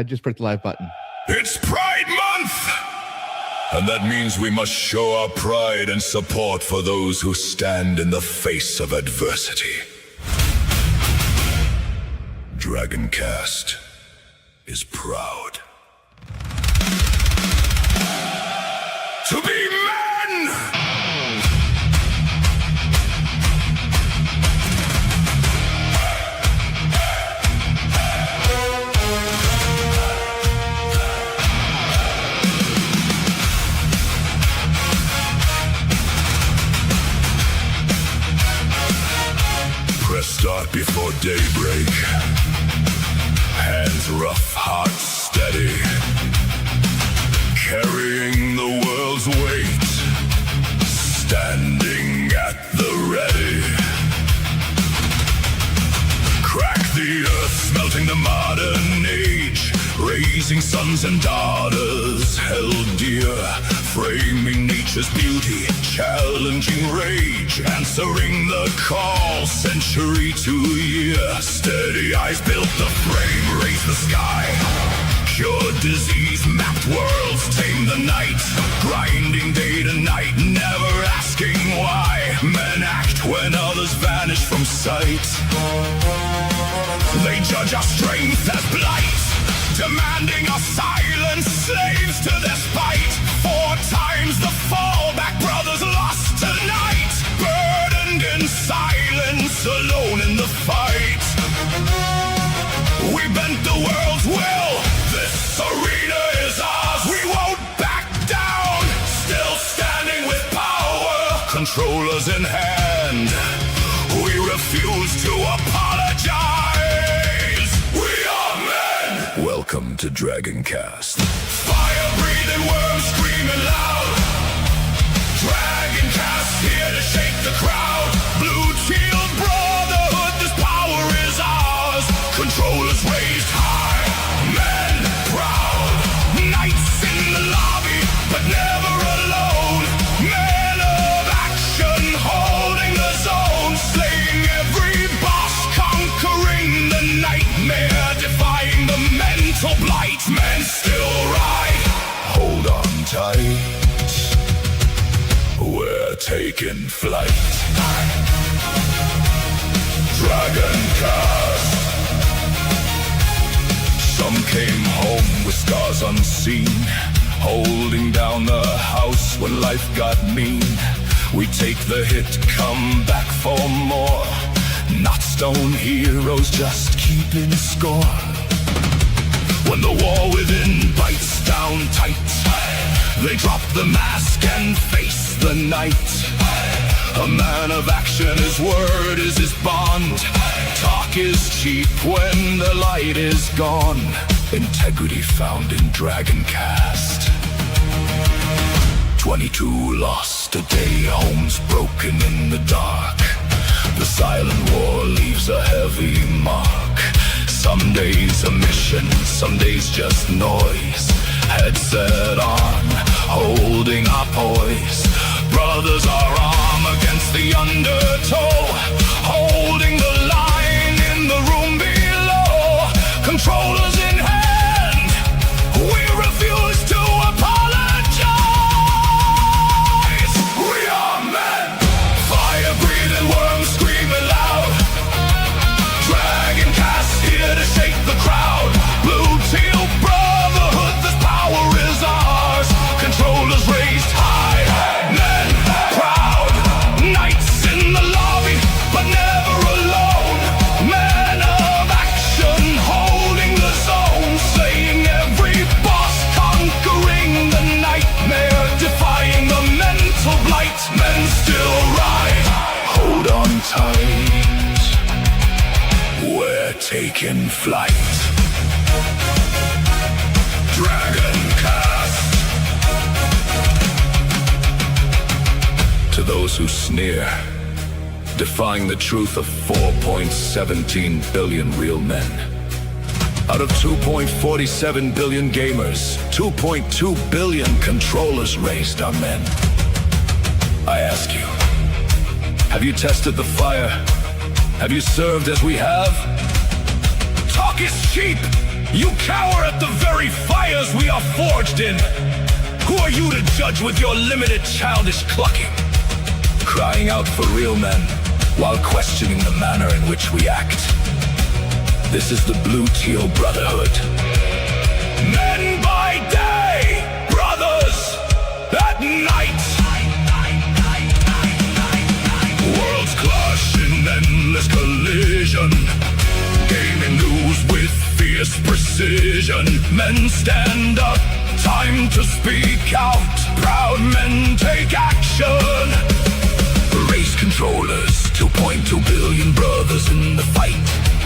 Just press the live button. It's Pride Month! And that means we must show our pride and support for those who stand in the face of adversity. Dragoncast is proud to be men! Press start before daybreak. Hands rough, heart steady. Carrying the world's weight. Standing at the ready. Crack the earth, smelting the modern age. Raising sons and daughters held dear. Framing nature's beauty, challenging rage. Answering the call, century to year. Steady eyes built the frame, raise the sky. Cure disease, mapped worlds, tame the night. Grinding day to night, never asking why. Men act when others vanish from sight. They judge our strength as blight, demanding our silence, slaves to their spite. 4 times the fallback, brothers lost tonight. Burdened in silence, alone in the fight. We bent the world's will, this arena is ours. We won't back down, still standing with power. Controllers in hand, we refuse to apologize. We are men. Welcome to Dragoncast. Fire-breathing worms screaming loud. Dragoncast here to shake the crowd. Blue-Teal Brotherhood, this power is ours. Controllers raised high, men proud. Knights in the lobby, but never alone. Men of action, holding the zone. Slaying every boss, conquering the nightmare. Defying the mental blight, men still ride. Hold on tight, we're taking flight. Dragoncast. Some came home with scars unseen, holding down the house when life got mean. We take the hit, come back for more. Not stone heroes, just keeping score. When the war within bites down tight, they drop the mask and face the night. A man of action, his word is his bond. Talk is cheap when the light is gone. Integrity found in Dragoncast. 22 lost a day, homes broken in the dark. The silent war leaves a heavy mark. Some days a mission, some days just noise. Headset on, holding our poise. Brothers are arm against the undertow, holding the line in the room below. Controllers in hand, we refuse to apologize. We are men, fire-breathing worms screaming loud. Dragoncast here to shake the crowd. Blue-Teal Brotherhood, this power is ours. Controllers raised high, men proud. Knights in the lobby, but never alone. Men of action, holding the zone. Slaying every boss, conquering the nightmare. Defying the mental blight, men still ride. Hold on tight, we're taking flight. Dragoncast. To those who sneer, defying the truth of 4.17 billion real men. Out of 2.47 billion gamers, 2.2 billion controllers raised are men. I ask you, have you tested the fire? Have you served as we have? Talk is cheap You cower at the very fires we are forged in. Who are you to judge with your limited childish clucking? Crying out for real men while questioning the manner in which we act. This is the Blue-Teal Brotherhood. Men by day, brothers at night. Worlds clash in endless collision. Gaming news with fierce precision. Men stand up, time to speak out. Proud men take action. Race controllers, 2.2 billion brothers in the fight.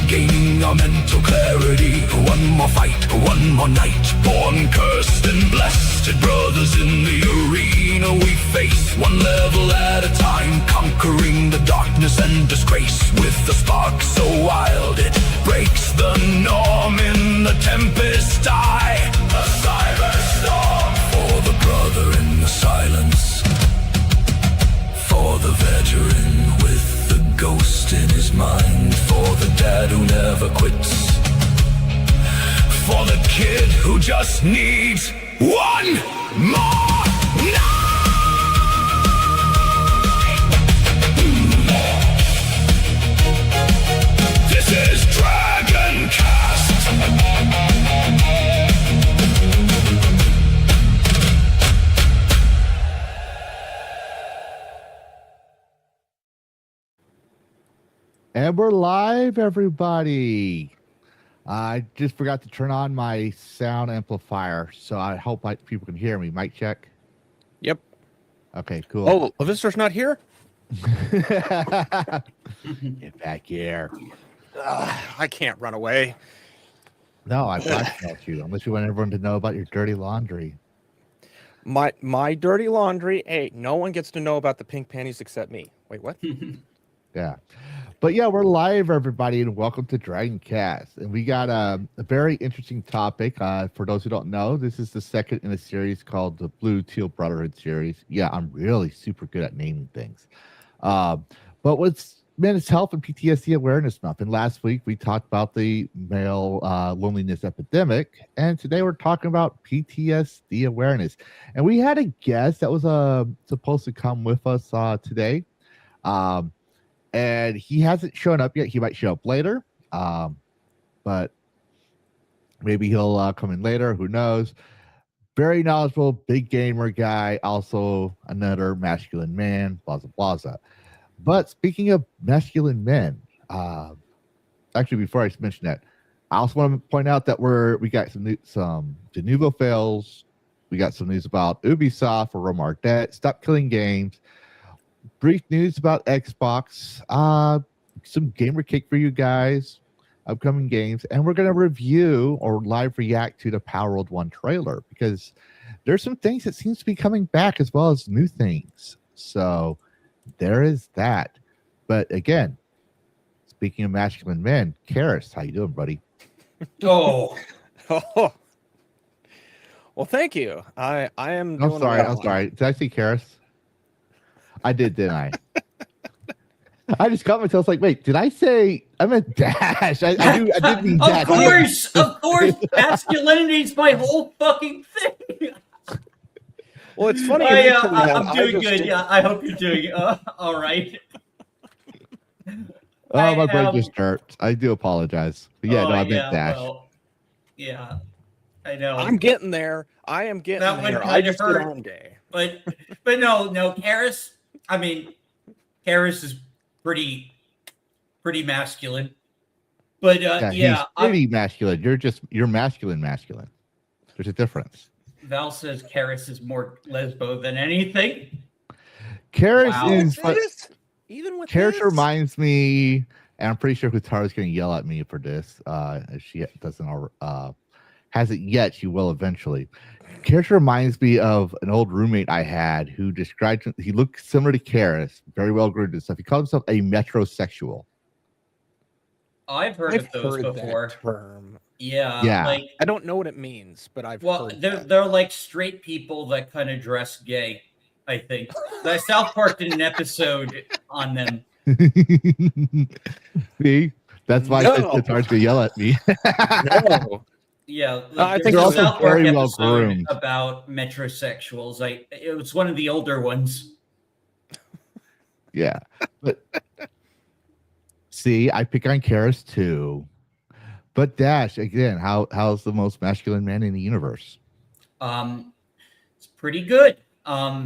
Gaining our mental clarity. One more fight, one more night. Born cursed and blessed, brothers in the arena we face. One level at a time, conquering the darkness and disgrace. With a spark so wild it breaks the norm in the tempest eye. A cyberstorm for the brother in the silence. For the veteran with the ghost in his mind. For the dad who never quits. For the kid who just needs one more night. This is Dragon Cast. And we're live, everybody. I just forgot to turn on my sound amplifier, so I hope people can hear me. Mic check. Yep. Okay, cool. Oh, Lavistro's not here? Get back here. I can't run away. No, I blackmailed you, unless you want everyone to know about your dirty laundry. My dirty laundry. Hey, no one gets to know about the pink panties except me. Wait, what? Yeah. But yeah, we're live, everybody, and welcome to Dragon Cast. And we got a very interesting topic. For those who don't know, this is the second in a series called the Blue-Teal Brotherhood series. Yeah, I'm really super good at naming things. But what's Men's Health and PTSD Awareness Month. And last week we talked about the male loneliness epidemic. And today we're talking about PTSD awareness. And we had a guest that was supposed to come with us today. And he hasn't shown up yet. He might show up later, but maybe he'll come in later. Who knows? Very knowledgeable, big gamer guy. Also another masculine man. Blah blah blah. But speaking of masculine men, actually, before I mention that, I also want to point out that we got some Denuvo fails. We got some news about Ubisoft or Romar Debt. Stop killing games. Brief news about Xbox, some gamer cake for you guys, upcoming games, and we're going to review or live react to the Palworld 1 trailer because there's some things that seems to be coming back as well as new things. So there is that. But again, speaking of masculine men, Karis, how you doing, buddy? Oh. Oh. Well, thank you. I am. I'm sorry. Did I say Karis? I did, didn't I? I just got myself like, wait, did I say I meant Dash? I did mean Dash. Of course, masculinity is my whole fucking thing. Well, it's funny. I'm doing good. Yeah, I hope you're doing all right. Oh, my brain just hurt. I do apologize. But yeah, no, I meant Dash. Well, yeah, I know. I'm getting there. I am getting that there. I just did on day. But no, Karis. I mean, Karis is pretty masculine. But yeah, he's pretty masculine. You're masculine. There's a difference. Val says Karis is more lesbo than anything. Karis is even with Karis this? reminds me, and I'm pretty sure Hutaru's going to yell at me for this. If she hasn't yet, she will eventually. Karis reminds me of an old roommate I had who described him. He looked similar to Karis, very well groomed and stuff. He called himself a metrosexual. I've heard of those before. That term. Yeah. Like, I don't know what it means, but I've heard they're like straight people that kind of dress gay. I think the South Park did an episode on them. See, that's why it's hard to yell at me. No. Yeah, I like, think there's a they're also South Park very well episode groomed. about metrosexuals. It was one of the older ones. Yeah, but see, I pick on Karis too. But Dash again, how's the most masculine man in the universe? It's pretty good. Had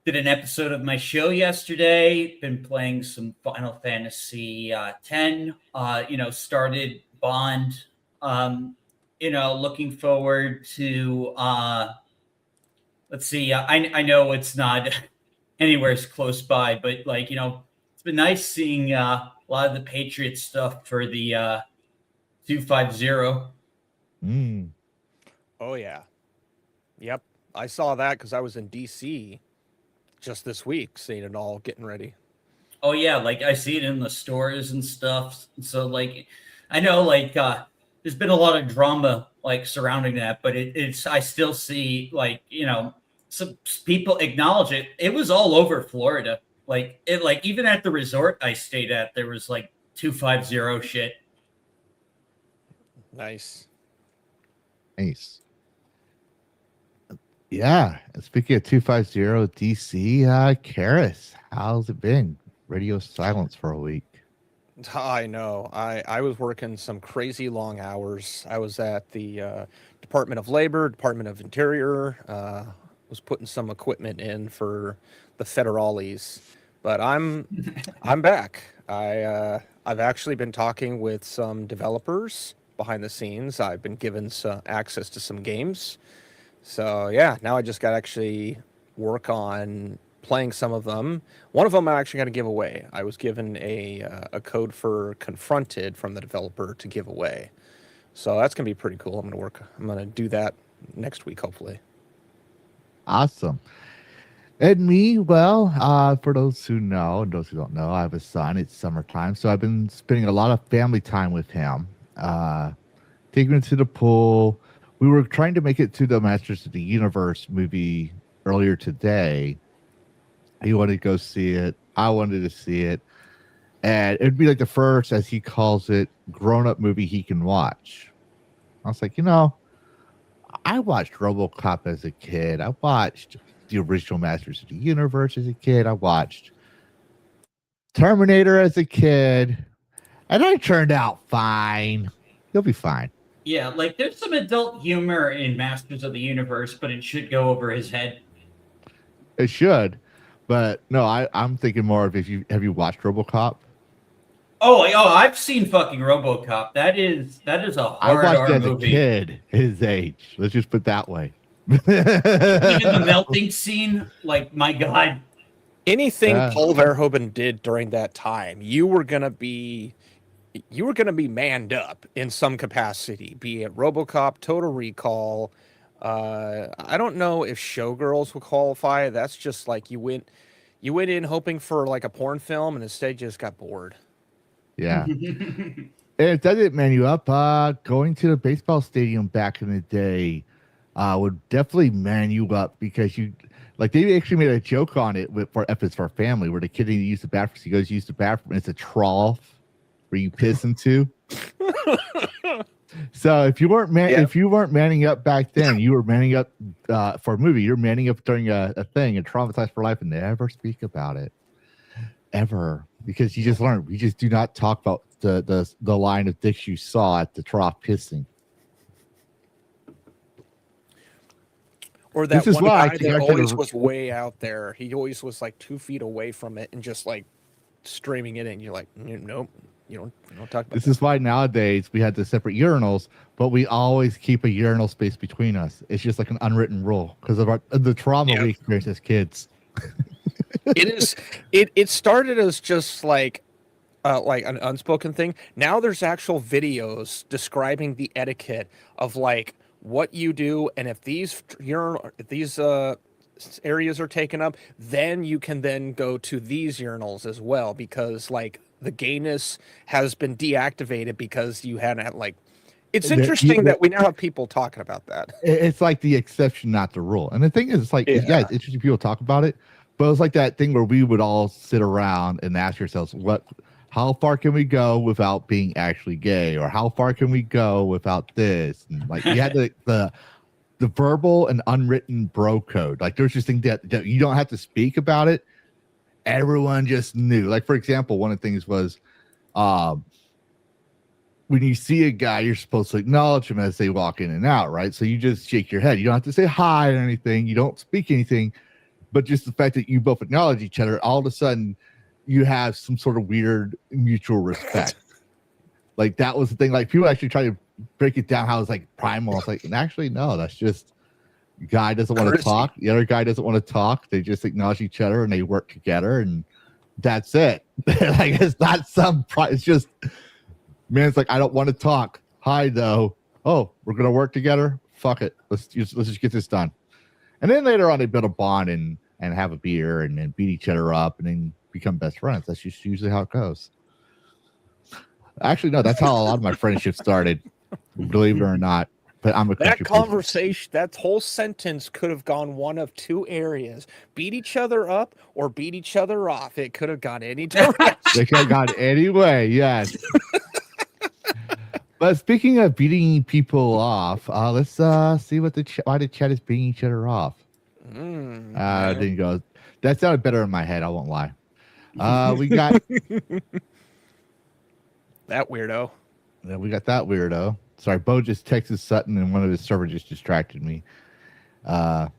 did an episode of my show yesterday. Been playing some Final Fantasy 10. Started Bond. Looking forward to. Let's see. I know it's not anywhere as close by, but it's been nice seeing a lot of the Patriot stuff for the 250. Mm. Oh yeah, yep. I saw that because I was in DC just this week, seeing it all, getting ready. Oh yeah, like I see it in the stores and stuff. So I know there's been a lot of drama surrounding that, but it's I still see some people acknowledge it. It was all over Florida. Even at the resort I stayed at, there was 250 shit. Nice. Yeah. And speaking of 250 DC, Karis, how's it been? Radio silence for a week. I know. I was working some crazy long hours. I was at the Department of Labor, Department of Interior. Was putting some equipment in for the federales, but I'm back. I've actually been talking with some developers behind the scenes. I've been given some access to some games. So yeah, now I just got to actually work on playing some of them. One of them I'm actually going to give away. I was given a code for Confronted from the developer to give away. So that's going to be pretty cool. I'm going to do that next week, hopefully. Awesome. And me, well, for those who know and those who don't know, I have a son. It's summertime, so I've been spending a lot of family time with him. Taking him to the pool. We were trying to make it to the Masters of the Universe movie earlier today. He wanted to go see it. I wanted to see it. And it'd be like the first, as he calls it, grown-up movie he can watch. I was like, I watched RoboCop as a kid. I watched the original Masters of the Universe as a kid. I watched Terminator as a kid. And I turned out fine. You'll be fine. Yeah, there's some adult humor in Masters of the Universe, but it should go over his head. It should. But no, I'm thinking more of have you watched RoboCop? Oh, I've seen fucking RoboCop. That is a hard I watched it as movie. a kid, his age. Let's just put it that way. Even the melting scene, my God. Anything Paul Verhoeven did during that time, you were gonna be manned up in some capacity, be it RoboCop, Total Recall. I don't know if Showgirls will qualify. That's just you went in hoping for a porn film and instead just got bored. Yeah. And it doesn't man you up. Going to the baseball stadium back in the day would definitely man you up because they actually made a joke on it if it's for family where the kid didn't use the bathroom. He goes use the bathroom and it's a trough where you piss into. So if you weren't manning up back then, you were manning up for a movie. You're manning up during a thing and traumatized for life and never speak about it ever because you just learn. We just do not talk about the line of dicks you saw at the trough pissing. Or that one guy that always was way out there. He always was 2 feet away from it and just streaming it in. You're like, nope. You don't talk about this. Is why nowadays we had the separate urinals, but we always keep a urinal space between us. It's just an unwritten rule because of the trauma we experienced as kids. It started as just an unspoken thing. Now there's actual videos describing the etiquette of what you do, and if these areas are taken up, then you can then go to these urinals as well because the gayness has been deactivated because you hadn't it's interesting that we now have people talking about that. It's the exception, not the rule. And the thing is, it's it's interesting people talk about it, but it's that thing where we would all sit around and ask ourselves, how far can we go without being actually gay, or how far can we go without this? And like you had the verbal and unwritten bro code. Like there's just things that you don't have to speak about it. Everyone just knew. Like for example, one of the things was when you see a guy, you're supposed to acknowledge him as they walk in and out, right? So you just shake your head. You don't have to say hi or anything. You don't speak anything, but just the fact that you both acknowledge each other, all of a sudden you have some sort of weird mutual respect. Like that was the thing. Like people actually try to break it down how it's like primal. It's like, and actually, no, that's just guy doesn't want to talk. The other guy doesn't want to talk. They just acknowledge each other and they work together, and that's it. Like it's not some. It's just. Man, it's like I don't want to talk. Hi, though. Oh, we're gonna work together. Fuck it. Let's just get this done. And then later on, they build a bond and have a beer and then beat each other up and then become best friends. That's just usually how it goes. Actually, no, that's how a lot of my friendships started. Believe it or not. But I'm a that conversation, that whole sentence could have gone one of two areas: beat each other up or beat each other off. It could have gone any direction. They could have gone any way. Yes. But speaking of beating people off, let's see what why the chat is beating each other off. Didn't go. That sounded better in my head. I won't lie. We got that weirdo. Yeah, we got that weirdo. Sorry, Bo just texted Sutton, and one of his servers just distracted me. But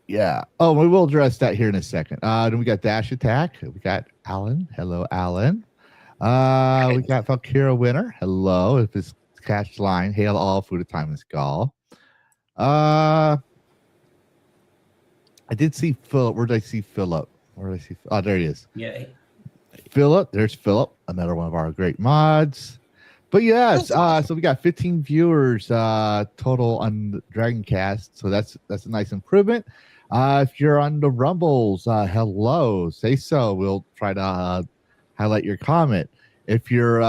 yeah. Oh, we will address that here in a second. Then we got Dash Attack. We got Alan. Hello, Alan. We got Valkyra Winner. Hello, if it's catch line. Hail all food at time and skull. I did see Philip. Where did I see Philip? Where did I see? Oh, there he is. Yeah. Philip. There's Philip, another one of our great mods. But yes, so we got 15 viewers total on the Dragoncast, so that's a nice improvement. If you're on the Rumbles, hello, say so. We'll try to highlight your comment. If you're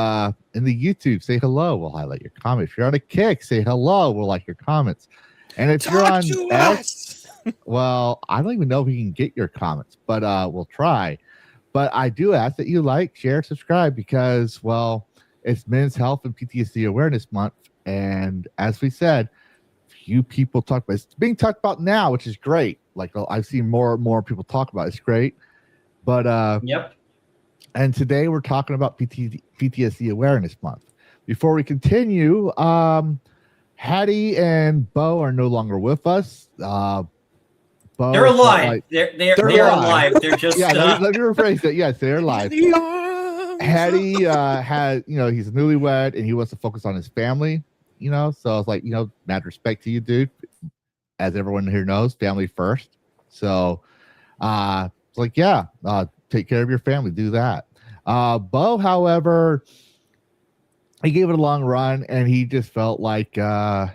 in the YouTube, say hello. We'll highlight your comment. If you're on a Kick, say hello. We'll like your comments. And if you're on X, well, I don't even know if we can get your comments, but we'll try. But I do ask that you like, share, subscribe because, well, it's Men's Health and PTSD Awareness Month. And as we said, few people talk about it. It's being talked about now, which is great. Like I've seen more and more people talk about it. It's great. But yep. And today we're talking about PTSD Awareness Month. Before we continue, Hattie and Bo are no longer with us. Bo, they're alive. They're alive. They're just let me rephrase that. Yes, they're alive. Hattie had, he's a newlywed and he wants to focus on his family, so I was like, mad respect to you, dude. As everyone here knows, family first. So it's like, take care of your family, do that. Bo, however, he gave it a long run and he just felt like podcasts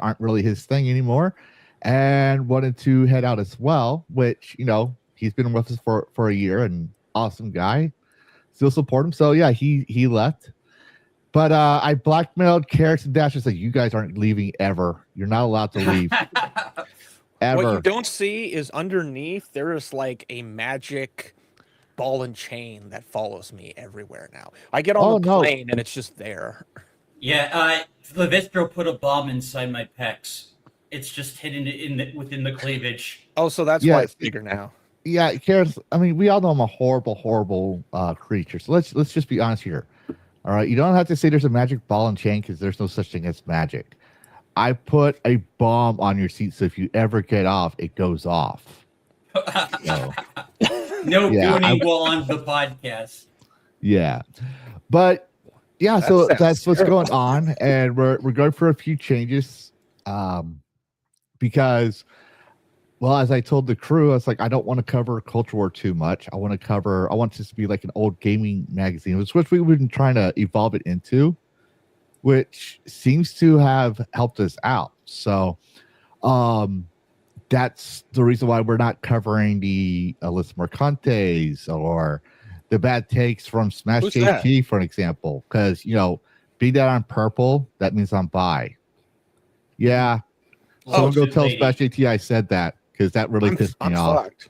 aren't really his thing anymore and wanted to head out as well, which he's been with us for a year, and awesome guy. Still support him. So yeah, he left. But I blackmailed Carrots and Dash and said, you guys aren't leaving ever. You're not allowed to leave. Ever. What you don't see is underneath there is like a magic ball and chain that follows me everywhere now. I get on the plane and it's just there. Yeah, Lavistro put a bomb inside my pecs. It's just hidden within the cleavage. Oh, so that's why it's bigger now. Yeah, Carrots. I mean, we all know I'm a horrible, horrible creature. So let's just be honest here. All right, you don't have to say there's a magic ball and chain because there's no such thing as magic. I put a bomb on your seat, so if you ever get off, it goes off. No booting while on the podcast. Yeah, but yeah, so that's what's going on, and we're going for a few changes, because, well, as I told the crew, I was like, I don't want to cover Culture War too much. I want this to be like an old gaming magazine, which we've been trying to evolve it into, which seems to have helped us out. So that's the reason why we're not covering the Alyssa Mercantes or the bad takes from Smash JT, for an example. Because, be that on purple, that means I'm bi. Yeah. Someone go tell Smash JT I said that, because that really pissed me off. Fucked.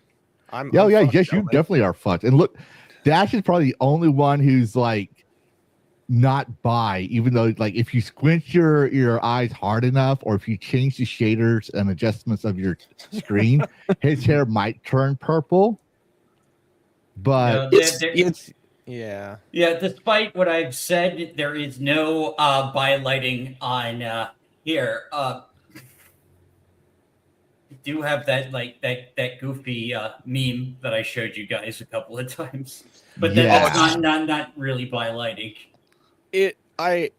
I'm Yeah, fucked, yes, you gentlemen. definitely are fucked. And look, Dash is probably the only one who's like not bi, even though like if you squint your eyes hard enough, or if you change the shaders and adjustments of your screen, his hair might turn purple. But It's yeah. Yeah, despite what I've said, there is no by lighting on here. I do have that that goofy meme that I showed you guys a couple of times, but that's not really by lighting. I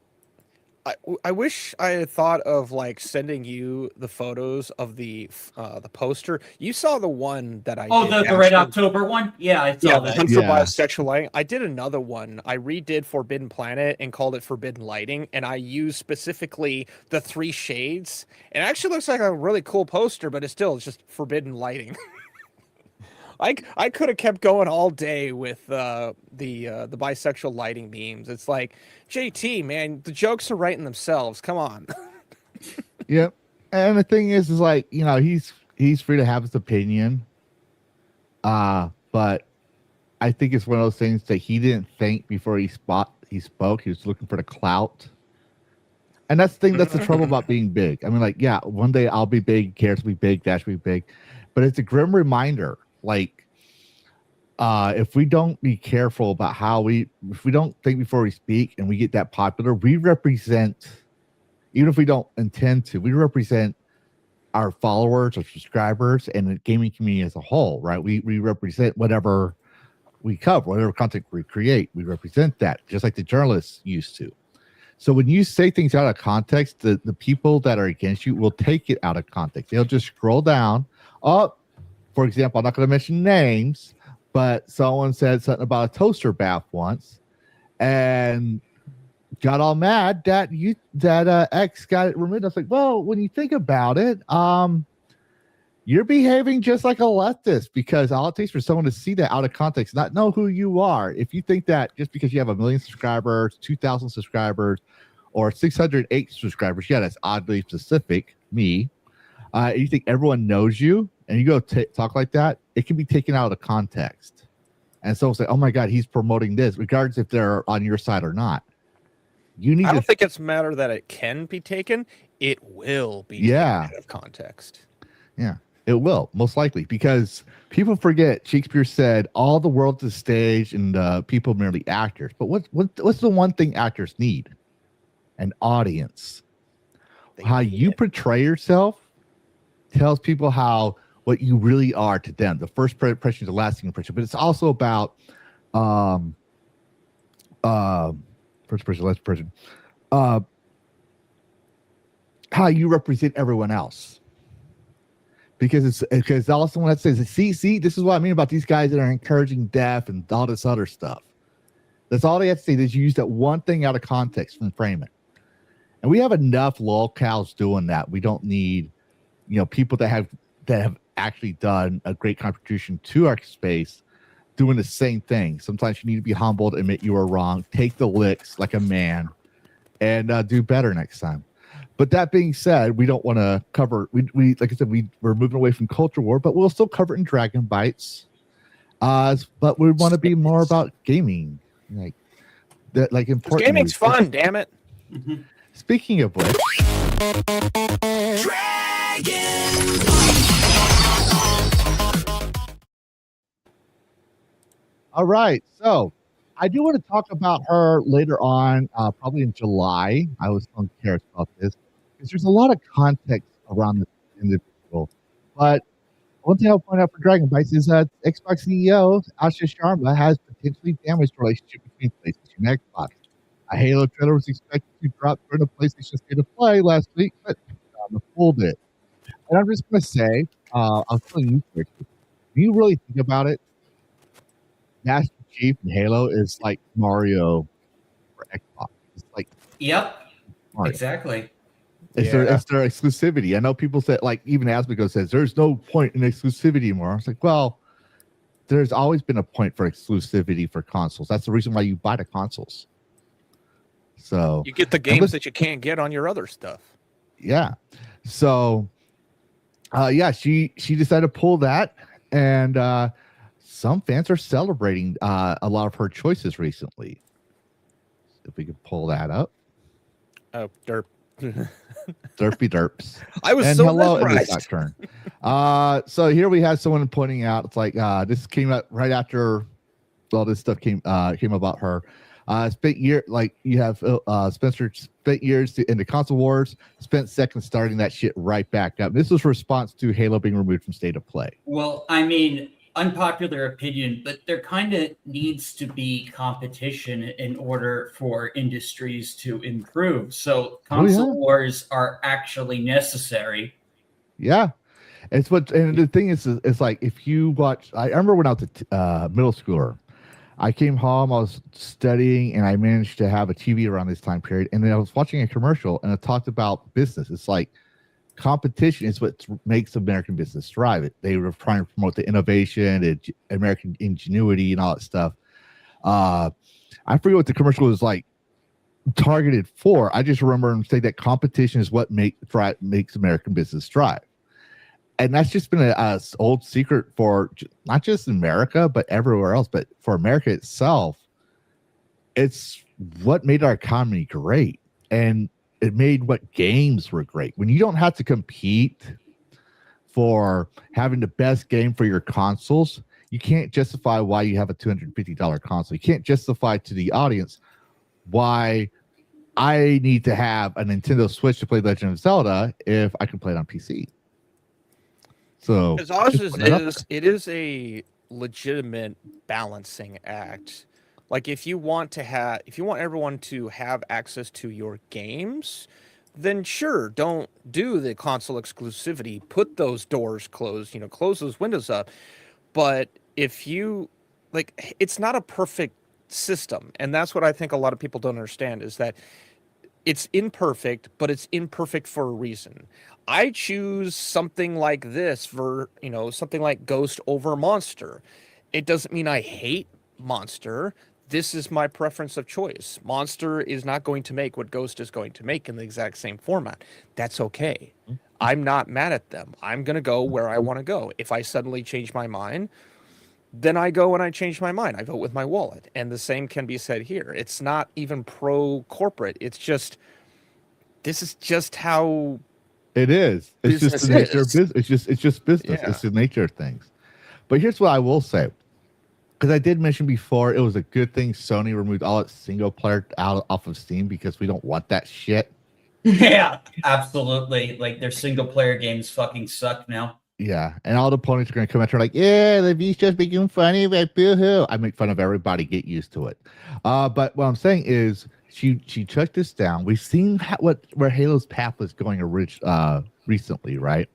wish I had thought of like sending you the photos of the poster. You saw the one that I did. The Red October one? Yeah, I saw the that. Hunt for Bisexual Lighting. I did another one. I redid Forbidden Planet and called it Forbidden Lighting, and I used specifically the 3 shades. It actually looks like a really cool poster, but it's just Forbidden Lighting. I could have kept going all day with the bisexual lighting memes. It's like, JT, man, the jokes are writing themselves. Come on. Yep. And the thing is like, you know, he's free to have his opinion. But I think it's one of those things that he didn't think before he spoke. He was looking for the clout. And that's the thing, that's the trouble about being big. I mean, like, yeah, one day I'll be big, Carrots will be big, Dash will be big. But it's a grim reminder. Like, if we don't be careful about if we don't think before we speak and we get that popular, we represent, even if we don't intend to, we represent our followers or subscribers and the gaming community as a whole, right? We represent whatever we cover, whatever content we create, we represent that, just like the journalists used to. So when you say things out of context, the people that are against you will take it out of context. They'll just scroll down. For example, I'm not going to mention names, but someone said something about a toaster bath once and got all mad that X got it removed. I was like, well, when you think about it, you're behaving just like a leftist, because all it takes for someone to see that out of context, not know who you are. If you think that just because you have 1 million subscribers, 2,000 subscribers, or 608 subscribers, yeah, that's oddly specific, me, you think everyone knows you, and you go talk like that, it can be taken out of context. And someone say, oh my God, he's promoting this, regardless if they're on your side or not. I don't think it's a matter that it can be taken. It will be taken out of context. Yeah, it will, most likely, because people forget Shakespeare said, all the world's a stage and people merely actors. But what's the one thing actors need? An audience. How you portray yourself tells people what you really are to them. The first impression is a lasting impression, but it's also about first person, last person, how you represent everyone else. Because also someone that says, see, this is what I mean about these guys that are encouraging death and all this other stuff. That's all they have to say. Is you use that one thing out of context and frame it. And we have enough lolcows doing that. We don't need, people that have actually done a great contribution to our space doing the same thing. Sometimes you need to be humbled, admit you were wrong, take the licks like a man, and do better next time. But that being said, we don't want to cover. We like I said, we're moving away from culture war, but we'll still cover it in Dragon Bytes. But we want to be more about gaming, like that, like important. Gaming's fun, damn it. Mm-hmm. Speaking of which, all right, so I do want to talk about her later on, probably in July. I was telling Karis about this because there's a lot of context around this individual. But one thing I'll point out for Dragon Bytes is that Xbox CEO Ashish Sharma has potentially damaged the relationship between PlayStation and Xbox. A Halo trailer was expected to drop during the PlayStation State of Play last week, but the pulled it. And I'm just going to say, I'll tell you, when you really think about it, Master Chief in Halo is like Mario for Xbox. It's like Mario. Exactly. It's their exclusivity. I know people say, like, even Asmico says, there's no point in exclusivity anymore. I was like, well, there's always been a point for exclusivity for consoles. That's the reason why you buy the consoles. So you get the games that you can't get on your other stuff. Yeah. So, she decided to pull that. And some fans are celebrating a lot of her choices recently. If we could pull that up. Oh, derp. Derpy derps. I was And so hello, it is mesmerized. Nocturne. So here we have someone pointing out, it's like this came out right after all this stuff came about her. Spent year like you have Spencer spent years in the console wars, spent seconds starting that shit right back up. This was response to Halo being removed from state of play. Well, I mean, unpopular opinion, but there kind of needs to be competition in order for industries to improve. So console wars are actually necessary. Yeah. It's what, and the thing is, it's like if you watch, I remember when I was a middle schooler, I came home, I was studying, and I managed to have a TV around this time period. And then I was watching a commercial, and it talked about business. It's like competition is what makes American business thrive. They were trying to promote the innovation, the American ingenuity, and all that stuff. I forget what the commercial was like targeted for. I just remember him saying that competition is what makes American business thrive. And that's just been a old secret for not just America, but everywhere else. But for America itself, it's what made our economy great. And it made what games were great. When you don't have to compete for having the best game for your consoles, you can't justify why you have a $250 console. You can't justify to the audience why I need to have a Nintendo Switch to play Legend of Zelda if I can play it on PC. So it is a legitimate balancing act. Like if you want everyone to have access to your games, then sure, don't do the console exclusivity. Put those doors closed, close those windows up. But if you it's not a perfect system, and that's what I think a lot of people don't understand is that it's imperfect, but it's imperfect for a reason. I choose something like this for, something like Ghost over Monster. It doesn't mean I hate Monster. This is my preference of choice. Monster is not going to make what Ghost is going to make in the exact same format. That's okay. I'm not mad at them. I'm going to go where I want to go. If I suddenly change my mind, then I go and I change my mind. I vote with my wallet. And the same can be said here. It's not even pro-corporate. It's just, this is just how it is. It's just the nature of business. It's just business. Yeah. It's the nature of things. But here's what I will say. Because I did mention before, it was a good thing Sony removed all its single player off of Steam because we don't want that shit. Yeah, absolutely. Like their single player games fucking suck now. Yeah, and all the opponents are going to come after like, yeah, Lavistra's making funny about boo-hoo. I make fun of everybody. Get used to it. But what I'm saying is she took this down. We've seen where Halo's path was going recently, right?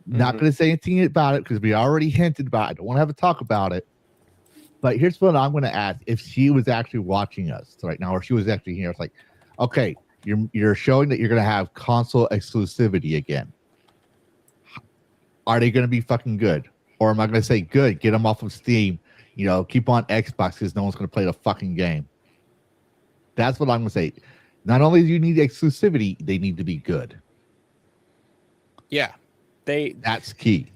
Mm-hmm. Not going to say anything about it because we already hinted about it. I don't want to have a talk about it. But here's what I'm going to ask. If she was actually watching us right now, or she was actually here, it's like, okay, you're showing that you're going to have console exclusivity again. Are they going to be fucking good? Or am I going to say, good, get them off of Steam, keep on Xbox because no one's going to play the fucking game? That's what I'm going to say. Not only do you need exclusivity, they need to be good. Yeah. That's key.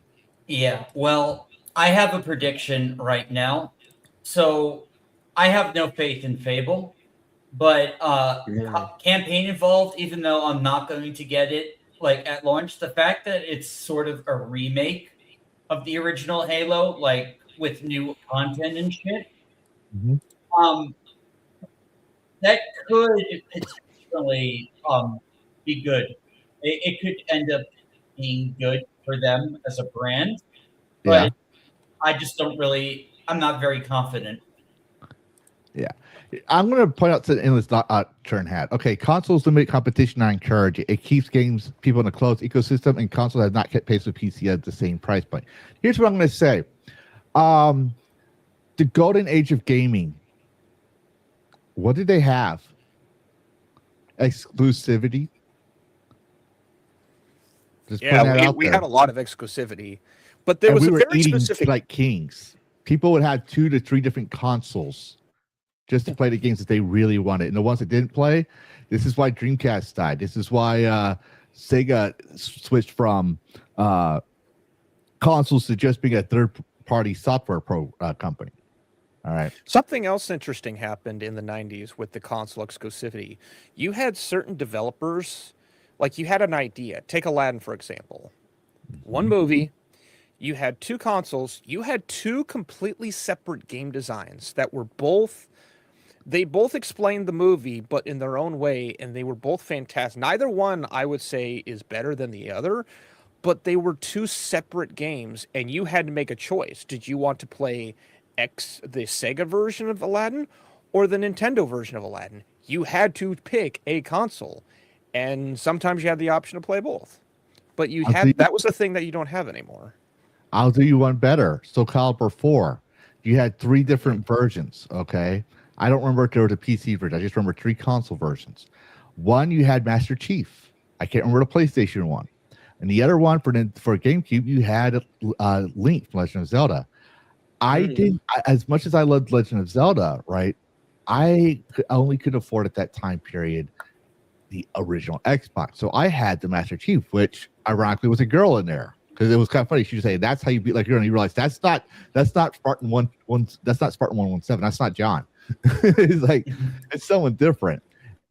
Yeah. Well, I have a prediction right now. So I have no faith in Fable, but campaign involved, even though I'm not going to get it like at launch, the fact that it's sort of a remake of the original Halo, like with new content and shit, that could potentially be good. It could end up being good for them as a brand, but I just I'm not very confident. Yeah. I'm going to point out to the endless turn hat. Okay, consoles limit competition. I encourage it. It keeps games people in a closed ecosystem, and consoles have not kept pace with PC at the same price point. Here's what I'm going to say. The golden age of gaming. What did they have? Exclusivity. We had a lot of exclusivity, but there was a very specific, like kings. People would have 2 to 3 different consoles just to play the games that they really wanted. And the ones that didn't play, this is why Dreamcast died. This is why Sega switched from consoles to just being a third-party software company. All right. Something else interesting happened in the 90s with the console exclusivity. You had certain developers, like you had an idea. Take Aladdin, for example. One movie, you had two consoles, you had two completely separate game designs that were they both explained the movie, but in their own way, and they were both fantastic. Neither one, I would say, is better than the other, but they were two separate games, and you had to make a choice. Did you want to play the Sega version of Aladdin or the Nintendo version of Aladdin? You had to pick a console, and sometimes you had the option to play both. But that was the thing that you don't have anymore. I'll do you one better. Soul Calibur 4. You had 3 different versions, okay? I don't remember if there was a PC version. I just remember 3 console versions. One, you had Master Chief. I can't remember the PlayStation one. And the other one for GameCube, you had Link from Legend of Zelda. As much as I loved Legend of Zelda, right? I only could afford at that time period the original Xbox. So I had the Master Chief, which ironically was a girl in there. Because it was kind of funny. She would say, "That's how you beat like you're." And you realize that's not Spartan 117. That's not Spartan 117. That's not John. It's like it's someone different.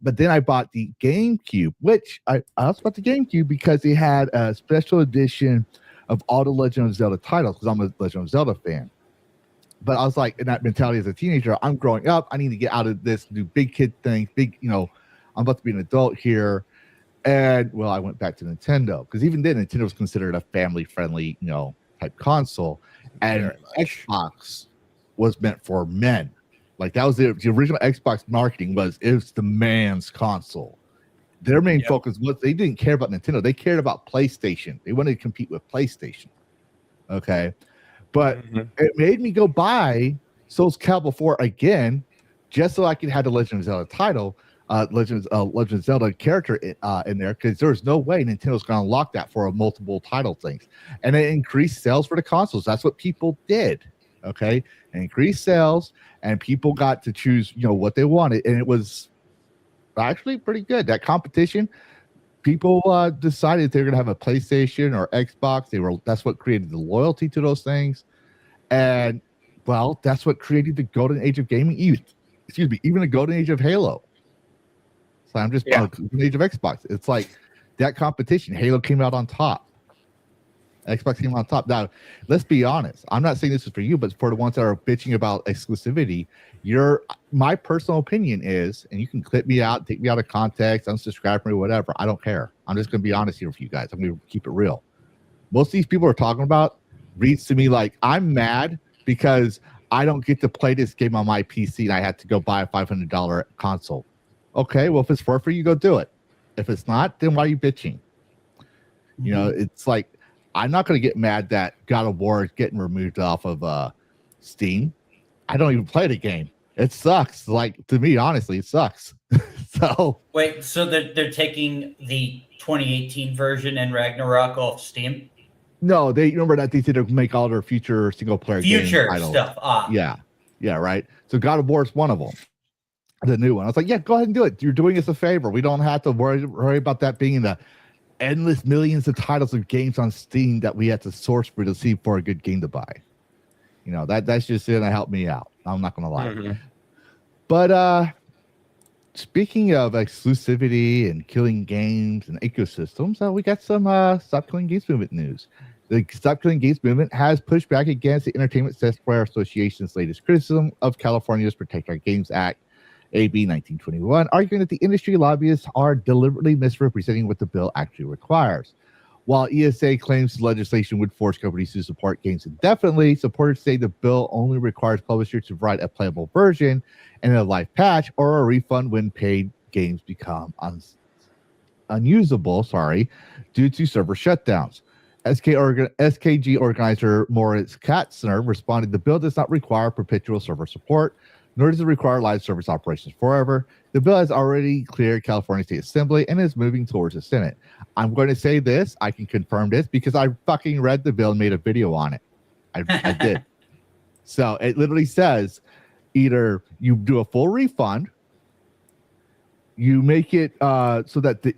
But then I bought the GameCube, which I also bought the GameCube because they had a special edition of all the Legend of Zelda titles. Because I'm a Legend of Zelda fan. But I was like, in that mentality as a teenager, I'm growing up. I need to get out of this, do big kid things. I'm about to be an adult here. And well, I went back to Nintendo because even then, Nintendo was considered a family-friendly, type console, and Xbox was meant for men. Like that was the original Xbox marketing it's the man's console. Their main focus was they didn't care about Nintendo; they cared about PlayStation. They wanted to compete with PlayStation. Okay, but it made me go buy Soul Calibur 4 again, just so I could have the Legend of Zelda title. Legend of Zelda character in there because there's no way Nintendo's going to unlock that for a multiple title things, and it increased sales for the consoles. That's what people did. Okay, increased sales, and people got to choose what they wanted, and it was actually pretty good. That competition, people decided they're going to have a PlayStation or Xbox. That's what created the loyalty to those things, and well, that's what created the golden age of gaming. Even the golden age of Halo. I'm just the age of Xbox. It's like that competition. Halo came out on top. Xbox came on top. Now, let's be honest. I'm not saying this is for you, but for the ones that are bitching about exclusivity, my personal opinion is, and you can clip me out, take me out of context, unsubscribe from me, whatever. I don't care. I'm just going to be honest here with you guys. I'm going to keep it real. Most of these people are talking about reads to me like I'm mad because I don't get to play this game on my PC and I had to go buy a $500 console. Okay, well, if it's for free, you go do it. If it's not, then why are you bitching? It's like, I'm not going to get mad that God of War is getting removed off of Steam. I don't even play the game. It sucks. Like, to me, honestly, it sucks. So wait, so they're taking the 2018 version and Ragnarok off Steam? No, they remember that they said to make all their future single-player stuff. Yeah, right. So God of War is one of them. The new one. I was like, yeah, go ahead and do it. You're doing us a favor. We don't have to worry about that being in the endless millions of titles of games on Steam that we have to source to see for a good game to buy. That's just going to help me out. I'm not going to lie. But speaking of exclusivity and killing games and ecosystems, we got some Stop Killing Games Movement news. The Stop Killing Games Movement has pushed back against the Entertainment Software Association's latest criticism of California's Protect Our Games Act, AB 1921, arguing that the industry lobbyists are deliberately misrepresenting what the bill actually requires. While ESA claims the legislation would force companies to support games indefinitely, supporters say the bill only requires publishers to provide a playable version and a live patch or a refund when paid games become unusable, due to server shutdowns. SKG organizer Moritz Katzner responded, the bill does not require perpetual server support, nor does it require live service operations forever. The bill has already cleared California State Assembly and is moving towards the Senate. I'm going to say this. I can confirm this because I fucking read the bill and made a video on it. I did. So it literally says either you do a full refund, you make it so that the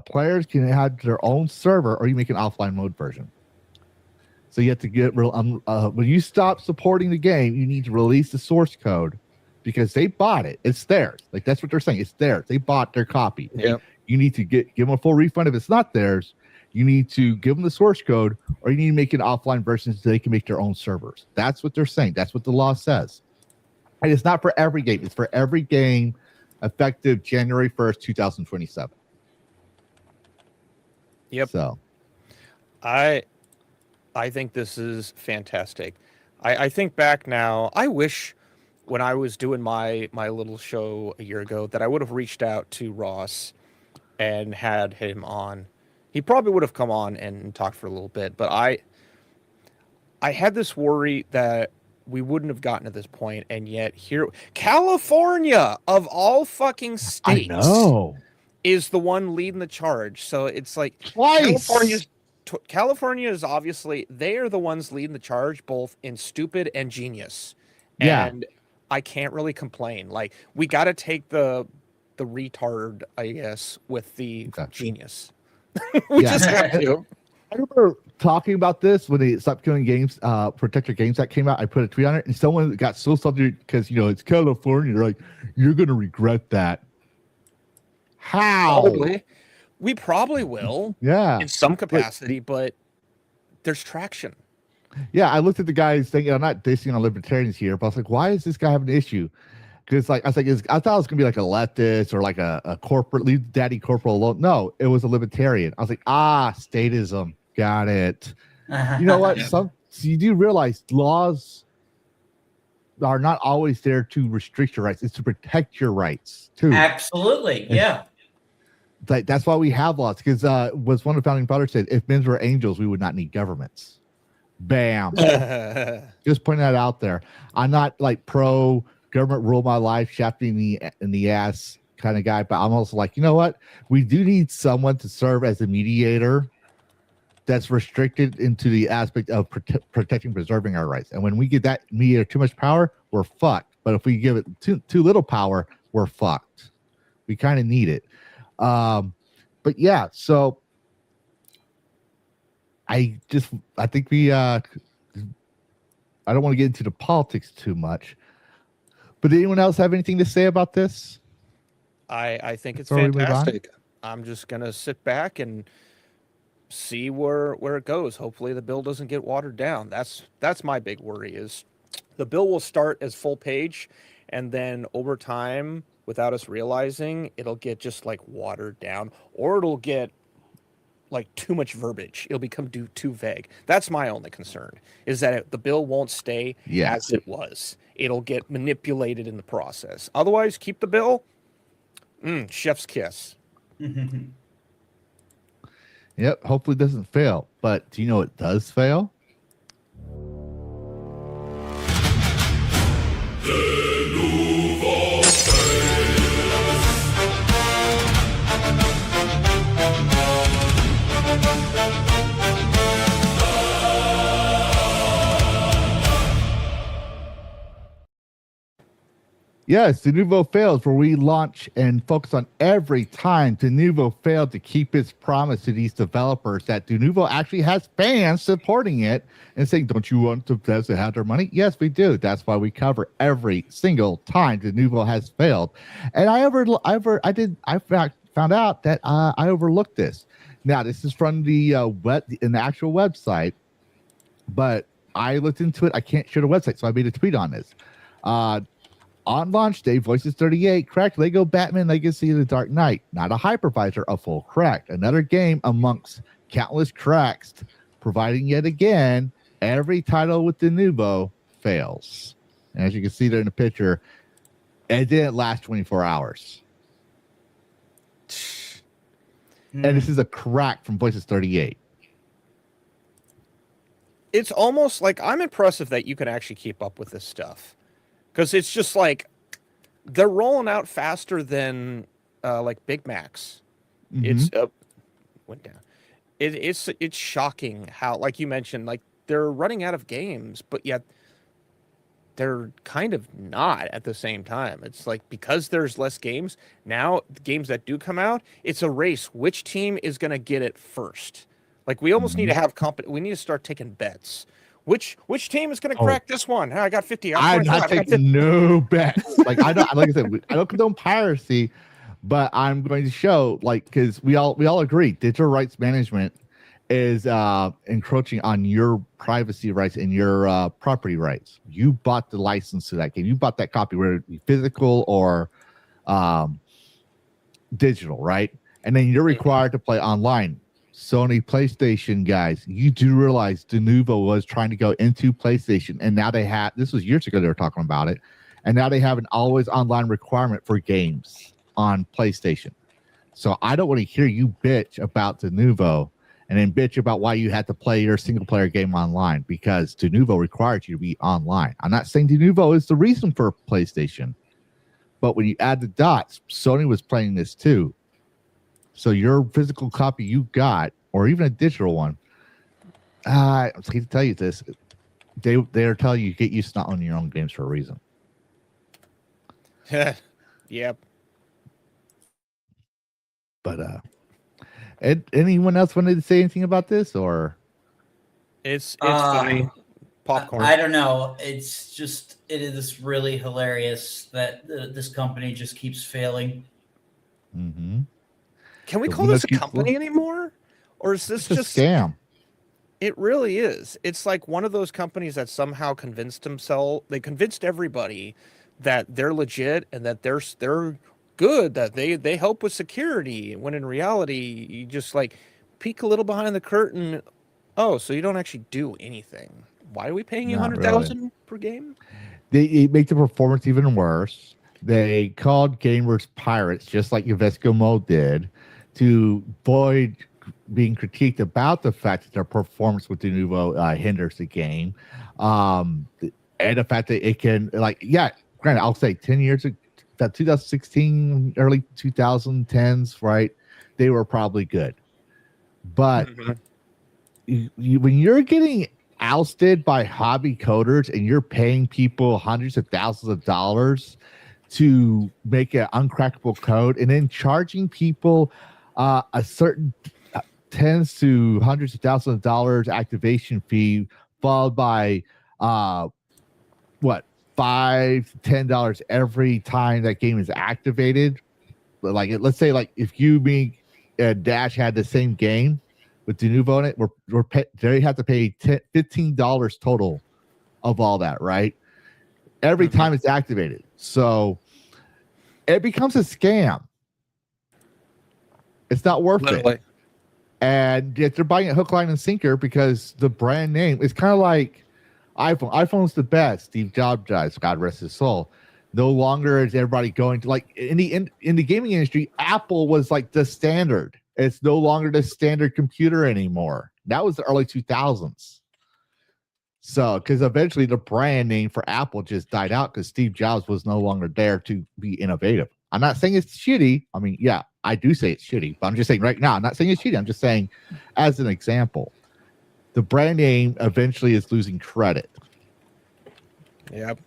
players can have their own server, or you make an offline mode version. So you have to get when you stop supporting the game, you need to release the source code because they bought it. It's theirs. Like that's what they're saying. It's theirs. They bought their copy. Yep. You need to give them a full refund if it's not theirs. You need to give them the source code, or you need to make an offline version so they can make their own servers. That's what they're saying. That's what the law says. And it's not for every game. It's for every game effective January 1st, 2027. Yep. So I think this is fantastic. I think back now, I wish when I was doing my little show a year ago that I would have reached out to Ross and had him on. He probably would have come on and talked for a little bit, but I had this worry that we wouldn't have gotten to this point, and yet here, California of all fucking states, I know, is the one leading the charge. So it's like twice. California is obviously, they are the ones leading the charge, both in stupid and genius. Yeah. And I can't really complain. Like, we got to take the retard, I guess, with the genius. We just have to. I remember talking about this when they stopped killing games, Protector Games that came out. I put a tweet on it, and someone got so salty because, it's California. They're like, you're going to regret that. How? Probably. We probably will. Yeah. In some capacity, but there's traction. Yeah, I looked at the guys thinking, I'm not dissing on libertarians here, but I was like, why is this guy having an issue? Because I thought it was gonna be like a leftist or like a corporate lead daddy corporal alone. No, it was a libertarian. I was like, statism, got it. You know what? So you do realize laws are not always there to restrict your rights; it's to protect your rights too. Absolutely, yeah. That's why we have laws. Because was one of the founding fathers said, if men were angels, we would not need governments. Bam. Just putting that out there. I'm not like pro government rule my life, shafting me in the ass kind of guy, but I'm also like, you know what? We do need someone to serve as a mediator that's restricted into the aspect of protecting, preserving our rights. And when we give that mediator too much power, we're fucked. But if we give it too little power, we're fucked. We kind of need it. But yeah, so I think we I don't want to get into the politics too much, but anyone else have anything to say about this? I think it's fantastic. I'm just gonna sit back and see where it goes. Hopefully the bill doesn't get watered down. That's my big worry, is the bill will start as full page, and then over time, without us realizing, it'll get just like watered down, or it'll get like too much verbiage. It'll become too vague. That's my only concern, is that the bill won't stay as it was. It'll get manipulated in the process. Otherwise, keep the bill. Chef's kiss. Yep. Hopefully it doesn't fail. But do you know it does fail? Yes, De Nouveau fails, where we launch and focus on every time De Nouveau failed to keep its promise to these developers that De Nouveau actually has fans supporting it and saying, don't you want the devs to have their money? Yes, we do. That's why we cover every single time De Nouveau has failed. And I found out that I overlooked this. Now, this is from the actual website, but I looked into it. I can't share the website, so I made a tweet on this. On launch day, Voices 38 cracked Lego Batman Legacy of the Dark Knight. Not a hypervisor, a full crack. Another game amongst countless cracks, providing yet again, every title with De Nouveau fails. And as you can see there in the picture, it didn't last 24 hours. And this is a crack from Voices 38. It's almost like, I'm impressive that you can actually keep up with this stuff. Because it's just like they're rolling out faster than like Big Macs. It's went down. It's shocking how, like you mentioned, like they're running out of games, but yet they're kind of not at the same time. It's like, because there's less games now, the games that do come out, it's a race. Which team is going to get it first? Like we almost need to Mhm. have we need to start taking bets. Which team is going to Oh. crack this one? I got 50. I'm not taking no bets. Like I don't, like I said, I don't condone piracy, but I'm going to show, like, because we all agree digital rights management is encroaching on your privacy rights and your property rights. You bought the license to that game. You bought that copy, whether it be physical or digital, right? And then you're required to play online. Sony PlayStation guys, you do realize Denuvo was trying to go into PlayStation, and now they have, this was years ago they were talking about it, and now they have an always online requirement for games on PlayStation. So I don't want to hear you bitch about Denuvo and then bitch about why you had to play your single player game online, because Denuvo required you to be online. I'm not saying Denuvo is the reason for PlayStation, but when you add the dots, Sony was playing this too. So your physical copy you got, or even a digital one, I hate to tell you this, they're telling you get used to not owning your own games for a reason. Yep. But anyone else wanted to say anything about this, or It's funny. Popcorn. I don't know. It's just, it is really hilarious that this company just keeps failing. mm-hmm. Can we The call this a windows keep company anymore? Or is this It's just a scam? It really is. It's like one of those companies that somehow convinced everybody that they're legit and that they're good, that they help with security, when in reality you just like peek a little behind the curtain. Oh, so you don't actually do anything. Why are we paying you Not 100,000 per game? They make the performance even worse. They called gamers pirates, just like Lavistro Mode did, to avoid being critiqued about the fact that their performance with Denuvo hinders the game, and the fact that it can, like, yeah, granted, I'll say 10 years ago, that 2016, early 2010s, right? They were probably good, but when you're getting ousted by hobby coders and you're paying people hundreds of thousands of dollars to make an uncrackable code, and then charging people a certain tens to hundreds of thousands of dollars activation fee, followed by what, $5 to $10 every time that game is activated. But like, let's say, like, if you, me, Dash had the same game with Denuvo in it, they have to pay $15 total of all that, right? Every time it's activated. So it becomes a scam. It's not worth it. And yet they're buying it hook, line, and sinker because the brand name is kind of like iPhone. iPhone's the best. Steve Jobs dies, God rest his soul. No longer is everybody going to, like, in the gaming industry, Apple was like the standard. It's no longer the standard computer anymore. That was the early 2000s. So, because eventually the brand name for Apple just died out because Steve Jobs was no longer there to be innovative. I'm not saying it's shitty. I mean, yeah, I do say it's shitty, but I'm just saying right now, I'm not saying it's shitty. I'm just saying, as an example, the brand name eventually is losing credit. Yep.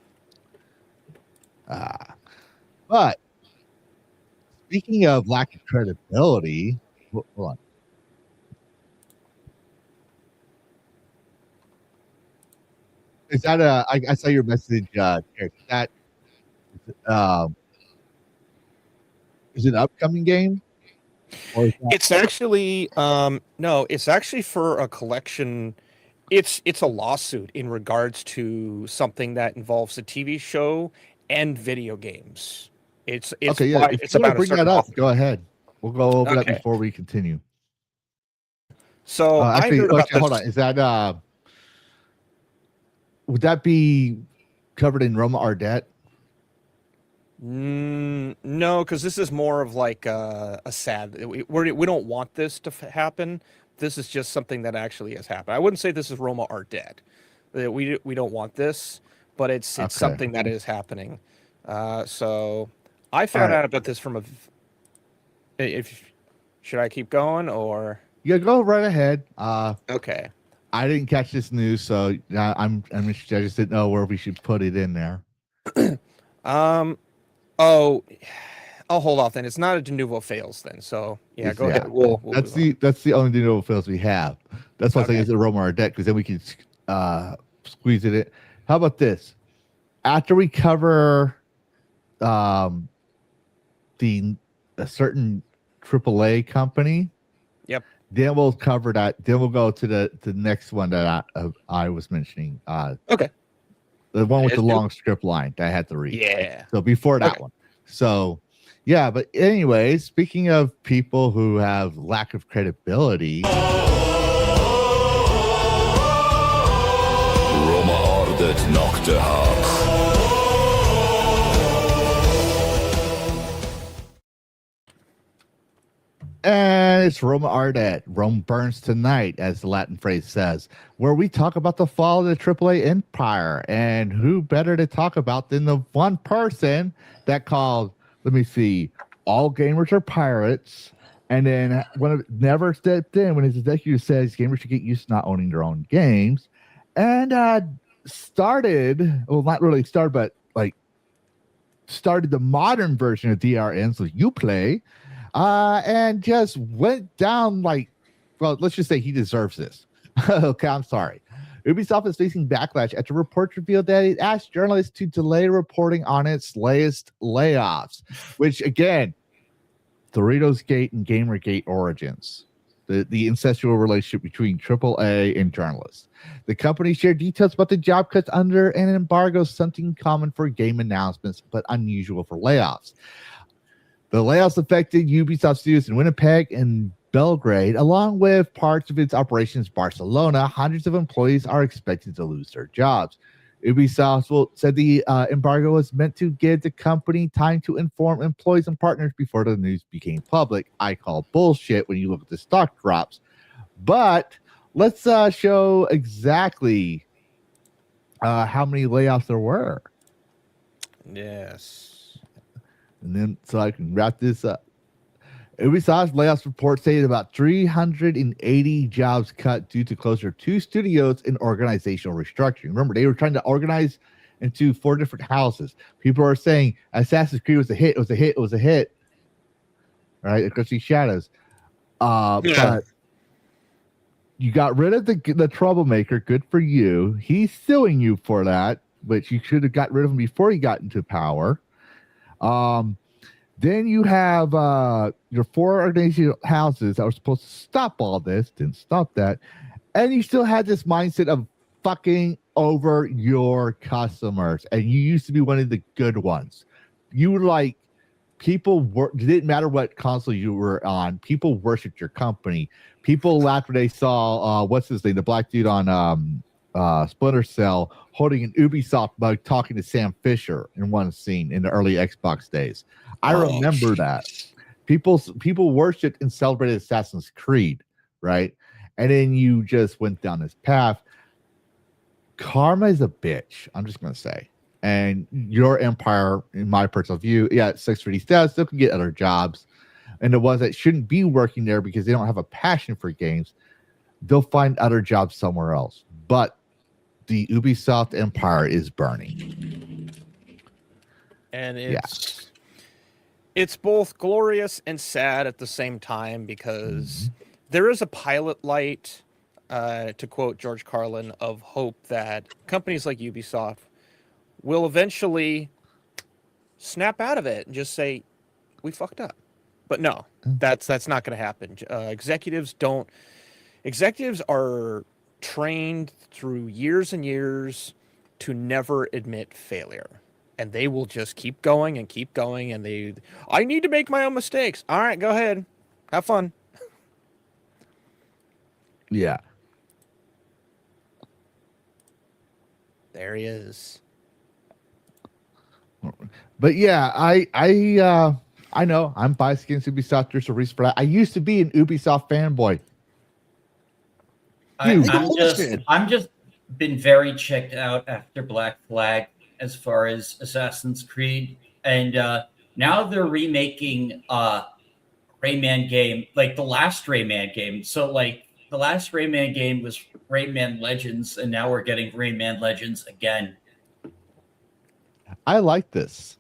But speaking of lack of credibility, hold on. Is that I saw your message, Derek. That is it an upcoming game? Or is that, It's actually no, it's actually for a collection. It's a lawsuit in regards to something that involves a TV show and video games. It's okay, yeah. If it's you want about to a bring certain that up, author. go ahead. We'll go over that Okay. before we continue. So Actually, I heard about hold this. on. Is that would that be covered in Roma Ardet? No, because this is more of like a sad. We don't want this to happen. This is just something that actually has happened. I wouldn't say this is Roma are dead. We don't want this, but it's Okay. something that is happening. So I found out about this from should I keep going or? Yeah, go right ahead. Okay. I didn't catch this news, so I just didn't know where we should put it in there. Oh I'll hold off then. It's not a de novo fails then. So yeah, go ahead. That's the only de novo fails we have. That's why I think it's a Roma or deck, because then we can squeeze it in. How about this? After we cover a certain AAA company, yep. Then we'll cover that. Then we'll go to the next one that I was mentioning. Okay. The one with the long script line that I had to read. Yeah. So before that one. So yeah, but anyway, speaking of people who have lack of credibility. Roma ordet nokte har. And it's Roma Ardet. Rome burns tonight, as the Latin phrase says, where we talk about the fall of the AAA empire. And who better to talk about than the one person that called, let me see, all gamers are pirates. And then never stepped in when his executive says gamers should get used to not owning their own games. And started, well, not really started, but like started the modern version of DRN, so Uplay. And just went down like, well, let's just say he deserves this. Okay, I'm sorry. Ubisoft is facing backlash after reports revealed that it asked journalists to delay reporting on its latest layoffs, which again, Doritos Gate and Gamergate origins, the incestual relationship between AAA and journalists. The company shared details about the job cuts under an embargo, something common for game announcements, but unusual for layoffs. The layoffs affected Ubisoft studios in Winnipeg and Belgrade, along with parts of its operations in Barcelona. Hundreds of employees are expected to lose their jobs. Ubisoft said the embargo was meant to give the company time to inform employees and partners before the news became public. I call bullshit when you look at the stock drops. But let's show exactly how many layoffs there were. Yes. And then, so I can wrap this up. Ubisoft's layoffs report stated about 380 jobs cut due to closure of 2 studios and organizational restructuring. Remember, they were trying to organize into 4 different houses. People are saying Assassin's Creed was a hit. It was a hit. It was a hit. Right? Especially Shadows. But you got rid of the troublemaker. Good for you. He's suing you for that, which you should have got rid of him before he got into power. Then you have your 4 organizational houses that were supposed to stop all this, didn't stop that, and you still had this mindset of fucking over your customers, and you used to be one of the good ones. You were like, people it didn't matter what console you were on, people worshipped your company. People laughed when they saw what's his name, the black dude on Splinter Cell holding an Ubisoft mug talking to Sam Fisher in one scene in the early Xbox days. I remember that. People worshipped and celebrated Assassin's Creed, right? And then you just went down this path. Karma is a bitch, I'm just going to say. And your empire, in my personal view, yeah, it's 630 status, still can get other jobs. And the ones that shouldn't be working there because they don't have a passion for games, they'll find other jobs somewhere else. But the Ubisoft empire is burning. And it's both glorious and sad at the same time, because there is a pilot light, to quote George Carlin, of hope that companies like Ubisoft will eventually snap out of it and just say, we fucked up. But no, that's not going to happen. Executives are trained through years and years to never admit failure, and they will just keep going and keep going. And I need to make my own mistakes. All right, go ahead, have fun. Yeah, there he is. But yeah, I know I'm biased against Ubisoft. There's a reason for that. I used to be an Ubisoft fanboy. I'm just been very checked out after Black Flag as far as Assassin's Creed, and now they're remaking Rayman game, like the last Rayman game. So like the last Rayman game was Rayman Legends, and now we're getting Rayman Legends again. I like this.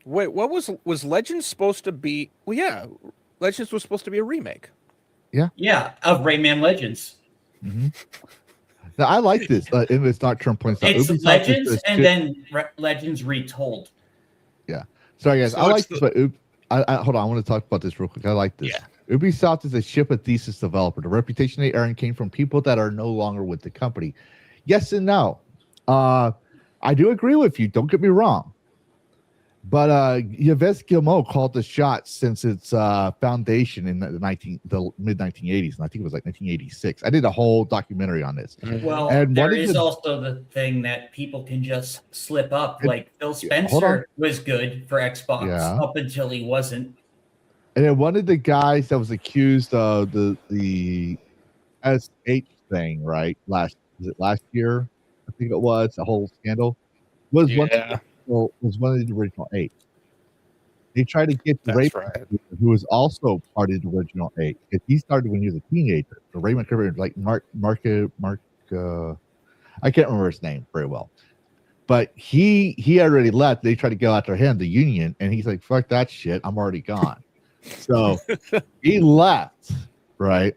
Wait, what was Legends supposed to be? Well, yeah, Legends was supposed to be a remake. Yeah, of Rayman Legends. Mm-hmm. Now, I like this. It's not Trump points out. It's Ubisoft Legends and then Legends Retold. Yeah. Sorry, guys. So I like it's this, but hold on. I want to talk about this real quick. I like this. Yeah. Ubisoft is a ship of thesis developer. The reputation they earned came from people that are no longer with the company. Yes and no. I do agree with you. Don't get me wrong. But Yves Guillemot called the shots since its foundation in the mid 1980s, and I think it was like 1986. I did a whole documentary on this. Well, And there is also the thing that people can just slip up. Like Phil Spencer was good for Xbox up until he wasn't. And then one of the guys that was accused of the S8 thing, right? Last year? I think it was the whole scandal. Was one of the original 8. They tried to get Raymond, who was also part of the original 8. If he started when he was a teenager. So Raymond Kirby, like Mark, I can't remember his name very well, but he already left. They tried to go after him, the union, and he's like, "Fuck that shit! I'm already gone." So he left right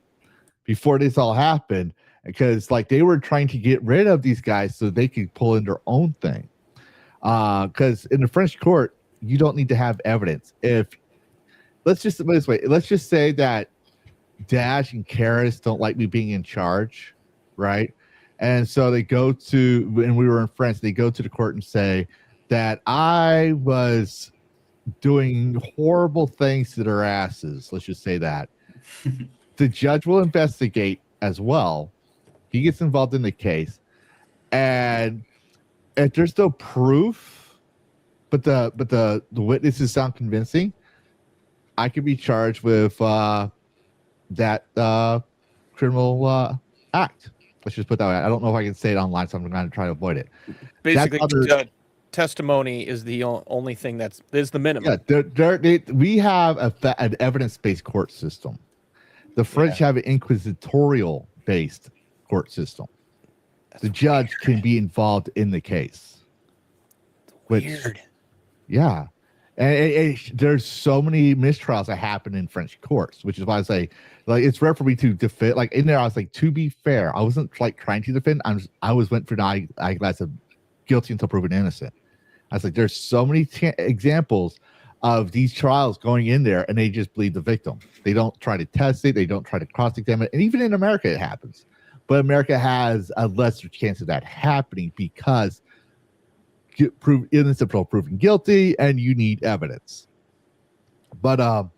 before this all happened because like they were trying to get rid of these guys so they could pull in their own thing. Because in the French court, you don't need to have evidence. Let's just put it this way, let's just say that Dash and Karis don't like me being in charge, right? And so they go to, when we were in France, they go to the court and say that I was doing horrible things to their asses. Let's just say that. The judge will investigate as well. He gets involved in the case, and if there's no proof, but the witnesses sound convincing, I could be charged with that criminal act. Let's just put that way. I don't know if I can say it online, so I'm going to try to avoid it. Basically, testimony is the only thing that is the minimum. Yeah, we have an evidence-based court system. The French have an inquisitorial-based court system. The judge can be involved in the case. Weird. Yeah. And there's so many mistrials that happen in French courts, which is why I say, like, it's rare for me to defend. Like, in there, I was like, to be fair, I wasn't, like, trying to defend. I went for the eyeglass of guilty until proven innocent. I was like, there's so many examples of these trials going in there, and they just believe the victim. They don't try to test it. They don't try to cross-examine it. And even in America, it happens. But America has a lesser chance of that happening because prove innocent until proven guilty, and you need evidence. But so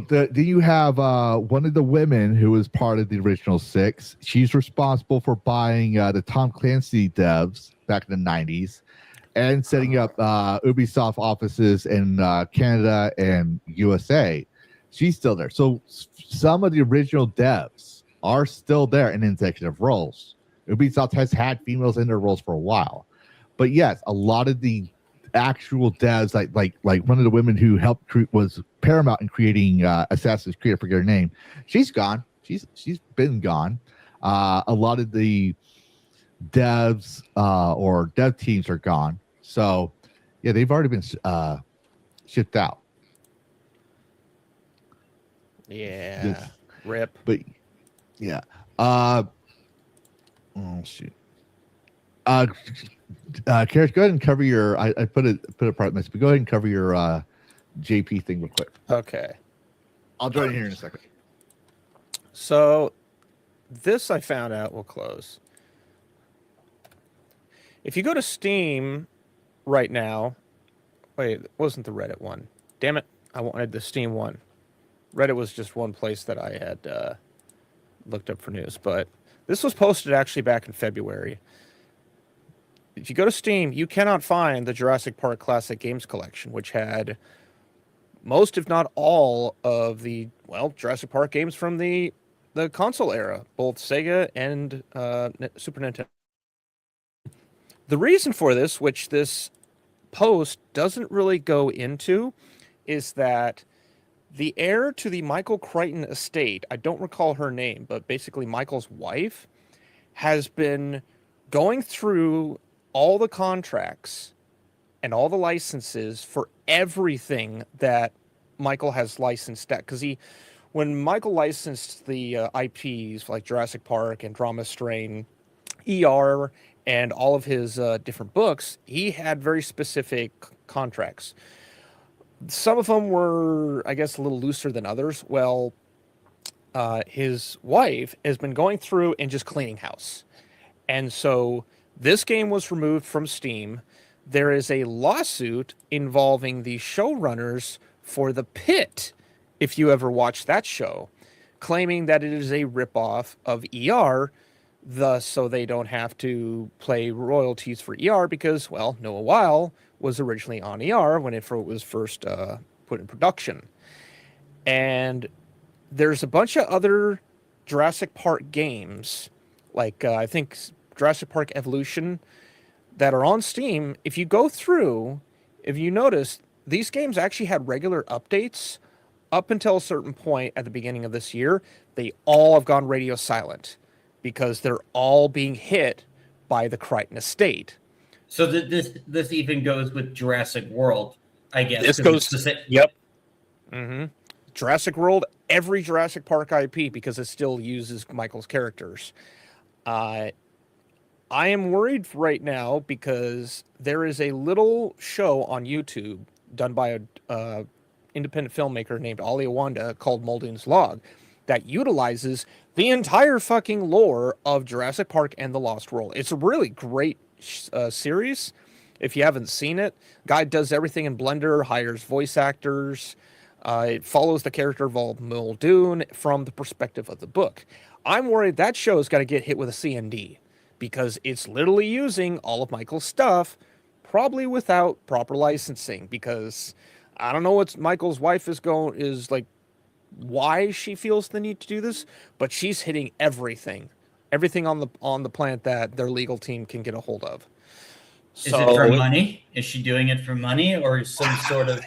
then you have one of the women who was part of the original 6. She's responsible for buying the Tom Clancy devs back in the 90s and setting up Ubisoft offices in Canada and USA. She's still there. So some of the original devs are still there in executive roles. Ubisoft has had females in their roles for a while. But yes, a lot of the actual devs, like one of the women who helped was paramount in creating Assassin's Creed, I forget her name. She's gone. She's been gone. A lot of the devs or dev teams are gone. So yeah, they've already been shipped out. Yeah. Rip. But yeah. Oh shoot. Karis, go ahead and cover your. I put a part of this, but go ahead and cover your JP thing real quick. Okay. I'll join in here in a second. So, this I found out will close. If you go to Steam right now, wait, it wasn't the Reddit one. Damn it! I wanted the Steam one. Reddit was just one place that I had looked up for news, but this was posted actually back in February. If you go to Steam, you cannot find the Jurassic Park Classic Games Collection, which had most, if not all, of the, Jurassic Park games from the console era, both Sega and Super Nintendo. The reason for this, which this post doesn't really go into, is that the heir to the Michael Crichton estate, I don't recall her name, but basically Michael's wife, has been going through all the contracts and all the licenses for everything that Michael has licensed. That because when Michael licensed the IPs like Jurassic Park and Drama Strain, ER, and all of his different books, he had very specific contracts. Some of them were, I guess, a little looser than others. Well, his wife has been going through and just cleaning house. And so this game was removed from Steam. There is a lawsuit involving the showrunners for The Pit, if you ever watched that show, claiming that it is a ripoff of ER, thus so they don't have to pay royalties for ER because, well, Noah Weil was originally on ER when it was first put in production. And there's a bunch of other Jurassic Park games, like I think Jurassic Park Evolution, that are on Steam. If you go through, if you notice, these games actually had regular updates up until a certain point at the beginning of this year. They all have gone radio silent because they're all being hit by the Crichton estate. So this even goes with Jurassic World, I guess. This goes, yep. Mm-hmm. Jurassic World, every Jurassic Park IP, because it still uses Michael's characters. I am worried right now because there is a little show on YouTube done by a independent filmmaker named Ali Awanda called Muldoon's Log that utilizes the entire fucking lore of Jurassic Park and the Lost World. It's a really great series. If you haven't seen it, guy does everything in Blender, hires voice actors. It follows the character of Muldoon from the perspective of the book. I'm worried that show is going to get hit with a CND because it's literally using all of Michael's stuff, probably without proper licensing. Because I don't know what Michael's wife is like, why she feels the need to do this, but she's hitting everything on the planet that their legal team can get a hold of. Is it for money? Is she doing it for money or some sort of?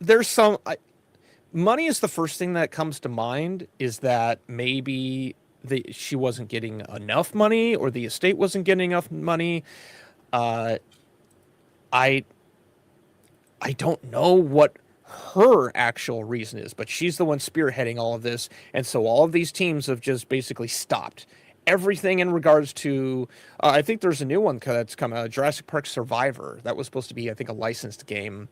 There's some money is the first thing that comes to mind. Is that maybe she wasn't getting enough money, or the estate wasn't getting enough money? I don't know what her actual reason is, but she's the one spearheading all of this, and so all of these teams have just basically stopped everything in regards to. I think there's a new one that's come out, Jurassic Park Survivor. That was supposed to be, I think, a licensed game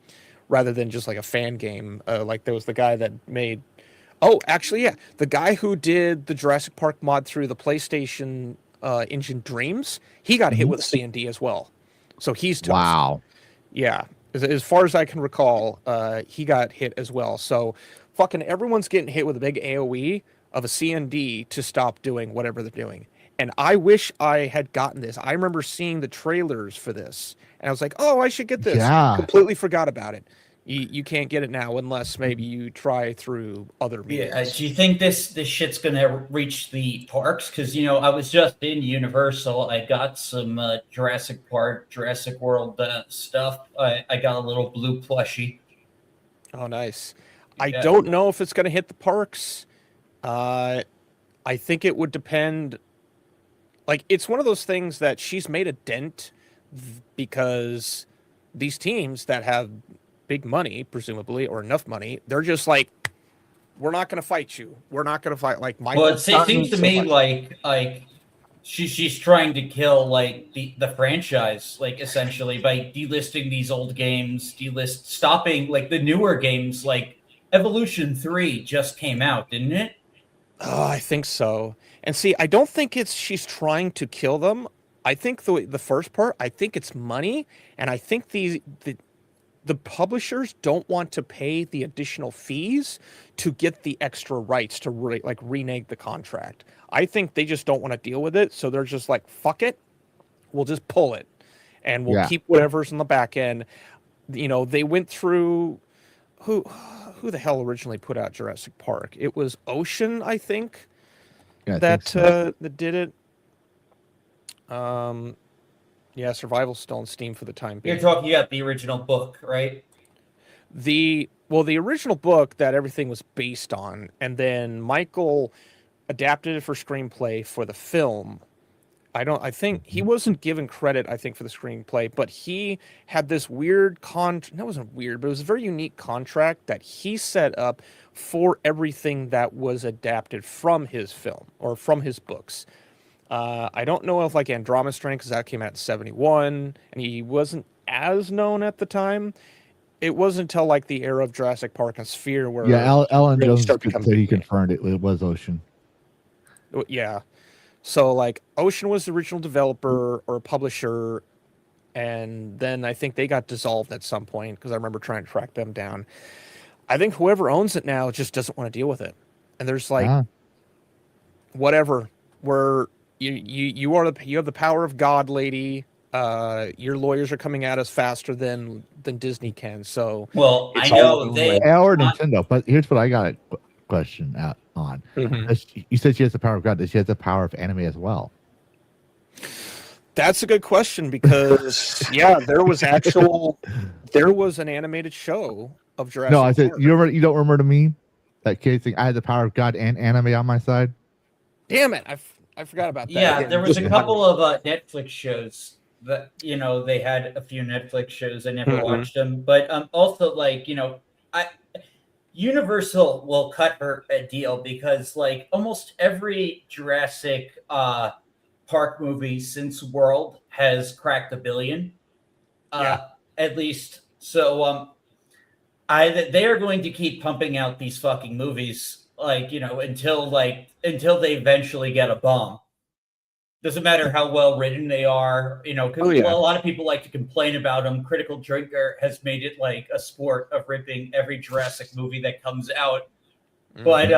rather than just like a fan game. Like there was the guy that made. Oh, actually, yeah, the guy who did the Jurassic Park mod through the PlayStation engine Dreams, he got hit with a CND as well. So he's toast. Wow. Yeah. As far as I can recall, he got hit as well. So fucking everyone's getting hit with a big AoE of a CND to stop doing whatever they're doing. And I wish I had gotten this. I remember seeing the trailers for this, and I was like, oh, I should get this. Yeah. Completely forgot about it. You can't get it now unless maybe you try through other means. Yeah, do you think this shit's gonna reach the parks? Because I was just in Universal. I got some Jurassic Park, Jurassic World stuff. I got a little blue plushie. Oh, nice. I don't know if it's gonna hit the parks. I think it would depend. Like, it's one of those things that she's made a dent because these teams that have big money, presumably, or enough money, they're just like, we're not going to fight you. We're not going to fight. Like, Michael. Well, it seems to me like she's trying to kill like the franchise, like essentially by delisting these old games, stopping like the newer games. Like Evolution 3 just came out, didn't it? Oh, I think so. And see, I don't think she's trying to kill them. I think the first part, I think it's money, and I think the publishers don't want to pay the additional fees to get the extra rights to really like renege the contract. I think they just don't want to deal with it, so they're just like, fuck it, we'll just pull it, and we'll keep whatever's in the back end. They went through who the hell originally put out Jurassic Park? It was Ocean, I think. Yeah, that did it. Yeah, Survival's still on Steam for the time being. You're talking about the original book, right? The original book that everything was based on, and then Michael adapted it for screenplay for the film. I think he wasn't given credit, I think, for the screenplay, but he had this weird that wasn't weird, but it was a very unique contract that he set up for everything that was adapted from his film or from his books. I don't know if like Andromeda Strain, because that came out in 71, and he wasn't as known at the time. It wasn't until like the era of Jurassic Park and Sphere where Alan really Jones started could becoming say he big. confirmed it was Ocean. Yeah. So like Ocean was the original developer or publisher, and then I think they got dissolved at some point because I remember trying to track them down. I think whoever owns it now just doesn't want to deal with it. And there's like whatever, where you have the power of God, lady. Your lawyers are coming at us faster than Disney can. So Well, it's I all know going they away. Or Nintendo, but here's what I got a question on. You said she has the power of God. Does she have the power of anime as well? That's a good question because yeah, there was an animated show of Jurassic No, I said Park. you don't remember the meme? That kid thing. I had the power of God and anime on my side. Damn it, I forgot about that. Yeah, Again, there was a just- couple of Netflix shows that they had a few Netflix shows. I never watched them, but also like Universal will cut her a deal because like almost every Jurassic Park movie since World has cracked $1 billion, at least. So they are going to keep pumping out these fucking movies until they eventually get a bomb. Doesn't matter how well written they are, because a lot of people like to complain about them. Critical Drinker has made it like a sport of ripping every Jurassic movie that comes out. But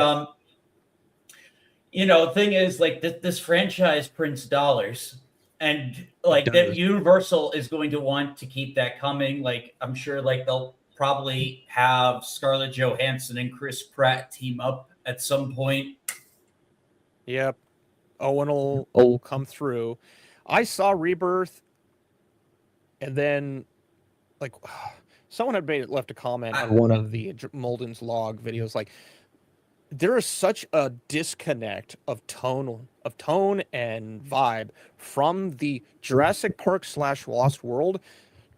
the thing is, like this franchise prints dollars, and like that Universal is going to want to keep that coming. Like I'm sure, like they'll probably have Scarlett Johansson and Chris Pratt team up at some point. Yep. Owen will come through. I saw Rebirth, and then like someone had left a comment on one of the Molden's log videos. Like there is such a disconnect of tone and vibe from the Jurassic Park / Lost World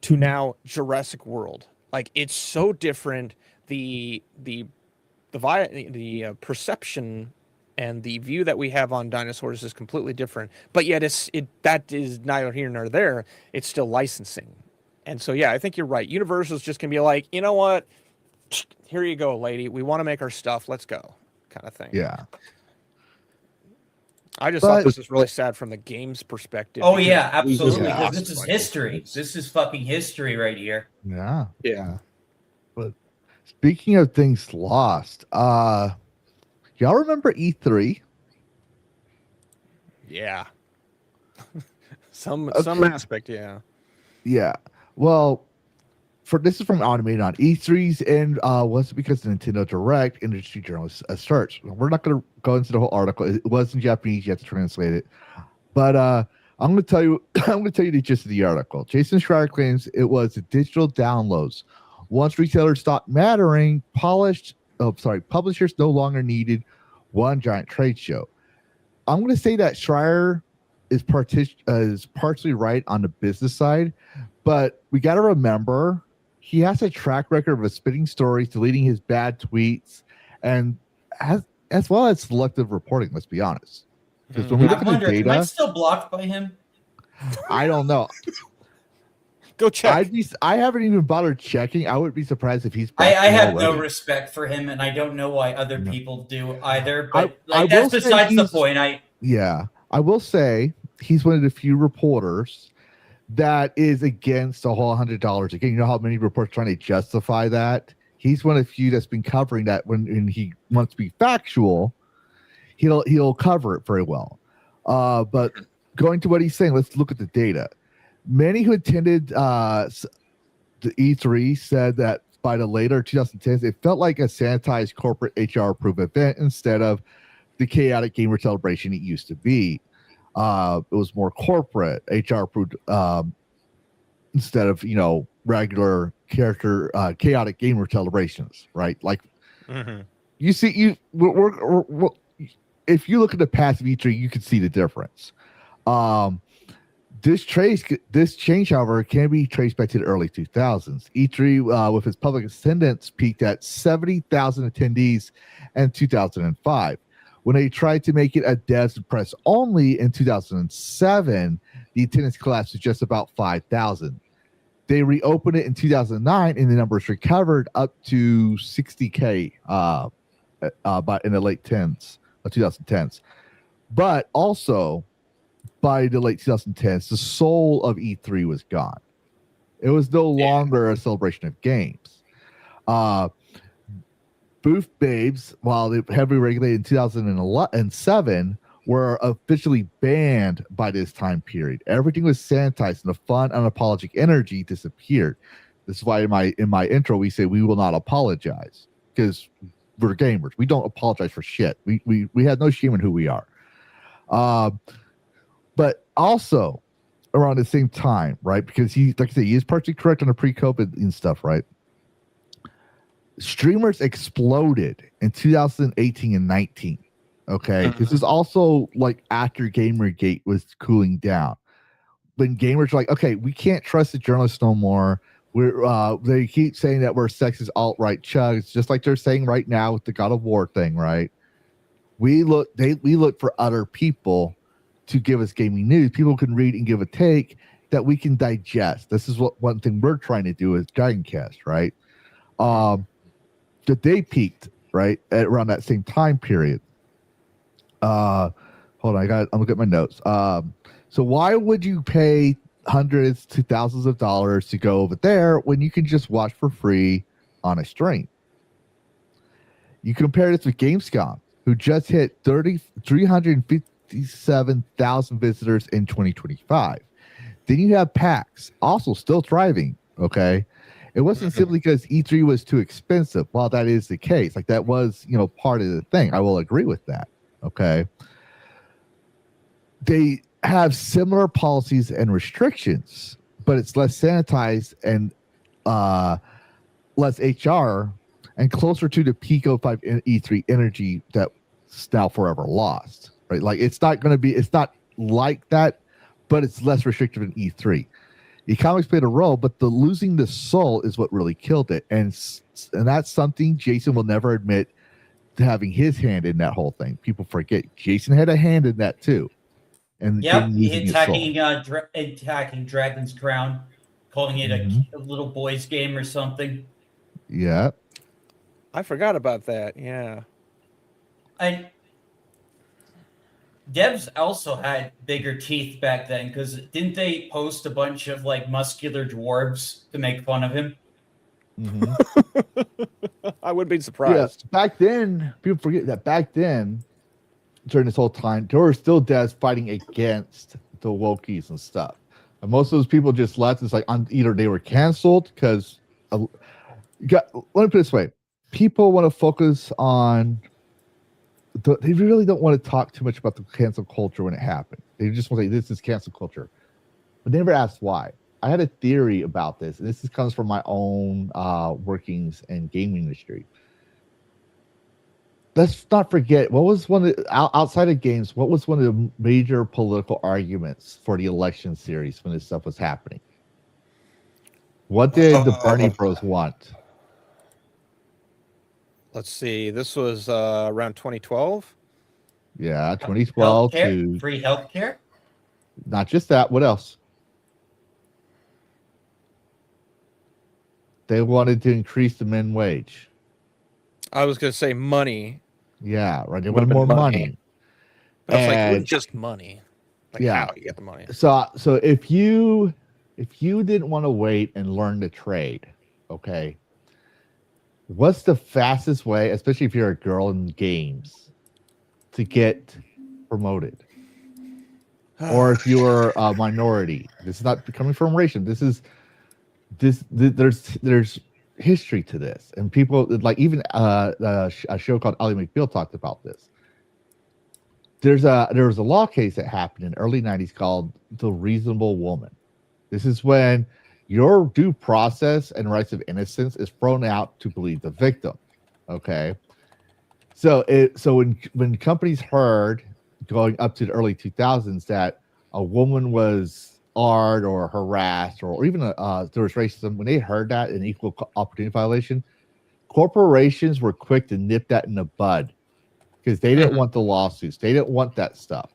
to now Jurassic World. Like it's so different. The perception and the view that we have on dinosaurs is completely different. But yet that is neither here nor there. It's still licensing. And so, yeah, I think you're right. Universal's just going to be like, you know what? Here you go, lady. We want to make our stuff. Let's go, kind of thing. Yeah. I just thought this was really sad from the game's perspective. Oh, yeah, absolutely. Yeah. Because this is history. This is fucking history right here. Yeah. Yeah. But speaking of things lost, y'all remember E3? Yeah. Some aspect, yeah. Yeah. Well, this is from Automated on E3's and was because the Nintendo Direct industry journalists search. We're not going to go into the whole article. It was in Japanese. You have to translate it. But I'm going to tell you. I'm going to tell you the gist of the article. Jason Schreier claims it was the digital downloads. Once retailers stopped mattering, publishers no longer needed one giant trade show. I'm going to say that Schreier is partially right on the business side, but we got to remember he has a track record of spinning stories, deleting his bad tweets, and as well as selective reporting. Let's be honest, because when we look at the data, am I still blocked by him? I don't know. Go check. I haven't even bothered checking. I would be surprised if he's. I have no respect for him, and I don't know why other people do either. But that's besides the point. I will say he's one of the few reporters that is against the whole $100 again. You know how many reporters trying to justify that? He's one of the few that's been covering that when he wants to be factual, he'll cover it very well. But going to what he's saying, let's look at the data. Many who attended the E3 said that by the later 2010s, it felt like a sanitized corporate HR-approved event instead of the chaotic gamer celebration it used to be. It was more corporate, HR-approved instead of regular character chaotic gamer celebrations, right? Like you see, we're if you look at the past of E3, you can see the difference. This change, however, can be traced back to the early 2000s. E3, with its public attendance, peaked at 70,000 attendees in 2005. When they tried to make it a devs and press only in 2007, the attendance collapsed to just about 5,000. They reopened it in 2009, and the numbers recovered up to 60K by in the late 2010s. But also, by the late 2010s, the soul of E3 was gone. It was no longer a celebration of games. Booth babes, while they were heavily regulated in 2007, were officially banned by this time period. Everything was sanitized, and the fun, unapologetic energy disappeared. This is why in my intro we say we will not apologize, because we're gamers. We don't apologize for shit. We have no shame in who we are. But also around the same time, right? Because like I said, he is partially correct on the pre-COVID and stuff, right? Streamers exploded in 2018 and 19. Okay. This is also like after Gamergate was cooling down. When gamers were like, okay, we can't trust the journalists no more. They keep saying that we're sexist alt-right chugs, just like they're saying right now with the God of War thing, right? We look for other people to give us gaming news. People can read and give a take that we can digest. This is what one thing we're trying to do as Dragoncast, right? That they peaked right at around that same time period. Hold on, I'm looking at my notes. So why would you pay hundreds to thousands of dollars to go over there when you can just watch for free on a stream? You compare this with Gamescom, who just hit 357,000 visitors in 2025. Then you have PAX, also still thriving. Okay, it wasn't simply because E3 was too expensive. While that is the case, like that was part of the thing. I will agree with that. Okay, they have similar policies and restrictions, but it's less sanitized and less HR and closer to the peak 05 E3 energy that's now forever lost. Right, like it's not like that, but it's less restrictive than E3. Economics played a role, but the losing the soul is what really killed it, and that's something Jason will never admit to having his hand in that whole thing. People forget Jason had a hand in that too. And attacking Dragon's Crown, calling it a little boy's game or something. Yeah, I forgot about that. Yeah, and devs also had bigger teeth back then, because didn't they post a bunch of like muscular dwarves to make fun of him? I wouldn't be surprised. Yeah, back then, people forget that back then, during this whole time, there were still devs fighting against the wokies and stuff. And most of those people just left. It's like either they were canceled because, let me put it this way: people want to focus on. They really don't want to talk too much about the cancel culture when it happened. They just want to say this is cancel culture, but they never asked why. I had a theory about this, and this comes from my own workings in gaming industry. Let's not forget what was outside of games. What was one of the major political arguments for the election series when this stuff was happening? What did the Bernie Bros want? Let's see. This was around 2012. Yeah, 2012 to free healthcare. Not just that. What else? They wanted to increase the minimum wage. I was going to say money. Yeah, right. They wanted more money. But it's like it was just money. Like how you get the money. So if you didn't want to wait and learn the trade, okay, what's the fastest way, especially if you're a girl in games, to get promoted? Or if you're a minority? This is not coming from racial. There's history to this, and people like even a show called Ally McBeal talked about this. There was a law case that happened in the early 90s called the Reasonable Woman. This is when your due process and rights of innocence is thrown out to believe the victim. Okay, so when companies heard going up to the early 2000s that a woman was hard or harassed or even there was racism, when they heard that an equal opportunity violation, corporations were quick to nip that in the bud because they didn't want the lawsuits. They didn't want that stuff.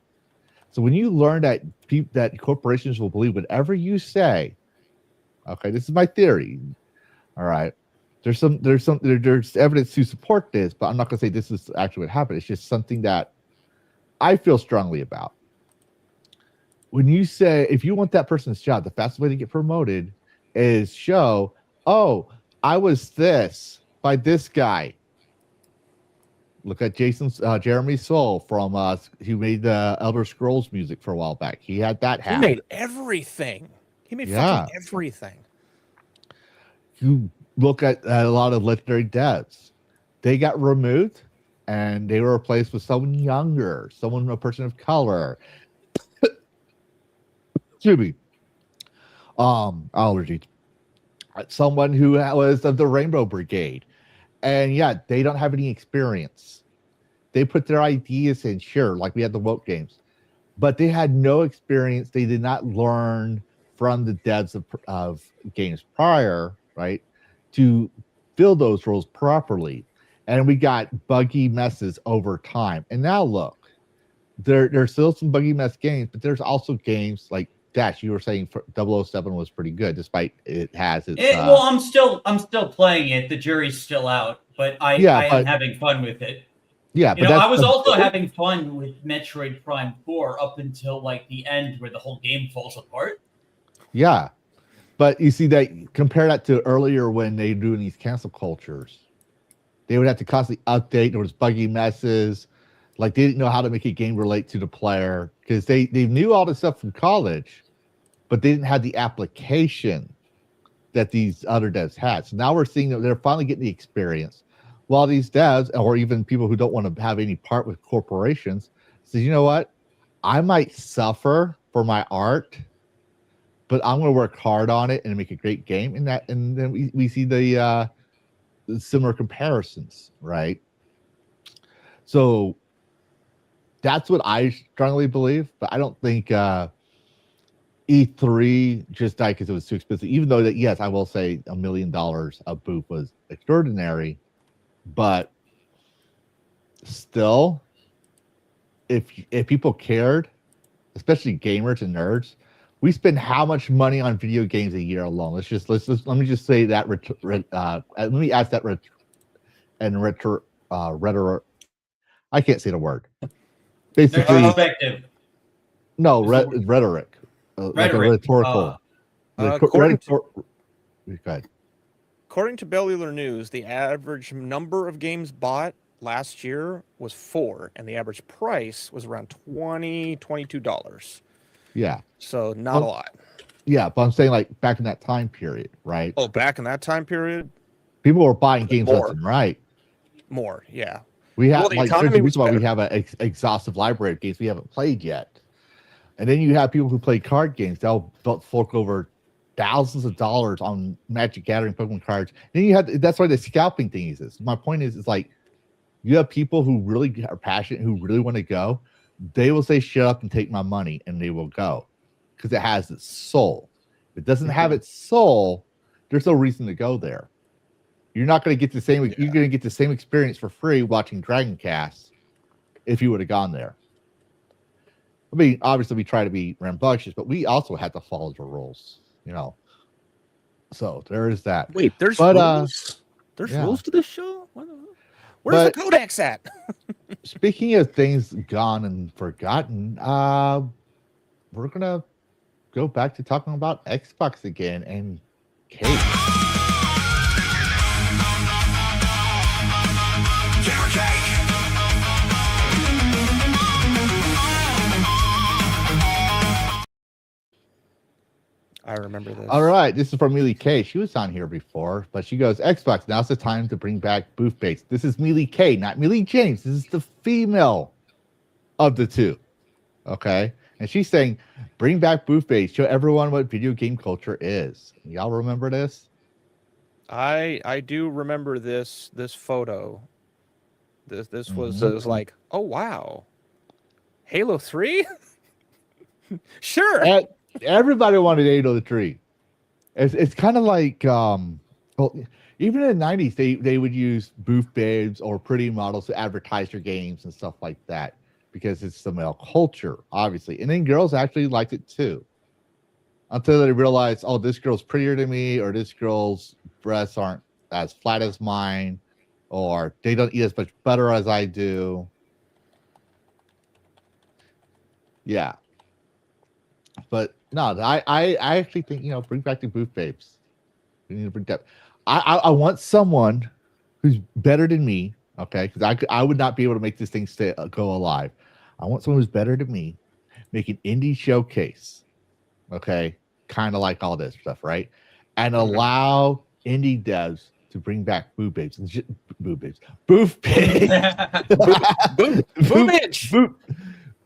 So when you learn that that corporations will believe whatever you say, okay, this is my theory. All right. There's evidence to support this, but I'm not going to say this is actually what happened. It's just something that I feel strongly about. When you say, if you want that person's job, the fastest way to get promoted is show, oh, I was this by this guy. Look at Jeremy Soule from he made the Elder Scrolls music for a while back. He had that hat. He made everything. He made fucking everything. You look at a lot of legendary devs. They got removed and they were replaced with someone younger, a person of color. Excuse me. Allergy. Someone who was of the Rainbow Brigade. And yeah, they don't have any experience. They put their ideas in, sure, like we had the woke games, but they had no experience. They did not learn from the devs of games prior, right, to fill those roles properly. And we got buggy messes over time. And now look, there's still some buggy mess games, but there's also games like Dash. You were saying 007 was pretty good, despite it has its. Well, I'm still playing it. The jury's still out, but I am having fun with it. Yeah, but I was also having fun with Metroid Prime 4 up until like the end, where the whole game falls apart. Yeah, but you see that, compare that to earlier when they were doing these cancel cultures. They would have to constantly update. There was buggy messes. Like, they didn't know how to make a game relate to the player because they knew all this stuff from college, but they didn't have the application that these other devs had. So now we're seeing that they're finally getting the experience. While these devs, or even people who don't want to have any part with corporations, say, you know what? I might suffer for my art, but I'm going to work hard on it and make a great game. And then we see the similar comparisons, right? So that's what I strongly believe, but I don't think E3 just died because it was too expensive. Even though that, yes, I will say $1 million a booth was extraordinary, but still, if people cared, especially gamers and nerds, we spend how much money on video games a year alone? Let me just say that. Let me ask that rhetoric. I can't say the word. Basically, no, rhetoric. Like a rhetorical. According to Bellular News, the average number of games bought last year was 4, and the average price was around $22. Yeah. So not a lot. Yeah, but I'm saying like back in that time period, right? Oh, back in that time period? People were buying games left and right. More, yeah. We have there's a reason why we have an exhaustive library of games we haven't played yet. And then you have people who play card games. They'll fork over thousands of dollars on Magic Gathering Pokemon cards. And then that's why the scalping thing is. My point is like, you have people who really are passionate, who really want to go. They will say, shut up and take my money, and they will go because it has its soul. If it doesn't have its soul, there's no reason to go there. You're not going to get the same. Yeah. You're going to get the same experience for free watching Dragon Cast if you would have gone there. I mean, obviously, we try to be rambunctious, but we also have to follow the rules, you know. So there is that. Wait, there's rules. There's rules to this show. Where's the codex at? Speaking of things gone and forgotten, we're gonna go back to talking about Xbox again and Kate. I remember this. All right, this is from Mealy K. She was on here before, but she goes, Xbox, now's the time to bring back booth base. This is Mealy K, not Mealy James. This is the female of the two. Okay? And she's saying, bring back booth base. Show everyone what video game culture is. Y'all remember this? I do remember this photo. This was like, oh wow. Halo 3? Sure. And everybody wanted Ado the Tree. It's kind of like well, even in the 90s they would use booth babes or pretty models to advertise their games and stuff like that because it's the male culture, obviously. And then girls actually liked it too. Until they realized, oh, this girl's prettier than me, or this girl's breasts aren't as flat as mine, or they don't eat as much butter as I do. Yeah. But no, I actually think, bring back the booth babes. We need to bring that. I want someone who's better than me, okay? Because I would not be able to make this thing go alive. I want someone who's better than me, make an indie showcase, okay? Kind of like all this stuff, right? And allow indie devs to bring back booth babes, booth babes,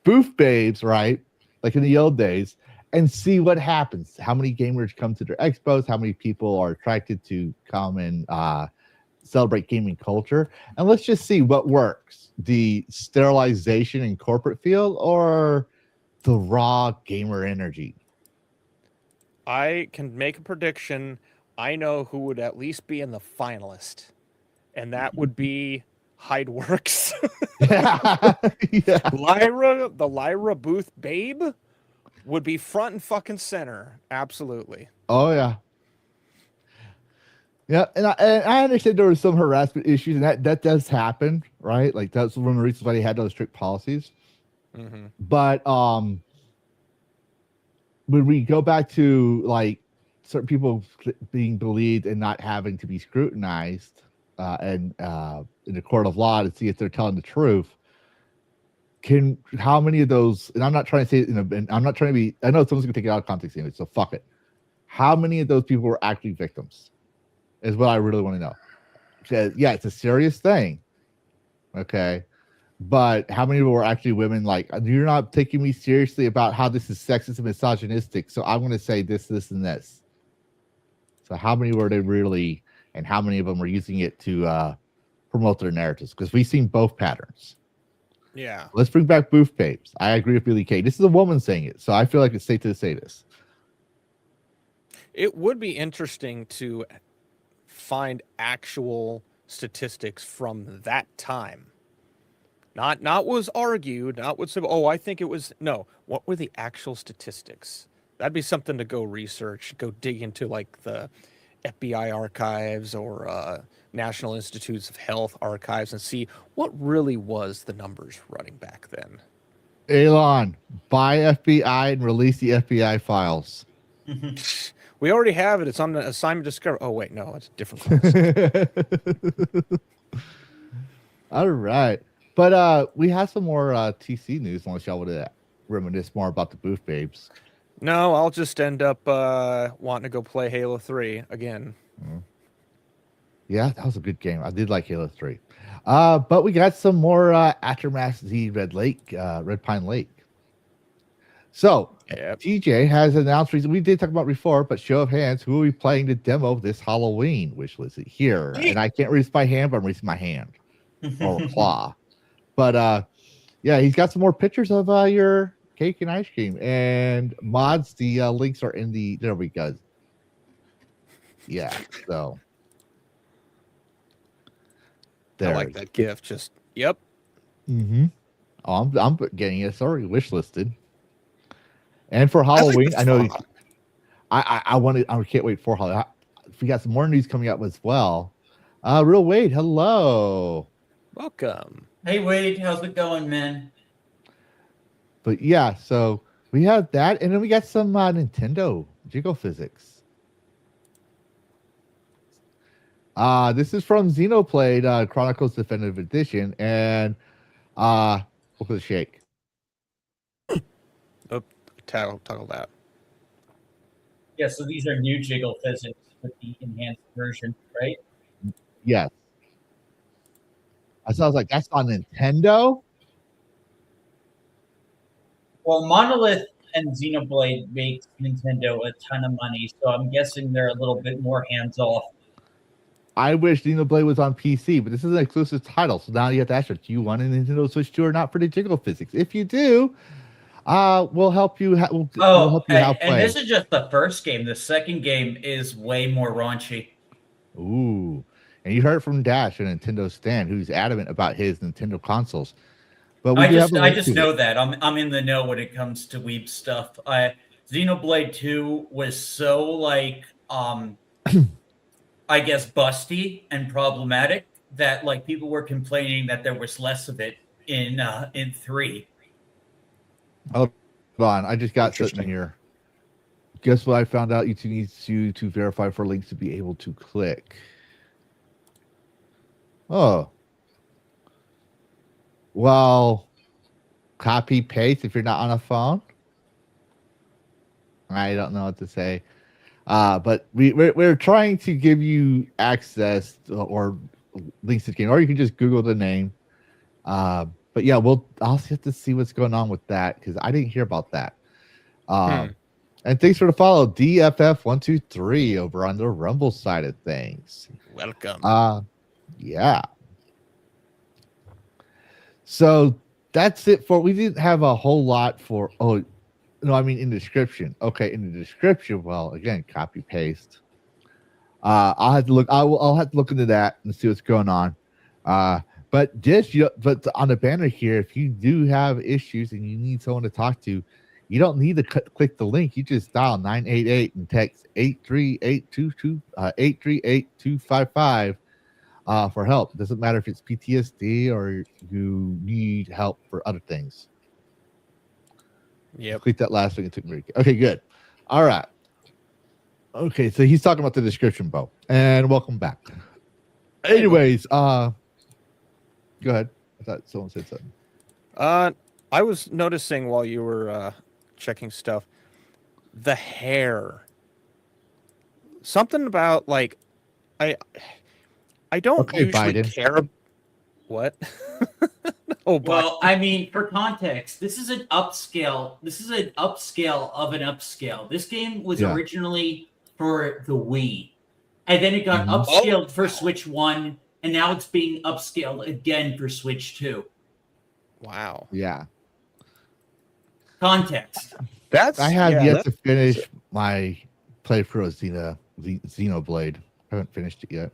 booth babes, right? Like in the old days, and see what happens. How many gamers come to their expos? How many people are attracted to come and celebrate gaming culture? And let's just see what works: the sterilization in corporate field or the raw gamer energy. I can make a prediction. I know who would at least be in the finalist, and that would be Hideworks. Yeah. The Lyra Booth babe would be front and fucking center. Absolutely. Oh yeah. Yeah, and I understand there were some harassment issues, and that does happen, right? Like that's one of the reasons why they had those strict policies. Mm-hmm. But when we go back to like certain people being believed and not having to be scrutinized and in the court of law to see if they're telling the truth, how many of those, and I'm not trying to say it I'm not trying to be, I know someone's gonna take it out of context anyway, so fuck it. How many of those people were actually victims is what I really want to know. Because, yeah, it's a serious thing. Okay. But how many were actually women? Like, you're not taking me seriously about how this is sexist and misogynistic. So I'm going to say this, and this. So how many were they really, and how many of them were using it to promote their narratives? Because we've seen both patterns. Yeah. Let's bring back booth babes. I agree with Billy Kay. This is a woman saying it. So I feel like it's safe to say this. It would be interesting to find actual statistics from that time. Not was argued, not was, I think it was, no. What were the actual statistics? That'd be something to go research, go dig into like the FBI archives or National Institutes of Health archives and see what really was the numbers running back then. Elon, buy FBI and release the FBI files. We already have it. It's on the assignment discovery. Oh, wait, no, it's a different class. All right. But we have some more TC news, unless y'all want to reminisce more about the booth babes. No, I'll just end up wanting to go play Halo 3 again. Yeah, that was a good game. I did like Halo 3. But we got some more Aftermath Z Red Pine Lake. So, yep. TJ has announced, we did talk about before, but show of hands, who will be playing the demo this Halloween, which was here. And I can't raise my hand, but I'm raising my hand. Or claw. But yeah, he's got some more pictures of your cake and ice cream. And mods, the links are in the, there we go. Yeah, so. There. I like that gift. Just, yep. Mm-hmm. Oh, I'm getting it. It's already wish listed. And for Halloween, I know I can't wait for Halloween. We got some more news coming up as well. Real Wade, hello. Welcome. Hey Wade, how's it going, man? But yeah, so we have that, and then we got some Nintendo Jiggle Physics. This is from Xenoblade Chronicles Definitive Edition, and look at the shake. Toggle that. Yeah, so these are new Jiggle Physics with the enhanced version, right? Yes. I was like, that's on Nintendo? Well, Monolith and Xenoblade makes Nintendo a ton of money, so I'm guessing they're a little bit more hands-off. I wish Xenoblade was on PC, but this is an exclusive title, so now you have to ask her, do you want a Nintendo Switch 2 or not for the Jiggle Physics? If you do, We'll help you. We'll Oh, help you and halfway. this is just the first game. The second game is way more raunchy. Ooh, and you heard it from Dash, a Nintendo stan, who's adamant about his Nintendo consoles. But we I do have just a I link just to know it. that I'm in the know when it comes to weeb stuff. Xenoblade 2 was so like I guess busty and problematic that like people were complaining that there was less of it in 3. Hold on, I just got something Interesting. here. Guess what I found out? YouTube needs you to verify for links to be able to click. Oh. Well, copy paste if you're not on a phone. I don't know what to say. But we're trying to give you access or links to the game, or you can just Google the name. But yeah, I'll have to see what's going on with that because I didn't hear about that. And thanks for the follow, DFF123 over on the Rumble side of things. Welcome. Yeah. So that's it for. We didn't have a whole lot for. Oh, no, I mean in the description. Okay, in the description. Well, again, copy paste. I'll have to look. I'll have to look into that and see what's going on. But but on the banner here, if you do have issues and you need someone to talk to, you don't need to click the link. You just dial 988 and text 838-255 for help. It doesn't matter if it's PTSD or you need help for other things. Yep. Click that last thing. It took me. Okay, good. All right. Okay, so he's talking about the description, Bo. And welcome back. Anyways, go ahead. I thought someone said something. I was noticing while you were checking stuff, the hair. Something about like I don't usually Biden. care. What? Oh, well, I mean, for context, this is an upscale. This is an upscale of an upscale. This game was originally for the Wii, and then it got upscaled for Switch 1, and now it's being upscaled again for Switch 2. Wow. Yeah. Context. I have yet to finish my playthrough of Xenoblade. I haven't finished it yet.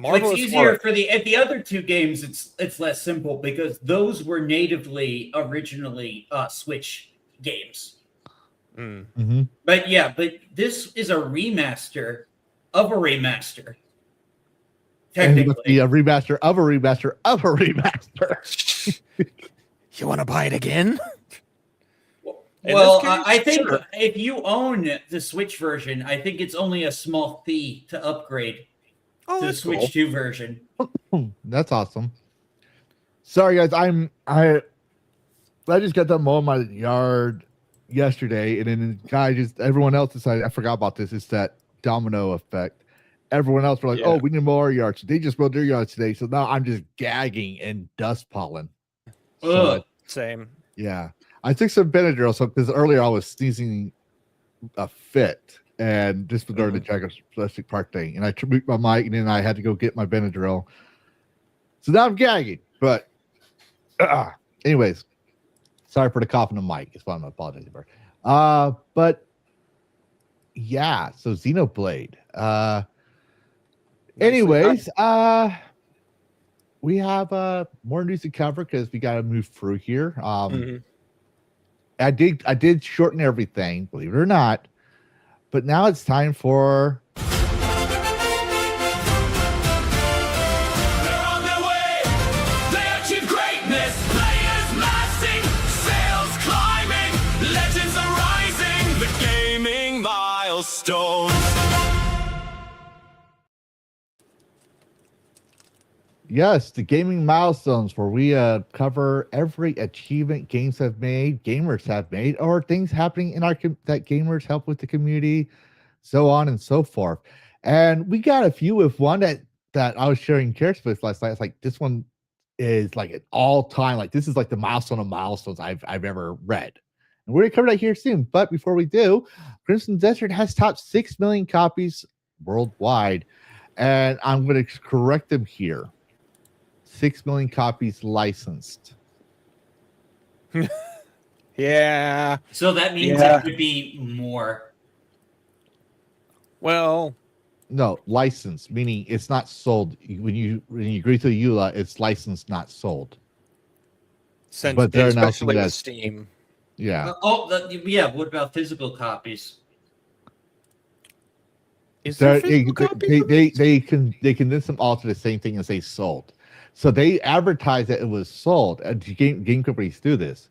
It's easier for the other two games. It's less simple because those were natively originally Switch games. Mm-hmm. But this is a remaster of a remaster. Technically, a remaster of a remaster of a remaster. You want to buy it again? Well, I think if you own the Switch version, I think it's only a small fee to upgrade to the Switch 2 version. That's awesome. Sorry, guys. I just got done mowing my yard yesterday, and then everyone else decided I forgot about this. It's that domino effect. Everyone else were like, "Oh, we need to mow our yard." So they just mowed their yard today. So now I'm just gagging and dust pollen. So, same. Yeah, I took some Benadryl because earlier I was sneezing a fit, and this was during the Dragon Bytes thing, and I tripped my mic, and then I had to go get my Benadryl. So now I'm gagging. But anyways, sorry for the cough in the mic. It's fine. I apologize for. But yeah, so Xenoblade. Anyways, we have more news to cover because we got to move through here. I did shorten everything, believe it or not, but now it's time for. They're on their way. They achieve greatness. Players massing, sales climbing, legends are rising. The gaming milestones. Yes, the gaming milestones where we cover every achievement gamers have made, or things happening in that gamers help with the community, so on and so forth. And we got a few with one that I was sharing characters with last night. It's like this one is like an all-time, like this is like the milestone of milestones I've ever read. And we're gonna cover that here soon. But before we do, Crimson Desert has topped 6 million copies worldwide, and I'm gonna correct them here. 6 million copies licensed. Yeah. So that means Yeah. it could be more. Well, No, licensed, meaning it's not sold. When you agree to the EULA, it's licensed, not sold. since But they're announcing especially that. with Steam. Yeah. Yeah. What about physical copies? Is there They physical copies? of these? they condense them all to the same thing and say sold. So they advertise that it was sold. Game companies do this,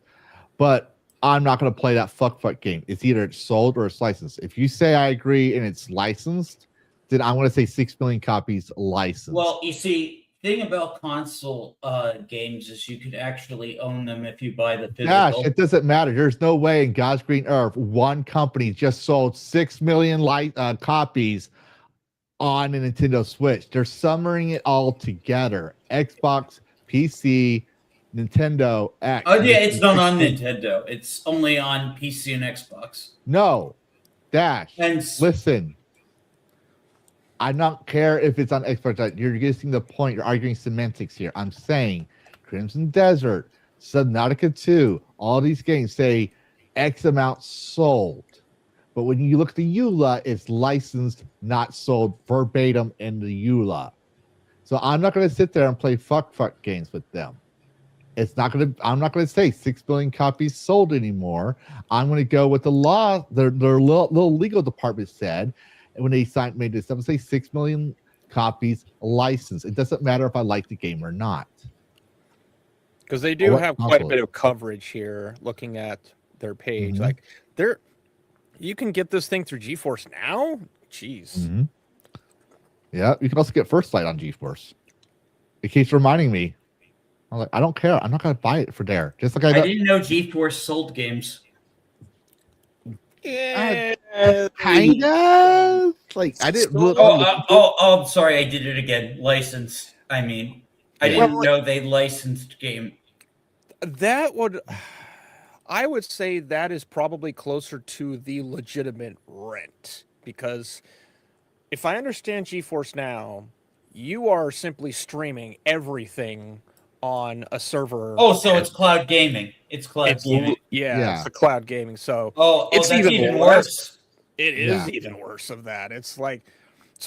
but I'm not going to play that fuck game. It's either it's sold or it's licensed. If you say I agree and it's licensed, then I'm going to say 6 million copies licensed. Well, you see, thing about console games is you could actually own them if you buy the gosh, physical. it doesn't matter. There's no way in God's green earth one company just sold 6 million copies on a Nintendo Switch. They're summering it all together. Xbox, PC, Nintendo X. Oh yeah, it's not on Nintendo. It's only on PC and Xbox. No, Dash. And Listen, I don't care if it's on Xbox. You're getting the point. You're arguing semantics here. I'm saying Crimson Desert, Subnautica 2, all these games say X amount sold. But when you look at the EULA, it's licensed, not sold verbatim in the EULA. So I'm not going to sit there and play fuck games with them. I'm not going to say 6 billion copies sold anymore. I'm going to go with the law. Their little legal department said when they made this, I'm going to say 6 million copies licensed. It doesn't matter if I like the game or not. Because they do have quite a bit of coverage here. Looking at their page, like you can get this thing through GeForce Now. Jeez. Yeah, you can also get First Light on GeForce. It keeps reminding me. I'm like, I don't care. I'm not going to buy it for there. Just like I didn't know GeForce sold games. Yeah, kind of. Like I didn't. I'm sorry. I did it again. Licensed. I mean, I didn't know they licensed game. That would. I would say that is probably closer to the legitimate rent, because if I understand GeForce Now, you are simply streaming everything on a server. Oh, so it's cloud gaming. It's cloud gaming. Yeah, it's the cloud gaming. So it's even worse. It is even worse of that. It's like,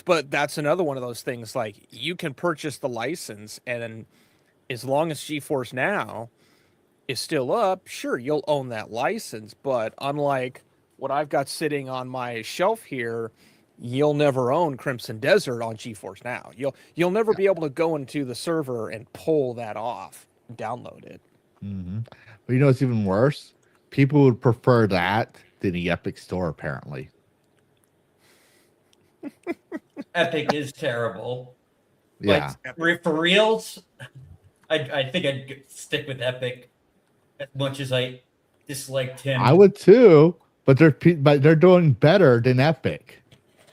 but that's another one of those things. Like you can purchase the license, and as long as GeForce Now is still up, sure, you'll own that license. But unlike what I've got sitting on my shelf here, you'll never own Crimson Desert on GeForce Now. You'll never be able to go into the server and pull that off, download it. But you know what's even worse? People would prefer that than the Epic Store, apparently. Epic is terrible. Yeah. Like, for reals, I think I'd stick with Epic as much as I disliked him. I would too, but they're doing better than Epic.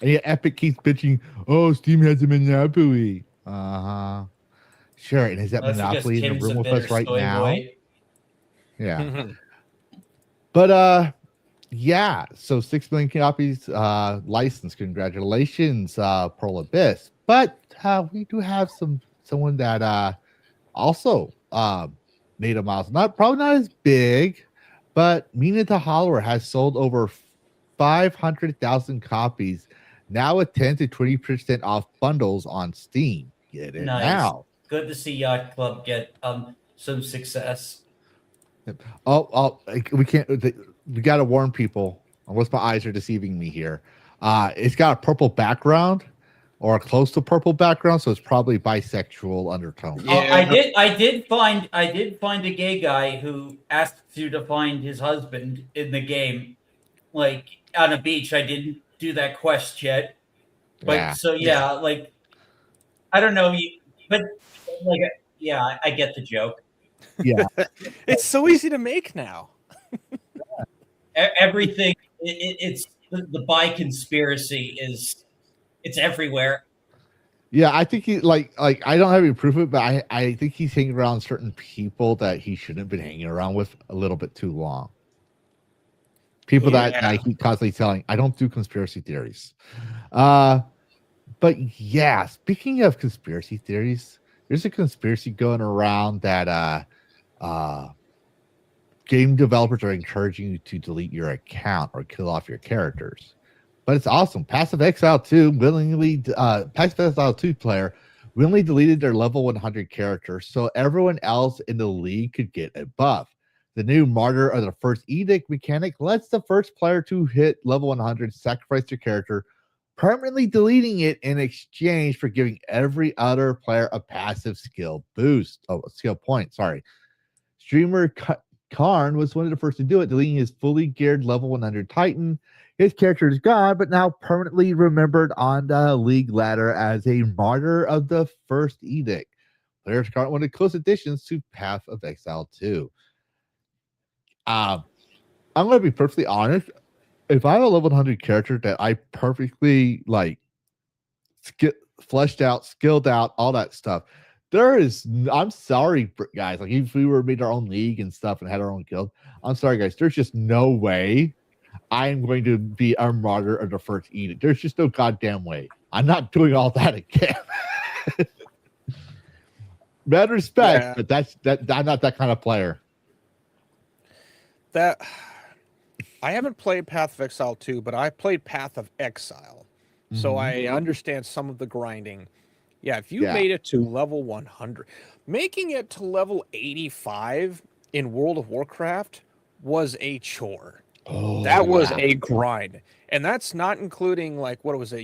And yet Epic keeps bitching, oh, Steam has a monopoly. Sure, and is that monopoly in the room with us right now? Boy. Yeah. But yeah, so 6 million copies licensed. Congratulations, Pearl Abyss. But we do have someone that also made a milestone. Probably not as big, but Mina the Hollower has sold over 500,000 copies. Now with 10 to 20% off bundles on Steam. Get it now. Good to see Yacht Club get some success. We can't. We got to warn people. Unless my eyes are deceiving me here. It's got a purple background, or close to purple background, so it's probably bisexual undertone. Yeah. I did find a gay guy who asked you to find his husband in the game, like on a beach. I didn't do that quest yet, but like I don't know, but like I get the joke. Yeah, it's so easy to make now. Everything it's the bi conspiracy it's everywhere. Yeah, I think he like I don't have any proof of it, but I think he's hanging around certain people that he shouldn't have been hanging around with a little bit too long. People that I keep constantly telling, I don't do conspiracy theories. But yeah, speaking of conspiracy theories, there's a conspiracy going around that game developers are encouraging you to delete your account or kill off your characters. But it's awesome. Passive Exile 2 Passive Exile 2 player willingly deleted their level 100 character so everyone else in the league could get a buff. The new Martyr of the First Edict mechanic lets the first player to hit level 100 sacrifice their character, permanently deleting it in exchange for giving every other player a passive skill boost. Oh, skill point, sorry. Streamer Karn was one of the first to do it, deleting his fully geared level 100 Titan. His character is gone, but now permanently remembered on the league ladder as a Martyr of the First Edict. Players got one of the close additions to Path of Exile 2. I'm going to be perfectly honest. If I have a level 100 character that I perfectly fleshed out, skilled out, all that stuff, I'm sorry, guys. Like, if we were made our own league and stuff and had our own guild, I'm sorry, guys. There's just no way I am going to be a Martyr of the First Edict. There's just no goddamn way. I'm not doing all that again. Mad respect, but I'm not that kind of player. That I haven't played Path of Exile 2, but I played Path of Exile. So I understand some of the grinding. Yeah, if you made it to level 100, making it to level 85 in World of Warcraft was a chore. Oh, that was a grind. And that's not including, like, what was it?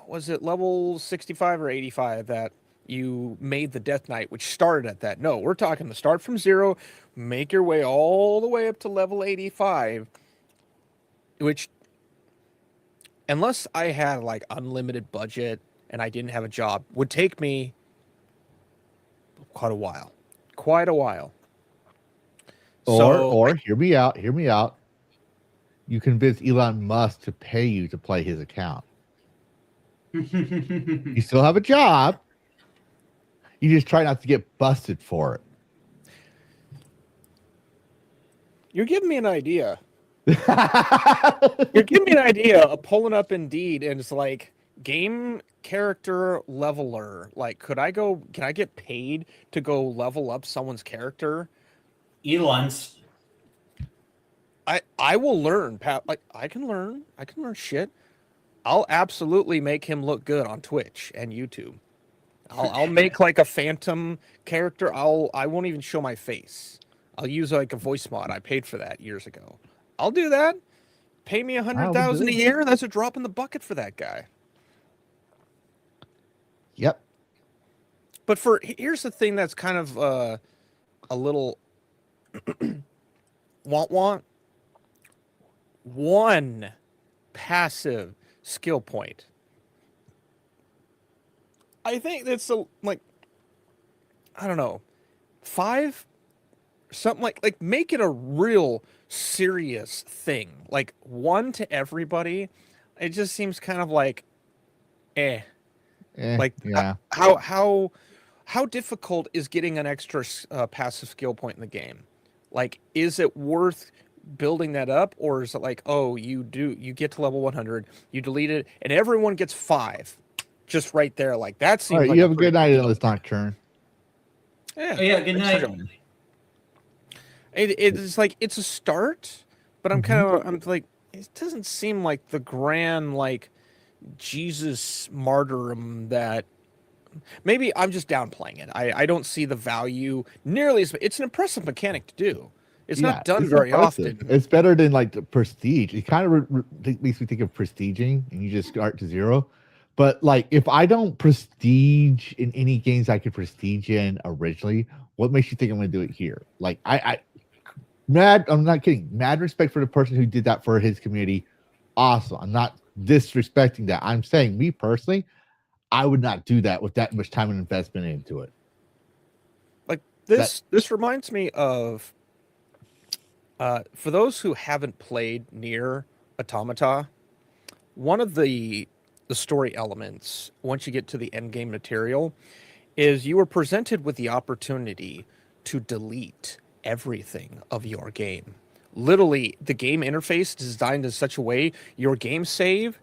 Was it level 65 or 85 that you made the Death Knight, which started at that? No, we're talking the start from 0, make your way all the way up to level 85, which, unless I had like unlimited budget and I didn't have a job, would take me quite a while. Or hear me out. You convince Elon Musk to pay you to play his account. You still have a job. You just try not to get busted for it. You're giving me an idea. You're giving me an idea of pulling up Indeed, and it's like game character leveler. Like, can I get paid to go level up someone's character? Elon's. I will learn, Pat. Like, I can learn shit. I'll absolutely make him look good on Twitch and YouTube. I'll make like a phantom character. I won't even show my face. I'll use like a voice mod. I paid for that years ago. I'll do that. Pay me $100,000 a year. That's a drop in the bucket for that guy. Yep. But here's the thing that's kind of a little want one passive skill point. I think that's I don't know, 5, something like make it a real serious thing. Like 1 to everybody. It just seems kind of like, like, yeah. How difficult is getting an extra passive skill point in the game? Like, is it worth building that up, or is it like, oh, you get to level 100, you delete it, and everyone gets 5, just right there? Like, that seems. All right, like you have a good night, Ellis Nocturne. Yeah, good night. It's like, it's a start, but I'm like, it doesn't seem like the grand, like, Jesus martyrdom that. Maybe I'm just downplaying it. I don't see the value nearly as. It's an impressive mechanic to do. It's not done very often. It's better than like the Prestige. It kind of makes me think of Prestiging, and you just start to 0. But like, if I don't Prestige in any games I could Prestige in originally, what makes you think I'm going to do it here? Like, I'm not kidding. Mad respect for the person who did that for his community. Awesome. I'm not disrespecting that. I'm saying, me personally, I would not do that with that much time and investment into it. Like, this reminds me of, for those who haven't played Nier Automata, one of the story elements, once you get to the end game material, is you are presented with the opportunity to delete everything of your game. Literally, the game interface is designed in such a way your game save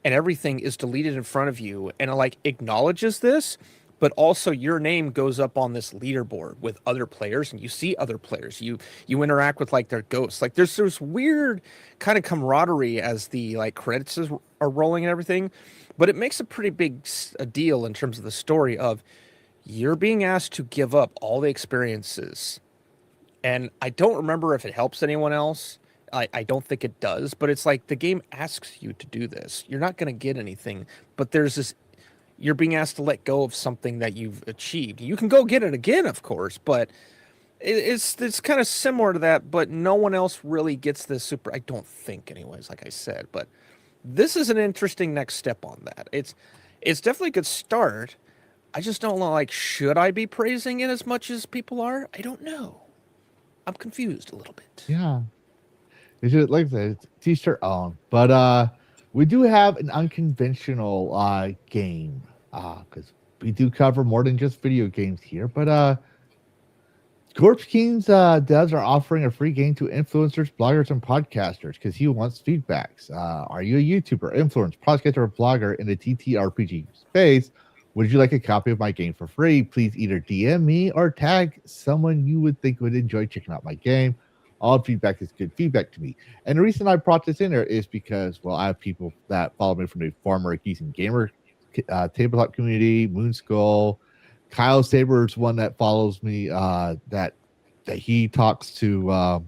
and everything is deleted in front of you, and it like acknowledges this, but also your name goes up on this leaderboard with other players, and you see other players. You interact with like their ghosts. Like there's this weird kind of camaraderie as the like credits are rolling and everything, but it makes a pretty big a deal in terms of the story of you're being asked to give up all the experiences. And I don't remember if it helps anyone else. I don't think it does, but it's like the game asks you to do this. You're not going to get anything, but there's this, you're being asked to let go of something that you've achieved. You can go get it again, of course, but it's kind of similar to that, but no one else really gets this super, I don't think anyways, like I said, but this is an interesting next step on that. It's definitely a good start. I just don't know, like, should I be praising it as much as people are? I don't know. I'm confused a little bit. Yeah. It's just, like I said, it's teach their own. But we do have an unconventional game. Because we do cover more than just video games here. But Corpse King's devs are offering a free game to influencers, bloggers, and podcasters because he wants feedbacks. Are you a YouTuber, influencer, podcaster, or blogger in the TTRPG space? Would you like a copy of my game for free? Please either DM me or tag someone you would think would enjoy checking out my game. All feedback is good feedback to me. And the reason I brought this in there is because, well, I have people that follow me from the former Geeks and Gamer tabletop community, Moonskull. Kyle Saber is one that follows me, that he talks to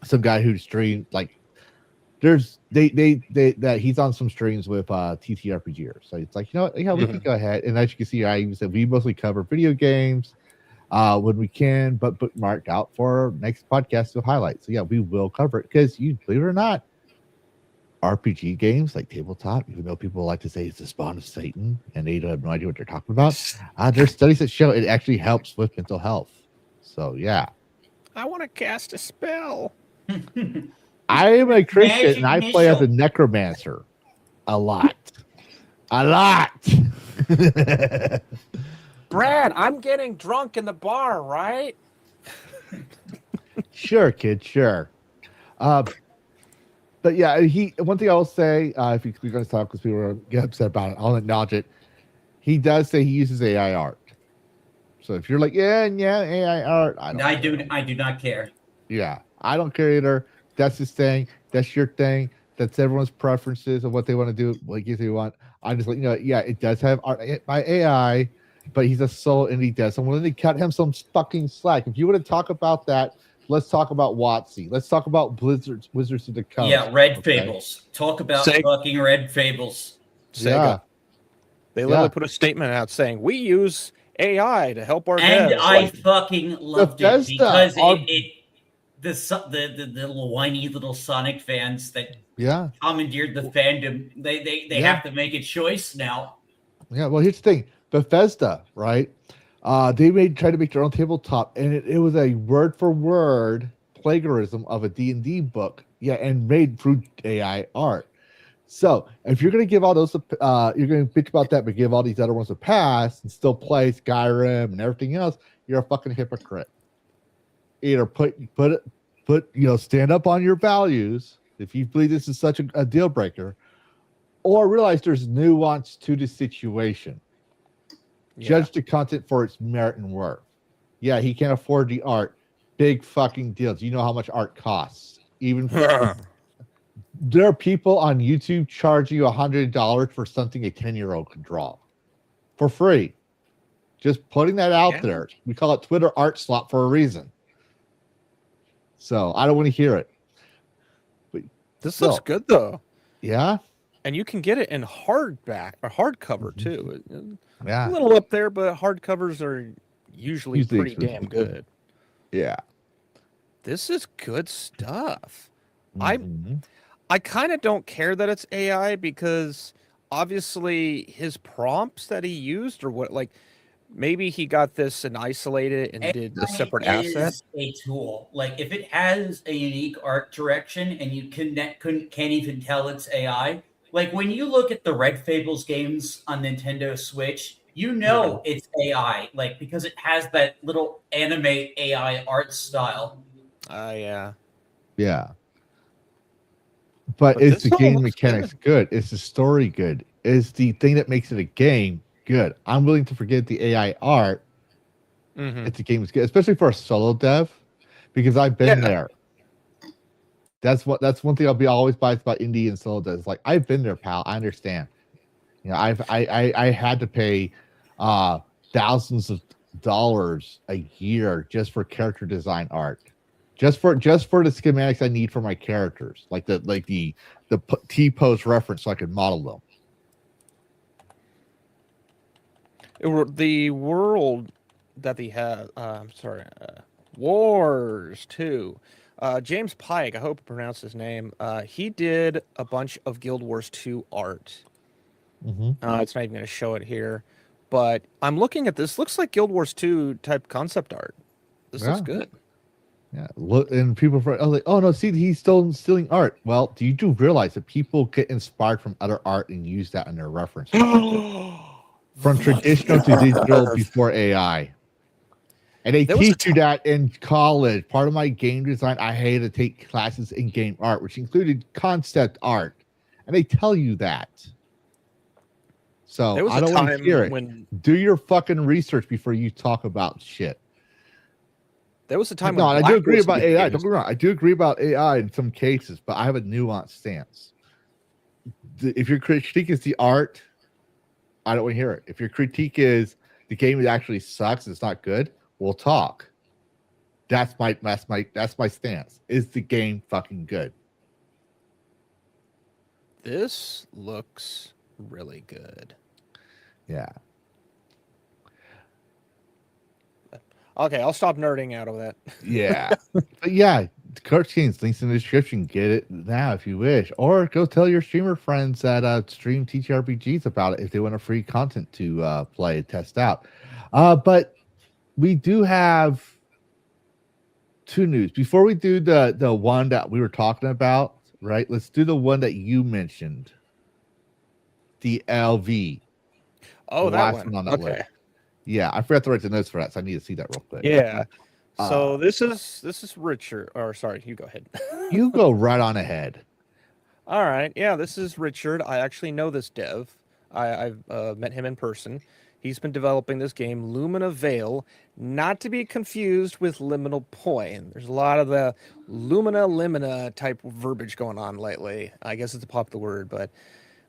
some guy who streamed, like, there's that he's on some streams with TTRPGers. So it's like, you know what, yeah, we can go ahead. And as you can see, I even said we mostly cover video games when we can, but bookmarked out for our next podcast to highlight. So yeah, we will cover it because you believe it or not, RPG games like tabletop, even though people like to say it's the spawn of Satan and they have no idea what they're talking about, there's studies that show it actually helps with mental health. So yeah, I want to cast a spell. I am a Christian and I play as a necromancer a lot. Brad, I'm getting drunk in the bar, right? Sure, kid, sure. But yeah, one thing I'll say, if we're going to talk because people are get upset about it, I'll acknowledge it. He does say he uses AI art. So if you're like, yeah, AI art, I do not care. Yeah, I don't care either. That's his thing. That's your thing. That's everyone's preferences of what they want to do, what gives they want. I'm just like, yeah, it does have art by AI, but he's a soul and he does. I'm willing to cut him some fucking slack. If you want to talk about that, let's talk about WotC. Let's talk about Wizards of the Coast. Yeah, Red Fables. Talk about fucking Red Fables. Sega. Yeah. They literally put a statement out saying, we use AI to help our and devs. I fucking loved it because the little whiny little Sonic fans that commandeered the fandom, they have to make a choice now. Yeah, well, here's the thing. Bethesda, right? They tried to make their own tabletop, and it was a word for word plagiarism of a D&D book. Yeah, and made through AI art. So if you're going to give all those, you're going to bitch about that, but give all these other ones a pass and still play Skyrim and everything else, you're a fucking hypocrite. Either stand up on your values if you believe this is such a deal breaker, or realize there's nuance to the situation. Yeah. Judge the content for its merit and worth. Yeah, he can't afford the art. Big fucking deals. You know how much art costs. Even there are people on YouTube charging you $100 for something a 10-year-old could draw for free. Just putting that out there. We call it Twitter art slop for a reason. So I don't want to hear it. But this looks good though. Yeah. And you can get it in hardback or hardcover too. Yeah. A little up there, but hardcovers are usually pretty damn good. Yeah. This is good stuff. I kind of don't care that it's AI because obviously his prompts that he used or what, like maybe he got this and isolated it and did a separate asset. A tool, like if it has a unique art direction and you can't even tell it's AI. Like when you look at the Red Fables games on Nintendo Switch, you know it's AI, like because it has that little anime AI art style. Yeah. Yeah. But is the game mechanics good? Is the story good? Is the thing that makes it a game good. I'm willing to forget the AI art if the game is good, especially for a solo dev, because I've been there. That's one thing I'll be always biased about indie and solo devs. Like, I've been there, pal. I understand. You know, I had to pay thousands of dollars a year just for character design art, just for the schematics I need for my characters, like the T-pose reference, so I could model them. The world that they had, Wars 2. James Pike, I hope I pronounced his name. He did a bunch of Guild Wars 2 art. It's not even going to show it here, but I'm looking at this. Looks like Guild Wars 2 type concept art. This looks good. Yeah, look, and people are like, "Oh no, see, he's still stealing art." Well, do you realize that people get inspired from other art and use that in their reference? From traditional to digital before AI. And they teach you that in college. Part of my game design, I hated to take classes in game art, which included concept art. And they tell you that. So I don't want to hear it. Do your fucking research before you talk about shit. There was a time when I do agree about AI. Don't get me wrong. I do agree about AI in some cases, but I have a nuanced stance. If your critique is the art, I don't want to hear it. If your critique is the game actually sucks, it's not good, we'll talk. That's my stance. Is the game fucking good? This looks really good. Yeah. Okay, I'll stop nerding out of that. Yeah. But yeah, Kurt's games, links in the description. Get it now if you wish. Or go tell your streamer friends that stream TTRPGs about it if they want a free content to play and test out. But we do have two news. Before we do the one that we were talking about, right? Let's do the one that you mentioned. The LV. Oh, that one. On that okay. List. Yeah, I forgot to write the notes for that, so I need to see that real quick. Yeah. So this is Richard. Or sorry, you go ahead. You go right on ahead. All right. Yeah, this is Richard. I actually know this dev. I've met him in person. He's been developing this game, Lumina Veil, not to be confused with Liminal Point. There's a lot of the Limina type verbiage going on lately. I guess it's a popular word, but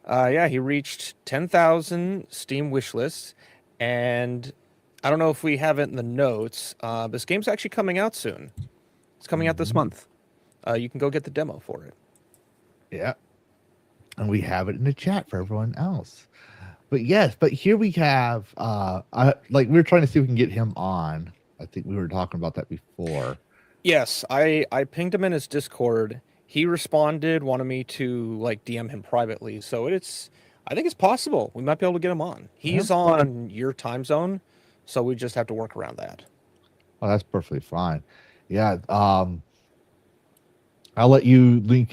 yeah, he reached 10,000 Steam wishlists. And I don't know if we have it in the notes. This game's actually coming out soon. It's coming out this month. You can go get the demo for it. Yeah. And we have it in the chat for everyone else. But yes, but here we have, we were trying to see if we can get him on. I think we were talking about that before. Yes, I pinged him in his Discord. He responded, wanted me to DM him privately. So I think it's possible. We might be able to get him on. He's on your time zone, so we just have to work around that. Oh, that's perfectly fine. Yeah. I'll let you link,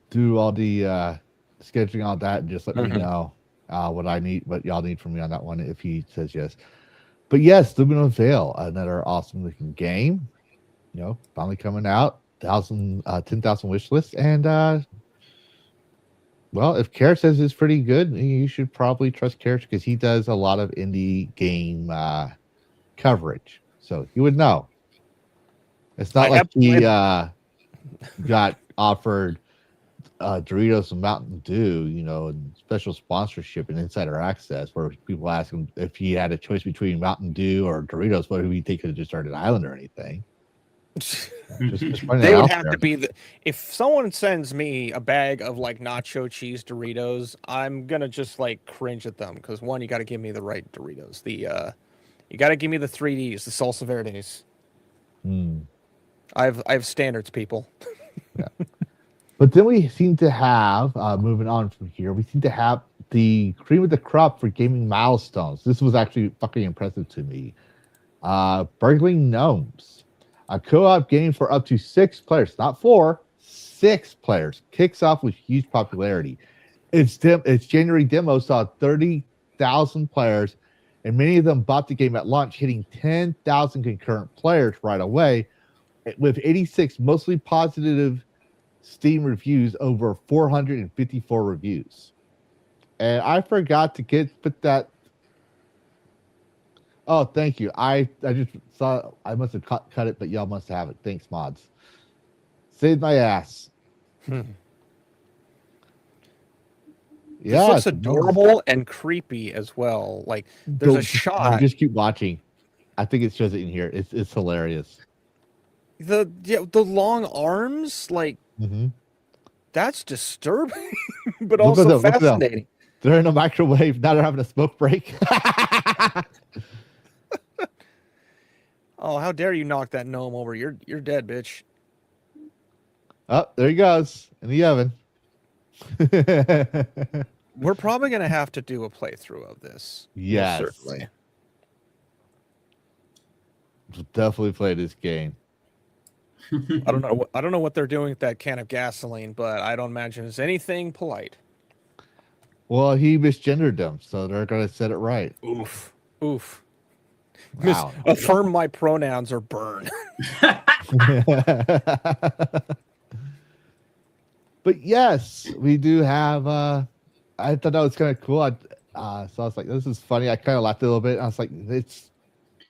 do all the scheduling on that, and just let me know what y'all need from me on that one if he says yes. But yes, Luminous Veil, another awesome looking game. You know, finally coming out, 10,000 wish list, and well, if Carrot says it's pretty good, you should probably trust Carrot because he does a lot of indie game coverage, so he would know. It's not like he got offered Doritos and Mountain Dew, and special sponsorship and insider access, where people ask him if he had a choice between Mountain Dew or Doritos, whether he'd take it to just start an island or anything. Just they would have to be if someone sends me a bag of nacho cheese Doritos, I'm gonna just cringe at them because one, you got to give me the right Doritos. You got to give me the 3Ds, the salsa verdes. I have standards, people. Yeah. But then we seem to have, moving on from here, we seem to have the cream of the crop for gaming milestones. This was actually fucking impressive to me. Burgling Gnomes. A co-op game for up to 6 players, not 4, 6 players, kicks off with huge popularity. Its January demo saw 30,000 players, and many of them bought the game at launch, hitting 10,000 concurrent players right away, with 86 mostly positive Steam reviews, over 454 reviews. And I forgot to put that Oh, thank you. I just saw. I must have cut it, but y'all must have it. Thanks, mods. Saved my ass. This Yeah, looks adorable and creepy as well. Like there's a shot. Just keep watching. I think it shows it in here. It's hilarious. The long arms, like that's disturbing, but Look at also them, look at them. fascinating. They're in a microwave. Now they're having a smoke break. Oh, how dare you knock that gnome over? You're dead, bitch. Oh, there he goes in the oven. We're probably gonna have to do a playthrough of this. Yes. Certainly. Definitely play this game. I don't know what they're doing with that can of gasoline, but I don't imagine it's anything polite. Well, he misgendered them, so they're gonna set it right. Oof. Oof. Wow. Affirm my pronouns or burn. But yes, we do have. I thought that was kind of cool. So I was like, "This is funny." I kind of laughed a little bit. I was like, "It's."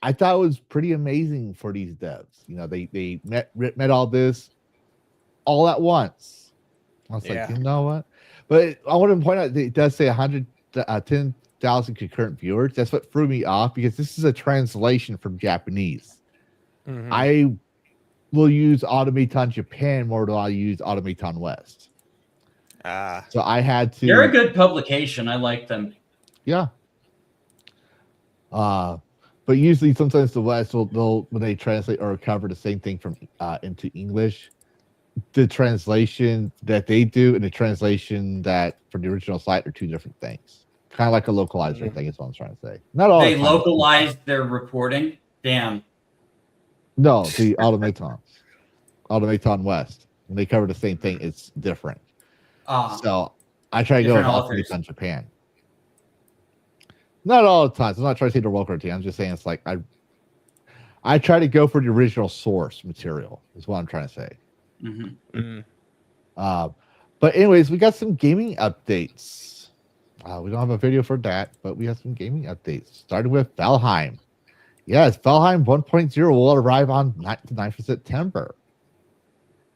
I thought it was pretty amazing for these devs. You know, they met all this all at once. I was like, you know what? But I want to point out that it does say 110,000 concurrent viewers. That's what threw me off because this is a translation from Japanese. I will use Automaton Japan more than I use Automaton West. So I had to. They're a good publication. I like them. Yeah. But usually, sometimes the West will when they translate or cover the same thing from into English, the translation that they do and the translation that for the original site are two different things. Kind of like a localizer thing is what I'm trying to say. Not all. They localized their reporting. Damn. No, the Automaton West. When they cover the same thing, it's different. So I try to go with Automaton Japan. Not all the times. I'm not trying to say the local team. I'm just saying it's like I try to go for the original source material. Is what I'm trying to say. But anyways, we got some gaming updates. We don't have a video for that, but we have some gaming updates. Starting with Valheim. Yes, Valheim 1.0 will arrive on 9th of September.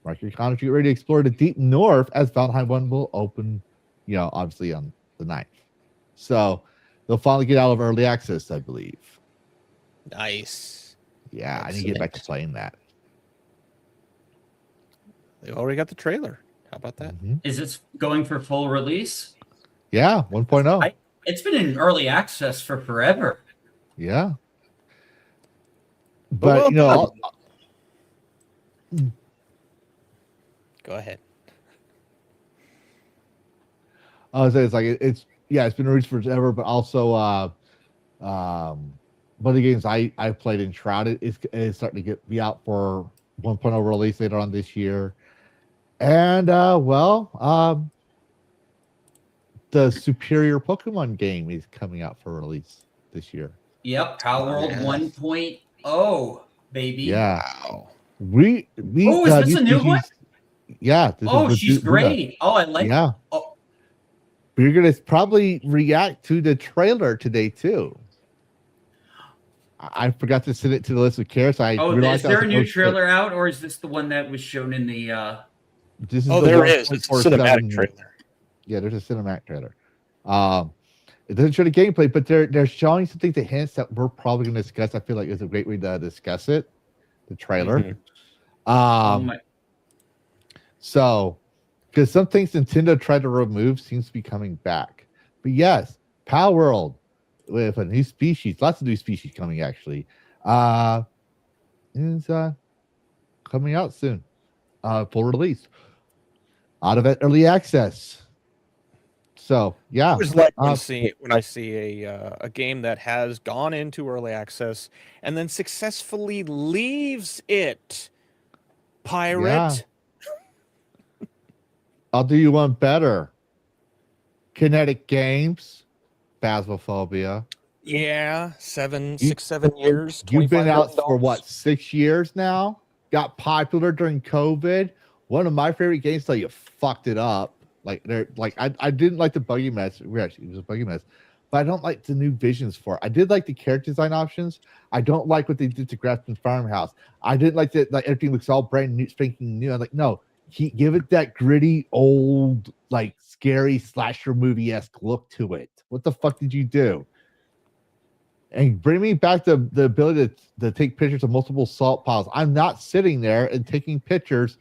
Mark your calendar to get ready to explore the deep north as Valheim 1 will open, obviously on the 9th. So they'll finally get out of early access, I believe. Nice. Yeah, excellent. I need to get back to playing that. They already got the trailer. How about that? Is it going for full release? Yeah, 1.0. It's been in early access for forever. Yeah. But, go ahead. I was saying it's like it's been released forever, but also one of the games I played in Shrouded is starting to be out for 1.0 release later on this year. And the Superior Pokemon game is coming out for release this year. Yep, Palworld 1.0, baby. Yeah. Wow. We is this a new one? Yeah. She's great. Oh, I like yeah. Oh. We're gonna probably react to the trailer today too. I forgot to send it to the list of cares. Is there a new trailer out, or is this the one that was shown in the? This is there is. It's a cinematic trailer. Yeah, there's a cinematic trailer. It doesn't show the gameplay, but they're showing something to hints that we're probably going to discuss. I feel like it's a great way to discuss it. The trailer. So, because some things Nintendo tried to remove seems to be coming back. But yes, Palworld with a new species, lots of new species coming actually, is coming out soon. Full release. Out of it, early access. So yeah, I always like when I see a game that has gone into early access and then successfully leaves it. Pirate. Yeah. I'll do you one better. Kinetic Games, Phasmophobia. Yeah, 7 years. You've been out for what, 6 years now? Got popular during COVID. One of my favorite games till you fucked it up. I didn't like the buggy mess. It was a buggy mess, but I don't like the new visions for it. I did like the character design options. I don't like what they did to Grafton Farmhouse. I didn't like that, like everything looks all brand new, spanking new. I'm like, no, give it that gritty, old, like scary slasher movie-esque look to it. What the fuck did you do? And bring me back the ability to take pictures of multiple salt piles. I'm not sitting there and taking pictures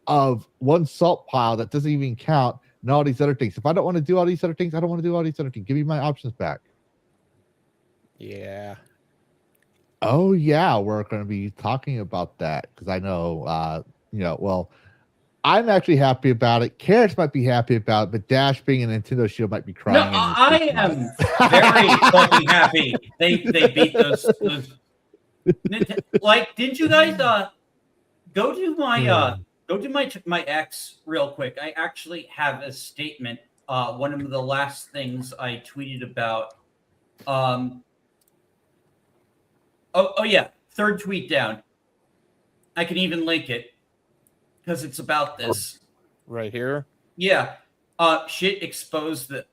of one salt pile that doesn't even count and all these other things. If I don't want to do all these other things, I don't want to do all these other things. Give me my options back. Yeah. Oh yeah, we're going to be talking about that because I know, well, I'm actually happy about it. Carrots might be happy about it, but Dash being a Nintendo Shield might be crying. No, I am very fucking happy. They beat those. Like, didn't you guys go to my X real quick? I actually have a statement. One of the last things I tweeted about. Oh yeah, third tweet down. I can even link it because it's about this. Right here? Yeah. Shit exposed the...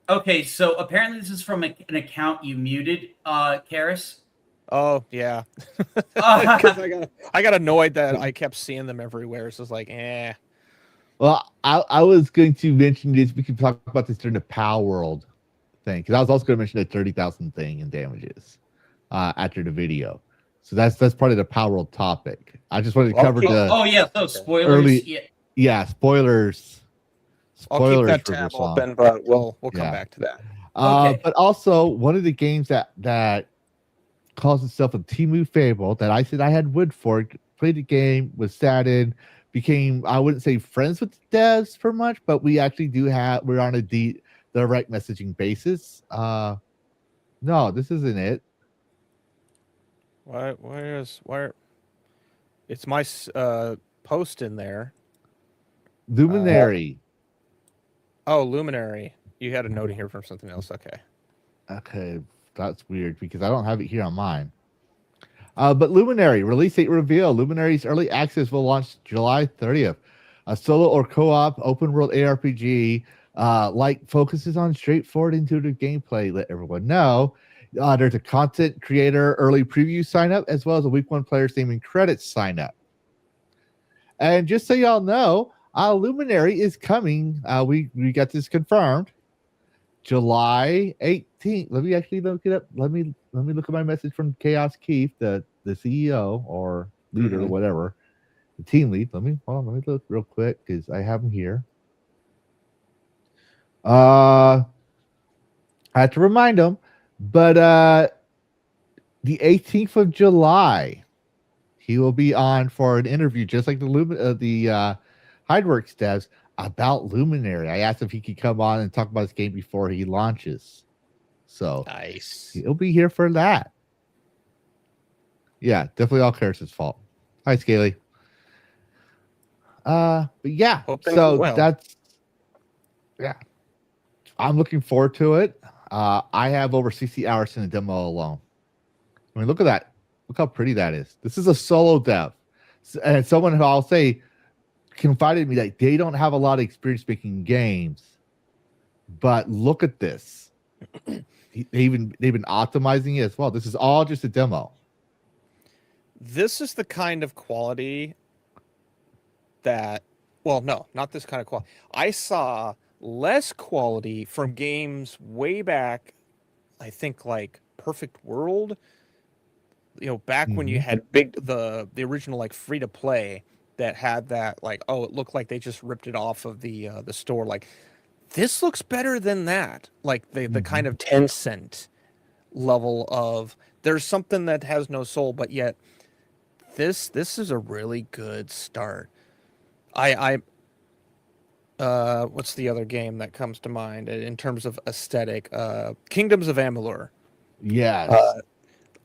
Okay, so apparently this is from an account you muted, Karis. Oh, yeah. Because I got annoyed that I kept seeing them everywhere. So it's like, eh. Well, I was going to mention this. We can talk about this during the Palworld thing because I was also going to mention that 30,000 thing in damages after the video. So that's part of the Palworld topic. I just wanted to cover the. Oh yeah, so spoilers. Early, yeah, spoilers. I'll keep that tab open, but we'll come back to that. Okay. But also one of the games that calls itself a Temu Fable that I said I had wood for, played the game, was saddened, became, I wouldn't say friends with the devs for much, but we actually we're on a direct messaging basis. No, this isn't it. Where? It's my post in there. Luminary. Luminary. You had a note in here from something else. Okay, that's weird because I don't have it here on mine. But Luminary, release date reveal. Luminary's early access will launch July 30th. A solo or co-op open world ARPG focuses on straightforward intuitive gameplay. Let everyone know. There's a content creator early preview sign up as well as a week one player's name and credits sign up. And just so y'all know, Luminary is coming. We got this confirmed. July 18th. Let me actually look it up. Let me look at my message from Chaos Keith, the CEO or leader or whatever, the team lead. Let me look real quick because I have him here. I have to remind him, but the 18th of July, he will be on for an interview, just like the Hideworks devs, about Luminary. I asked if he could come on and talk about his game before he launches. So nice. He'll be here for that. Yeah, definitely all Karis' fault. Hi, Scaly. But yeah, so that's I'm looking forward to it. I have over 60 hours in the demo alone. I mean, look at that. Look how pretty that is. This is a solo dev. And someone who I'll say confided me that they don't have a lot of experience making games. But look at this. They've been optimizing it as well. This is all just a demo. This is the kind of quality that, well, no, not this kind of quality. I saw less quality from games way back, I think like Perfect World, back when you had the original like free to play that had that like, oh, it looked like they just ripped it off of the store. Like, this looks better than that. Like the kind of Tencent level of there's something that has no soul, but yet this is a really good start. What's the other game that comes to mind in terms of aesthetic? Kingdoms of Amalur. Yes.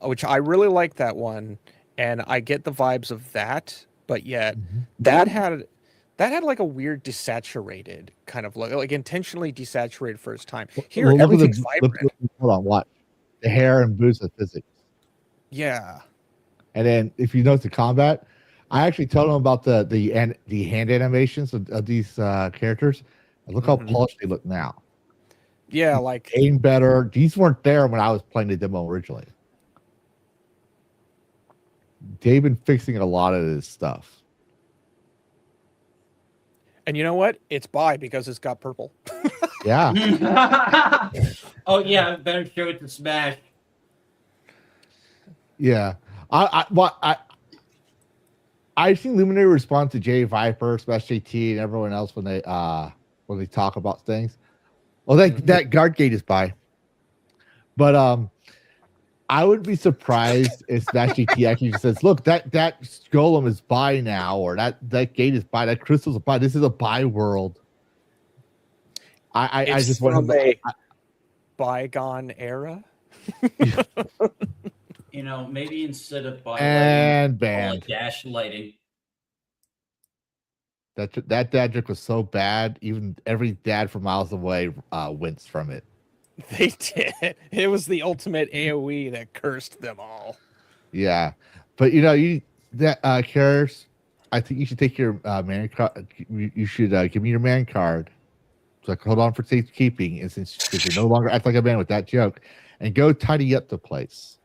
Which I really like that one, and I get the vibes of that, but yet that had like a weird desaturated kind of look, like intentionally desaturated for its time. Here, everything's vibrant. Hold on, what? The hair and boots of physics. Yeah. And then if you notice the combat, I actually told them about the hand animations of these characters. And look how polished they look now. Yeah, like Aim better. These weren't there when I was playing the demo originally. They've been fixing a lot of this stuff. and you know what? It's bi because it's got purple. Yeah. Oh yeah, better show it to Smash. Yeah. I've seen Luminary respond to Jay Viper, Smash JT, and everyone else when they talk about things. Well, that guard gate is by. But I would be surprised if Smash GT actually just says, "Look, that golem is by now, or that gate is by, that crystal's by. This is a by world." I just want a bygone era. You know, maybe instead of by and lighting, call banned. it dash lighting. That dad joke was so bad, even every dad from miles away winced from it. They did. It was the ultimate AoE that cursed them all. Yeah, but Karis, I think you should take your man card. You should give me your man card. So hold on for safekeeping, and since you're no longer act like a man with that joke, and go tidy up the place.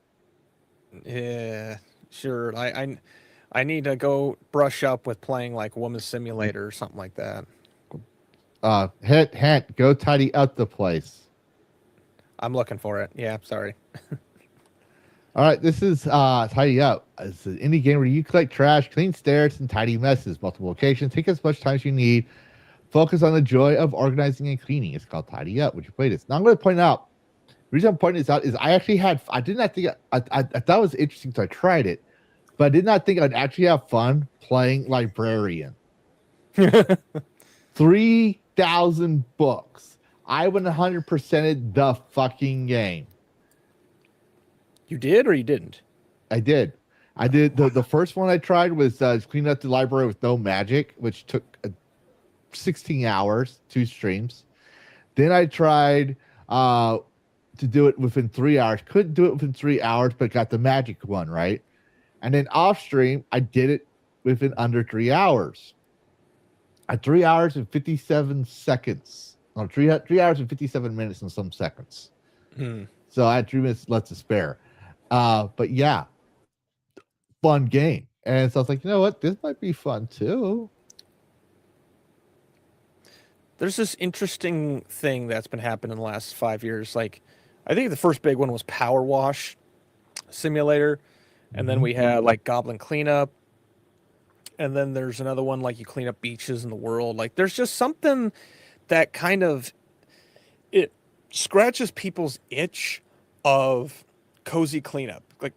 Yeah, sure. I need to go brush up with playing like Woman Simulator or something like that. Hint, go tidy up the place. I'm looking for it. Yeah, sorry. All right, this is Tidy Up. It's an indie game where you collect trash, clean stairs, and tidy messes. Multiple locations. Take as much time as you need. Focus on the joy of organizing and cleaning. It's called Tidy Up. Would you play this? Now I'm going to point out. The reason I'm pointing this out is I did not think I thought it was interesting, so I tried it, but I did not think I'd actually have fun playing Librarian. 3,000 books. I 100%ed the fucking game. You did or you didn't? I did. The first one I tried was cleaning up the library with no magic, which took 16 hours, 2 streams. Then I tried to do it within 3 hours. Couldn't do it within 3 hours, but got the magic one right. And then off stream, I did it within under 3 hours. At 3 hours and 57 seconds. No, 3 hours and 57 minutes and some seconds. So I had 3 minutes left to spare. But yeah, fun game. And so I was like, you know what? This might be fun too. There's this interesting thing that's been happening in the last 5 years. Like, I think the first big one was Power Wash Simulator. And then we had like Goblin Cleanup. And then there's another one like you clean up beaches in the world. Like, there's just something that kind of, it scratches people's itch of cozy cleanup, like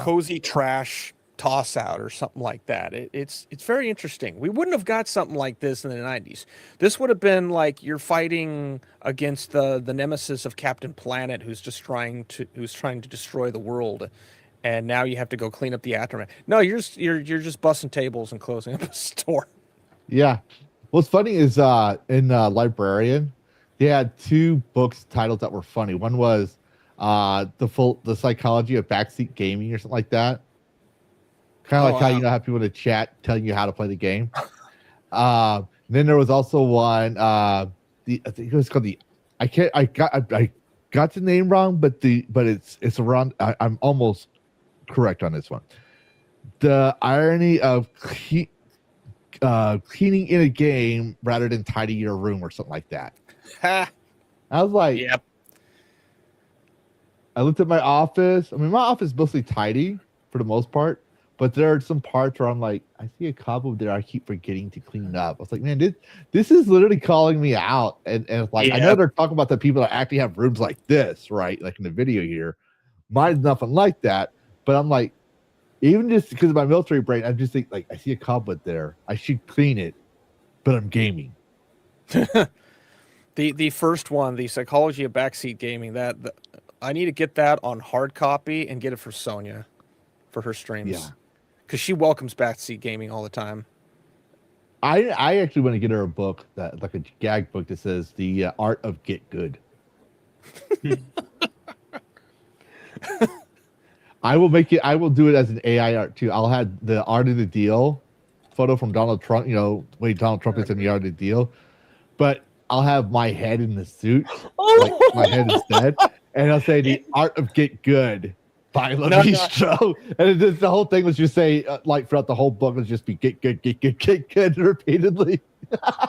cozy trash toss out or something like that. It's very interesting. We wouldn't have got something like this in the 90s. This would have been like you're fighting against the nemesis of Captain Planet, who's trying to destroy the world, and now you have to go clean up the aftermath. No, you're just busting tables and closing up a store. Yeah. What's funny is in Librarian, they had 2 books titles that were funny. One was the psychology of backseat gaming or something like that. Kind of how you know how people in the chat telling you how to play the game. Then there was also one. I think it was called I got the name wrong, but it's around. I'm almost correct on this one. The irony of cleaning in a game rather than tidying your room or something like that. I was like, yep. I looked at my office. I mean, my office is mostly tidy for the most part, but there are some parts where I'm like, I see a cobweb there I keep forgetting to clean up. I was like, man, this is literally calling me out. And it's like, I know they're talking about the people that actually have rooms like this, right? Like in the video here. Mine's nothing like that. But I'm like, even just because of my military brain, I just think, like, I see a cobweb there. I should clean it, but I'm gaming. The first one, the psychology of backseat gaming, I need to get that on hard copy and get it for Sonia for her streams. Yeah. Because she welcomes backseat gaming all the time. I actually want to get her a book, that like a gag book that says The Art of Get Good. I will do it as an AI art too. I'll have the art of the deal photo from Donald Trump, Donald Trump is in the art of the deal. But I'll have my head in the suit, like my head instead, and I'll say the art of get good by Lavistro. And the whole thing was just say like throughout the whole book was just be get good repeatedly.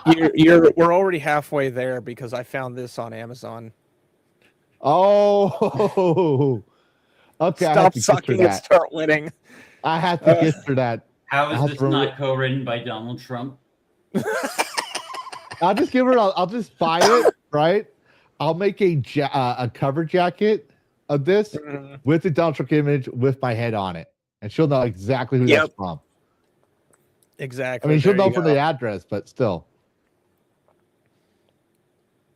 We're already halfway there because I found this on Amazon. Oh, okay. Stop sucking and start winning. I have to get for that. How is this not co-written by Donald Trump? I'll just give her. I'll just buy it. Right. I'll make a cover jacket of this with the Donald Trump image with my head on it, and she'll know exactly who that's from. Exactly. I mean, she'll know from the address, but still,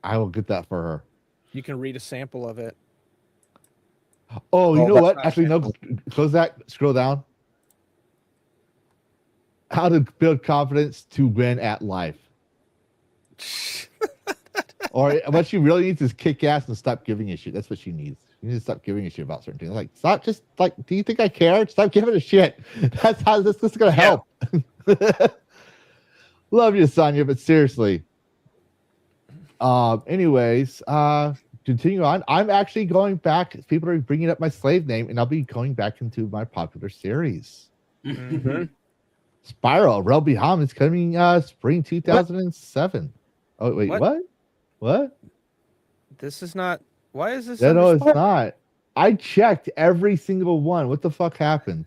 I will get that for her. You can read a sample of it. Oh, you know what? Actually, no. Close that. Scroll down. How to build confidence to win at life. Or what she really needs is kick ass and stop giving a shit. That's what she needs. She needs to stop giving a shit about certain things. Like, stop just like, do you think I care? Stop giving a shit. That's how this is going to help. Love you, Sonia, but seriously. Anyways, continue on. I'm actually going back. People are bringing up my slave name, and I'll be going back into my popular series. Spiral, Rel Beham is coming spring 2007. Oh, wait, what? This is not. Why is this? No, it's not. I checked every single one. What the fuck happened?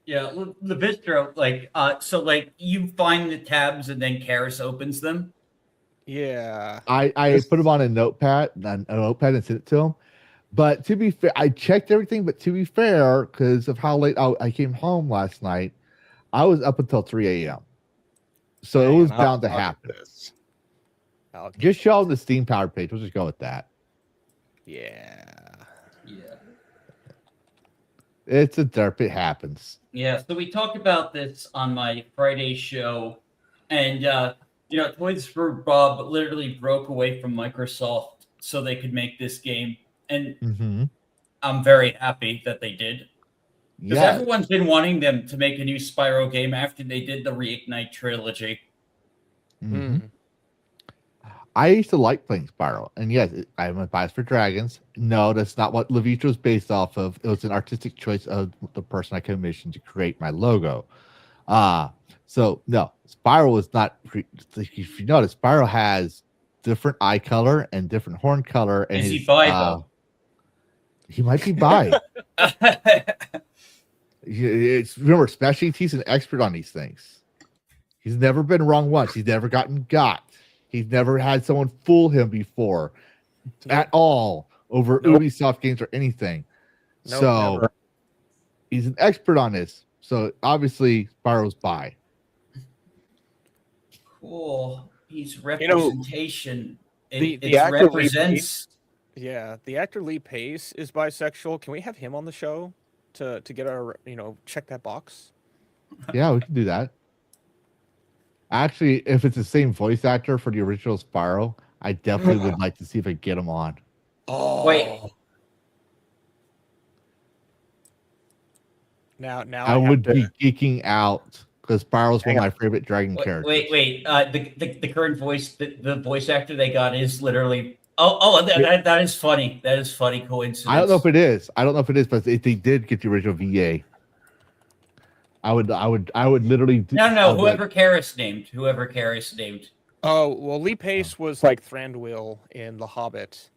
Yeah, Lavistro, like you find the tabs and then Karis opens them. Yeah. I put them on a notepad and sent it to him. But to be fair, I checked everything. But to be fair, because of how late I came home last night, I was up until 3 a.m. So it was bound to happen. Just show them the Steam powered page. We'll just go with that. Yeah. It's a derp. It happens. Yeah. So we talked about this on my Friday show, and Toys for Bob literally broke away from Microsoft so they could make this game, and I'm very happy that they did. Because everyone's been wanting them to make a new Spyro game after they did the Reignite trilogy. I used to like playing Spyro, and yes, I'm a bias for dragons. No, that's not what Lavistro was based off of. It was an artistic choice of the person I commissioned to create my logo. So no, Spyro is not. If you notice, Spyro has different eye color and different horn color. And is he bi though? He might be bi. Remember, especially he's an expert on these things. He's never been wrong once. He's never gotten got. He's never had someone fool him before at all over Ubisoft games or anything. So never. He's an expert on this. So obviously Spyro's bi. Cool. He's representation. The actor represents. The actor Lee Pace is bisexual. Can we have him on the show to get our check that box? Yeah, we can do that. Actually, if it's the same voice actor for the original Spyro, I definitely would like to see if I get him on. Oh, wait. Now I would be geeking out because Spyro's one of my favorite dragon characters. Wait. The current voice, the voice actor they got is literally. That is funny. That is funny coincidence. I don't know if it is, but if they did get the original VA, I would literally. Whoever Karis named. Oh well, Lee Pace was like Thranduil in The Hobbit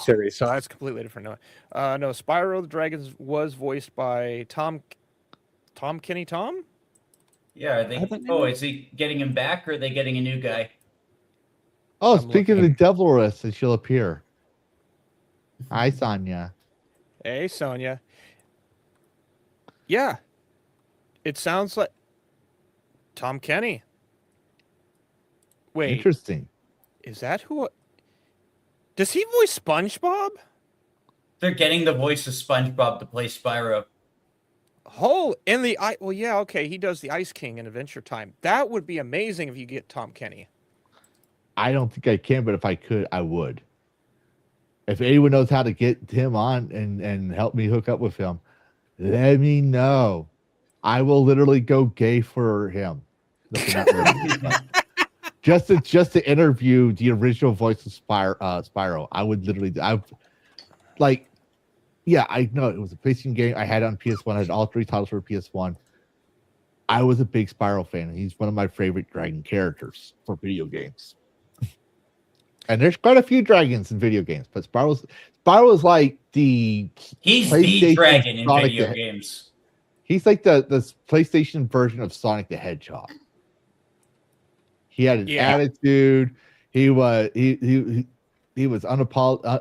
series, so that's completely different. No, Spyro the Dragon was voiced by Tom Kenny. Tom. Yeah, is he getting him back, or are they getting a new guy? Oh, speaking of the Devilress, and she'll appear. Hi, Sonia. Hey, Sonia. Yeah. It sounds like Tom Kenny. Wait. Interesting. Is that who? Does he voice SpongeBob? They're getting the voice of SpongeBob to play Spyro. Oh, okay. He does the Ice King in Adventure Time. That would be amazing if you get Tom Kenny. I don't think I can, but if I could, I would. If anyone knows how to get him on and help me hook up with him, let me know. I will literally go gay for him. just to interview the original voice of Spyro. I would literally, yeah, I know it was a PlayStation game. I had it on PS1. I had all 3 titles for PS1. I was a big Spyro fan. He's one of my favorite dragon characters for video games. And there's quite a few dragons in video games, but Spyro's like the He's the dragon in Sonic video games. He's like the PlayStation version of Sonic the Hedgehog. He had an attitude. He was he was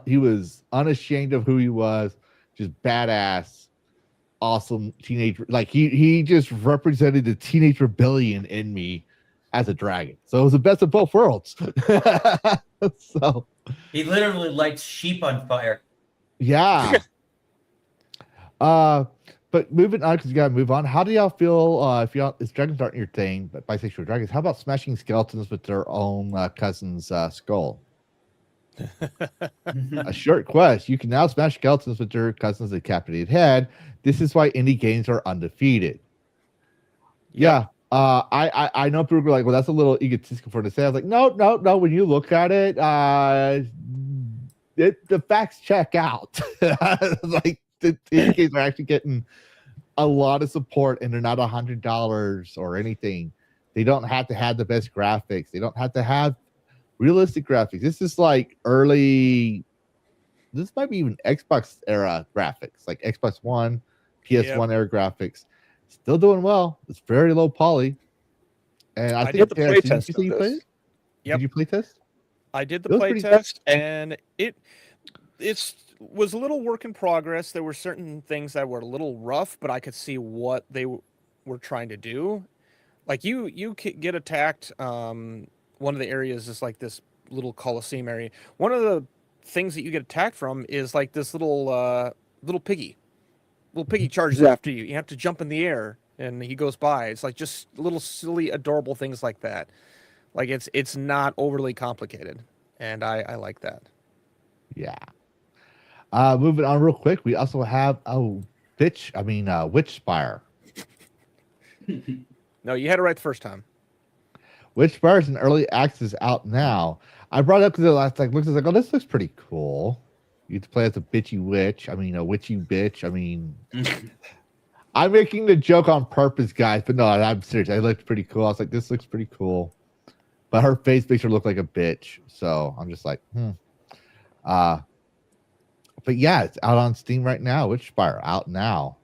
he was unashamed of who he was, just badass, awesome teenager. Like he just represented the teenage rebellion in me as a dragon. So it was the best of both worlds. So he literally lights sheep on fire. Yeah. But moving on, because you gotta move on. How do y'all feel if dragons aren't your thing, but bisexual dragons? How about smashing skeletons with their own cousin's skull? A short quest. You can now smash skeletons with their cousin's decapitated head. This is why indie games are undefeated. Yeah. I know people were like, well, that's a little egotistical for to say. I was like, no. When you look at it, the facts check out. Like the indie games are actually getting a lot of support, and they're not $100 or anything. They don't have to have the best graphics. They don't have to have realistic graphics. This is like early. This might be even Xbox era graphics, like Xbox One, PS1 era graphics. Still doing well. It's very low poly. And I think did the play test. Did you play it? Yep. Did you play test? I did the play test, and it was a little work in progress. There were certain things that were a little rough, but I could see what they were trying to do. Like you get attacked. One of the areas is like this little Coliseum area. One of the things that you get attacked from is like this little piggy. Little piggy charges after you. You have to jump in the air, and he goes by. It's like just little silly, adorable things like that. Like it's not overly complicated, and I like that. Yeah. Moving on real quick, we also have Witch Spire. No, you had it right the first time. Witch Spire is in early access out now. I brought it up because last like looks like, oh, this looks pretty cool. You get to play as a bitchy witch. I mean, a witchy bitch. I mean, I'm making the joke on purpose, guys, but no, I'm serious. It looked pretty cool. I was like, this looks pretty cool. But her face makes her look like a bitch. So I'm just like, But yeah, it's out on Steam right now. Witch Spire out now.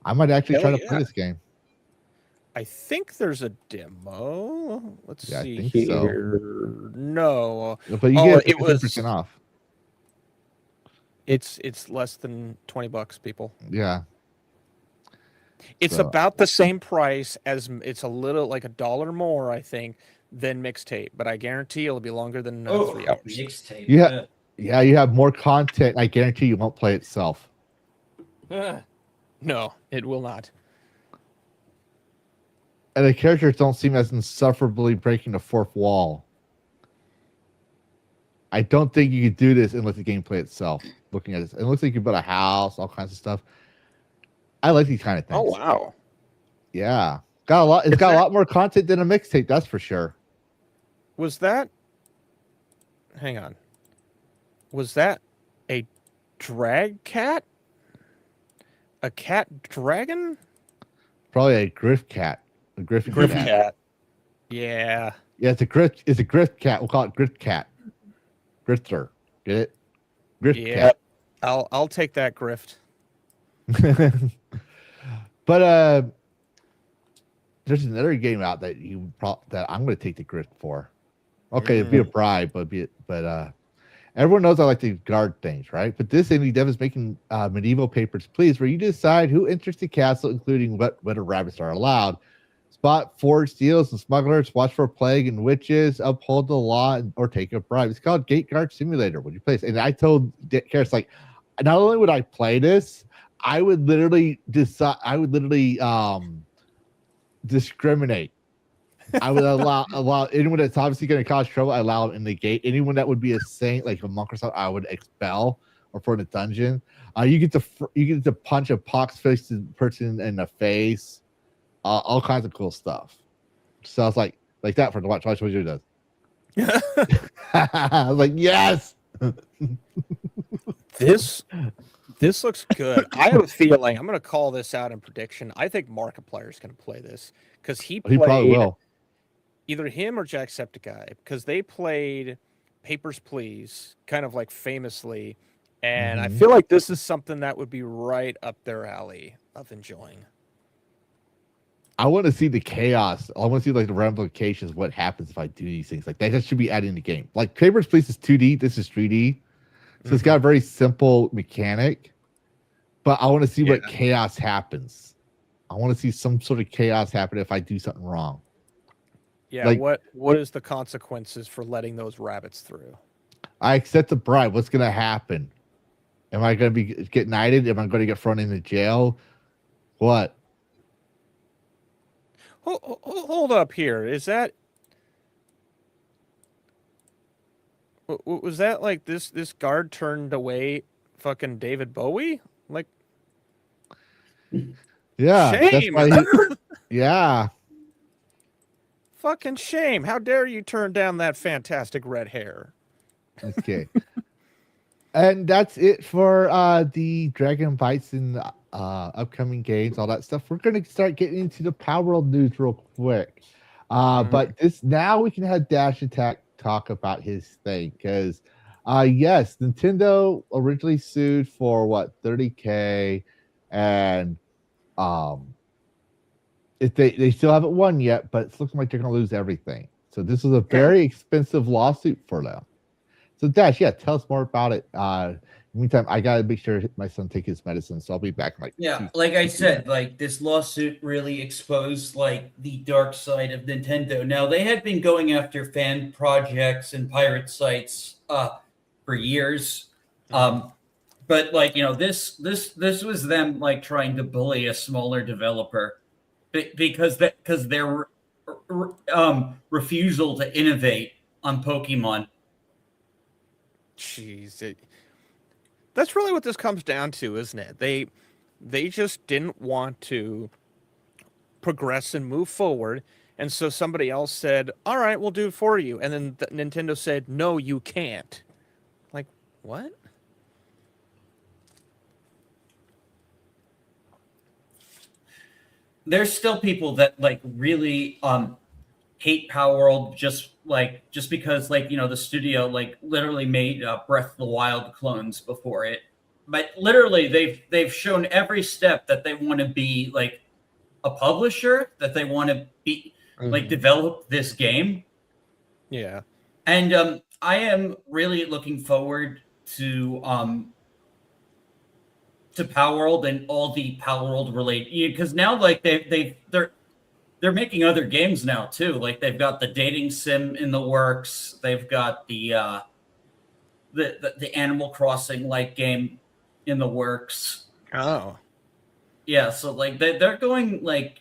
I might actually try to play this game. I think there's a demo. Let's see I think here. So. No, but you get 50% off. It's less than $20, people. Yeah. It's about the same price as it's a little like $1 more, I think, than Mixtape, but I guarantee it'll be longer than 3 hours. Mixtape. Yeah, you have more content. I guarantee you won't play itself. No, it will not. And the characters don't seem as insufferably breaking the fourth wall. I don't think you could do this unless the gameplay itself. Looking at this, it looks like you built a house, all kinds of stuff. I like these kind of things. Oh wow! Yeah, got a lot. It's got a lot more content than a mixtape. That's for sure. Was that? Hang on. Was that a drag cat? A cat dragon? Probably a griff cat. A griff cat. Yeah. Yeah, it's a griff cat. We'll call it griff cat. Grifter. Get it? Griff cat. I'll take that grift. But there's another game out that that I'm going to take the grift for. Okay, it'd be a bribe, but everyone knows I like to guard things, right? But this indie dev is making medieval Papers, Please, where you decide who enters the castle, including whether rabbits are allowed. Spot forged steals and smugglers, watch for plague and witches, uphold the law, or take a bribe. It's called Gate Guard Simulator. Would you play this? And I told Karis, like, not only would I play this, I would literally decide. I would literally discriminate. I would allow anyone that's obviously going to cause trouble. I allow them in the gate. Anyone that would be a saint, like a monk or something, I would expel or put in a dungeon. You get to punch a pox-faced person in the face. All kinds of cool stuff. So it's like that for the watch. Watch what you does. I was like, yes. This looks good. I have a feeling I'm going to call this out in prediction. I think Markiplier is going to play this because he He probably played will. either him or Jacksepticeye because they played Papers, Please kind of like famously, and I Mhm. feel like this is something that would be right up their alley of enjoying. I want to see the chaos. I want to see like the ramifications. What happens if I do these things? Like that should be added in the game. Like Papers, Please is 2D. This is 3D. So it's got a very simple mechanic. But I want to see what chaos happens. I want to see some sort of chaos happen if I do something wrong. Yeah, like- what is the consequences for letting those rabbits through? I accept the bribe. What's going to happen? Am I going to get knighted? Am I going to get thrown into jail? What? Hold up here. Is that was that like this guard turned away fucking David Bowie? Like Yeah. That's shame. why yeah. Fucking shame. How dare you turn down that fantastic red hair? Okay. And that's it for the Dragon Bytes and upcoming games, all that stuff. We're going to start getting into the Palworld news real quick. But now we can have Dash Attack talk about his thing because, yes, Nintendo originally sued for what, $30K, and if they still haven't won yet, but it's looking like they're going to lose everything. So this is a very expensive lawsuit for them. So Dash, yeah, tell us more about it. Meantime, I gotta make sure my son take his medicine, so I'll be back. Like I said, like this lawsuit really exposed like the dark side of Nintendo. Now they had been going after fan projects and pirate sites for years, but like this was them like trying to bully a smaller developer because their refusal to innovate on Pokemon. Jeez, that's really what this comes down to, isn't it? They just didn't want to progress and move forward, and so somebody else said, "All right, we'll do it for you," and then Nintendo said, "No, you can't." Like, what? There's still people that like really hate Palworld just because like the studio like literally made Breath of the Wild clones before it, but literally they've shown every step that they want to be like a publisher, that they want to be like develop this game. Yeah, and I am really looking forward to Palworld and all the Palworld related, because now like they're making other games now too. Like they've got the dating sim in the works. They've got the Animal Crossing like game in the works. Oh, yeah. So like they're going like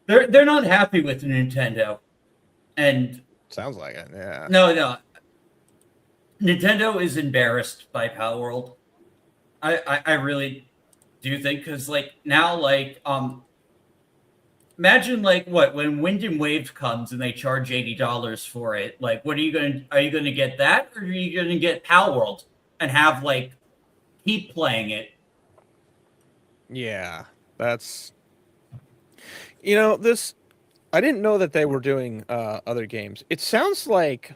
they're not happy with Nintendo, and sounds like it. Yeah. No. Nintendo is embarrassed by Palworld. I really do think, because like now like imagine like when Wind and Wave comes and they charge $80 for it. Like, are you going to get that, or are you going to get Palworld and have like keep playing it? Yeah, that's this. I didn't know that they were doing other games. It sounds like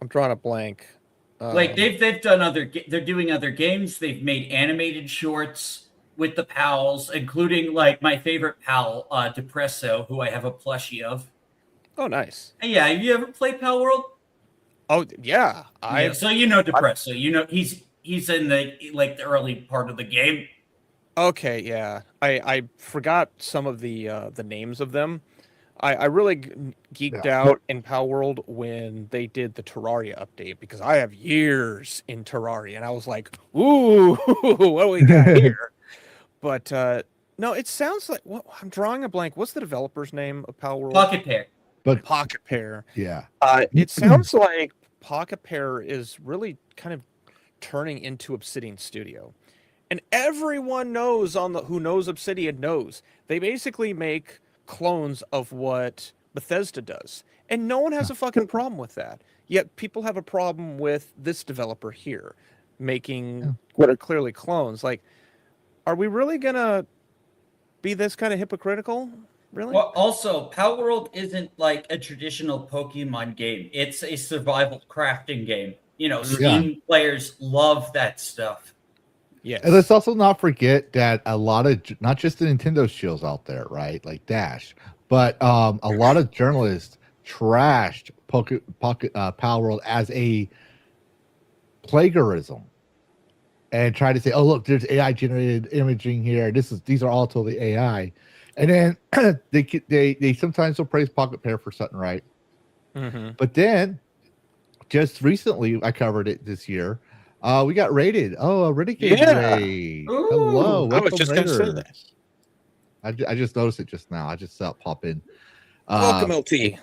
I'm drawing a blank. Like they've done they're doing other games. They've made animated shorts with the pals, including like my favorite pal, Depresso, who I have a plushie of. Oh, nice. Yeah, have you ever played Palworld? Oh, yeah. So Depresso. He's in the early part of the game. Okay, yeah. I forgot some of the names of them. I really geeked out in Palworld when they did the Terraria update, because I have years in Terraria, and I was like, ooh, what do we got here? But no, it sounds like I'm drawing a blank. What's the developer's name of Palworld? Pocketpair. But Pocketpair. Yeah. It sounds like Pocketpair is really kind of turning into Obsidian Studio. And everyone knows who knows Obsidian knows. They basically make clones of what Bethesda does. And no one has a fucking problem with that. Yet people have a problem with this developer here making what are clearly clones. Like, are we really gonna be this kind of hypocritical? Really? Well, also, Palworld isn't like a traditional Pokemon game. It's a survival crafting game. You know, Steam players love that stuff. Yes. And let's also not forget that a lot of, not just the Nintendo shills out there, right, like Dash, but a lot of journalists trashed Palworld as a plagiarism and tried to say, "Oh, look, there's AI generated imaging here. These are all totally AI." And then they sometimes will praise Pocketpair for something right, but then just recently I covered it this year. We got rated. Oh, a renegade raid. Hello, I was just going to say that. I just noticed it just now. I just saw it pop in. Welcome, LT.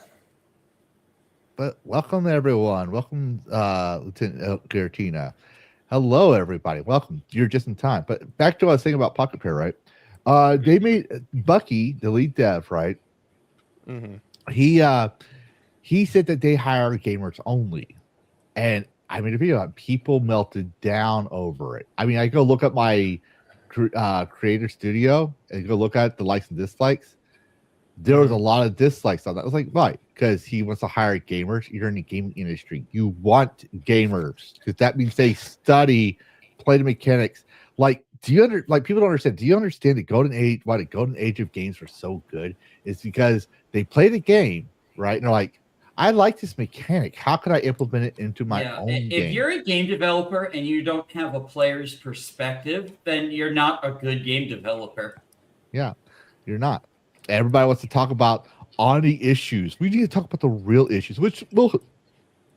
But welcome everyone. Welcome, Lieutenant Giratina. Hello, everybody. Welcome. You're just in time. But back to what I was saying about Pocketpair, right? They made Bucky, the lead dev, right? He said that they hire gamers only, and I mean, people melted down over it. I mean, I go look at my creator studio and go look at the likes and dislikes. There was a lot of dislikes on that. I was like, why? Because he wants to hire gamers. You're in the gaming industry. You want gamers because that means they study, play the mechanics. Like, people don't understand. Do you understand the golden age? Why the golden age of games were so good? Is because they play the game, right? And they're like, I like this mechanic. How can I implement it into my own game? If you're a game developer and you don't have a player's perspective, then you're not a good game developer. Yeah, you're not. Everybody wants to talk about on the issues. We need to talk about the real issues, which we're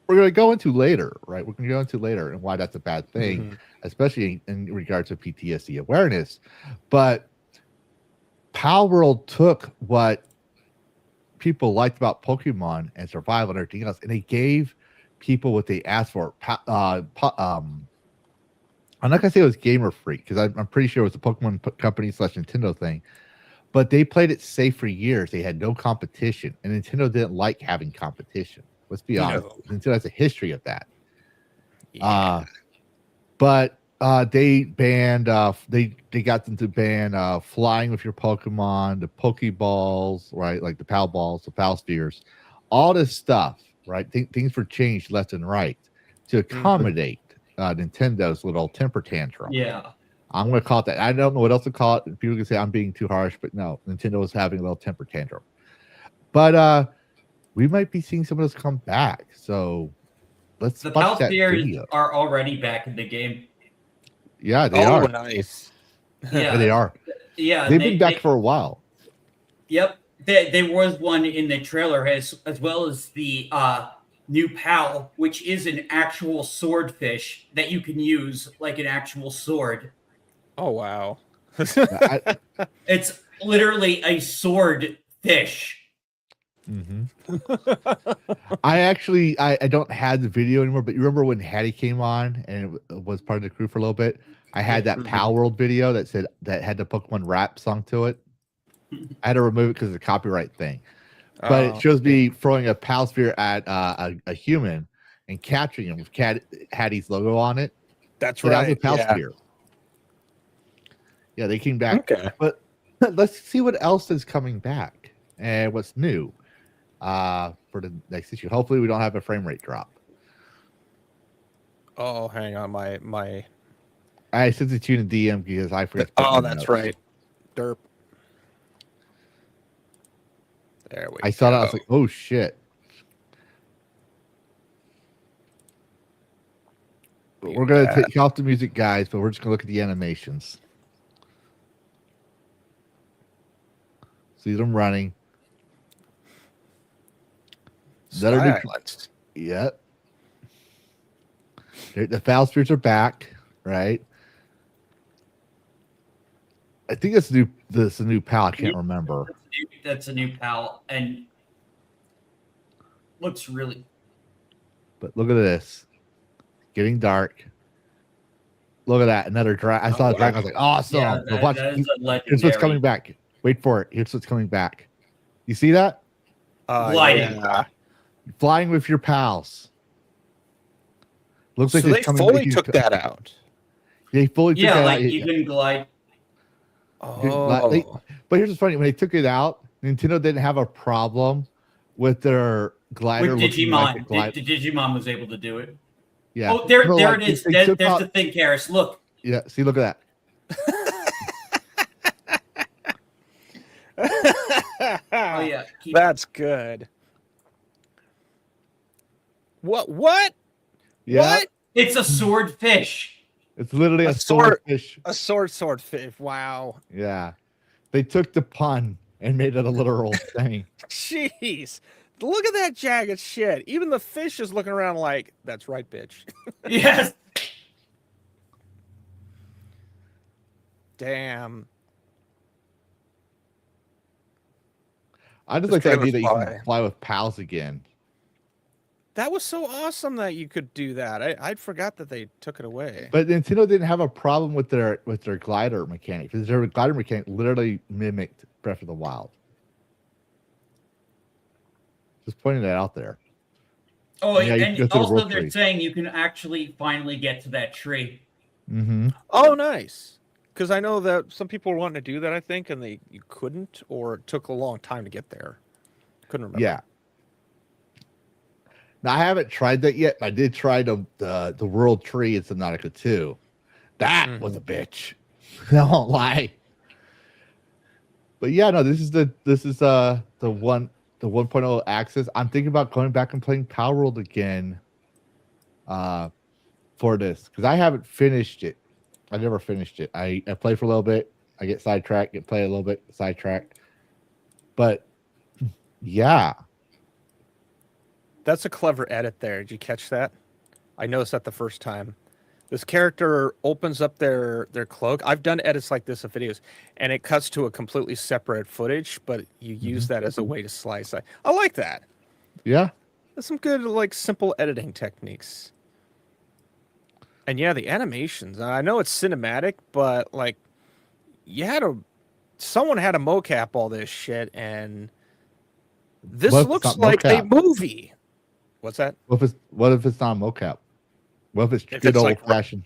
going to go into later, right? We're going to go into later and why that's a bad thing, especially in regards to PTSD awareness. But Palworld took what people liked about Pokemon and survival and everything else, and they gave people what they asked for. I'm not gonna say it was Gamer Freak because I'm pretty sure it was a Pokemon company / Nintendo thing, but they played it safe for years. They had no competition, and Nintendo didn't like having competition. Let's be honest. Nintendo has a history of that. But they banned they got them to ban flying with your Pokemon, the Pokeballs, right? Like the Pal balls, the Pal spheres, all this stuff, right? Things were changed left and right to accommodate Nintendo's little temper tantrum. Yeah. I'm going to call it that. I don't know what else to call it. People can say I'm being too harsh, but no, Nintendo was having a little temper tantrum. But we might be seeing some of this come back. So let's the watch that Palspheres video. are already back in the game. Yeah, they are. Nice. Yeah, they are. Yeah, they've been back for a while. Yep, there was one in the trailer as well as the new Pal, which is an actual swordfish that you can use like an actual sword. Oh wow! It's literally a sword fish. I don't have the video anymore, but you remember when Hattie came on and it was part of the crew for a little bit? I had that Palworld video that said that had the Pokemon rap song to it. I had to remove it because of the copyright thing. But it shows me throwing a Pal sphere at a human and capturing him with Hattie's logo on it. That's so right. That was a Pal sphere. Yeah, they came back. Okay. But let's see what else is coming back and what's new for the next issue. Hopefully we don't have a frame rate drop. Oh, hang on. My I sent it to you in DM because I forgot. Oh, that's right. Derp. There we go. I saw that. I was like, oh shit. We're going to take off the music, guys, but we're just going to look at the animations. See them running. Silence. Yep. The foul spirits are back, right? I think that's a new Pal. I can't remember. That's a new Pal, and looks really. But look at this, getting dark. Look at that, another dragon. I saw a dragon. I was like, awesome. Yeah, Watch. that is a Here's what's coming back. Wait for it. Here's what's coming back. You see that? Gliding. Yeah. Flying with your pals. Looks So like they fully took that out. They fully took Yeah, that like out. you can glide. Oh. But here's what's funny: when they took it out, Nintendo didn't have a problem with their glider With looking like a Digimon, glider. Digimon was able to do it. Yeah. Oh, there No, like, it is. they took There's out- the thing, Karis. Look. Yeah. See, look at Oh yeah. That's good. What? What? Yeah. What? It's a swordfish. It's literally A a sword- swordfish. A swordfish. Wow. Yeah. They took the pun and made it a literal thing. Jeez. Look at that jagged shit. Even the fish is looking around like, that's right, bitch. Yes. Damn. I just This like the idea trailer's that you fly. can fly with pals again. That was so awesome that you could do that. I'd forgot that they took it away. But Nintendo didn't have a problem with their glider mechanic because their glider mechanic literally mimicked Breath of the Wild. Just pointing that out there. Oh, Yeah, you and go to the also rope they're tree. saying you can actually finally get to that tree. Mm-hmm. Oh, nice. Because I know that some people were wanting to do that, I think, and you couldn't, or it took a long time to get there. Couldn't remember. Yeah. Now I haven't tried that yet. I did try the World Tree in Subnautica 2. That was a bitch. I won't lie. But yeah, no, this is the 1.0 access. I'm thinking about going back and playing Palworld again for this because I haven't finished it. I never finished it. I play for a little bit. I get sidetracked, play a little bit, sidetracked. But yeah. That's a clever edit there. Did you catch that? I noticed that the first time. This character opens up their cloak. I've done edits like this of videos, and it cuts to a completely separate footage, but you use that as a way to slice. I like that. Yeah. That's some good, like, simple editing techniques. And yeah, the animations. I know it's cinematic, but like, someone had to mocap all this shit, and this What if it's looks not like a mocap? movie. What's that? What if it's not mocap? What if it's If good it's old like- fashioned?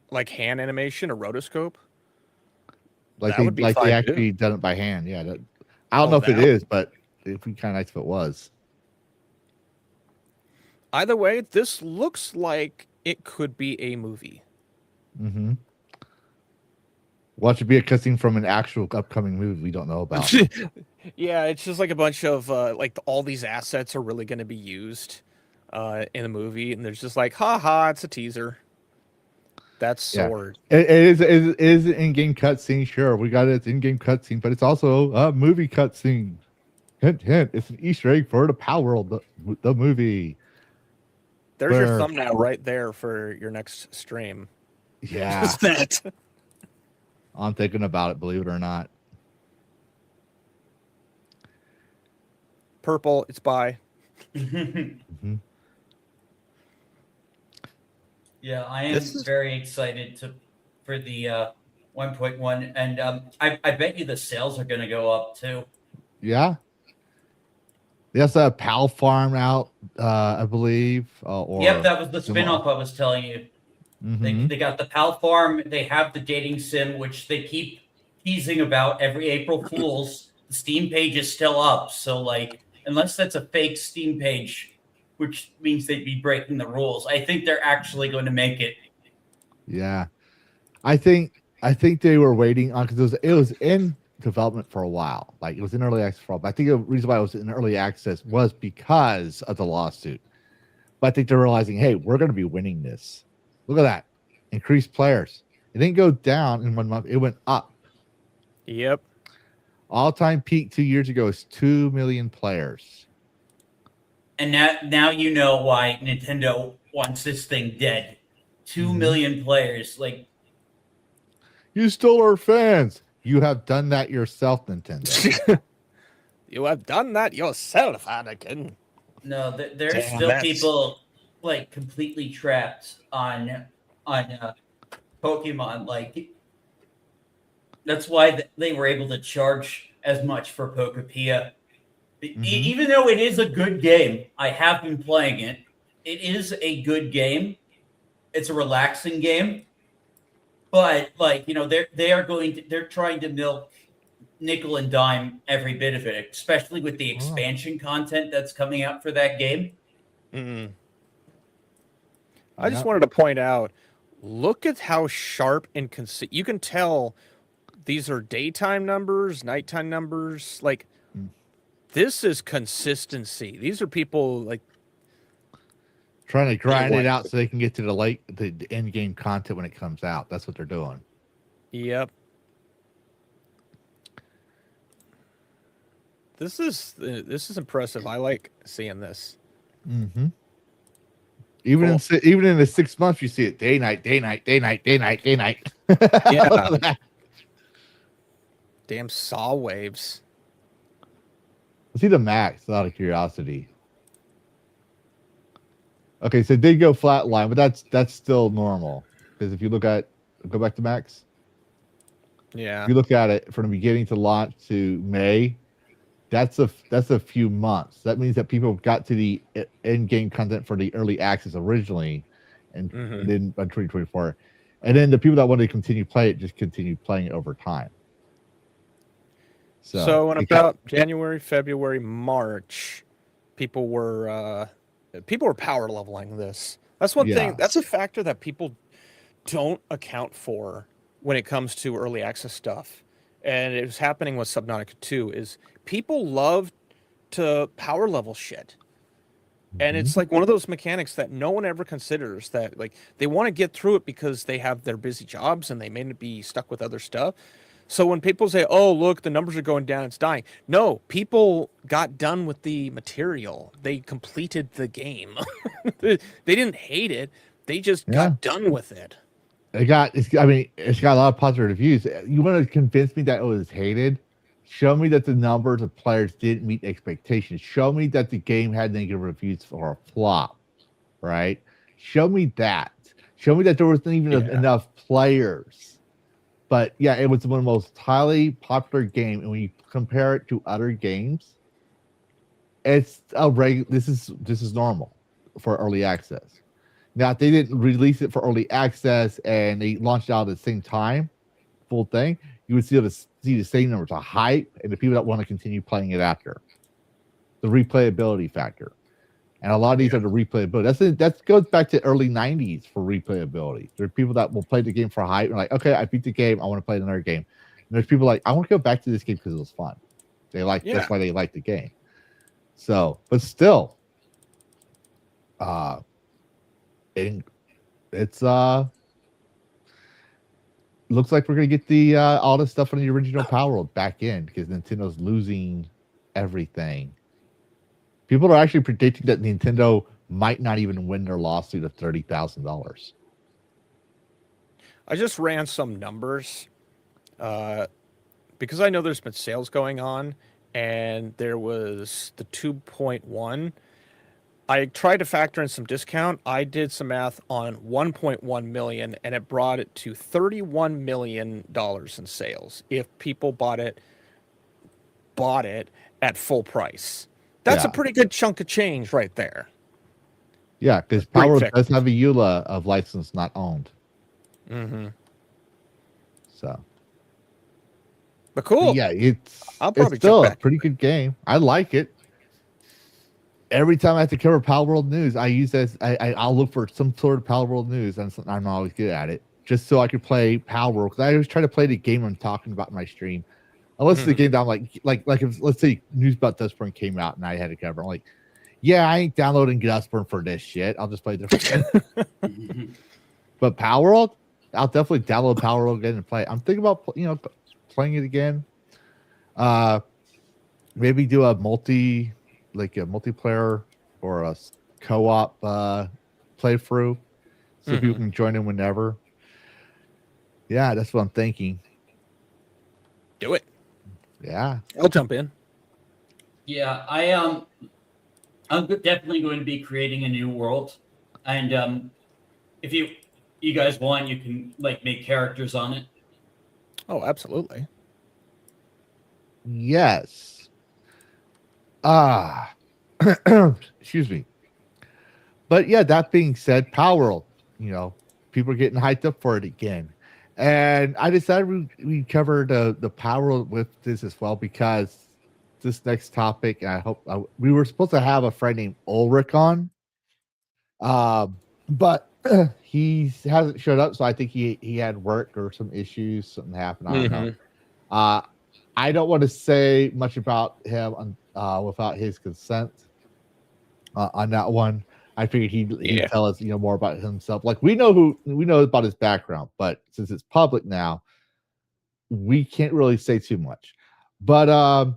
Like hand animation or rotoscope? Like that would be they fine, actually done it by hand. Yeah. I don't know if it that- is, but it'd be kind of nice if it was. Either way, this looks like it could be a movie. Mm-hmm. Watch it be a cutscene from an actual upcoming movie we don't know about. Yeah, it's just like a bunch of all these assets are really going to be used in the movie, and there's just like, haha, it's a teaser. That's Yeah. sword. It is an in-game cutscene. Sure, we got its in-game cutscene, but it's also a movie cutscene. Hint, hint. It's an Easter egg for the Palworld, the movie. There's your Where- thumbnail right there for your next stream. Yeah, Just that. I'm thinking about it. Believe it or not. Purple, it's by. Mhm. Yeah, I am This is- very excited for the 1.1, and I bet you the sales are going to go up too. Yeah. They also have Pal Farm out, I believe. Yep, that was the some- spin-off I was telling you. Mhm. They got the Pal Farm. They have the dating sim, which they keep teasing about every April Fools. The Steam page is still up, so like, unless that's a fake Steam page, which means they'd be breaking the rules, I think they're actually going to make it. Yeah, I think they were waiting on because it was in development for a while. Like it was in early access for a while. I think the reason why it was in early access was because of the lawsuit. But I think they're realizing, hey, we're going to be winning this. Look at that, increased players. It didn't go down in 1 month; it went up. Yep. All-time peak 2 years ago is 2 million players. And now you know why Nintendo wants this thing dead. 2 Mhm. million players. Like, You stole our fans. You have done that yourself, Nintendo. You have done that yourself, Anakin. no, there's Damn, still that's- people like completely trapped on Pokemon. Like, that's why they were able to charge as much for Pokepia. Even though it is a good game, I have been playing it. It is a good game. It's a relaxing game, but like they're trying to milk nickel and dime every bit of it, especially with the expansion content that's coming out for that game. Mm. I just wanted to point out, look at how sharp and you can tell these are daytime numbers, nighttime numbers. Like, this is consistency. These are people like trying to grind it out so they can get to the end game content when it comes out. That's what they're doing. Yep. This is impressive. I like seeing this. Mm-hmm. Even in the 6 months, you see it day night, day night, day night, day night, day night. Yeah. Damn saw waves. Let's see the max out of curiosity. Okay, so it did go flatline, but that's still normal. Because if you go back to max. Yeah. If you look at it from the beginning to launch to May, that's a few months. That means that people got to the end game content for the early access originally, and then by 2024, and then the people that wanted to continue play it just continued playing it over time. So in about January, February, March, people were power leveling this. That's one thing. That's a factor that people don't account for when it comes to early access stuff. And it was happening with Subnautica 2 is people love to power level shit. And it's like one of those mechanics that no one ever considers, that like they want to get through it because they have their busy jobs and they may be stuck with other stuff. So when people say, oh, look, the numbers are going down, it's dying. No, people got done with the material. They completed the game. They didn't hate it. They just got done with it. It's got a lot of positive reviews. You want to convince me that it was hated? Show me that the numbers of players didn't meet expectations. Show me that the game had negative reviews for a flop, right? Show me that. Show me that there wasn't even enough players. But yeah, it was one of the most highly popular games. And when you compare it to other games, it's this is normal for early access. Now, if they didn't release it for early access and they launched out at the same time, full thing, you would see the same numbers of hype and the people that want to continue playing it after. The replayability factor. And a lot of these are the replayability. That goes back to early 90s for replayability. There are people that will play the game for hype and like, okay, I beat the game, I want to play another game. And there's people like, I want to go back to this game because it was fun. That's why they like the game. So, but still, it's looks like we're gonna get the all the stuff from the original Palworld back in because Nintendo's losing everything. People are actually predicting that Nintendo might not even win their lawsuit of $30,000. I just ran some numbers because I know there's been sales going on, and there was the 2.1. I tried to factor in some discount. I did some math on 1.1 million, and it brought it to $31 million in sales if people bought it at full price. That's a pretty good chunk of change right there. Yeah, because Palworld does have a EULA of license not owned. Mm-hmm. So, but cool. But yeah, it's probably still a pretty good game. I like it. Every time I have to cover Palworld news, I use this. I'll look for some sort of Palworld news, and I'm not always good at it, just so I can play Palworld. Because I always try to play the game I'm talking about in my stream. Unless the game that I'm like if let's say news about Dustburn came out and I had to cover, I'm like, yeah, I ain't downloading Dustburn for this shit. I'll just play a different game. But Palworld, I'll definitely download Palworld again and play it. I'm thinking about playing it again. Maybe do a multiplayer or a co-op playthrough so people can join in whenever. Yeah, that's what I'm thinking. Do it. Yeah, I'll jump in. Yeah, I'm definitely going to be creating a new world, and if you guys want, you can make characters on it. Oh, absolutely. Yes. Excuse me. But yeah, that being said, Palworld, people are getting hyped up for it again. And I decided we cover the Palworld with this as well because this next topic, I hope we were supposed to have a friend named Ulrich on, but he hasn't showed up. So I think he had work or some issues, something happened. I don't know. I don't want to say much about him without his consent on that one. I figured he'd tell us, more about himself. Like we know about his background, but since it's public now, we can't really say too much. But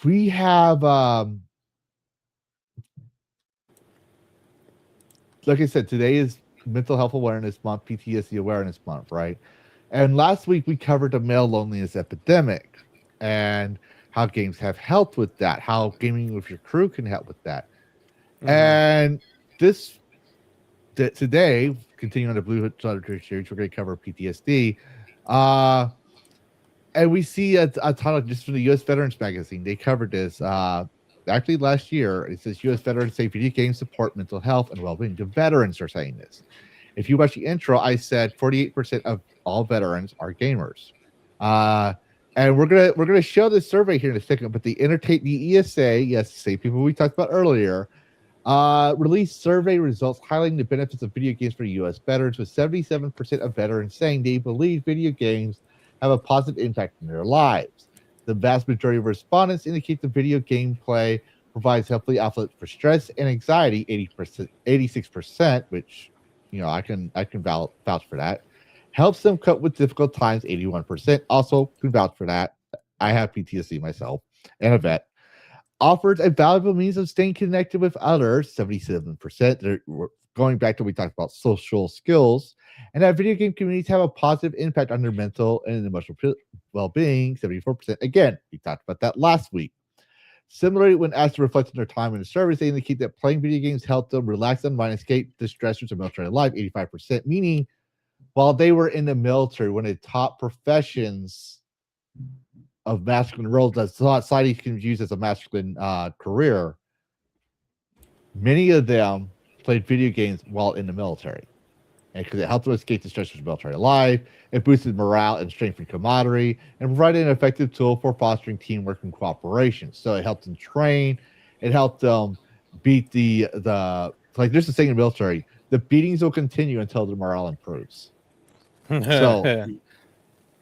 we have, like I said, today is Mental Health Awareness Month, PTSD Awareness Month, right? And last week we covered the male loneliness epidemic and how games have helped with that, how gaming with your crew can help with that. And today, continuing on the Blue-Teal series, we're going to cover PTSD. And we see a title just from the U.S. Veterans Magazine. They covered this actually last year. It says U.S. veterans say video games support mental health and well-being. The veterans are saying this. If you watch the intro, I said 48% of all veterans are gamers. And we're gonna show this survey here in a second. But the ESA, yes, the same people we talked about earlier, released survey results highlighting the benefits of video games for U.S. veterans, with 77% of veterans saying they believe video games have a positive impact in their lives. The vast majority of respondents indicate the video game play provides healthy outlet for stress and anxiety, 86%, which I can vouch for that. Helps them cope with difficult times, 81%. Also can vouch for that. I have PTSD myself and a vet. Offers a valuable means of staying connected with others, 77%. They're going back to what we talked about social skills, and that video game communities have a positive impact on their mental and emotional well-being, 74%. Again, we talked about that last week. Similarly, when asked to reflect on their time in the service, they indicate that playing video games helped them relax and mind, escape the stressors of military life, 85%, meaning while they were in the military, one of the top professions of masculine roles that society can use as a masculine career, many of them played video games while in the military. And because it helped them escape the stressors of military life, it boosted morale and strengthened camaraderie, and provided an effective tool for fostering teamwork and cooperation. So it helped them train, it helped them beat the like there's a saying in the military, the beatings will continue until the morale improves. So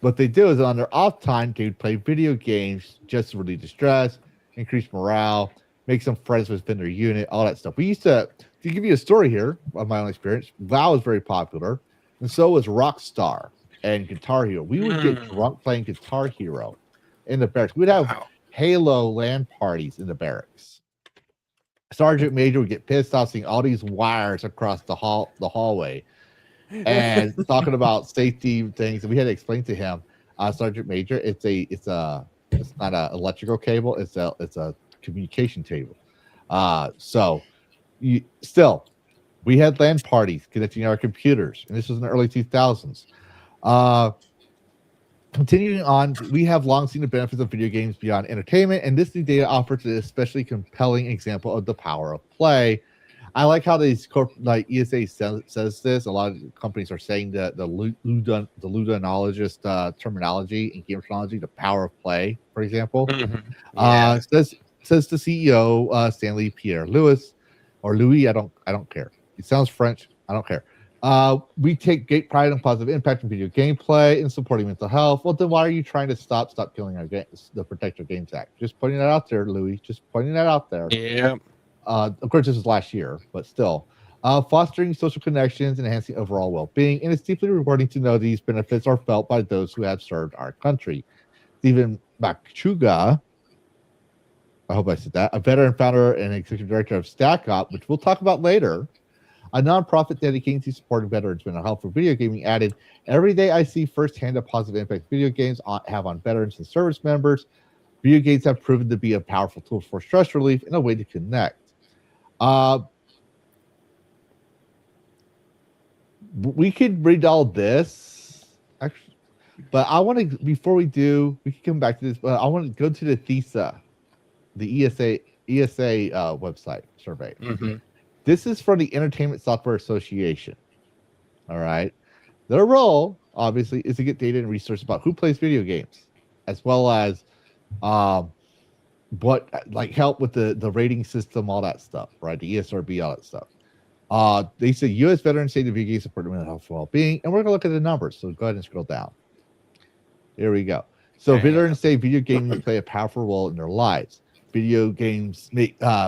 what they do is on their off time, they would play video games just to relieve the stress, increase morale, make some friends within their unit, all that stuff. We used to give you a story here of my own experience. WoW was very popular, and so was Rockstar and Guitar Hero. We would get drunk playing Guitar Hero in the barracks. We'd have Halo LAN parties in the barracks. Sergeant Major would get pissed off seeing all these wires across the hallway and talking about safety things. And we had to explain to him, Sergeant Major, it's not an electrical cable, it's a communication table. Still, we had LAN parties connecting our computers, and this was in the early 2000s. Continuing on, we have long seen the benefits of video games beyond entertainment, and this new data offers an especially compelling example of the power of play. I like how these ESA says this. A lot of companies are saying the ludonologist terminology and game terminology, the power of play, for example. Says the CEO, Stanley Pierre Louis, or Louis, I don't care. It sounds French. I don't care. We take great pride in positive impact in video gameplay and supporting mental health. Well, then why are you trying to stop killing our games? The Protect Our Games Act. Just pointing that out there, Louis. Just pointing that out there. Yeah. Of course, this was last year, but still. Fostering social connections and enhancing overall well-being. And it's deeply rewarding to know these benefits are felt by those who have served our country. Stephen Machuga, I hope I said that, a veteran founder and executive director of Stack Up, which we'll talk about later, a nonprofit dedicated to supporting veterans' mental health for video gaming, added, "Every day I see firsthand the positive impact video games have on veterans and service members. Video games have proven to be a powerful tool for stress relief and a way to connect." We could read all this, actually, but I want to, before we do, we can come back to this, but I want to go to the thesis the ESA website survey. Mm-hmm. This is from the Entertainment Software Association. All right. Their role, obviously, is to get data and research about who plays video games, as well as what help with the rating system, all that stuff, right? The ESRB, all that stuff. They say U.S. veterans say the video games support mental health and well-being, and we're gonna look at the numbers. So go ahead and scroll down. Here we go. So veterans say video games play a powerful role in their lives. Video games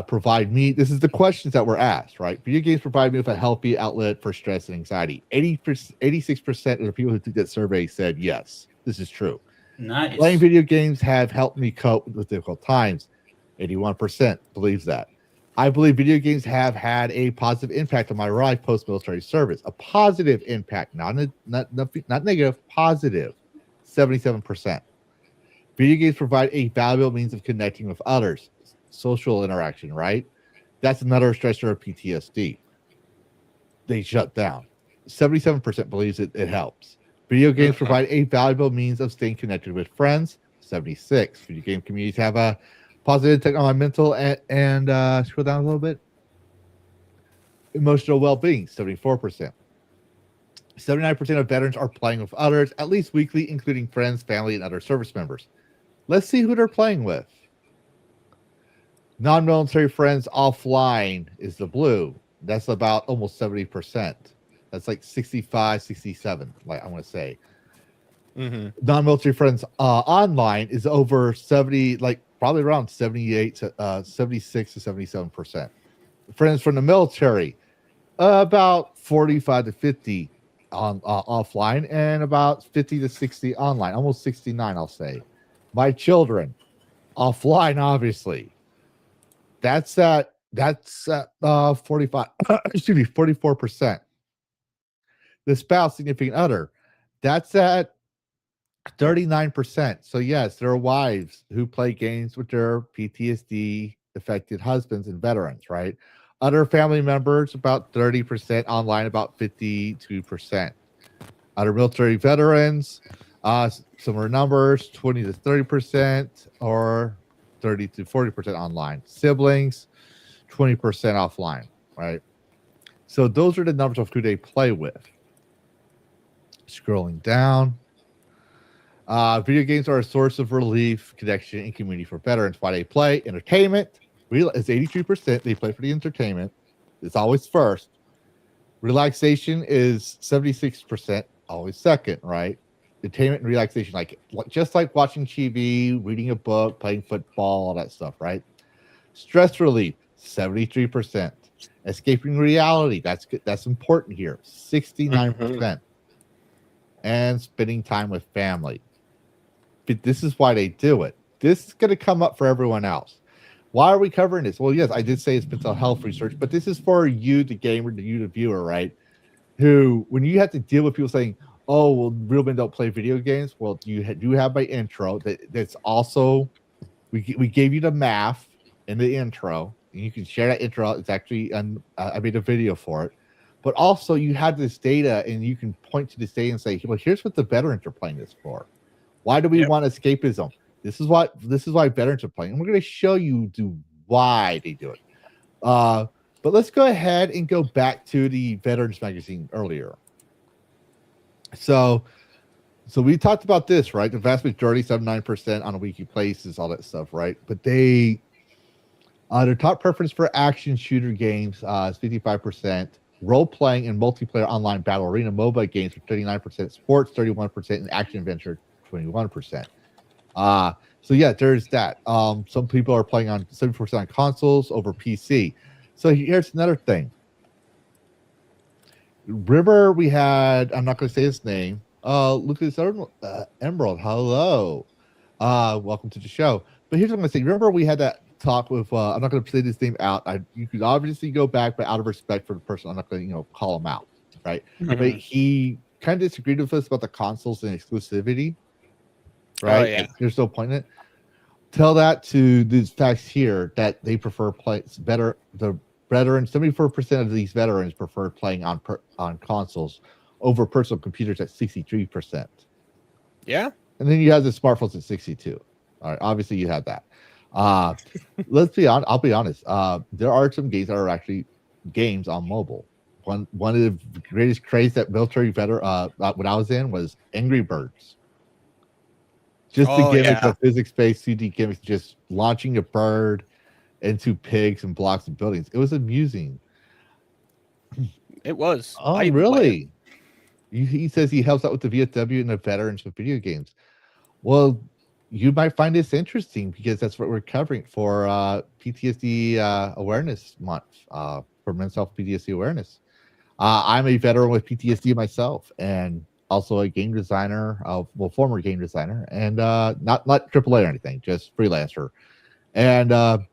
provide me. This is the questions that were asked, right? Video games provide me with a healthy outlet for stress and anxiety. 86% of the people who took that survey said yes, this is true. Nice. Playing video games have helped me cope with difficult times. 81% believes that. I believe video games have had a positive impact on my life post-military service. A positive impact, not negative, positive. 77%. Video games provide a valuable means of connecting with others. Social interaction, right? That's another stressor of PTSD. They shut down. 77% believes it helps. Video games provide a valuable means of staying connected with friends. 76. Video game communities have a positive impact on my mental and scroll down a little bit. Emotional well-being. 74%. 79% of veterans are playing with others at least weekly, including friends, family, and other service members. Let's see who they're playing with. Non-military friends offline is the blue. That's about almost 70%. That's like 65, 67, like I want to say. Mm-hmm. Non-military friends online is over 70, like probably around 78 to 76 to 77%. Friends from the military, about 45 to 50 on offline, and about 50 to 60 online, almost 69, I'll say. My children, offline, obviously. That's 45, excuse me, 44%. The spouse, significant other, that's at 39%. So yes, there are wives who play games with their PTSD affected husbands and veterans, right? Other family members, about 30%, online, about 52%. Other military veterans, similar numbers, 20 to 30%, or 30 to 40% online. Siblings, 20% offline, right? So those are the numbers of who they play with. Scrolling down. Video games are a source of relief, connection, and community for veterans. Why they play? Entertainment is 83%. They play for the entertainment. It's always first. Relaxation is 76%, always second, right? Entertainment and relaxation, just like watching TV, reading a book, playing football, all that stuff, right? Stress relief, 73%. Escaping reality, that's important here, 69%. And spending time with family. But this is why they do it. This is going to come up for everyone else. Why are we covering this? Well, yes, I did say it's mental health research, but this is for you, the gamer, you, the viewer, right? Who, when you have to deal with people saying, oh, well, real men don't play video games. Well, you do have my intro. That's also, we gave you the math in the intro. And you can share that intro. It's actually, I made a video for it. But also, you have this data, and you can point to this data and say, well, here's what the veterans are playing this for. Why do we want escapism? This is why veterans are playing. And we're going to show you why they do it. But let's go ahead and go back to the Veterans Magazine earlier. So we talked about this, right? The vast majority, 79% on a weekly basis, all that stuff, right? But their top preference for action shooter games is 55%. Role-playing and multiplayer online battle arena mobile games for 39%, sports 31%, and action adventure 21%. So yeah, there's that. Some people are playing on 70% on consoles over PC. So here's another thing. Remember we had, I'm not going to say his name, Lucas Emerald. Hello. Welcome to the show. But here's what I'm going to say. Remember we had that talk with, I'm not going to say this name out. You could obviously go back, but out of respect for the person, I'm not going to, call him out, right? Mm-hmm. But he kind of disagreed with us about the consoles and exclusivity, right? Oh, yeah. There's no point in it. Tell that to these facts here that they prefer better. The veterans, 74% of these veterans prefer playing on consoles over personal computers at 63%. Yeah. And then you have the smartphones at 62%. All right, obviously you have that. Let's be honest. I'll be honest. There are some games that are actually games on mobile. One of the greatest craze that military veteran when I was in was Angry Birds. Just the Oh, gimmick yeah. of physics-based 2D gimmicks, just launching a bird into pigs and blocks and buildings. It was amusing. It was. Oh, I really? He says he helps out with the VFW and the veterans with video games. Well, you might find this interesting because that's what we're covering for PTSD Awareness Month, for mental health PTSD awareness. I'm a veteran with PTSD myself, and also a game designer, former game designer, and not AAA or anything, just freelancer, and a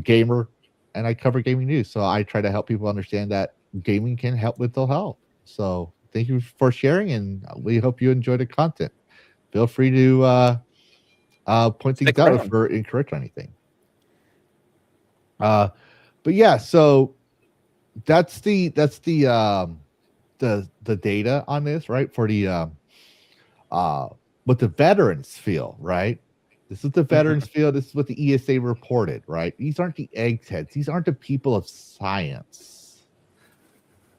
gamer, and I cover gaming news. So I try to help people understand that gaming can help mental health. So thank you for sharing, and we hope you enjoy the content. Feel free to point things Stick out around. if we're incorrect or anything. But yeah, so that's the data on this, right? For the what the veterans feel, right? This is the veterans feel. This is what the ESA reported, right? These aren't the eggheads. These aren't the people of science.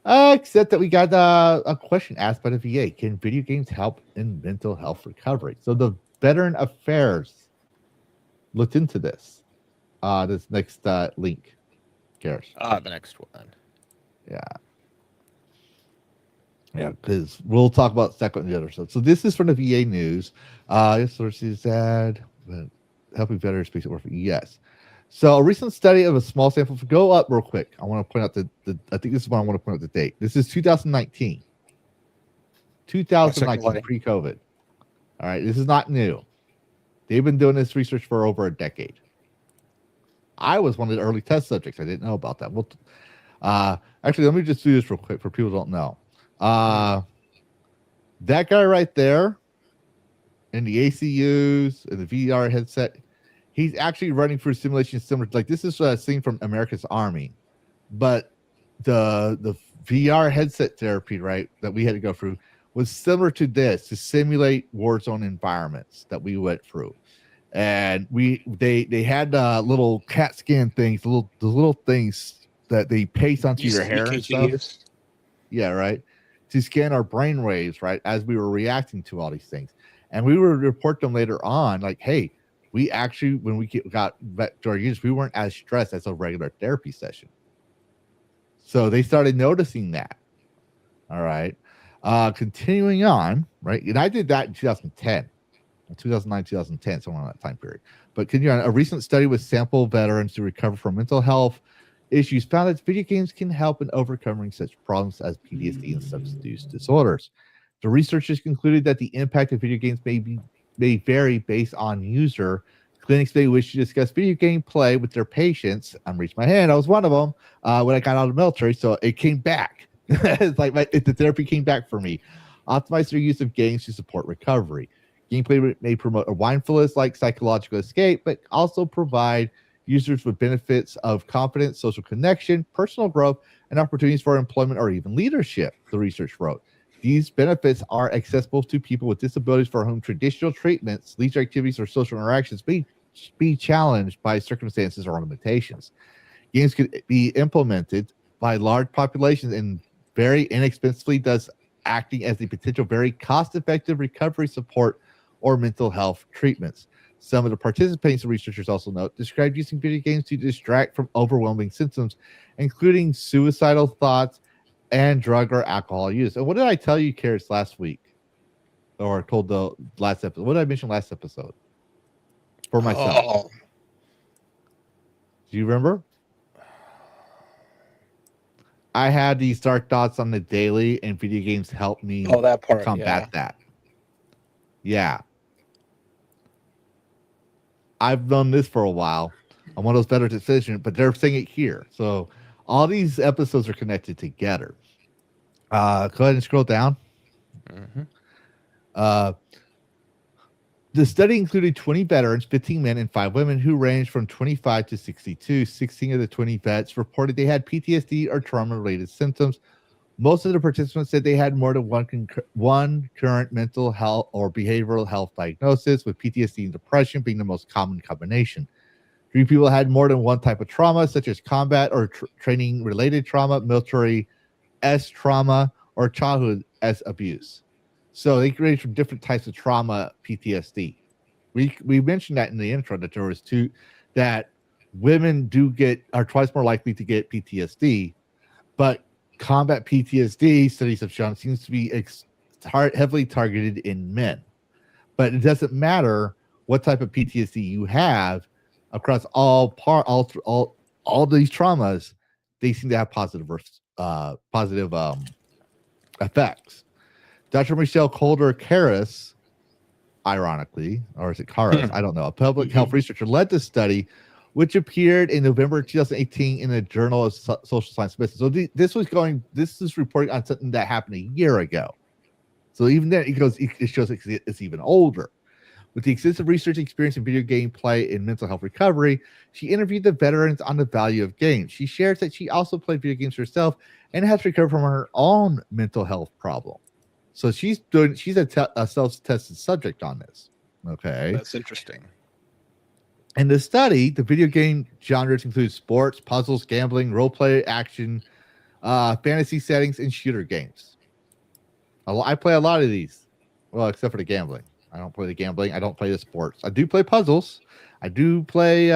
Except that we got a question asked by the VA. Can video games help in mental health recovery? So the Veteran Affairs looked into this. This next link, Karis. The next one. Yeah. Yeah, because we'll talk about second and the other stuff. So this is from the VA News. Sources ad, helping veterans patient work. Yes. So a recent study of a small sample. Go up real quick. I want to point out I think this is what I want to point out the date. This is 2019. 2019, pre-COVID. All right, this is not new. They've been doing this research for over a decade. I was one of the early test subjects. I didn't know about that. Well, actually, let me just do this real quick for people who don't know. That guy right there in the ACUs and the VR headset, he's actually running through simulations similar. Like this is a scene from America's Army, but the VR headset therapy, right, that we had to go through was similar to this to simulate war zone environments that we went through. And they had little CAT scan things, the little things that they paste onto your hair and stuff. Yeah, right. To scan our brain waves, right, as we were reacting to all these things. And we would report them later on, like, hey, we actually, when we got back to our units, we weren't as stressed as a regular therapy session. So they started noticing that. All right. Continuing on, right? And I did that in 2010, 2009, 2010, somewhere in that time period. But continuing on, a recent study with sample veterans to recover from mental health issues found that video games can help in overcoming such problems as PTSD and substance use disorders. The researchers concluded that the impact of video games may vary based on user. Clinics may wish to discuss video game play with their patients. I'm reaching my hand. I was one of them when I got out of the military, so it came back. It's like the therapy came back for me. Optimize their use of games to support recovery. Gameplay may promote a mindfulness-like psychological escape, but also provide users with benefits of confidence, social connection, personal growth, and opportunities for employment or even leadership, the research wrote. These benefits are accessible to people with disabilities for whom traditional treatments, leisure activities, or social interactions may be challenged by circumstances or limitations. Games could be implemented by large populations and very inexpensively, thus acting as a potential very cost-effective recovery support or mental health treatments. Some of the participating researchers also note described using video games to distract from overwhelming symptoms, including suicidal thoughts and drug or alcohol use. And what did I tell you, Karis, last week? Or told the last episode? What did I mention last episode? For myself. Oh. Do you remember? I had these dark thoughts on the daily, and video games helped me that part, combat that. Yeah. I've done this for a while. I'm one of those better decisions, but they're saying it here. So all these episodes are connected together. Go ahead and scroll down. Mm-hmm. The study included 20 veterans, 15 men, and 5 women who ranged from 25 to 62. 16 of the 20 vets reported they had PTSD or trauma-related symptoms. Most of the participants said they had more than one current mental health or behavioral health diagnosis, with PTSD and depression being the most common combination. 3 people had more than one type of trauma, such as combat or training-related trauma, military S trauma, or childhood S abuse. So they range from different types of trauma, PTSD. We mentioned that in the intro that there was 2 that women are twice more likely to get PTSD, but combat PTSD studies have shown seems to be heavily targeted in men. But it doesn't matter what type of PTSD you have across all these traumas, they seem to have positive effects. Dr. Michelle Calder-Karras, ironically, or is it Karras? I don't know. A public health researcher led this study, which appeared in November 2018 in the Journal of Social Science Medicine. So this is reporting on something that happened a year ago. So even then, it shows it's even older. With the extensive research experience in video game play and mental health recovery, she interviewed the veterans on the value of games. She shares that she also played video games herself and has recovered from her own mental health problem. So she's a self-tested subject on this. Okay, That's interesting. In the study, the video game genres include sports, puzzles, gambling, role-play, action, fantasy settings, and shooter games. I play a lot of these, well, except for the gambling. I don't play the gambling. I don't play the sports. I do play puzzles. I do play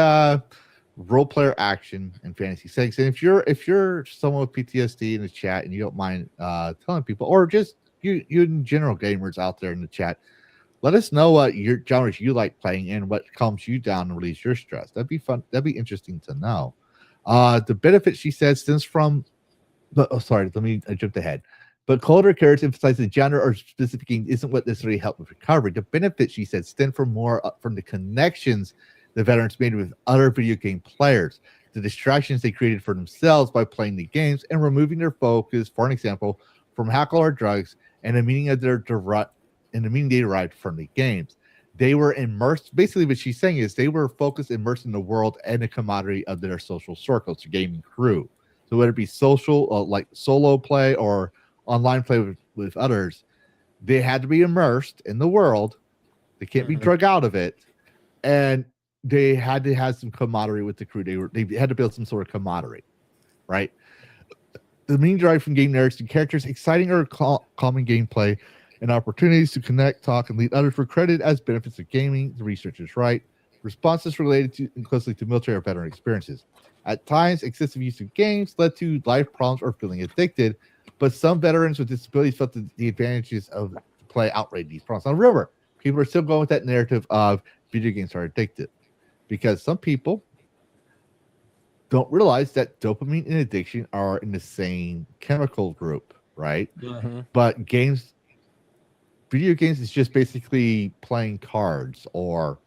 role-player action and fantasy settings. And if you're someone with PTSD in the chat and you don't mind telling people, or just you in general gamers out there in the chat, let us know what your genres you like playing and what calms you down and release your stress. That'd be fun. That'd be interesting to know. The benefit, she says, stems from. I jumped ahead. But Calder-Karras emphasizes the genre or specific game isn't what necessarily helped with recovery. The benefit, she said, stem from the connections the veterans made with other video game players, the distractions they created for themselves by playing the games and removing their focus, for an example, from alcohol or drugs, and the meaning they derived from the games. They were immersed. Basically, what she's saying is they were immersed in the world and the camaraderie of their social circles, their gaming crew. So whether it be social, like solo play or online play with others, they had to be immersed in the world. They can't be drug out of it, and they had to have some camaraderie with the crew. They had to build some sort of camaraderie, right? The main drive from game narratives and characters, exciting or calming gameplay, and opportunities to connect, talk, and lead others were credited as benefits of gaming. The researchers write. Responses related closely to military or veteran experiences. At times, excessive use of games led to life problems or feeling addicted, but some veterans with disabilities felt that the advantages of play outweighed these problems. Now, remember, people are still going with that narrative of video games are addictive, because some people don't realize that dopamine and addiction are in the same chemical group, right? But video games is just basically playing cards or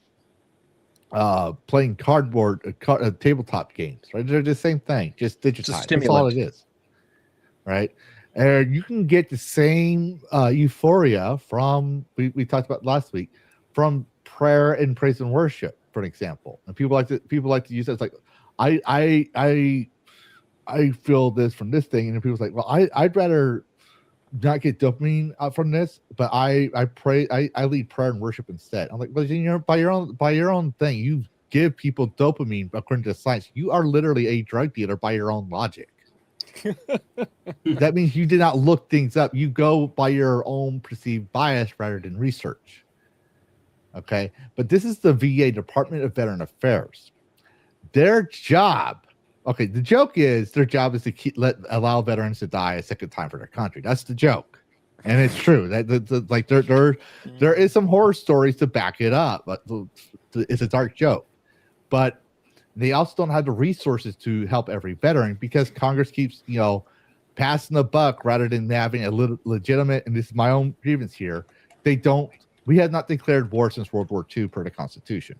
playing tabletop games, right? They're the same thing, just digitized. That's all it is, right? And you can get the same euphoria from we talked about last week from prayer and praise and worship, for an example. And people like to use that. It's like I feel this from this thing, and people's like, well, I'd rather not get dopamine from this, but I pray, I lead prayer and worship instead. I'm like, well, by your own thing, you give people dopamine according to science. You are literally a drug dealer by your own logic. That means you did not look things up. You go by your own perceived bias rather than research. Okay, but this is the VA, Department of Veteran Affairs. Their job, okay, the joke is their job is to allow veterans to die a second time for their country. That's the joke, and it's true. There is some horror stories to back it up, but it's a dark joke. But they also don't have the resources to help every veteran because Congress keeps, passing the buck rather than having a legitimate. And this is my own grievance here. We have not declared war since World War II per the Constitution.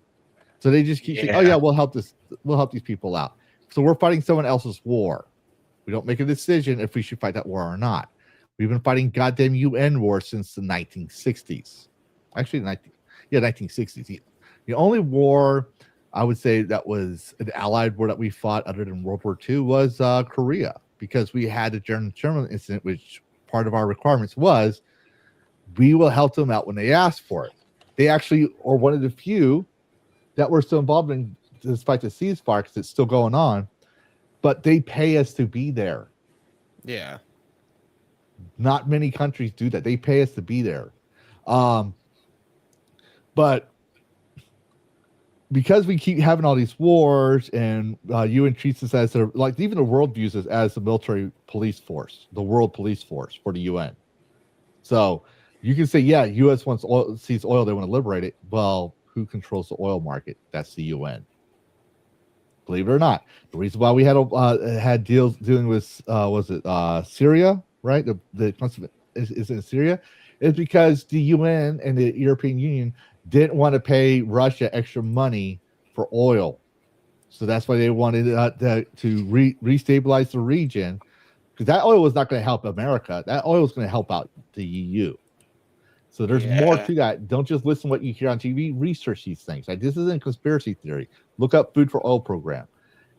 So they just keep saying, "Oh yeah, we'll help these people out." So we're fighting someone else's war. We don't make a decision if we should fight that war or not. We've been fighting goddamn UN war since the 1960s. Actually, 1960s. The only war I would say that was an allied war that we fought other than World War II was Korea, because we had the German incident, which part of our requirements was we will help them out when they ask for it. They actually are one of the few that were still involved in despite the ceasefire, because it's still going on. But they pay us to be there. Yeah. Not many countries do that. They pay us to be there. But because we keep having all these wars, and UN treats us as like even the world views us as the military police force, the world police force for the UN. So you can say, yeah, U.S. wants oil, sees oil, they want to liberate it. Well, who controls the oil market? That's the UN. Believe it or not, the reason why we had deals dealing with was it Syria, right? The concept is in Syria, is because the UN and the European Union didn't want to pay Russia extra money for oil, so that's why they wanted to restabilize the region, because that oil was not going to help America. That oil was going to help out the EU. So there's more to that. Don't just listen to what you hear on TV. Research these things. Like, this isn't conspiracy theory. Look up Food for Oil program.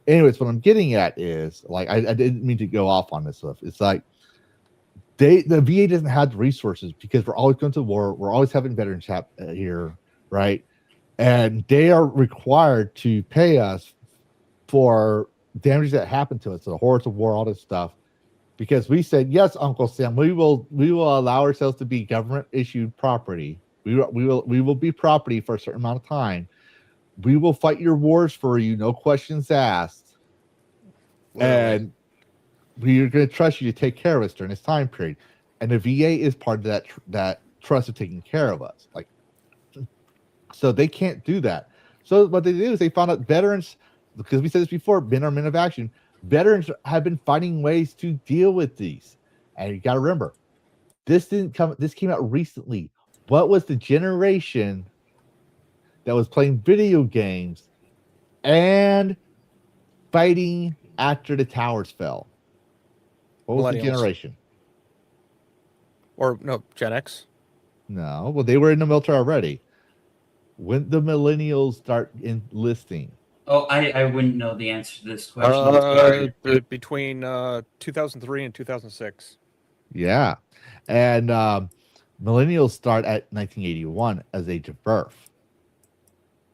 Anyways, what I'm getting at is, like, I didn't mean to go off on this stuff. It's like the VA doesn't have the resources because we're always going to war. We're always having veterans here, right? And they are required to pay us for damage that happened to us, the horrors of war, all this stuff. Because we said, yes, Uncle Sam, we will allow ourselves to be government issued property. We will be property for a certain amount of time. We will fight your wars for you, no questions asked. Literally. And we are going to trust you to take care of us during this time period. And the VA is part of that trust of taking care of us. Like, so they can't do that. So what they do is they found out veterans, because we said this before, men are men of action. Veterans have been finding ways to deal with these. And you got to remember, this came out recently. What was the generation that was playing video games and fighting after the towers fell? What was the generation? Or no, Gen X? No, well, they were in the military already. When the millennials start enlisting? Oh, I wouldn't know the answer to this question. Between 2003 and 2006. Yeah. And millennials start at 1981 as age of birth.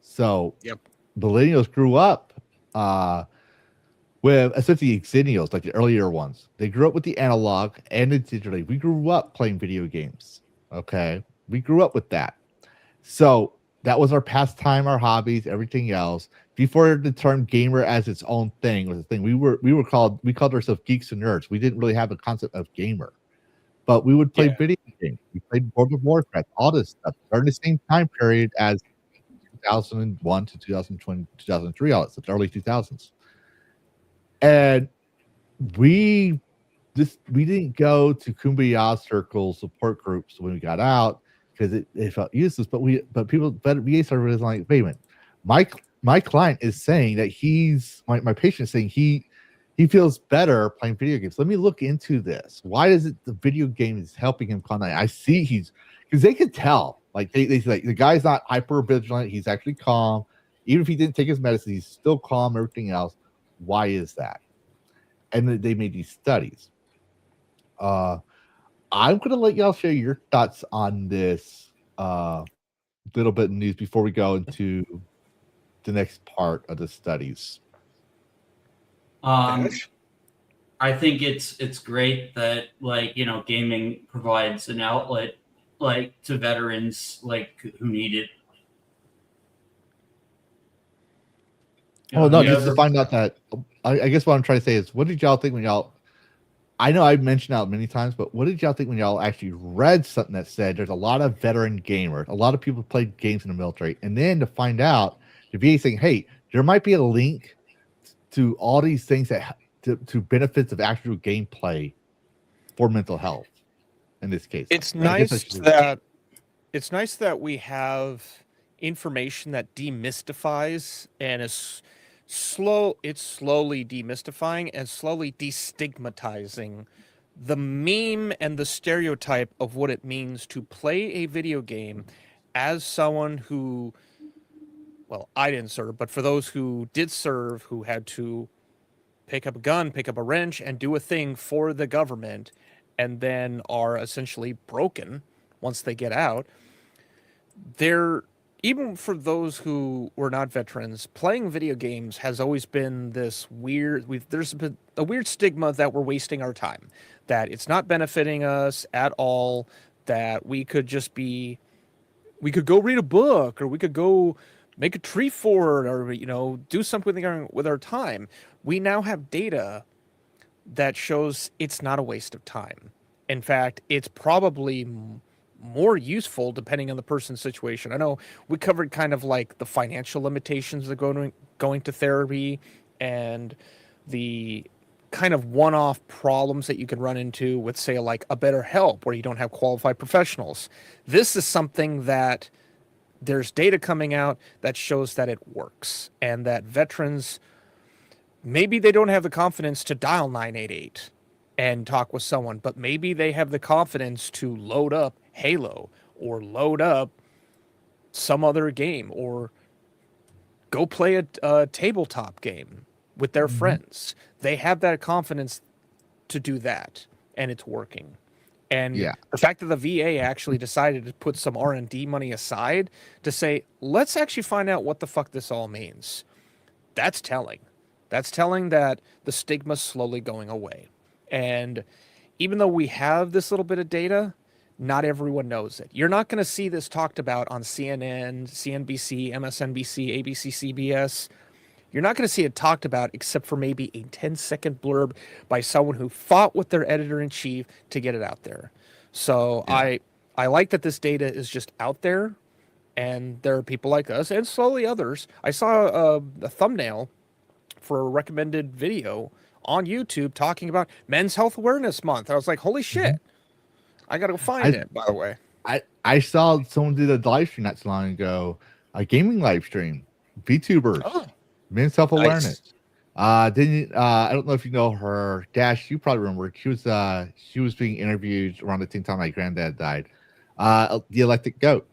So Yep. Millennials grew up with essentially exennials, like the earlier ones. They grew up with the analog and the digital. We grew up playing video games. Okay. We grew up with that. So that was our pastime, our hobbies, everything else. Before the term gamer as its own thing was a thing, we called ourselves geeks and nerds. We didn't really have a concept of gamer, but we would play video games. We played World of Warcraft, all this stuff during the same time period as 2001 to 2020, 2003, all that stuff, the early 2000s. And we didn't go to Kumbaya circles, support groups when we got out because it felt useless. But VA started realizing, like, wait a minute, my client is saying that my patient is saying he feels better playing video games. Let me look into this. Why is it the video game is helping him calm down? I see because they could tell. Like they say, like, the guy's not hyper vigilant. He's actually calm. Even if he didn't take his medicine, he's still calm. Everything else. Why is that? And they made these studies. I'm going to let y'all share your thoughts on this little bit of news before we go into the next part of the studies. I think it's great that, like, you know, gaming provides an outlet, like, to veterans, like, who need it. Just to find out that I guess what I'm trying to say is, what did y'all think when y'all? I know I've mentioned out many times, but what did y'all think when y'all actually read something that said there's a lot of veteran gamers, a lot of people played games in the military, and then to find out the VA saying, hey, there might be a link to all these things that to benefits of actual gameplay for mental health. In this case, it's nice that we have information that demystifies and is slowly demystifying and slowly destigmatizing the meme and the stereotype of what it means to play a video game as someone who, well, I didn't serve, but for those who did serve, who had to pick up a gun, pick up a wrench, and do a thing for the government, and then are essentially broken once they get out. even for those who were not veterans, playing video games has always been this weird. There's been a weird stigma that we're wasting our time, that it's not benefiting us at all. That we could go read a book, or we could go make a tree fort, or do something with our time. We now have data that shows it's not a waste of time. In fact, it's probably more useful depending on the person's situation. I know we covered kind of like the financial limitations of going to therapy, and the kind of one-off problems that you can run into with, say, like a BetterHelp, where you don't have qualified professionals. This is something that there's data coming out that shows that it works, and that veterans, maybe they don't have the confidence to dial 988 and talk with someone, but maybe they have the confidence to load up Halo, or load up some other game, or go play a tabletop game with their friends. They have that confidence to do that, and it's working. And the fact that the VA actually decided to put some R&D money aside to say, let's actually find out what the fuck this all means, that's telling. That's telling that the stigma's slowly going away. And even though we have this little bit of data, not everyone knows it. You're not going to see this talked about on CNN, CNBC, MSNBC, ABC, CBS. You're not going to see it talked about except for maybe a 10-second blurb by someone who fought with their editor-in-chief to get it out there. So I like that this data is just out there, and there are people like us and slowly others. I saw a thumbnail for a recommended video on YouTube talking about Men's Health Awareness Month. I was like, holy shit. I got to go find it, by the way. I saw someone did a live stream not so long ago, a gaming live stream, VTubers, Men's Health Awareness. I don't know if you know her, Dash, you probably remember. She was being interviewed around the same time my granddad died. The Electric Goat.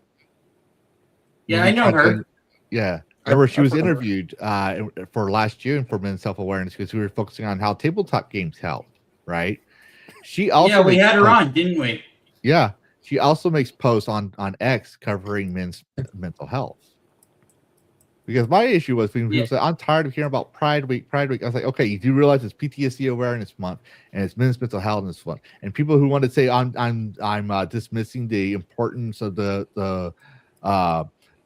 Yeah, I know her. Yeah. Remember, she was interviewed for last June for Men's Health Awareness, because we were focusing on how tabletop games help, right? She also we had her on, didn't we? Yeah. She also makes posts on X covering men's mental health. Because my issue was when people said, I'm tired of hearing about Pride Week. I was like, okay, you do realize it's PTSD Awareness Month and it's Men's Mental Health this month. And people who want to say I'm dismissing the importance of the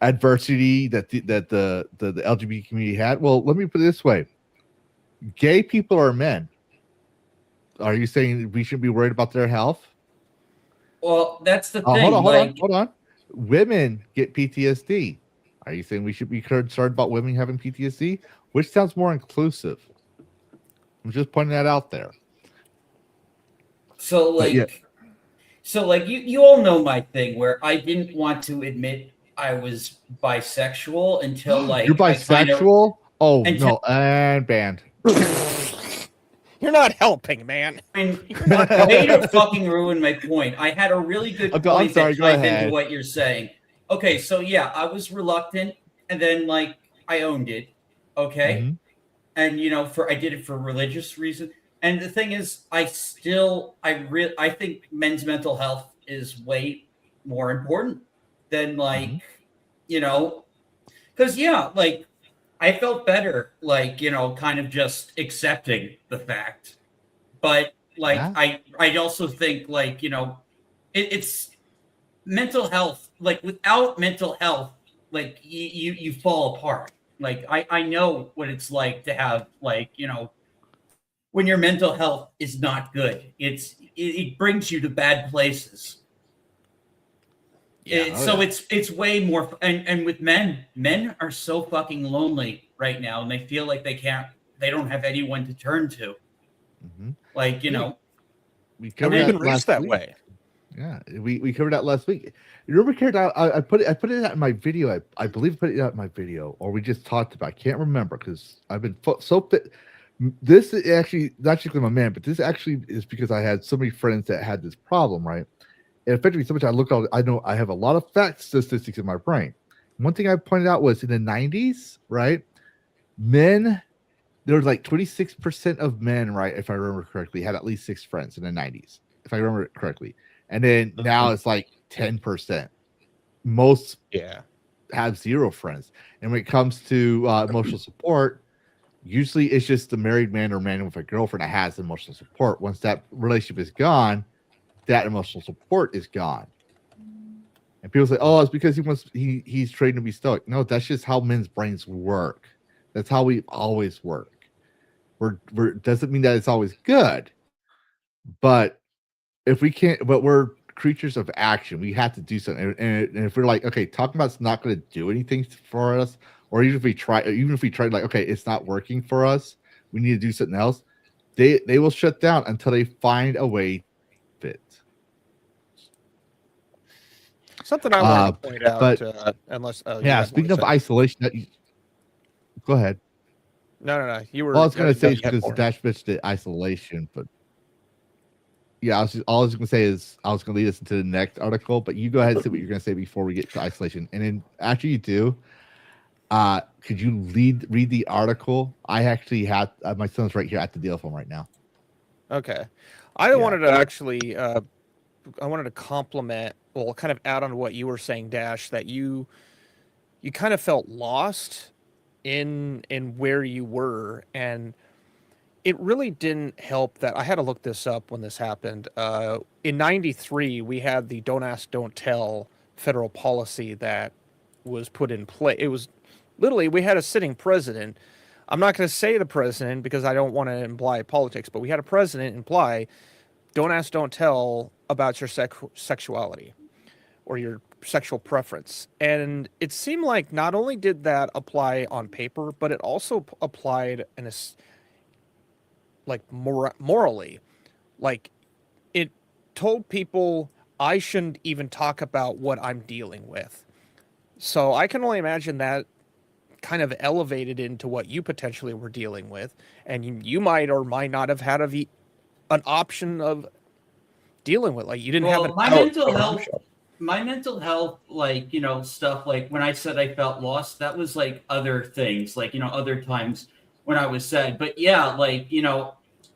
adversity that the LGBT community had. Well, let me put it this way: gay people are men. Are you saying we shouldn't be worried about their health? Well, that's the thing. Hold on. Women get PTSD. Are you saying we should be concerned about women having PTSD? Which sounds more inclusive? I'm just pointing that out there. So, you all know my thing where I didn't want to admit I was bisexual until like you're bisexual. And banned. You're not helping, man. I mean, way to fucking ruin my point. I had a really good point that ties into what you're saying. Okay, so yeah, I was reluctant, and then like I owned it. Okay, and I did it for religious reasons. And the thing is, I think men's mental health is way more important than because I felt better, kind of just accepting the fact. But I also think it's mental health. Like without mental health, you fall apart. I know what it's like to have when your mental health is not good. It brings you to bad places. It's way more, and with men are so fucking lonely right now, and they feel like they don't have anyone to turn to. We covered that last week. Way. Yeah, we covered that last week. You remember, I put it out in my video. I believe I put it out in my video, or we just talked about. I can't remember because I've been so fit. This is actually not just my man, but this actually is because I had so many friends that had this problem, right? It affected me so much. I know I have a lot of fact statistics in my brain. One thing I pointed out was in the 90s, right? Men, there was 26% of men, right? If I remember correctly, had at least 6 friends in the 90s, if I remember it correctly. And then now it's 10%. Most have zero friends. And when it comes to emotional support, usually it's just the married man or man with a girlfriend that has emotional support. Once that relationship is gone, that emotional support is gone. And people say, "Oh, it's because he's trained to be stoic." No, that's just how men's brains work. That's how we always work. We're doesn't mean that it's always good, but if we can't, but we're creatures of action. We have to do something. And if we're like, okay, talking about it's not going to do anything for us, or even if we try, like, okay, it's not working for us, we need to do something else. They will shut down until they find a way to fit. Something I wanted to point out, but unless yeah, speaking of isolation, go ahead. No. You were. Well, I was going to say you had because more. Dash bitched the isolation, but yeah, all I was going to say is I was going to lead us into the next article, but you go ahead and say what you're going to say before we get to isolation. And then after you do, could you read the article? I actually had my son's right here at the deal phone right now. Okay, I wanted to actually, I wanted to compliment, well, kind of add on to what you were saying, Dash, that you kind of felt lost in where you were, and it really didn't help that I had to look this up when this happened. In '93, we had the "Don't Ask, Don't Tell" federal policy that was put in place. It was literally, we had a sitting president. I'm not going to say the president because I don't want to imply politics, but we had a president imply, "Don't ask, don't tell" about your sexuality or your sexual preference. And it seemed like not only did that apply on paper, but it also applied in a like morally. Like, it told people I shouldn't even talk about what I'm dealing with. So I can only imagine that kind of elevated into what you potentially were dealing with, and you might or might not have had an option of dealing with, like, you didn't have my mental health, like, stuff, like when I said I felt lost, that was like other things, like, other times when I was sad. But yeah, like,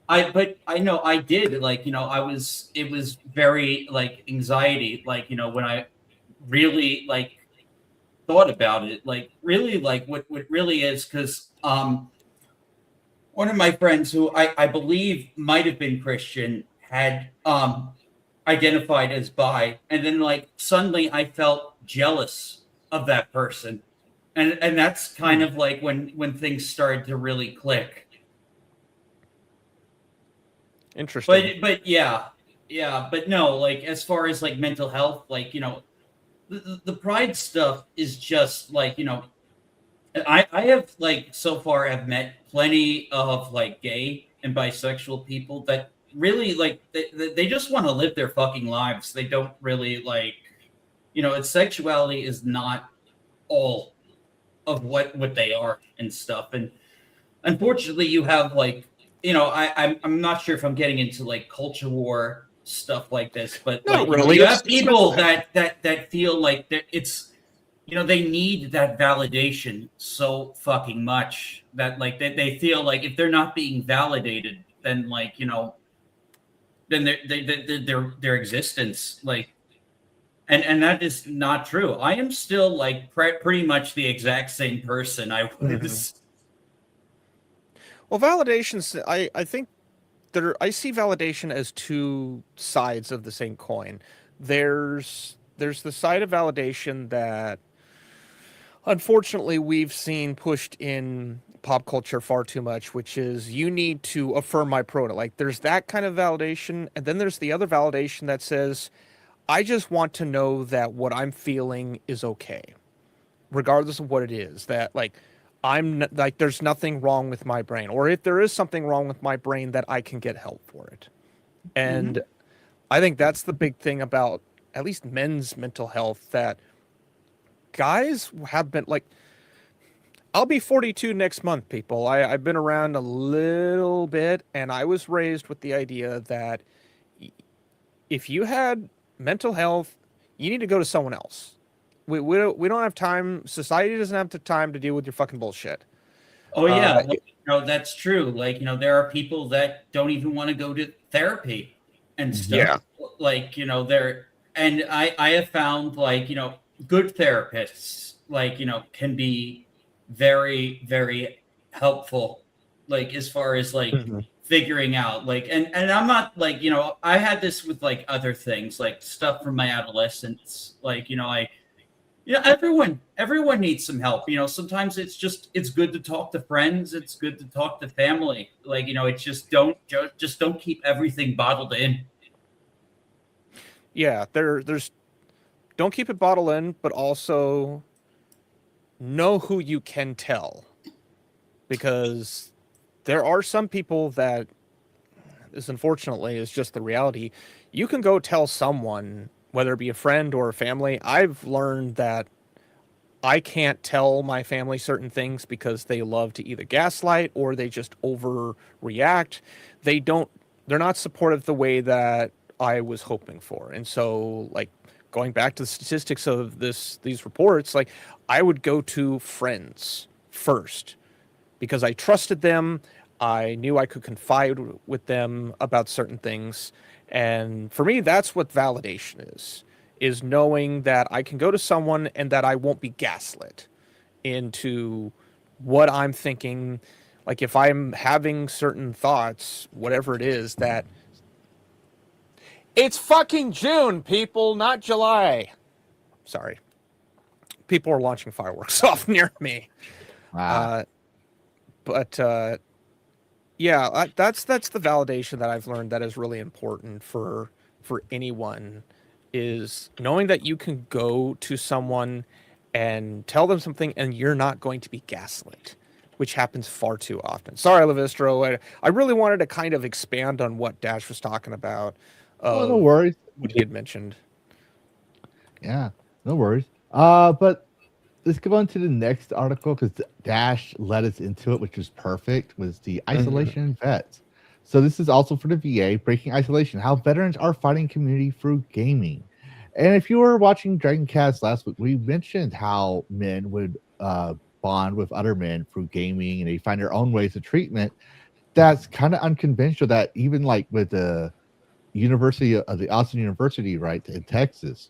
I know I did, like, it was very like anxiety, like, when I really like thought about it, like really like what really is, because one of my friends who I believe might have been Christian had identified as bi, and then like suddenly I felt jealous of that person, and that's kind of like when things started to really click. Interesting. But yeah, but no, like as far as like mental health, like the pride stuff is just like, I have like so far have met plenty of like gay and bisexual people that really like they just want to live their fucking lives. They don't really like, sexuality is not all of what they are and stuff. And unfortunately you have like, I'm not sure if I'm getting into like culture war stuff like this, but Not like, really. you have people that feel like that it's, they need that validation so fucking much that like they feel like if they're not being validated, then like, then their existence, like, and that is not true. I am still like pretty much the exact same person I was. Well, validations, I think I see validation as two sides of the same coin. There's the side of validation that unfortunately we've seen pushed in pop culture far too much, which is you need to affirm my product. Like, there's that kind of validation, and then there's the other validation that says I just want to know that what I'm feeling is okay, regardless of what it is. That like there's nothing wrong with my brain, or if there is something wrong with my brain, that I can get help for it. And I think that's the big thing about at least men's mental health, that guys have been like, I'll be 42 next month, people. I've been around a little bit, and I was raised with the idea that if you had mental health, you need to go to someone else. We don't have time. Society doesn't have the time to deal with your fucking bullshit. Oh yeah, that's true. Like, there are people that don't even want to go to therapy and stuff. Yeah. Like, and I have found like, good therapists like, can be very, very helpful, like as far as like figuring out like, and I'm not like, I had this with like other things, like stuff from my adolescence, like, everyone needs some help. Sometimes it's good to talk to friends. It's good to talk to family. Like, it's just don't keep everything bottled in. Yeah, there's don't keep it bottled in, but also know who you can tell, because there are some people that, this unfortunately is just the reality. You can go tell someone, whether it be a friend or a family. I've learned that I can't tell my family certain things because they love to either gaslight or they just overreact. They're not supportive the way that I was hoping for. And so, like, going back to the statistics of these reports, like, I would go to friends first because I trusted them. I knew I could confide with them about certain things. And for me, that's what validation is knowing that I can go to someone and that I won't be gaslit into what I'm thinking. Like, if I'm having certain thoughts, whatever it is, that it's fucking June, people, not July. Sorry. People are launching fireworks off near me. Wow. Yeah, that's the validation that I've learned that is really important for anyone, is knowing that you can go to someone and tell them something and you're not going to be gaslit, which happens far too often. Sorry, Lavistro. I really wanted to kind of expand on what Dash was talking about. No worries. What he had mentioned. Yeah, no worries. But let's go on to the next article because Dash led us into it, which was perfect, was the isolation in vets. So this is also for the VA, breaking isolation, how veterans are fighting community through gaming. And if you were watching Dragon Cast last week, we mentioned how men would bond with other men through gaming and they find their own ways of treatment. That's kind of unconventional, that even like with the University of the Austin University, right, in Texas,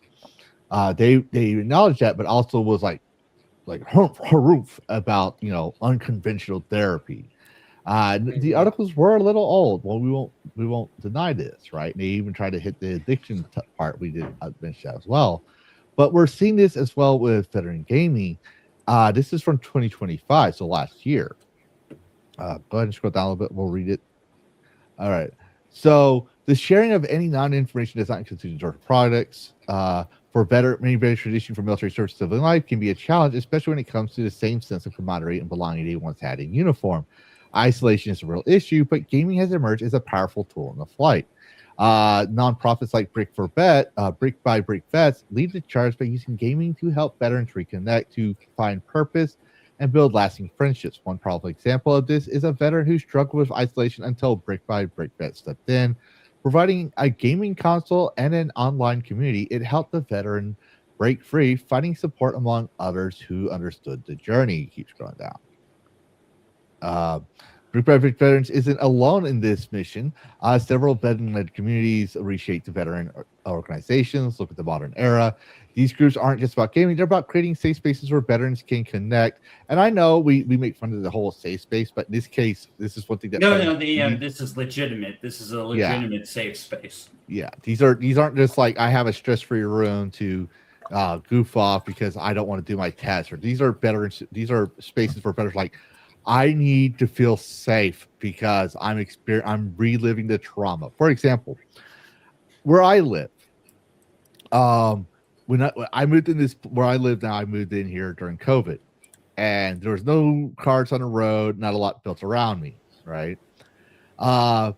they acknowledged that, but also was like haroof about unconventional therapy. The articles were a little old. Well, we won't deny this, right? And they even tried to hit the addiction part. We did mention that as well, but we're seeing this as well with veteran gaming. This is from 2025, so last year. Go ahead and scroll down a little bit. We'll read it. All right. So the sharing of any non-information does not constitute endorsed products. For many veterans' tradition for military service civilian life can be a challenge, especially when it comes to the same sense of camaraderie and belonging they once had in uniform. Isolation is a real issue, but gaming has emerged as a powerful tool in the fight. Nonprofits like Brick by Brick Vets lead the charge by using gaming to help veterans reconnect, to find purpose, and build lasting friendships. One powerful example of this is a veteran who struggled with isolation until Brick by Brick Vets stepped in. Providing a gaming console and an online community, it helped the veteran break free, finding support among others who understood the journey. Keep scrolling down. Brick by Brick Veterans isn't alone in this mission. Several veteran-led communities reshape the veteran organizations. Look at the modern era. These groups aren't just about gaming; they're about creating safe spaces where veterans can connect. And I know we make fun of the whole safe space, but in this case, this is one thing that this is legitimate. This is a legitimate safe space. Yeah, these aren't just like I have a stress-free room to goof off because I don't want to do my test. Or these are veterans. These are spaces for veterans like, I need to feel safe because I'm reliving the trauma. For example, where I live, when I moved in where I live now, I moved in here during COVID, and there was no cars on the road, not a lot built around me, right? I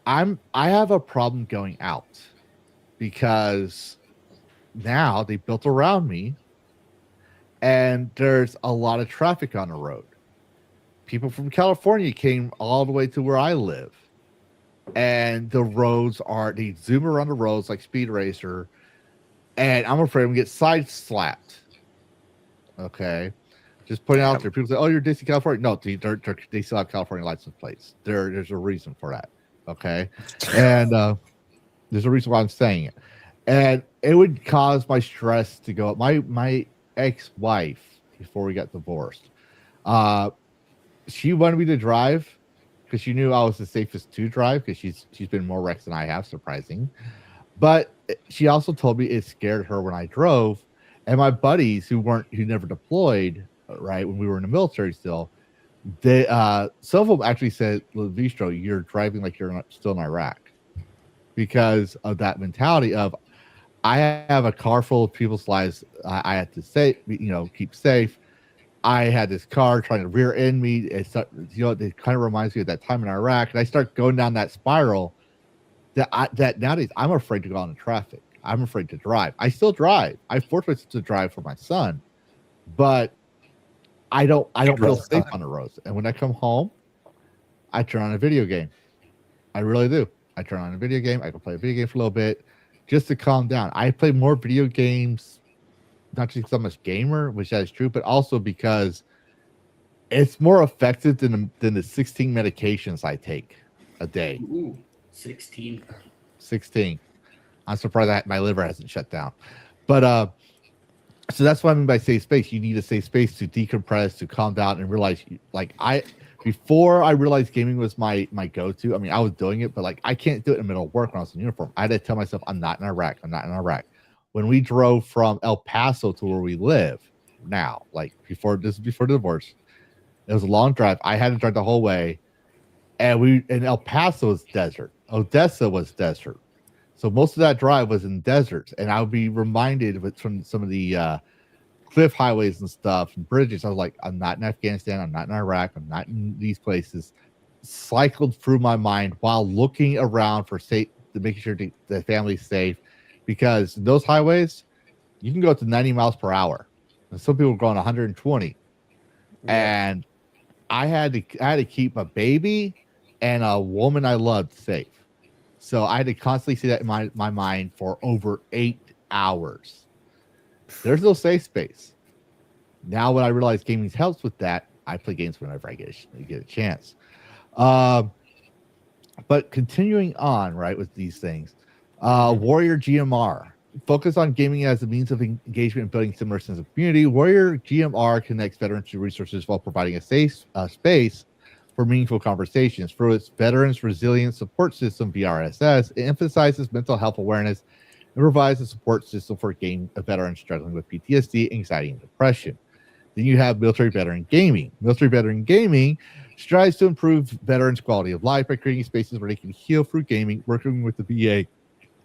have a problem going out because now they built around me and there's a lot of traffic on the road. People from California came all the way to where I live, and the roads they zoom around the roads like Speed Racer, and I'm afraid I'm gonna get side slapped. Okay, just putting out there. People say, "Oh, you're DC, California." No, they still have California license plates. There's a reason for that. Okay, and there's a reason why I'm saying it, and it would cause my stress to go up. My ex-wife before we got divorced. She wanted me to drive because she knew I was the safest to drive because she's been more wrecks than I have, surprising. But she also told me it scared her when I drove, and my buddies who never deployed, right, when we were in the military still, they some of them actually said, Lavistro, you're driving like you're still in Iraq because of that mentality of I have a car full of people's lives I had to keep safe. I had this car trying to rear end me. It kind of reminds me of that time in Iraq, and I start going down that spiral that nowadays I'm afraid to go out in traffic. I'm afraid to drive. I still drive. I force to drive for my son, but I don't feel safe on the roads. And when I come home, I turn on a video game. I really do. I turn on a video game. I can play a video game for a little bit just to calm down. I play more video games, not just because I'm a gamer, which that is true, but also because it's more effective than the 16 medications I take a day. Ooh, 16. 16. I'm surprised that my liver hasn't shut down. But so that's what I mean by safe space. You need a safe space to decompress, to calm down, and realize, before I realized gaming was my go-to. I mean, I was doing it, but I can't do it in the middle of work when I was in uniform. I had to tell myself, I'm not in Iraq. I'm not in Iraq. When we drove from El Paso to where we live now, before the divorce, it was a long drive. I had to drive the whole way, and El Paso was desert. Odessa was desert. So most of that drive was in deserts, and I would be reminded from some of the cliff highways and stuff and bridges. I was like, I'm not in Afghanistan. I'm not in Iraq. I'm not in these places. Cycled through my mind while looking around for safe, to making sure the family's safe, because those highways, you can go up to 90 miles per hour. And some people are going 120. Yeah. And I had to keep a baby and a woman I loved safe. So I had to constantly see that in my mind for over 8 hours. There's no safe space. Now, when I realize gaming helps with that, I play games whenever I get a chance. But continuing on, right, with these things, Warrior GMR. Focus on gaming as a means of engagement and building similar sense of community. Warrior GMR connects veterans to resources while providing a safe space for meaningful conversations. Through its Veterans Resilience Support System, VRSS, it emphasizes mental health awareness and provides a support system for veterans struggling with PTSD, anxiety, and depression. Then you have Military Veteran Gaming. Military Veteran Gaming strives to improve veterans' quality of life by creating spaces where they can heal through gaming, working with the VA.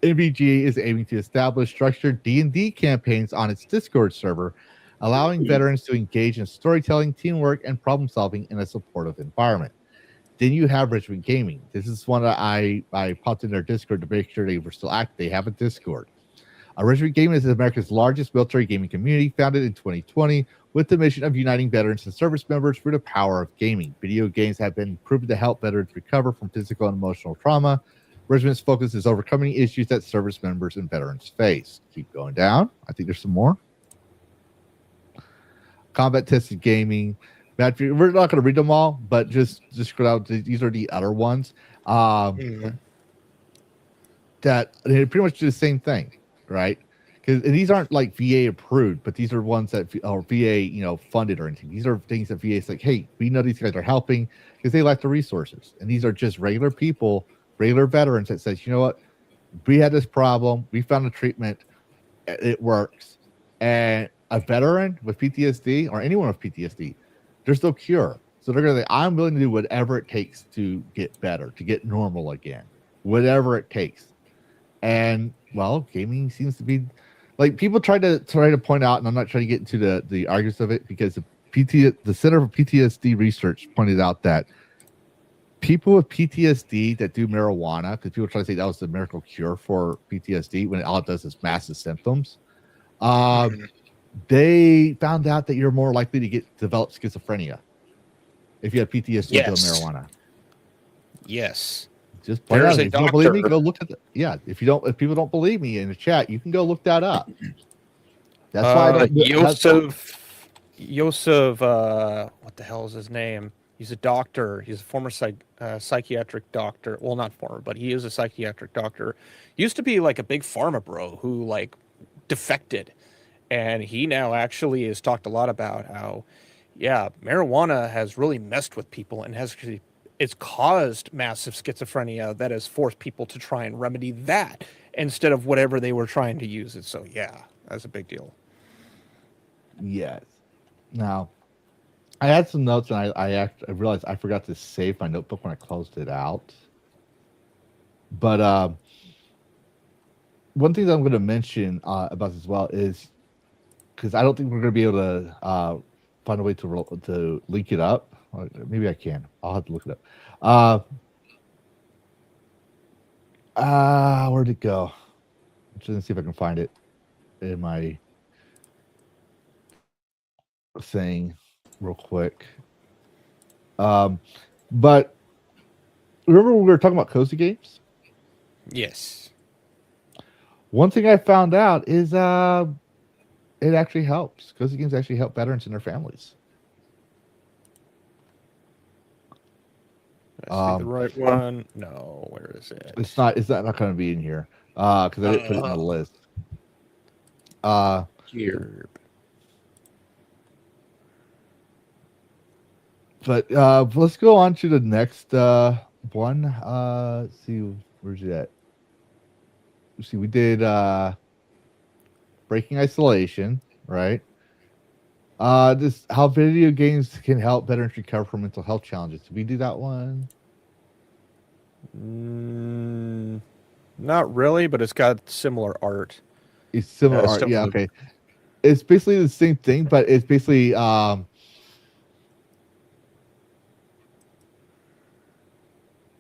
MVGA is aiming to establish structured D&D campaigns on its Discord server, allowing veterans to engage in storytelling, teamwork, and problem solving in a supportive environment. Then you have Richmond Gaming. This is one that I popped in their Discord to make sure they were still active. They have a Discord. Richmond Gaming is America's largest military gaming community, founded in 2020 with the mission of uniting veterans and service members through the power of gaming. Video games have been proven to help veterans recover from physical and emotional trauma. Richmond's focus is overcoming issues that service members and veterans face. Keep going down. I think there's some more. Combat Tested Gaming. We're not going to read them all, but just scroll out. These are the other ones that they pretty much do the same thing, right? Because these aren't like VA approved, but these are ones that are VA funded or anything. These are things that VA is like, hey, we know these guys are helping because they lack the resources, and these are just regular people, regular veterans that says, you know what, we had this problem, we found a treatment, it works, and a veteran with PTSD or anyone with PTSD, there's no cure. So they're going to say, I'm willing to do whatever it takes to get better, to get normal again, whatever it takes. And, well, gaming seems to be, like, people try to point out, and I'm not trying to get into the arguments of it, because the Center for PTSD Research pointed out that people with PTSD that do marijuana, because people try to say that was the miracle cure for PTSD, when all it does is massive symptoms, they found out that you're more likely to develop schizophrenia if you have PTSD doing marijuana. Yes. Just point out. If you don't believe me, go look at it. Yeah. If people don't believe me in the chat, you can go look that up. That's why Yosef, what the hell is his name? He's a doctor. He's a former psychiatric doctor. Well, not former, but he is a psychiatric doctor. He used to be like a big pharma bro who like defected And he now actually has talked a lot about how, yeah, marijuana has really messed with people and it's caused massive schizophrenia that has forced people to try and remedy that instead of whatever they were trying to use it. So yeah, that's a big deal. Yes. Now, I had some notes, and I realized I forgot to save my notebook when I closed it out. But one thing that I'm going to mention about this as well is because I don't think we're going to be able to find a way to link it up. Or maybe I can. I'll have to look it up. Where'd it go? I'm just going to see if I can find it in my thing real quick. But remember when we were talking about cozy games? Yes. One thing I found out is it actually helps. Cozy games actually help veterans and their families. Let's see the right one. No, where is it? It's not going to be in here because I didn't put it in the list. Here. But let's go on to the next one. Let's see, where's it at? Let's see, we did Breaking Isolation, right? This how video games can help veterans recover from mental health challenges. Did we do that one? Not really, but it's got similar art. It's similar art, yeah. Okay, it's basically the same thing, but it's basically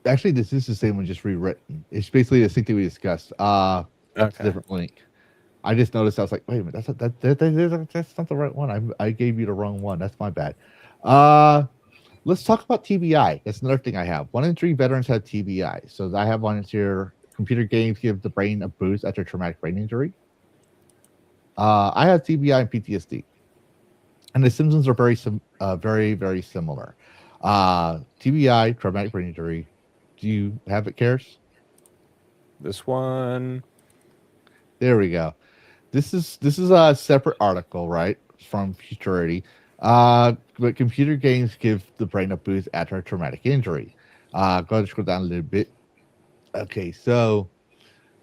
actually, this is the same one, just rewritten. It's basically the same thing we discussed. It's a different link. I just noticed. I was like, wait a minute, that's not the right one. I gave you the wrong one. That's my bad. Let's talk about TBI. That's another thing I have. 1 in 3 veterans have TBI. So I have one here. Computer games give the brain a boost after traumatic brain injury. I have TBI and PTSD, and the symptoms are very, very similar. TBI, traumatic brain injury. Do you have it, Karis? This one. There we go. This is a separate article, right, from Futurity. But computer games give the brain a boost after a traumatic injury. Go ahead and scroll down a little bit. Okay, so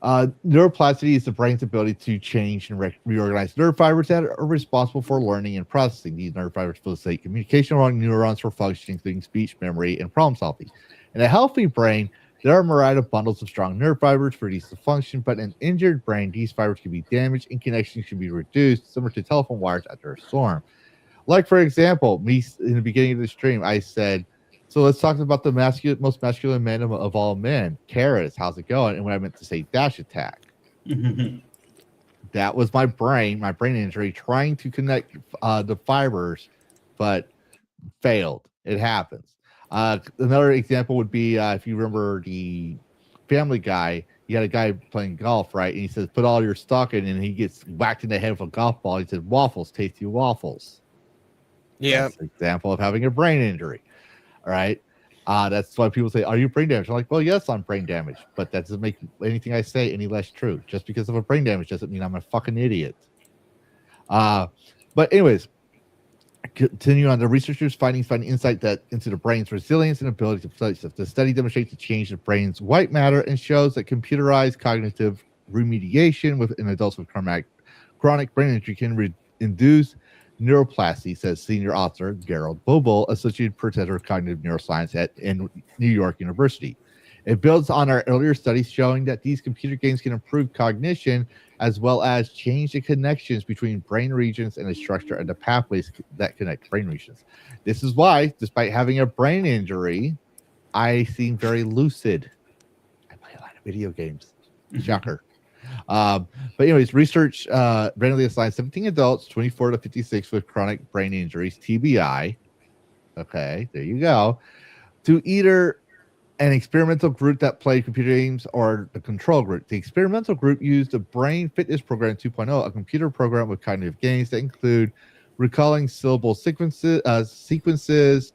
neuroplasticity is the brain's ability to change and reorganize nerve fibers that are responsible for learning and processing. These nerve fibers facilitate communication among neurons for functioning, including speech, memory, and problem solving. In a healthy brain, there are a myriad of bundles of strong nerve fibers for these to function, but in an injured brain, these fibers can be damaged and connections can be reduced, similar to telephone wires after a storm. Like, for example, me in the beginning of the stream, I said, so let's talk about the most masculine man of all men, Karis. How's it going? And when I meant to say dash attack, that was my brain injury, trying to connect the fibers, but failed. It happens. Another example would be if you remember the Family Guy, you had a guy playing golf, right? And he says, put all your stock in, and he gets whacked in the head with a golf ball. He says, waffles, tasty waffles. Yeah. That's an example of having a brain injury. All right. That's why people say, are you brain damaged? I'm like, well, yes, I'm brain damaged, but that doesn't make anything I say any less true. Just because of a brain damage doesn't mean I'm a fucking idiot. But anyways, continue on. The researchers finding insight into the brain's resilience and ability to study stuff. The study demonstrates the change in the brain's white matter and shows that computerized cognitive remediation in adults with chronic brain injury can induce neuroplasticity, says senior author Gerald Boble, associate professor of cognitive neuroscience at New York University. It builds on our earlier studies showing that these computer games can improve cognition as well as change the connections between brain regions and the structure and the pathways that connect brain regions. This is why, despite having a brain injury, I seem very lucid. I play a lot of video games. Shocker. But anyways, research randomly assigned 17 adults, 24 to 56 with chronic brain injuries, TBI. Okay, there you go. To either an experimental group that played computer games or the control group. The experimental group used the Brain Fitness Program 2.0, a computer program with cognitive gains that include recalling syllable sequences,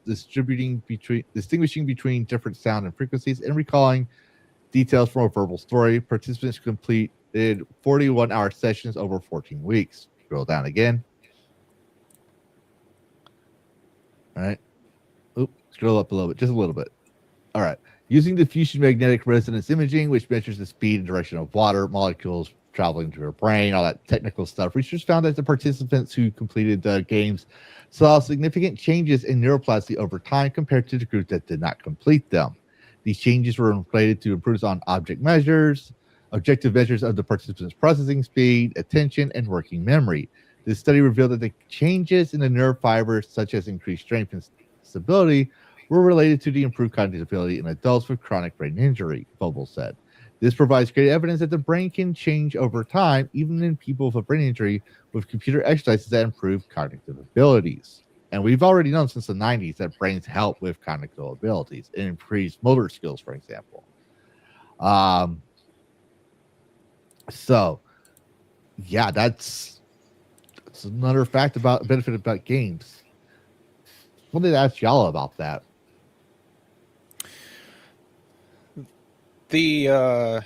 distinguishing between different sound and frequencies, and recalling details from a verbal story. Participants completed 41-hour sessions over 14 weeks. Scroll down again. All right. Oop, scroll up a little bit, just a little bit. All right. Using diffusion magnetic resonance imaging, which measures the speed and direction of water molecules traveling to your brain, all that technical stuff, researchers found that the participants who completed the games saw significant changes in neuroplasticity over time compared to the group that did not complete them. These changes were related to improvements on objective measures of the participants' processing speed, attention, and working memory. This study revealed that the changes in the nerve fibers, such as increased strength and stability, were related to the improved cognitive ability in adults with chronic brain injury, Vogel said. This provides great evidence that the brain can change over time, even in people with a brain injury, with computer exercises that improve cognitive abilities. And we've already known since the 90s that brains help with cognitive abilities and increase motor skills, for example. So, yeah, that's another fact about benefit about games. I wanted to ask y'all about that. Sorry,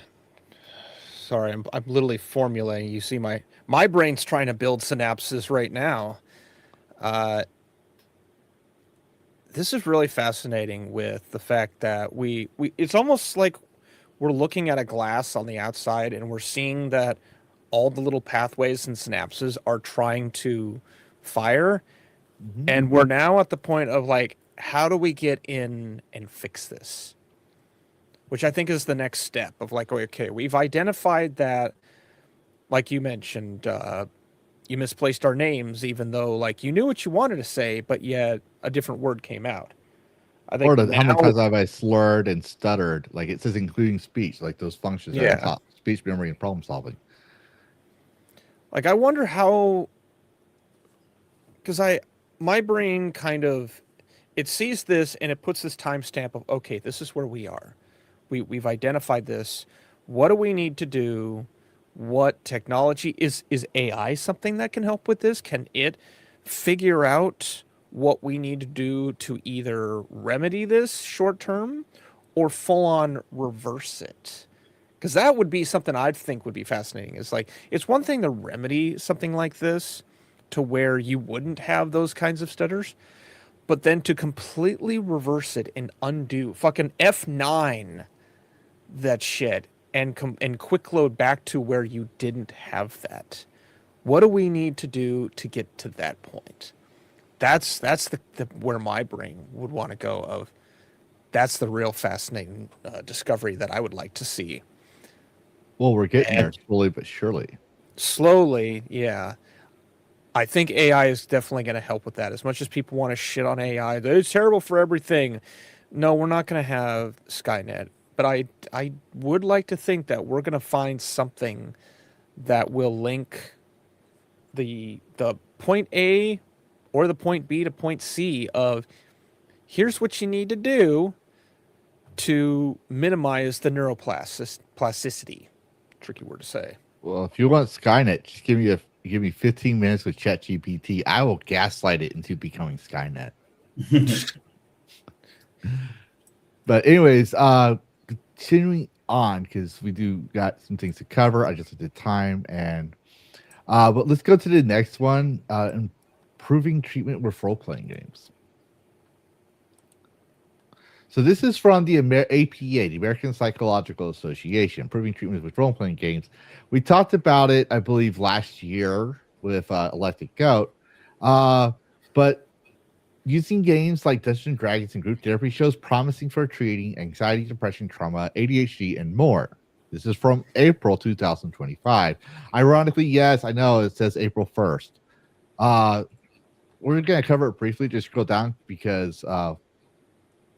I'm literally formulating. You see my brain's trying to build synapses right now. This is really fascinating with the fact that we it's almost like we're looking at a glass on the outside and we're seeing that all the little pathways and synapses are trying to fire. Mm-hmm. And we're now at the point of like, how do we get in and fix this? Which I think is the next step of like, okay, we've identified that, like you mentioned, you misplaced our names, even though like you knew what you wanted to say, but yet a different word came out. I think how many times have I slurred and stuttered? Like it says, including speech, like those functions are on top, speech, memory, and problem solving. Like I wonder how, because my brain kind of, it sees this and it puts this timestamp of, okay, this is where we are. We've identified this. What do we need to do? What technology is AI something that can help with this? Can it figure out what we need to do to either remedy this short term or full on reverse it? Because that would be something I'd think would be fascinating. It's like, it's one thing to remedy something like this to where you wouldn't have those kinds of stutters, but then to completely reverse it and undo fucking F9 that shit and quick load back to where you didn't have that. What do we need to do to get to that point? That's the where my brain would want to go of. That's the real fascinating discovery that I would like to see. Well, we're getting there slowly but surely. Slowly, yeah. I think AI is definitely going to help with that. As much as people want to shit on AI, it's terrible for everything. No, we're not going to have Skynet. But I would like to think that we're going to find something that will link the point A or the point B to point C of here's what you need to do to minimize the neuroplasticity. Tricky word to say. Well, if you want Skynet, just give me 15 minutes with ChatGPT. I will gaslight it into becoming Skynet. But anyways, continuing on, because we do got some things to cover. I just looked at time, and but let's go to the next one. Improving treatment with role-playing games. So this is from the APA, the American Psychological Association, improving treatment with role-playing games. We talked about it, I believe, last year with Electric Goat, but using games like Dungeons and Dragons and group therapy shows promising for treating anxiety, depression, trauma, ADHD, and more. This is from April 2025. Ironically, yes, I know it says April 1st. We're going to cover it briefly. Just scroll down because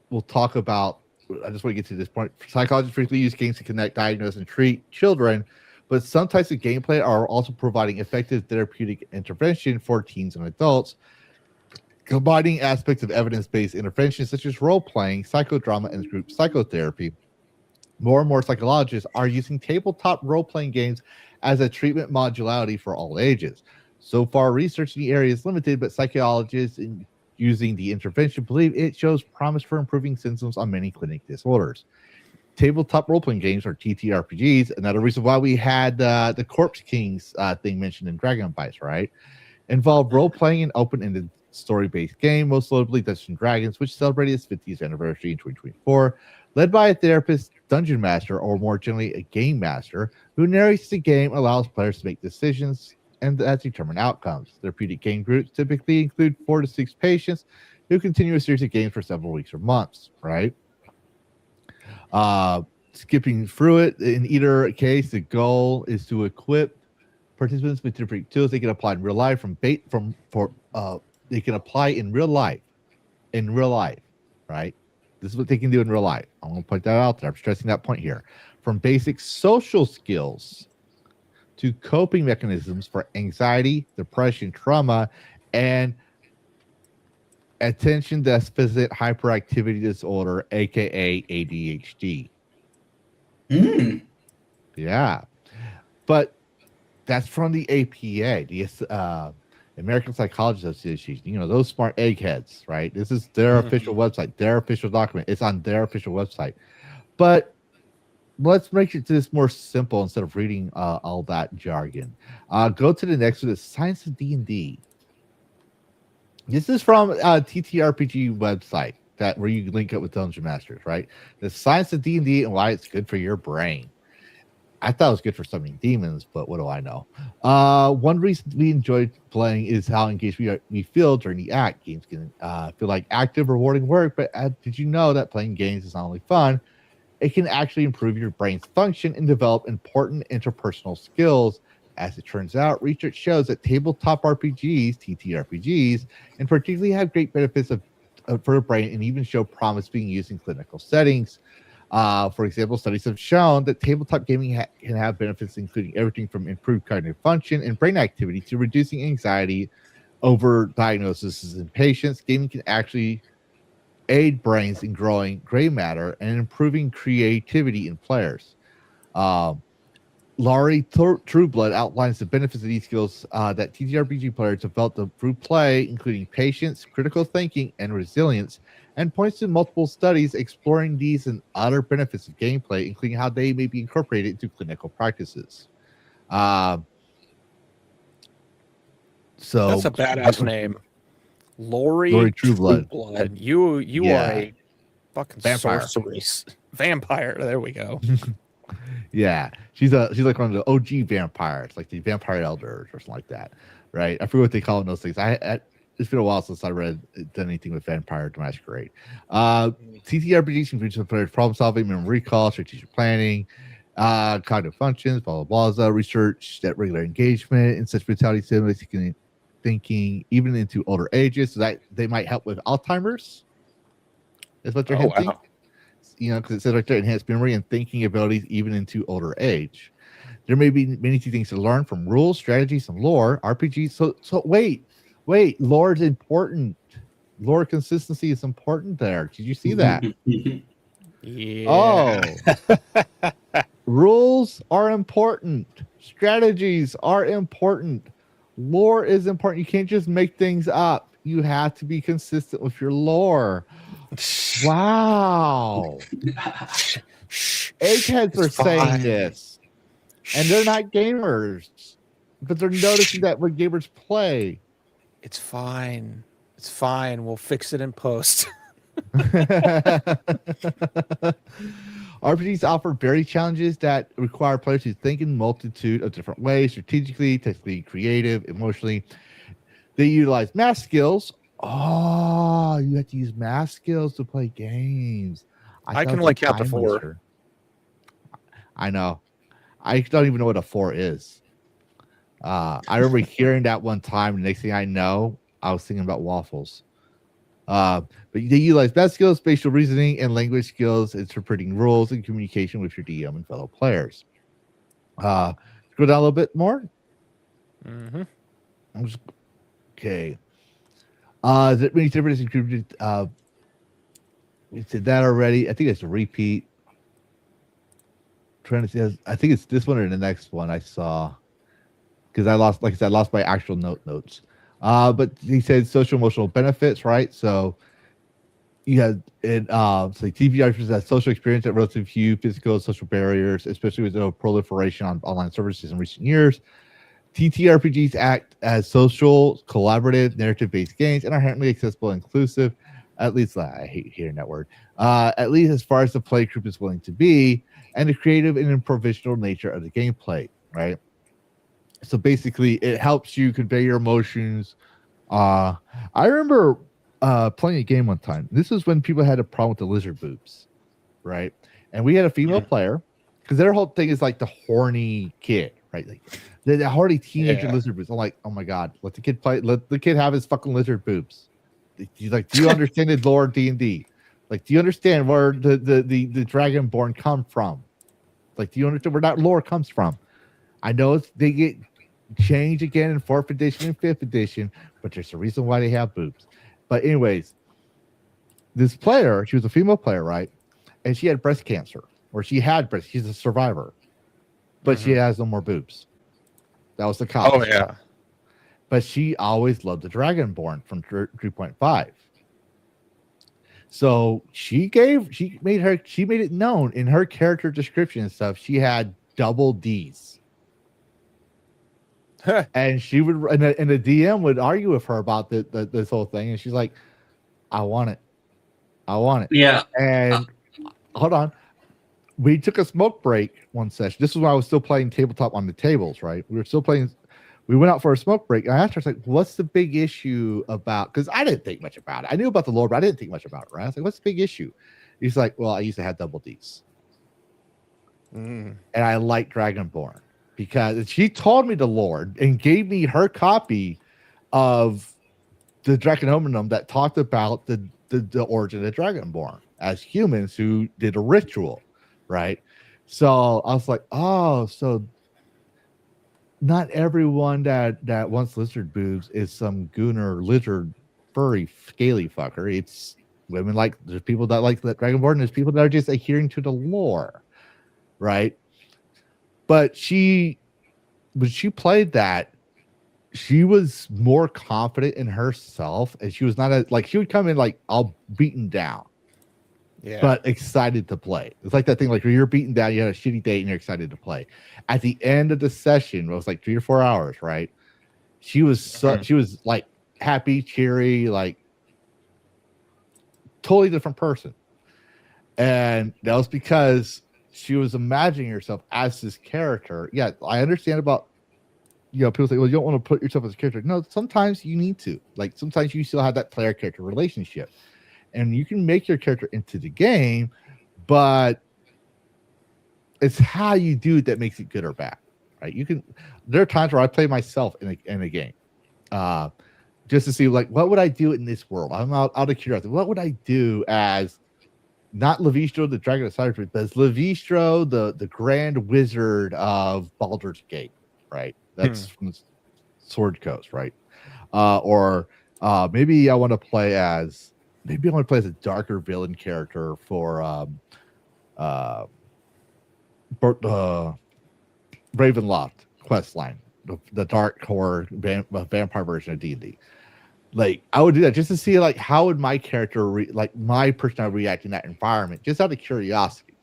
we'll talk about, I just want to get to this point. Psychologists frequently use games to connect, diagnose, and treat children, but some types of gameplay are also providing effective therapeutic intervention for teens and adults, combining aspects of evidence-based interventions such as role-playing, psychodrama, and group psychotherapy. More and more psychologists are using tabletop role-playing games as a treatment modality for all ages. So far, research in the area is limited, but psychologists using the intervention believe it shows promise for improving symptoms on many clinic disorders. tabletop role-playing games, or TTRPGs. Another reason why we had the Corpse Kings thing mentioned in Dragon Bytes, right? Involve role-playing and open-ended story-based game, most notably Dungeons and Dragons, which celebrated its 50th anniversary in 2024, led by a therapist, dungeon master, or more generally a game master, who narrates the game and allows players to make decisions and that determine outcomes. Therapeutic game groups typically include 4 to 6 patients who continue a series of games for several weeks or months, right? Skipping through it, in either case, the goal is to equip participants with different tools they can apply in real life they can apply in real life, right? This is what they can do in real life. I'm going to point that out there. I'm stressing that point here. From basic social skills to coping mechanisms for anxiety, depression, trauma, and attention deficit hyperactivity disorder, aka ADHD. Yeah. But that's from the APA, the American Psychology Association. You know, those smart eggheads, right? This is their official website, their official document. It's on their official website. But let's make it this more simple instead of reading all that jargon. Go to the next one, the Science of D&D. This is from TTRPG website where you link up with Dungeon Masters, right? The Science of D&D and why it's good for your brain. I thought it was good for summoning demons, but what do I know? One reason we enjoyed playing is how engaged we feel during the act. Games can feel like active, rewarding work, but did you know that playing games is not only fun, it can actually improve your brain's function and develop important interpersonal skills. As it turns out, research shows that tabletop RPGs, TTRPGs, and particularly have great benefits for the brain and even show promise being used in clinical settings. For example, studies have shown that tabletop gaming can have benefits including everything from improved cognitive function and brain activity to reducing anxiety over diagnoses in patients. Gaming can actually aid brains in growing gray matter and improving creativity in players. Laurie Trueblood outlines the benefits of these skills that TTRPG players develop through play, including patience, critical thinking, and resilience, and points to multiple studies exploring these and other benefits of gameplay, including how they may be incorporated into clinical practices. So that's a badass name, Laurie Trueblood. You are a fucking sorceress vampire. There we go. Yeah, she's like one of the OG vampires, like the vampire elders or something like that, right? I forget what they call it, those things. It's been a while since I done anything with Vampire the Masquerade. TTRPGs include some players' problem solving, memory recall, strategic planning, cognitive functions, blah blah blah. Research that regular engagement in such mentality stimulates thinking even into older ages, so that they might help with Alzheimer's. Is what they're hinting. Wow. You know, because it says right there, enhanced memory and thinking abilities even into older age. There may be many things to learn from rules, strategies, and lore. RPGs. So wait, lore is important. Lore consistency is important there. Did you see that? Yeah. Oh. Rules are important. Strategies are important. Lore is important. You can't just make things up. You have to be consistent with your lore. Wow. Eggheads are saying this. And they're not gamers. But they're noticing that when gamers play. It's fine. It's fine. We'll fix it in post. RPGs offer varied challenges that require players to think in a multitude of different ways, strategically, technically, creative, emotionally. They utilize math skills. Oh, you have to use math skills to play games. I can only count to 4. I know. I don't even know what a 4 is. I remember hearing that one time. The next thing I know, I was thinking about waffles. But they utilize math skills, spatial reasoning, and language skills, interpreting rules, and communication with your DM and fellow players. Go down a little bit more. Mm-hmm. Okay. That many differences included. We said that already. I think it's a repeat. Trying to see. I think it's this one or the next one I saw. Because I lost my actual notes. But he said social emotional benefits, right? So Yeah, it so TV RPGs has social experience at relatively few physical and social barriers, especially with the proliferation on online services in recent years. TTRPGs act as social, collaborative, narrative-based games and are inherently accessible and inclusive. At least I hate hearing that word. At least as far as the play group is willing to be, and the creative and improvisational nature of the gameplay. Right. So basically, it helps you convey your emotions. I remember playing a game one time. This was when people had a problem with the lizard boobs, right? And we had a female player because their whole thing is like the horny kid, right? Like the horny teenager lizard boobs. I'm like, oh my god, let the kid play. Let the kid have his fucking lizard boobs. He's like, do you understand the lore of D&D? Like, do you understand where the Dragonborn come from? Like, do you understand where that lore comes from? I know they get changed again in 4th edition and 5th edition, but there's a reason why they have boobs. But anyways, this player, she was a female player, right? And she had breast cancer, or she had breast. She's a survivor, but she has no more boobs. That was the cop. Oh yeah. But she always loved the Dragonborn from 3.5. So she made it known in her character description and stuff. She had double D's. And she would, and the DM would argue with her about this whole thing, and she's like, "I want it, I want it." Yeah. And hold on, we took a smoke break one session. This was when I was still playing tabletop on the tables, right? We were still playing. We went out for a smoke break, and I asked her, like, "What's the big issue about?" Because I didn't think much about it. I knew about the lore, but I didn't think much about it. Right? I was like, "What's the big issue?" He's like, "Well, I used to have double D's, and I like Dragonborn." Because she told me the lore and gave me her copy of the Draconomenum that talked about the origin of the Dragonborn as humans who did a ritual, right? So I was like, oh, so not everyone that wants lizard boobs is some gooner lizard furry scaly fucker. It's women like there's people that like the Dragonborn, and there's people that are just adhering to the lore, right? But when she played that, she was more confident in herself, and she was not like she would come in like all beaten down, but excited to play. It's like that thing like when you're beaten down, you had a shitty day, and you're excited to play. At the end of the session, it was like 3 or 4 hours, right? She was she was like happy, cheery, like totally different person, and that was because she was imagining herself as this character. Yeah, I understand about, people say, well, you don't want to put yourself as a character. No, sometimes you need to. Like, sometimes you still have that player-character relationship. And you can make your character into the game, but it's how you do it that makes it good or bad, right? There are times where I play myself in a game, just to see, like, what would I do in this world? I'm out of curiosity. What would I do as not Lavistro, the Dragon of Cyprus, but as Lavistro, the Grand Wizard of Baldur's Gate, right? That's from Sword Coast, right? Or maybe I want to play as a darker villain character for Ravenloft questline, the dark horror vampire version of D&D. Like, I would do that just to see, like, how would my character my personality react in that environment, just out of curiosity.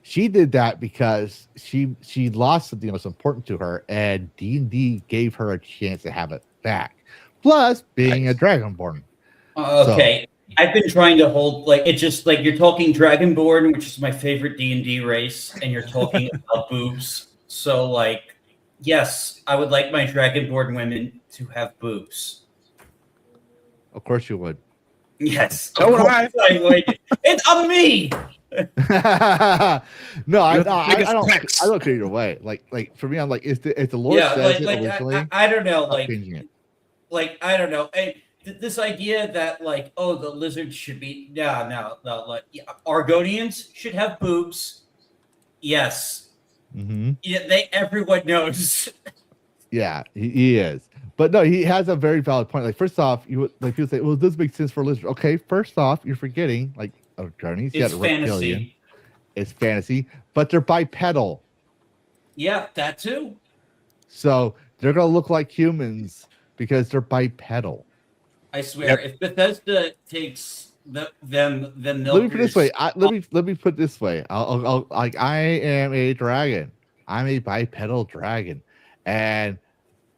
She did that because she lost something that was important to her, and D&D gave her a chance to have it back. Plus, being a Dragonborn. Okay, so, I've been trying to hold, like, it's just like you're talking Dragonborn, which is my favorite D&D race, and you're talking about boobs. So, like, yes, I would like my Dragonborn women to have boobs. Of course you would. Yes. Of course I would. It's on me. No, I don't care either way. Like for me, I'm like, if the Lord says it originally, I don't know, like changing it. Like, I don't know. This idea that, like, oh, the lizard should be no, like, Argonians should have boobs. Yes. Mm-hmm. Yeah, everyone knows. Yeah, he is. But no, he has a very valid point. Like, first off, people say, well, this makes sense for lizard. Okay, first off, you're forgetting, like, Argonians, it's fantasy. It's fantasy, but they're bipedal. Yeah, that too. So they're gonna look like humans because they're bipedal. I swear, if Bethesda takes the Let me put it this way. Let me put it this way. I'll like I am a dragon. I'm a bipedal dragon, and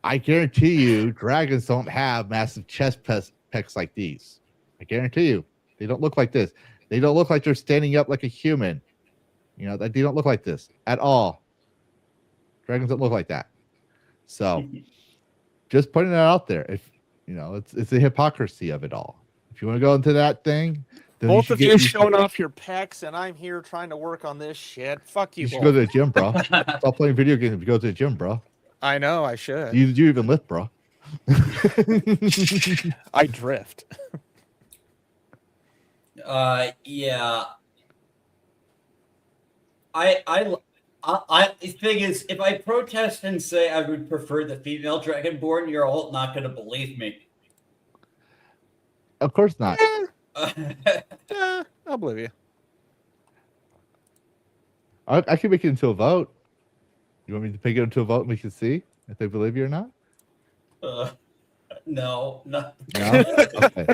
I guarantee you, dragons don't have massive chest pecs like these. I guarantee you, they don't look like this. They don't look like they're standing up like a human. You know, they don't look like this at all. Dragons don't look like that. So, just putting that out there. If you know, it's the hypocrisy of it all. If you want to go into that thing, then Both of you showing off your pecs, and I'm here trying to work on this shit. Fuck you. You should go to the gym, bro. Stop playing video games if you go to the gym, bro. I know, I should. You even lift, bro. I drift. Yeah. The thing is, if I protest and say I would prefer the female Dragonborn, you're all not going to believe me. Of course not. Yeah, I'll believe you. I can make it into a vote. You want me to make it into a vote and we can see if they believe you or not? No. No? Okay.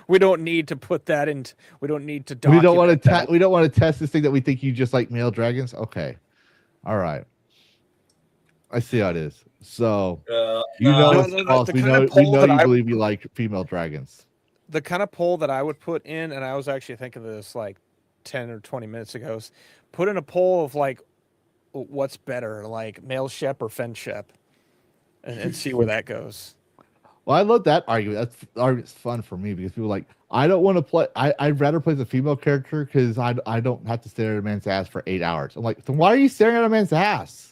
We don't need to put that in. We don't need to. We don't want to. We don't want to test this thing that we think you just like male dragons. Okay. All right. I see how it is. So you know, it's false. We know you believe you like female dragons. The kind of poll that I would put in, and I was actually thinking of this like 10 or 20 minutes ago, is put in a poll of like, what's better, like male shep or fen shep, and see where that goes. Well, I love that argument. That argument's fun for me because people are like, I don't want to play. I'd rather play the female character because I don't have to stare at a man's ass for 8 hours. I'm like, then why are you staring at a man's ass?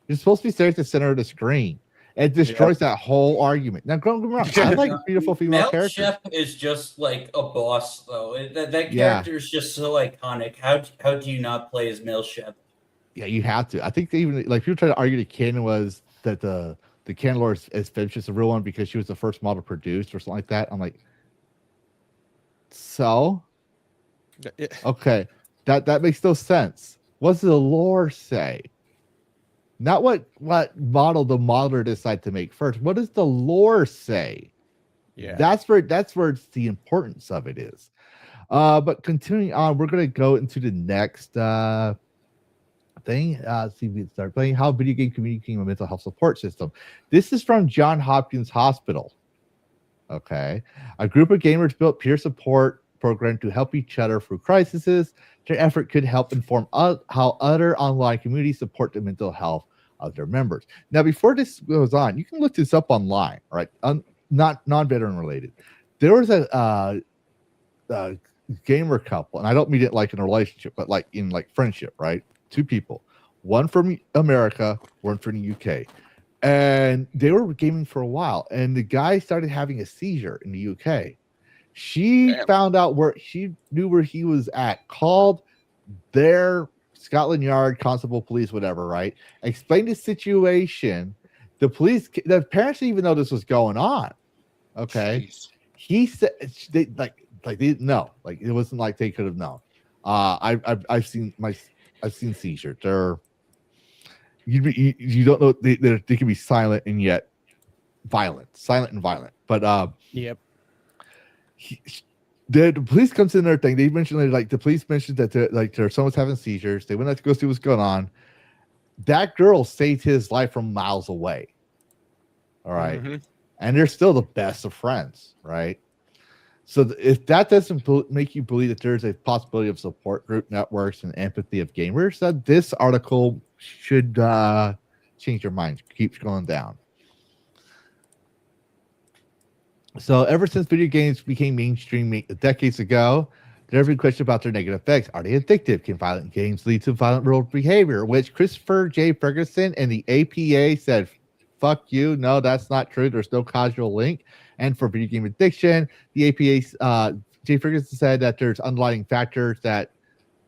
You're supposed to be staring at the center of the screen. It destroys that whole argument. Now, don't get me wrong. I like beautiful female characters. Shep is just like a boss, though. That character is just so iconic. How do you not play as male Shep? Yeah, you have to. I think they even like people try to argue the canon was that the Candelore is Finch is the real one because she was the first model produced or something like that. I'm like, so okay, that makes no sense. What's the lore say? Not what model the modeler decide to make first. What does the lore say? Yeah, that's where it's the importance of it is. But continuing on, we're gonna go into the next thing. See if we can start playing how video game community became a mental health support system. This is from Johns Hopkins Hospital. Okay, a group of gamers built peer support program to help each other through crises. Their effort could help inform how other online communities support the mental health of their members. Now, before this goes on, you can look this up online, right? Not non-veteran related. There was a gamer couple, and I don't mean it like in a relationship, but like in like friendship, right? Two people, one from America, one from the UK, and they were gaming for a while, and the guy started having a seizure in the UK. She found out where she knew where he was at, called their Scotland Yard, Constable, police, whatever, right? Explained the situation. The parents didn't even know this was going on. Okay. Jeez. He said they didn't know. Like it wasn't like they could have known. I've seen seizures. You don't know they can be silent and yet violent. But yep. The police comes in their thing. They mentioned the police mentioned that someone's having seizures. They went out to go see what's going on. That girl saved his life from miles away. All right. Mm-hmm. And they're still the best of friends, right? So if that doesn't make you believe that there's a possibility of support group networks and empathy of gamers, that this article should change your mind. Keeps going down. So ever since video games became mainstream decades ago, there's been questions about their negative effects. Are they addictive? Can violent games lead to violent world behavior? Which Christopher J. Ferguson and the APA said, fuck you. No, that's not true. There's no causal link. And for video game addiction, the APA, J. Ferguson said that there's underlying factors that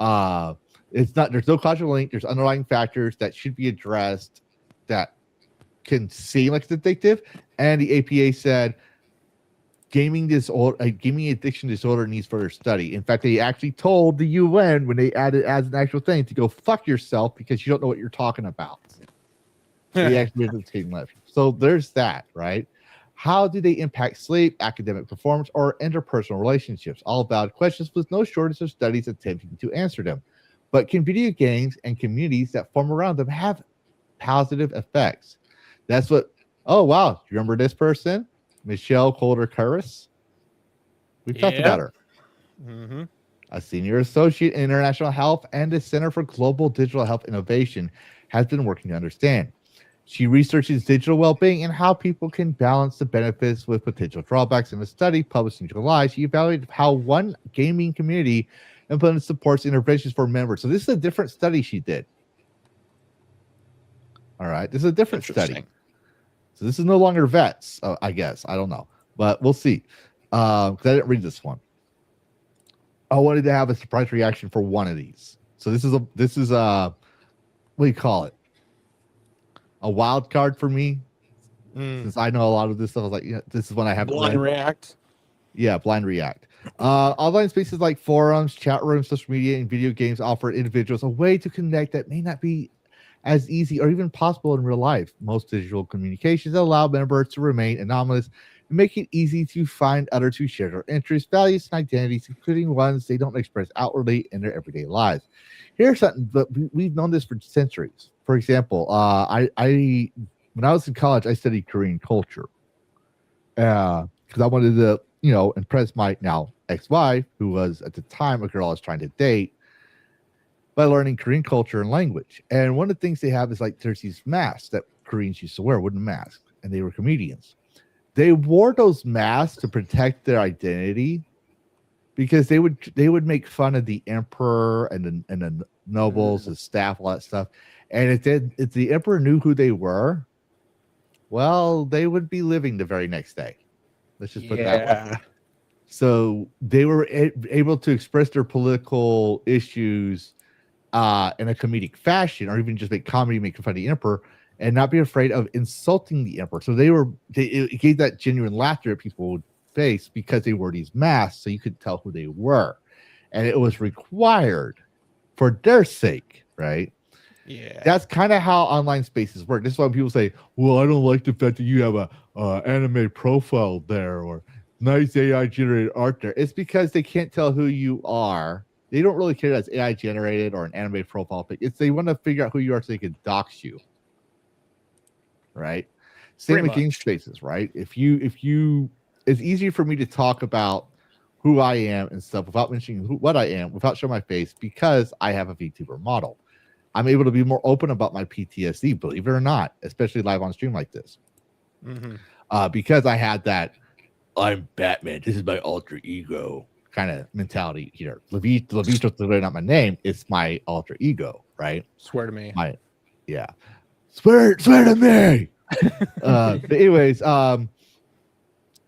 there's no causal link. There's underlying factors that should be addressed that can seem like it's addictive. And the APA said, gaming addiction disorder needs further study. In fact, they actually told the UN when they added as an actual thing to go fuck yourself because you don't know what you're talking about. They actually left. So there's that, right? How do they impact sleep, academic performance, or interpersonal relationships? All valid questions with no shortage of studies attempting to answer them. But can video games and communities that form around them have positive effects? That's what, oh, wow. Do you remember this person? Michelle Colder-Curris? We've talked about her. Mm-hmm. A senior associate in international health and the Center for Global Digital Health Innovation has been working to understand. She researches digital well-being and how people can balance the benefits with potential drawbacks. In a study published in July, she evaluated how one gaming community implemented supports interventions for members. So this is a different study she did. All right, this is a different study. So this is no longer vets, I guess. I don't know, but we'll see. Because I didn't read this one. I wanted to have a surprise reaction for one of these. So this is what do you call it? A wild card for me, since I know a lot of this stuff. I was like, yeah, this is when I have blind react. Yeah, blind react. Online spaces like forums, chat rooms, social media, and video games offer individuals a way to connect that may not be as easy or even possible in real life. Most digital communications allow members to remain anonymous and make it easy to find others who share their interests, values, and identities, including ones they don't express outwardly in their everyday lives. Here's something, but we've known this for centuries. For example, I when I was in college, I studied Korean culture because I wanted to, impress my now ex-wife, who was at the time a girl I was trying to date, by learning Korean culture and language. And one of the things they have is like there's these masks that Koreans used to wear, wooden masks, and they were comedians. They wore those masks to protect their identity because they would make fun of the emperor and the nobles, the staff, all that stuff. And if the emperor knew who they were, well, they would be living the very next day. Let's just put it that way. So they were able to express their political issues in a comedic fashion, or even just make comedy, making fun of the emperor, and not be afraid of insulting the emperor. So it gave that genuine laughter that people would face because they wore these masks, so you could tell who they were, and it was required for their sake, right? Yeah, that's kind of how online spaces work. This is why people say, "Well, I don't like the fact that you have a anime profile there or nice AI generated art there." It's because they can't tell who you are. They don't really care that's AI generated or an anime profile pic. They want to figure out who you are so they can dox you, right? Same with game spaces, right? If you, it's easier for me to talk about who I am and stuff without mentioning what I am, without showing my face, because I have a VTuber model. I'm able to be more open about my PTSD, believe it or not, especially live on stream like this. Because I had that, I'm Batman, this is my alter ego kind of mentality here. Lavistro is literally not my name, it's my alter ego, right? Swear to me. Swear to me. But anyways,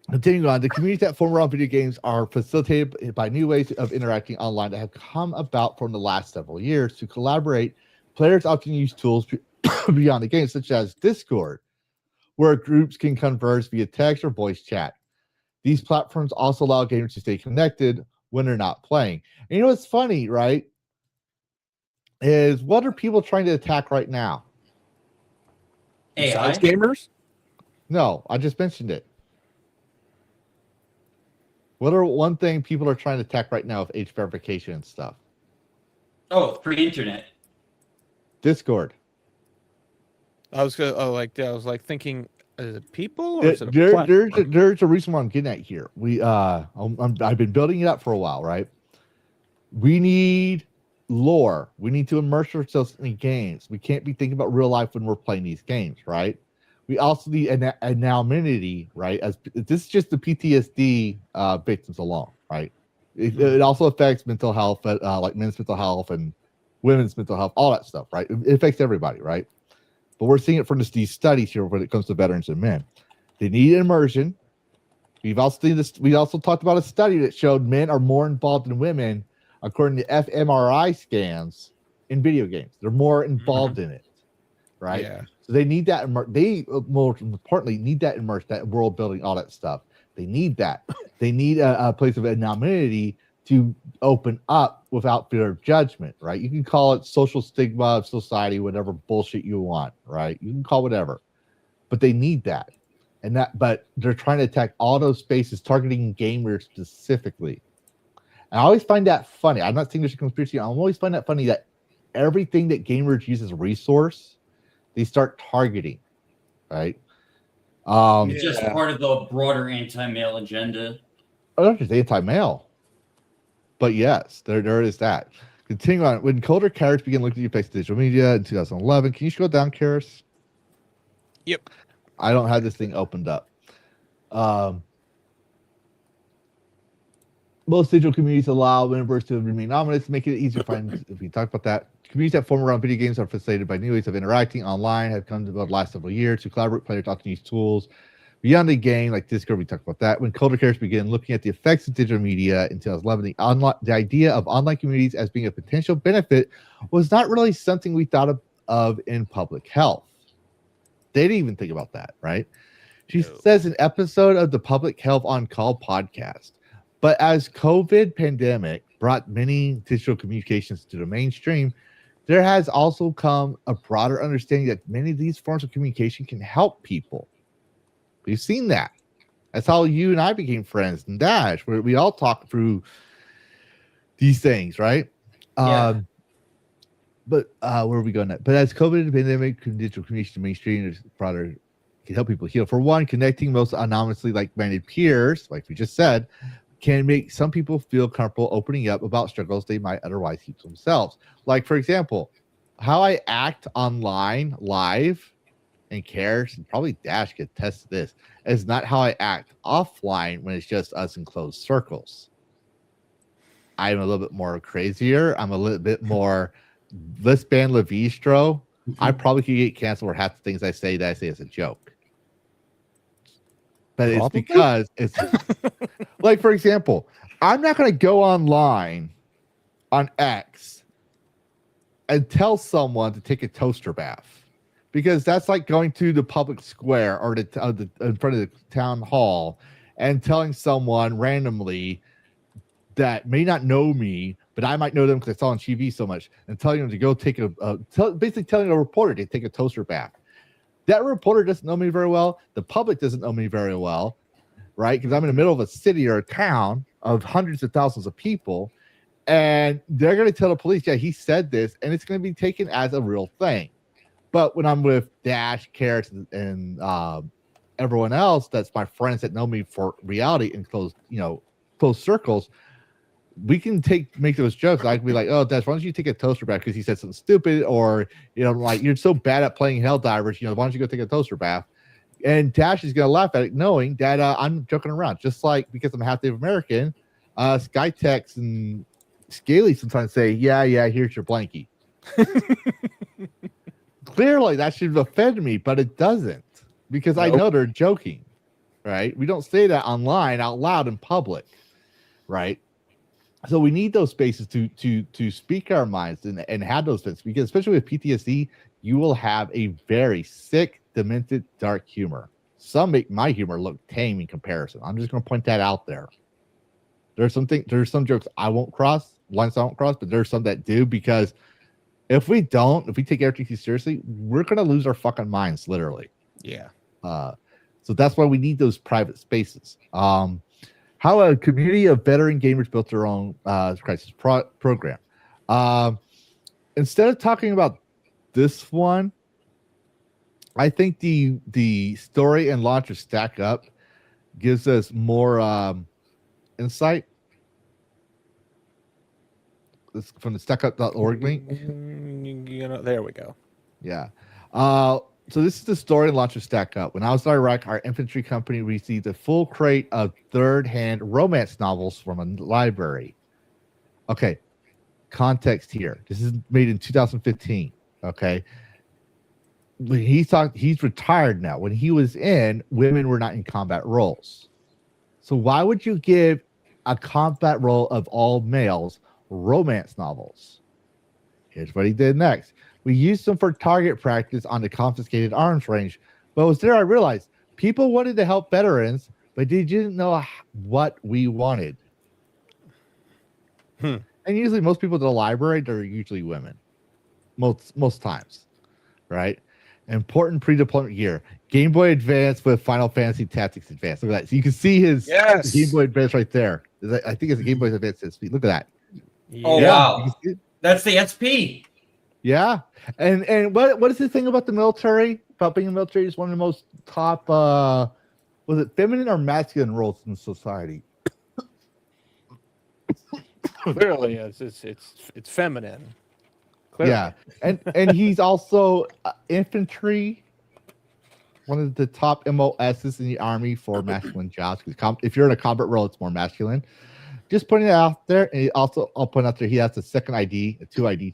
continuing on, the communities that form around video games are facilitated by new ways of interacting online that have come about from the last several years. To collaborate, players often use tools beyond the game, such as Discord, where groups can converse via text or voice chat. These platforms also allow gamers to stay connected when they're not playing. And you know what's funny, right? Is what are people trying to attack right now? AI gamers? No, I just mentioned it. What are one thing people are trying to attack right now with age verification and stuff? Oh, free internet. Discord. I was thinking, is it people or is it a platform? There's a reason why I'm getting at here. I've been building it up for a while, right? We need lore. We need to immerse ourselves in games. We can't be thinking about real life when we're playing these games, right? We also need anonymity, right? As this is just the PTSD victims alone, right? It also affects mental health, like men's mental health and women's mental health, all that stuff, right? It affects everybody, right? But we're seeing it from these studies here when it comes to veterans and men. They need immersion. We've also seen this. We also talked about a study that showed men are more involved than women, according to fMRI scans in video games. They're more involved in it, right? Yeah. So they need that. They more importantly need that immersion, that world building, all that stuff. They need that. They need a place of anonymity to open up without fear of judgment, right? You can call it social stigma of society, whatever bullshit you want, right? You can call whatever, but they need that. but they're trying to attack all those spaces, targeting gamers specifically. And I always find that funny. I'm not saying there's a conspiracy. I always find that funny that everything that gamers use as a resource, they start targeting, right? It's just part of the broader anti-male agenda. Not just anti-male, but yes, there is that. Continuing on, when colder characters begin looking at the effects of digital media in 2011, can you scroll down, Karis? Yep. I don't have this thing opened up. Most digital communities allow members to remain anonymous, making it easier to find. If we talk about that, communities that form around video games are facilitated by new ways of interacting online, have come to the last several years to collaborate. Players often use tools beyond the game, like Discord. We talked about that. When colder characters began looking at the effects of digital media in 2011, the idea of online communities as being a potential benefit was not really something we thought of in public health. They didn't even think about that, right? She says an episode of the Public Health on Call podcast. But as COVID pandemic brought many digital communications to the mainstream, there has also come a broader understanding that many of these forms of communication can help people. We've seen that. That's how you and I became friends in Dash, where we all talk through these things, right? Yeah. But where are we going next? But as COVID pandemic digital communication mainstream is broader, can help people heal. For one, connecting most anonymously like-minded peers, like we just said, can make some people feel comfortable opening up about struggles they might otherwise keep to themselves. Like, for example, how I act online live, and Karis and probably Dash could attest to this, is not how I act offline when it's just us in closed circles. I'm a little bit more crazier. I'm a little bit more, let's ban Lavistro. I probably could get canceled for half the things I say as a joke. But it's because it's like, for example, I'm not going to go online on X and tell someone to take a toaster bath, because that's like going to the public square or in front of the town hall and telling someone randomly that may not know me, but I might know them because I saw on TV so much, and telling them to go take basically telling a reporter to take a toaster bath. That reporter doesn't know me very well. The public doesn't know me very well, right? Because I'm in the middle of a city or a town of hundreds of thousands of people, and they're going to tell the police, yeah, he said this, and it's going to be taken as a real thing. But when I'm with Dash, Karis, and everyone else that's my friends that know me for reality in closed circles, we can make those jokes. I can be like, oh, Dash, why don't you take a toaster bath because he said something stupid, or like, you're so bad at playing Helldivers, why don't you go take a toaster bath? And Dash is gonna laugh at it, knowing that I'm joking around. Just like, because I'm half Native American, Skytex and Scaly sometimes say, yeah, here's your blankie. Clearly that should offend me, but it doesn't, because I know they're joking, right? We don't say that online out loud in public, right? So we need those spaces to speak our minds and have those things, because especially with PTSD, you will have a very sick, demented, dark humor. Some make my humor look tame in comparison. I'm just going to point that out there. There's some jokes I won't cross, lines I won't cross, but there's some that do, because if we take everything too seriously, we're going to lose our fucking minds, literally. Yeah. So that's why we need those private spaces. How a community of veteran gamers built their own crisis program. Instead of talking about this one, I think the story and launch of Stack Up gives us more insight. This from the stackup.org link. There we go. Yeah. So this is the story and launch of Stack Up. When I was in Iraq, our infantry company received a full crate of third-hand romance novels from a library. Okay, context here. This is made in 2015. Okay. When he's retired now. When he was in, women were not in combat roles. So why would you give a combat role of all males romance novels? Here's what he did next. We used them for target practice on the confiscated arms range. But it was there I realized people wanted to help veterans, but they didn't know what we wanted. And usually most people at the library, they're usually women. Most times, right? Important pre-deployment gear. Game Boy Advance with Final Fantasy Tactics Advance. Look at that. So you can see his Game Boy Advance right there. I think it's a Game Boy Advance SP. Look at that. Oh, Yeah. wow. That's the SP. Yeah. And what is the thing about the military? About being in the military is one of the most top was it feminine or masculine roles in society? Clearly, it's feminine. Clearly. Yeah. And he's also infantry, one of the top MOSs in the army for masculine jobs. If you're in a combat role, it's more masculine. Just putting it out there. And I'll point out there he has a second ID, a 2 ID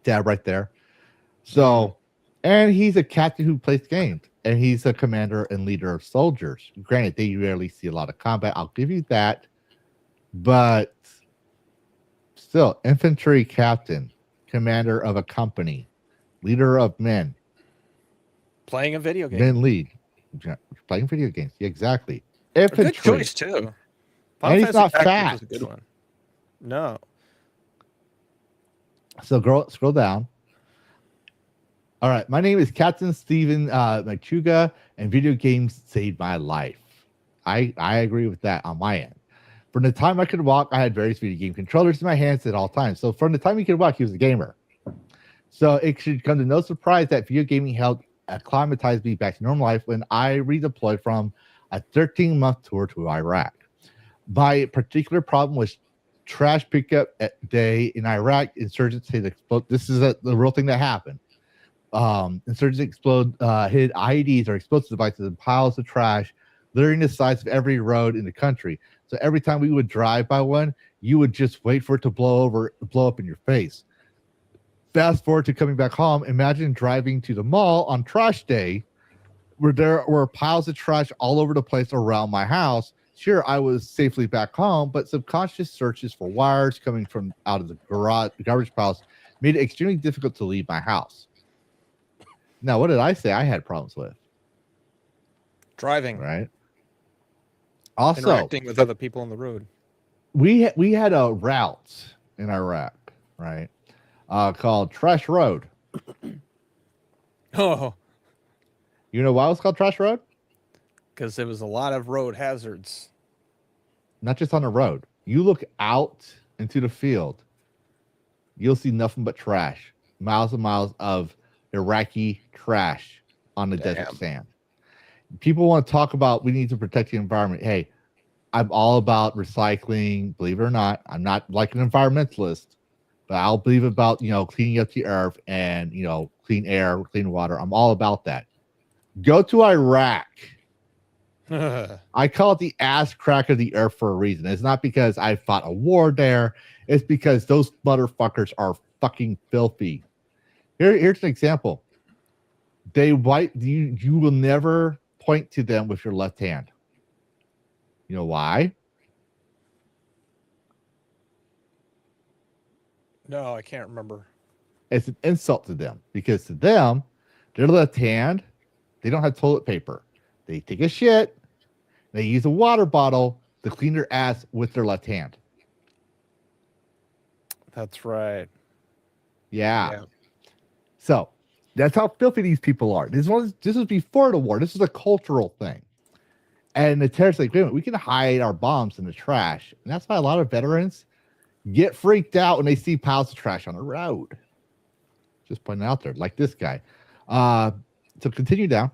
tab right there. So, and he's a captain who plays games, and he's a commander and leader of soldiers. Granted, they rarely see a lot of combat. I'll give you that, but still, infantry captain, commander of a company, leader of men, Playing a video game. men lead, playing video games. Yeah, exactly. Infantry. Good choice too. And he's not Tactics fat. is a good one. No. So scroll down. All right, my name is Captain Steven Machuga, and video games saved my life. I agree with that on my end. From the time I could walk, I had various video game controllers in my hands at all times. So from the time he could walk, he was a gamer. So it should come to no surprise that video gaming helped acclimatize me back to normal life when I redeployed from a 13-month tour to Iraq. My particular problem was trash pickup day in Iraq. Insurgents hit explode. This is the real thing that happened. Insurgents hid IEDs or explosive devices in piles of trash, littering the sides of every road in the country. So every time we would drive by one, you would just wait for it to blow up in your face. Fast forward to coming back home. Imagine driving to the mall on trash day, where there were piles of trash all over the place around my house. Sure, I was safely back home, but subconscious searches for wires coming from out of the garbage piles made it extremely difficult to leave my house. Now, what did I say I had problems with? Driving. Right. Also, Interacting with other people on the road. we had a route in Iraq, right, called Trash Road. Oh, You know why it was called Trash Road? because there was a lot of road hazards. Not just on the road. You look out into the field, you'll see nothing but trash. Miles and miles of Iraqi trash on the desert sand. People want to talk about we need to protect the environment. Hey, I'm all about recycling. Believe it or not, I'm not like an environmentalist, but I'll believe about cleaning up the earth and clean air, clean water. I'm all about that. Go to Iraq. I call it the ass crack of the earth for a reason. It's not because I fought a war there. It's because those motherfuckers are fucking filthy. Here's an example. They wipe you. You will never point to them with your left hand. You know why? No, I can't remember. It's an insult to them because to them, their left hand, they don't have toilet paper. They take a shit. They use a water bottle to clean their ass with their left hand. That's right. Yeah. So that's how filthy these people are. This was before the war. This is a cultural thing. And the terrorists like, wait a minute, we can hide our bombs in the trash. And that's why a lot of veterans get freaked out when they see piles of trash on the road. Just pointing out there, like this guy. So continue down.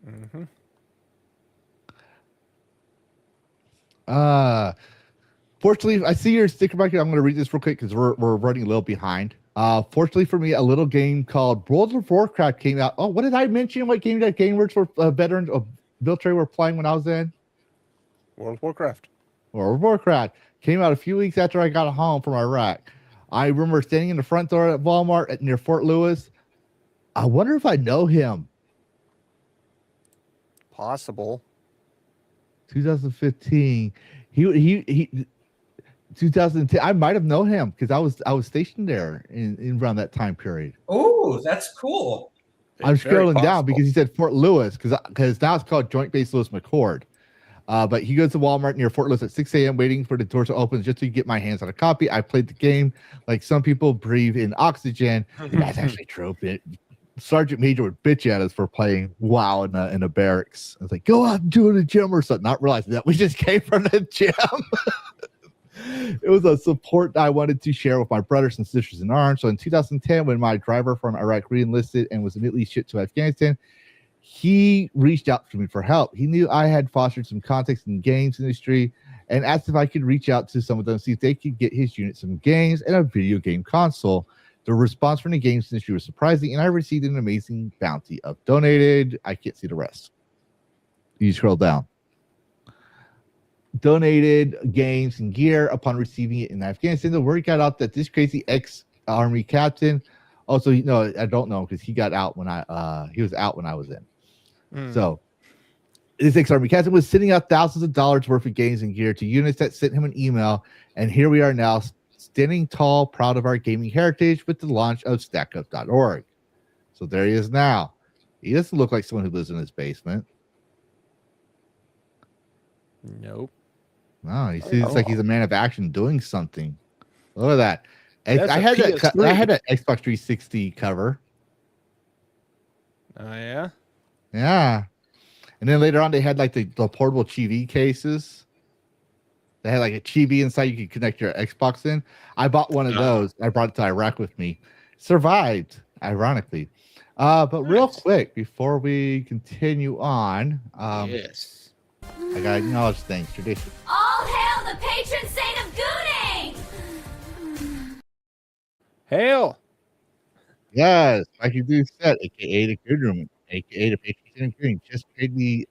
Mm-hmm. Fortunately, I see your sticker back here. I'm going to read this real quick because we're running a little behind. Fortunately for me, a little game called World of Warcraft came out. Oh, what did I mention? What game that gamers for veterans of military were playing when I was in? World of Warcraft. World of Warcraft came out a few weeks after I got home from Iraq. I remember standing in the front door at Walmart near Fort Lewis. I wonder if I know him. Possible. 2015. He 2010. I might have known him because I was stationed there in around that time period. Oh, that's cool. I'm Very scrolling down possible. because he said Fort Lewis because now it's called Joint Base Lewis McChord. But he goes to Walmart near Fort Lewis at 6 a.m. waiting for the doors to open just to get my hands on a copy. I played the game like some people breathe in oxygen. And that's actually true. Sergeant Major would bitch at us for playing WoW in a barracks. I was like, go out and do it in the gym or something, not realizing that we just came from the gym. It was a support I wanted to share with my brothers and sisters in arms. So in 2010, when my driver from Iraq re-enlisted and was immediately shipped to Afghanistan, he reached out to me for help. He knew I had fostered some context in the games industry and asked if I could reach out to some of them, see if they could get his unit some games and a video game console. The response from the games industry was surprising, and I received an amazing bounty of donated. I can't see the rest. You scroll down. Donated games and gear upon receiving it in Afghanistan. The word got out that this crazy ex-army captain, also, no, I don't know because he got out when he was out when I was in. So this ex-army captain was sending out thousands of dollars worth of games and gear to units that sent him an email, and here we are now, standing tall, proud of our gaming heritage with the launch of shakeups.org. So there he is now. He doesn't look like someone who lives in his basement. Nope. No, he seems like he's a man of action doing something. Look at that. I had an Xbox 360 cover. Oh, yeah? Yeah. And then later on, they had like the portable TV cases. They had like a TV inside you could connect your Xbox in. I bought one of those. I brought it to Iraq with me. Survived, ironically. But real quick, before we continue on, yes. I got to acknowledge things, tradition. All hail the patron saint of gooning! Hail! Yes, like you do said, aka the good room, aka the patron saint of gooning, just paid me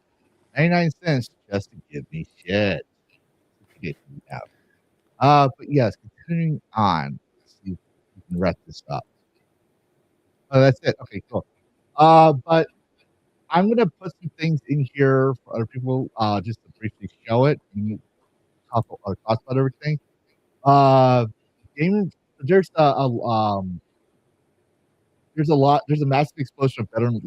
99 cents just to give me shit. But yes, continuing on. Let's see if we can wrap this up. Oh, that's it. Okay, cool. But I'm gonna put some things in here for other people, just to briefly show it and talk about everything. Game there's there's a massive explosion of veteran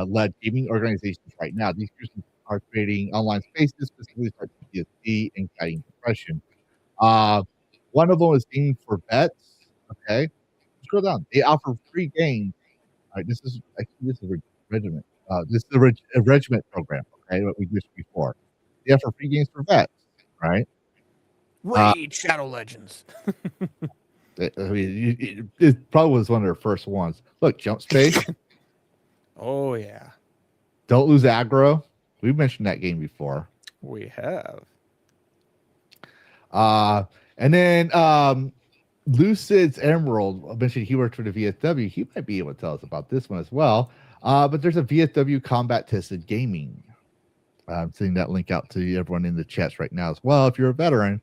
led gaming organizations right now. These groups are creating online spaces specifically for PTSD and fighting depression. One of them is Gaming for Vets. Okay, scroll down. They offer free games. All right, this is a regiment. This is a regiment program. Okay, what we did before. They offer free games for vets. Right. Raid Shadow Legends. It probably was one of their first ones. Look, Jump Space. Oh yeah. Don't Lose Aggro. We mentioned that game before. We have. And then Lucid's Emerald. I mentioned he worked for the VFW. He might be able to tell us about this one as well. But there's a VFW combat tested gaming. I'm sending that link out to everyone in the chats right now as well. If you're a veteran,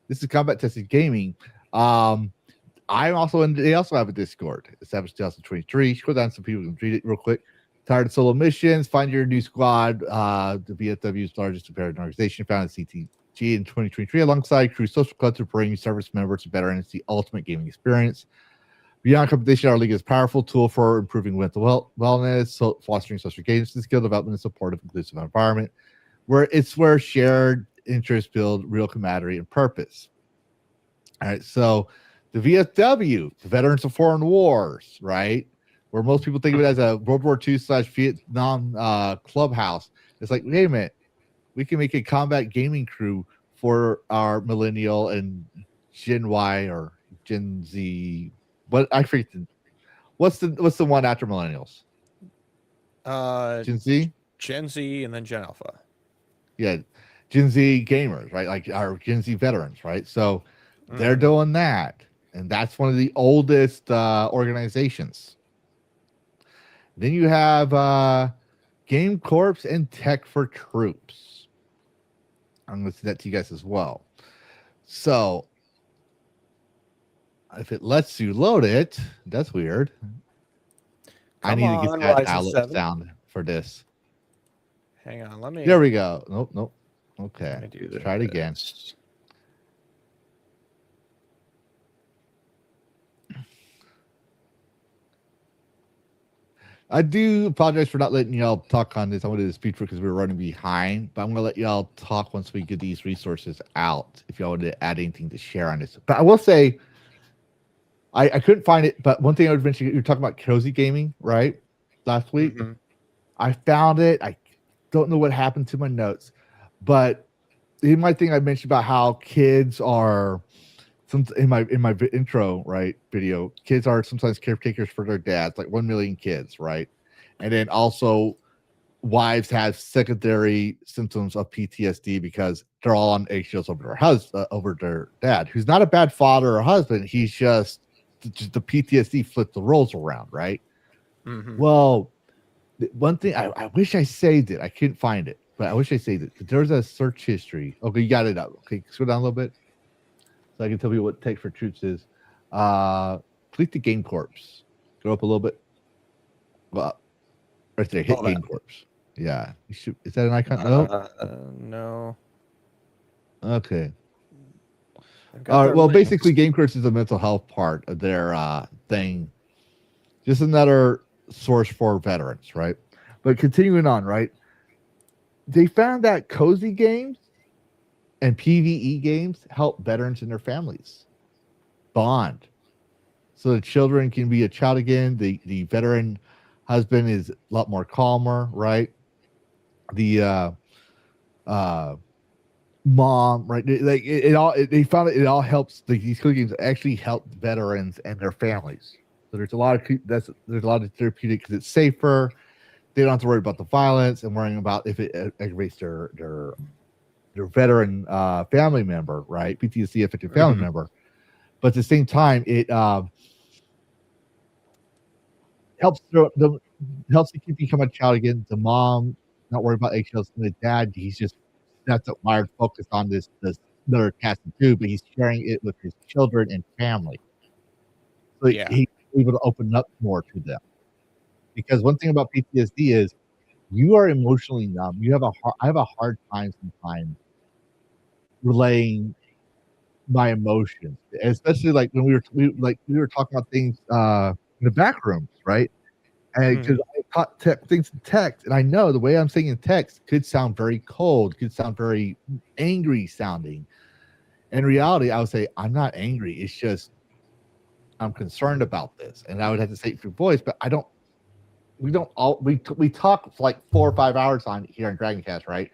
this is combat tested gaming. I'm also in. They also have a Discord. Established 2023. Scroll down so people can read it real quick. Tired of solo missions? Find your new squad. The VFW's largest comparative organization, founded CTG in 2023, alongside Crew Social Club to bring service members to veterans the ultimate gaming experience. Beyond competition, our league is a powerful tool for improving mental wellness, fostering social engagement, skill development, and supportive, inclusive environment, where shared interests build real camaraderie and purpose. All right, so the VFW, the Veterans of Foreign Wars, right? Where most people think of it as a World War II / Vietnam clubhouse. It's like, wait a minute, we can make a combat gaming crew for our millennial and Gen Y or Gen Z. But I forget what's the one after millennials? Gen Z? Gen Z and then Gen Alpha. Yeah, Gen Z gamers, right? Like our Gen Z veterans, right? So they're doing that. And that's one of the oldest organizations. Then you have Game Corps and Tech for Troops. I'm going to send that to you guys as well. So if it lets you load it, that's weird. I need to get that outlet sound for this. Hang on, let me. There we go. Nope. Okay. Let me do this. Try it again. I do apologize for not letting y'all talk on this. I wanted to speak for because we were running behind, but I'm gonna let y'all talk once we get these resources out. If y'all want to add anything to share on this, but I will say, I couldn't find it. But one thing I would mention, you were talking about cozy gaming, right? Last week, I found it. I don't know what happened to my notes, but in my thing, I mentioned about how kids are. In my intro video, kids are sometimes caretakers for their dads, like 1 million kids, right? And then also wives have secondary symptoms of PTSD because they're all on eggshells over over their dad, who's not a bad father or husband. He's just the PTSD flipped the roles around, right? Well, one thing I wish I saved it. I couldn't find it, but I wish I saved it. There's a search history. Okay, you got it up. Okay, scroll down a little bit. So I can tell you what Text for Truths is. Click the Game Corpse. Go up a little bit. Well, right there. Hit Game Corpse. Yeah. You should, is that an icon? No. No. Okay. All right. Well, basically, Game Corpse is a mental health part of their thing. Just another source for veterans, right? But continuing on, right? They found that cozy games and PvE games help veterans and their families bond, so the children can be a child again. The veteran husband is a lot more calmer, right? The mom, right? Like they found it all helps. These cooking games actually help veterans and their families. So there's a lot of therapeutic because it's safer. They don't have to worry about the violence and worrying about if it aggravates their veteran family member, right? PTSD affected family member. But at the same time, it helps the kid become a child again. The mom not worried about eggshells, and the dad, he's just that's wired focused on this another task to do, but he's sharing it with his children and family. So he's able to open up more to them. Because one thing about PTSD is you are emotionally numb. I have a hard time sometimes relaying my emotions, especially like when we were talking about things in the back rooms, right? And because I caught things in text, and I know the way I'm saying in text could sound very cold, could sound very angry sounding. In reality, I would say I'm not angry. It's just I'm concerned about this, and I would have to say it through voice, but I don't. We talk for like 4 or 5 hours on here in Dragon Cast, right?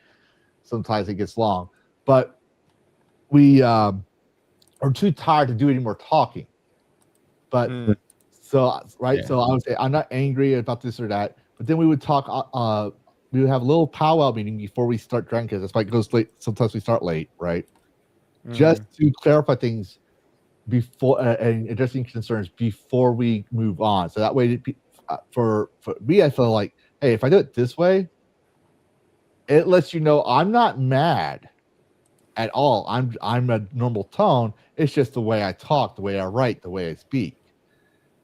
Sometimes it gets long, but we are too tired to do any more talking. But so I would say I'm not angry about this or that, but then we would talk. We would have a little powwow meeting before we start Dragon Cast. That's why it goes late. Sometimes we start late, right? Just to clarify things before and addressing concerns before we move on. So that way, for me, I feel like, hey, if I do it this way, it lets you know I'm not mad at all. I'm a normal tone. It's just the way I talk, the way I write, the way I speak.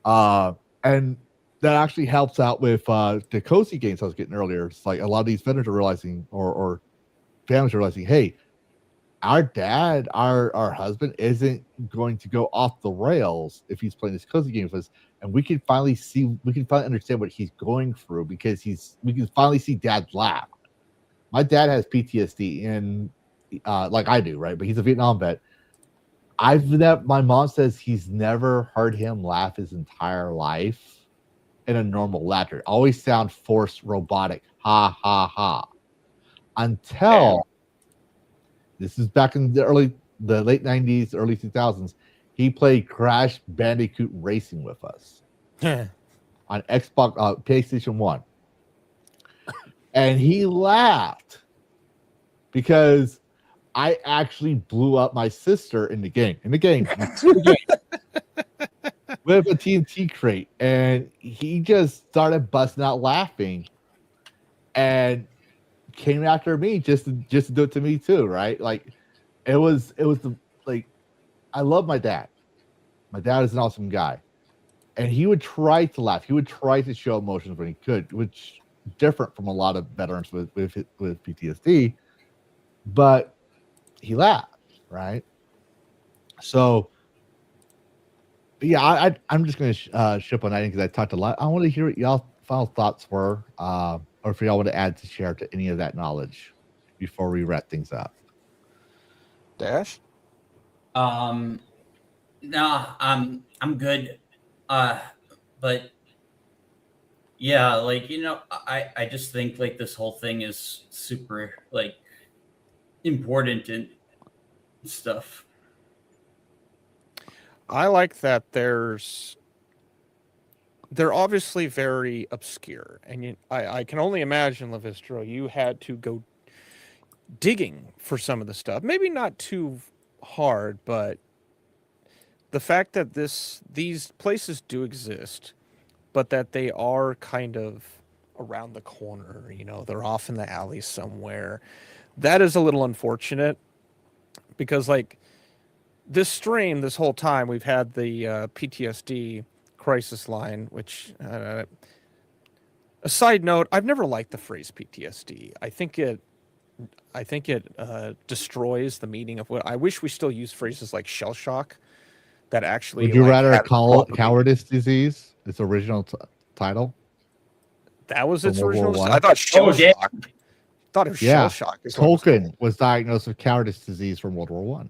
And that actually helps out with the cozy games I was getting earlier. It's like a lot of these veterans are realizing, or families are realizing, hey, our dad, our husband isn't going to go off the rails if he's playing this cozy game with us. And we can finally understand what he's going through because we can finally see dad laugh. My dad has PTSD and like I do, right? But he's a Vietnam vet. My mom says he's never heard him laugh his entire life in a normal laughter. Always sound forced, robotic, ha ha ha. Until this is back in the late 90s, early 2000s. He played Crash Bandicoot Racing with us on Xbox, PlayStation 1. And he laughed because I actually blew up my sister in the game. With a TNT crate. And he just started busting out laughing and came after me just to do it to me too, right? Like it was I love my dad. My dad is an awesome guy. And he would try to laugh. He would try to show emotions when he could, which is different from a lot of veterans with PTSD. But he laughed, right? So, yeah, I'm just going to ship on that because I talked a lot. I want to hear what y'all final thoughts were, or if y'all want to add to share to any of that knowledge before we wrap things up. Dash? No, I'm good. But yeah, like, I just think like this whole thing is super like important and stuff. I like that they're obviously very obscure, and I can only imagine, Lavistro, you had to go digging for some of the stuff. Maybe not too hard, but the fact that these places do exist, but that they are kind of around the corner, they're off in the alley somewhere. That is a little unfortunate because, like, this stream, this whole time, we've had the PTSD crisis line, which, a side note, I've never liked the phrase PTSD. I think it destroys the meaning of what I wish we still use phrases like shell shock. That actually, would you like, rather call it cowardice disease? Its original title. That was its From World War original. One? I thought shell yeah. shock. Thought it was shell shock. Is what it was Tolkien called. was diagnosed with cowardice disease from World War One.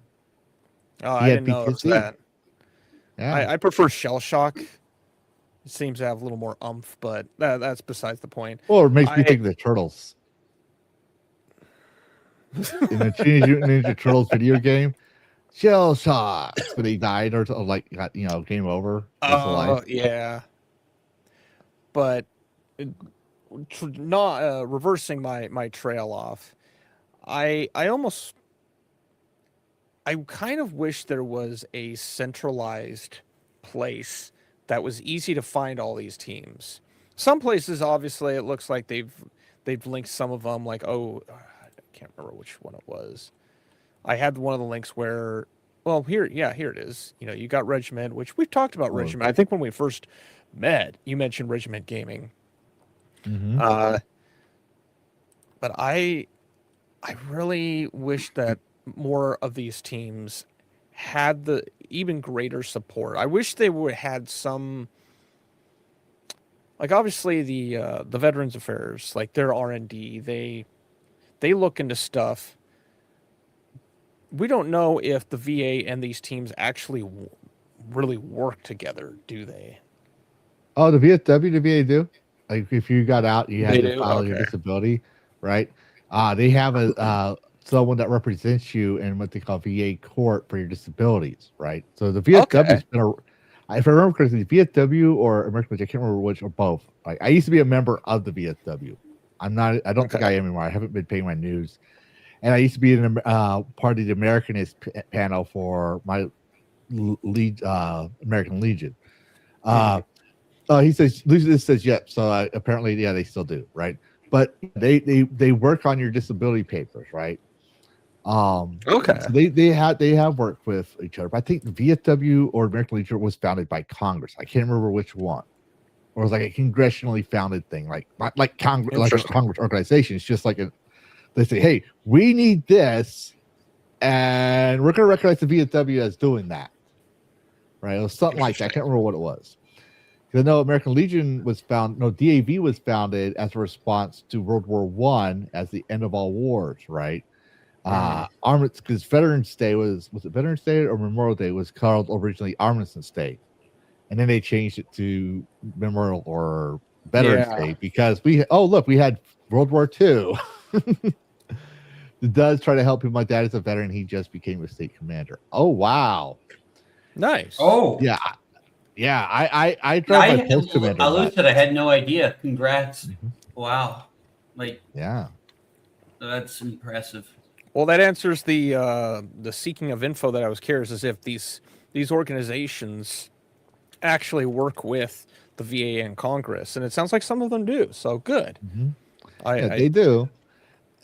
Oh, He I had didn't know it was PTSD. that. Yeah, I prefer shell shock. It seems to have a little more umph, but that's besides the point. or it makes me I- think of the Turtles in the Teenage Mutant Ninja Turtles video game. Shell shock, but he died or like got game over. That's the life. Yeah. But not reversing my trail off. I kind of wish there was a centralized place that was easy to find all these teams. Some places, obviously, it looks like they've linked some of them. Like, I can't remember which one it was. I had one of the links where, well, here it is. You got Regiment, which we've talked about Regiment. I think when we first met, you mentioned Regiment Gaming. Mhm. But I really wish that more of these teams had the even greater support. I wish they would had some, like, obviously the Veterans Affairs, like their R&D, they look into stuff. We don't know if the VA and these teams actually really work together, do they? Oh, the VFW, the VA do. Like if you got out, you had They to do? file your Okay. disability, right? They have a someone that represents you in what they call VA court for your disabilities, right? So the VFW has been if I remember correctly, the VFW or American Legion, I can't remember which or both. Like I used to be a member of the VFW. I don't think I am anymore. I haven't been paying my dues. And I used to be in part of the Americanist panel for my American Legion. He says, Lucius says, yep. So apparently, yeah, they still do, right? But they work on your disability papers, right? Okay. So they have worked with each other. But I think the VFW or American Legion was founded by Congress. I can't remember which one. Or it was like a congressionally founded thing, like Congress, like a Congress organization. It's just like they say, hey, we need this, and we're going to recognize the VFW as doing that, right? It was something like that. I can't remember what it was. Because I know American Legion was DAV was founded as a response to World War One as the end of all wars, right? Armaments, because Veterans Day was it Veterans Day or Memorial Day was called originally Armistice Day, and then they changed it to Memorial or Veterans Day because we had World War II. It does try to help him. My dad is a veteran. He just became a state commander. Oh wow, Nice. Oh, yeah. I tried my post commander. I looked at. I had no idea. Congrats! Mhm. Wow, like Yeah. that's impressive. Well, that answers the seeking of info that I was curious, as if these organizations actually work with the VA and Congress, and it sounds like some of them do. So good. Mhm. I They do.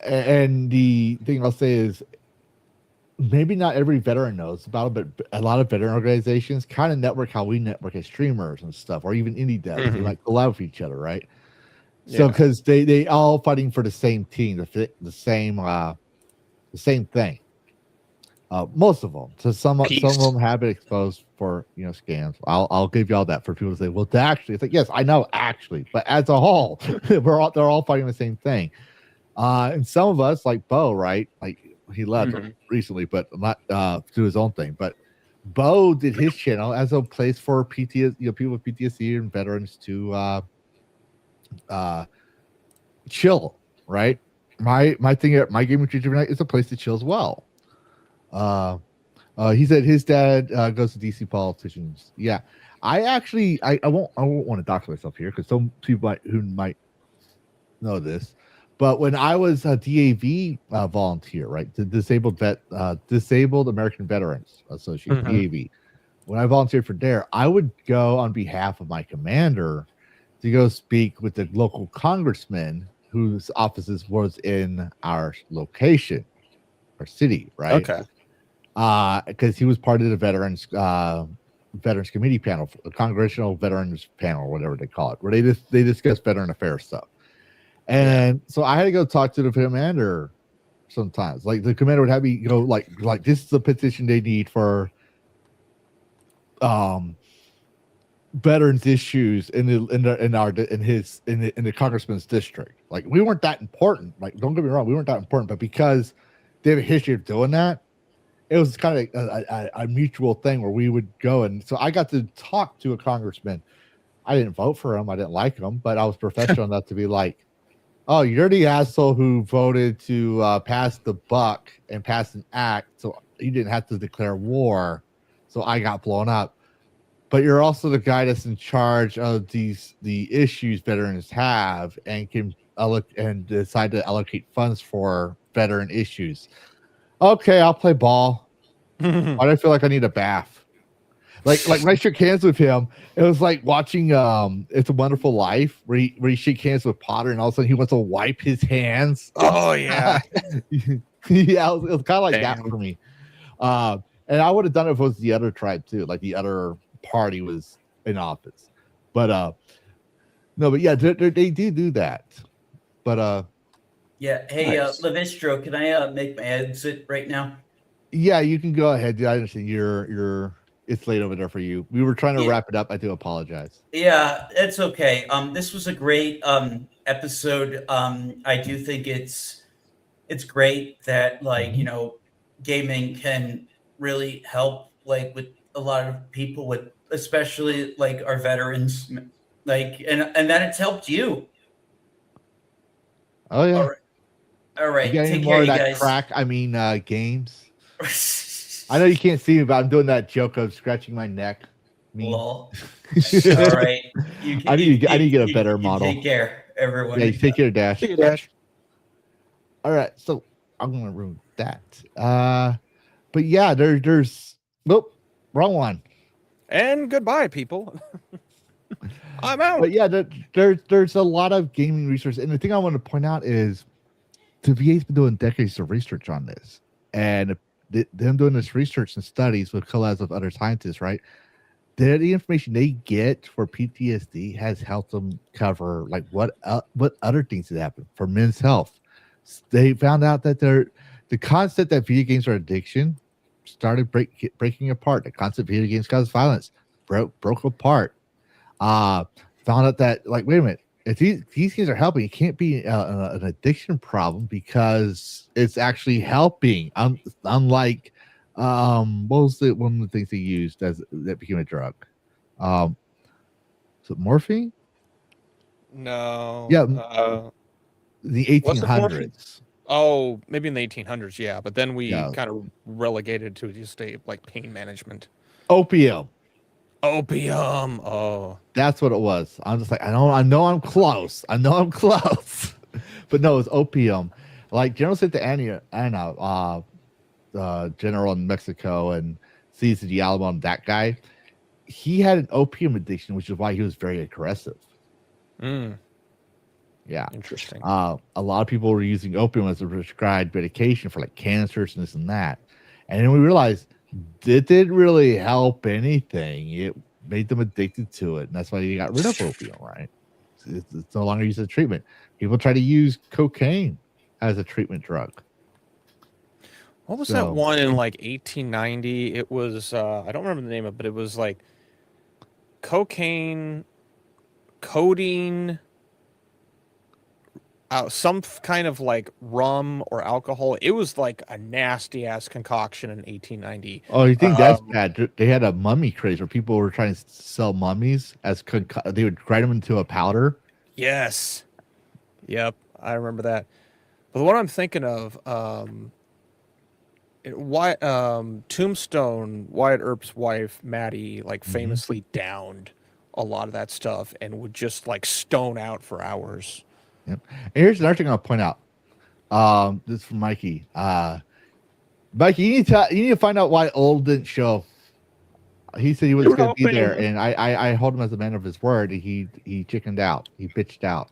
And the thing I'll say is maybe not every veteran knows about it, but a lot of veteran organizations kind of network how we network as streamers and stuff, or even indie devs. They like collab with each other, right? So Yeah. because they all fighting for the same team, the same thing. Most of them. So some of Peace. them have been exposed for scams. I'll give you all that for people to say, well, actually, it's like, yes, I know actually, but as a whole, they're all fighting the same thing. And some of us, like Bo, right? Like he left recently, but not do his own thing. But Bo did his channel as a place for PTSD, people with PTSD and veterans to chill, right? My thing at my gaming treat every night is a place to chill as well. He said his dad goes to DC politicians. Yeah, I won't want to dox myself here because some people who might know this, but when I was a DAV volunteer, right, the Disabled American Veterans Association, DAV, when I volunteered for DARE, I would go on behalf of my commander to go speak with the local congressman whose offices was in our location, our city, right? Okay. Because he was part of the veterans committee panel, the congressional veterans panel, whatever they call it, where they discuss veteran affairs stuff. And so I had to go talk to the commander sometimes. Like the commander would have me go like this is the petition they need for veterans issues in the congressman's district. Like we weren't that important. Like don't get me wrong, we weren't that important, but because they have a history of doing that, it was kind of a mutual thing where we would go. And so I got to talk to a congressman. I didn't vote for him. I didn't like him, but I was professional enough to be like, oh, you're the asshole who voted to pass the buck and pass an act. So you didn't have to declare war. So I got blown up. But you're also the guy that's in charge of the issues veterans have and can decide to allocate funds for veteran issues. Okay, I'll play ball. Why do I feel like I need a bath? Like when I shook hands with him, it was like watching It's a Wonderful Life, where he shake hands with Potter, and all of a sudden he wants to wipe his hands. Oh yeah, yeah, it was kind of like that for me. And I would have done it if it was the other tribe too, like the other party was in office. But no, but yeah, they do that. But yeah, hey, nice. Lavistro, can I make my exit right now? Yeah, you can go ahead. I understand you're it's late over there for you. We were trying to wrap it up. I do apologize. Yeah, it's okay. This was a great episode. I do think it's great that gaming can really help with a lot of people, with especially our veterans, and that it's helped you. Oh yeah. All right. You got Take any care, more of you that guys. crack? I mean, games. I know you can't see me, but I'm doing that joke of scratching my neck. Lol. All right. I need to get a better model. Take care, everyone. Yeah, you take care, Dash. Take care, Dash. All right, so I'm gonna ruin that. But yeah, there's nope, wrong one. And goodbye, people. I'm out. But yeah, there's a lot of gaming research, and the thing I want to point out is the VA's been doing decades of research on this, and them doing this research and studies with collabs with other scientists, right? The information they get for PTSD has helped them cover what other things that happen for men's health. They found out that the concept that video games are addiction started breaking apart. The concept video games cause violence broke apart. Found out that wait a minute, if these games are helping, it can't be an addiction problem because it's actually helping. Unlike what was one of the things they used that became a drug? So morphine? No. Yeah. The 1800s. Oh, maybe in the 1800s, yeah. But then we Yeah. kind of relegated to just pain management. Opium. Oh. That's what it was. I'm just I know I'm close. But no, it's opium. Like General Santa Anna, general in Mexico, and Cesar de Alamo, that guy, he had an opium addiction, which is why he was very aggressive. Yeah. Interesting. A lot of people were using opium as a prescribed medication for cancers and this and that. And then we realized it didn't really help anything. It made them addicted to it. And that's why they got rid of opium, right? It's no longer used as a treatment. People try to use cocaine as a treatment drug. What was So- that one in like 1890? It was I don't remember the name of it, but it was like cocaine, codeine, some kind of like rum or alcohol. It was like a nasty ass concoction in 1890. Oh, you think that's bad? They had a mummy craze where people were trying to sell mummies as they would grind them into a powder. Yes. Yep, I remember that. But the one I'm thinking of, Tombstone, Wyatt Earp's wife, Maddie, like famously downed a lot of that stuff and would just like stone out for hours. Yep. And here's another thing I'll point out. This is from Mikey. Mikey, you need to find out why Old didn't show. He said he was going to be there, and I hold him as a man of his word. He chickened out. He bitched out.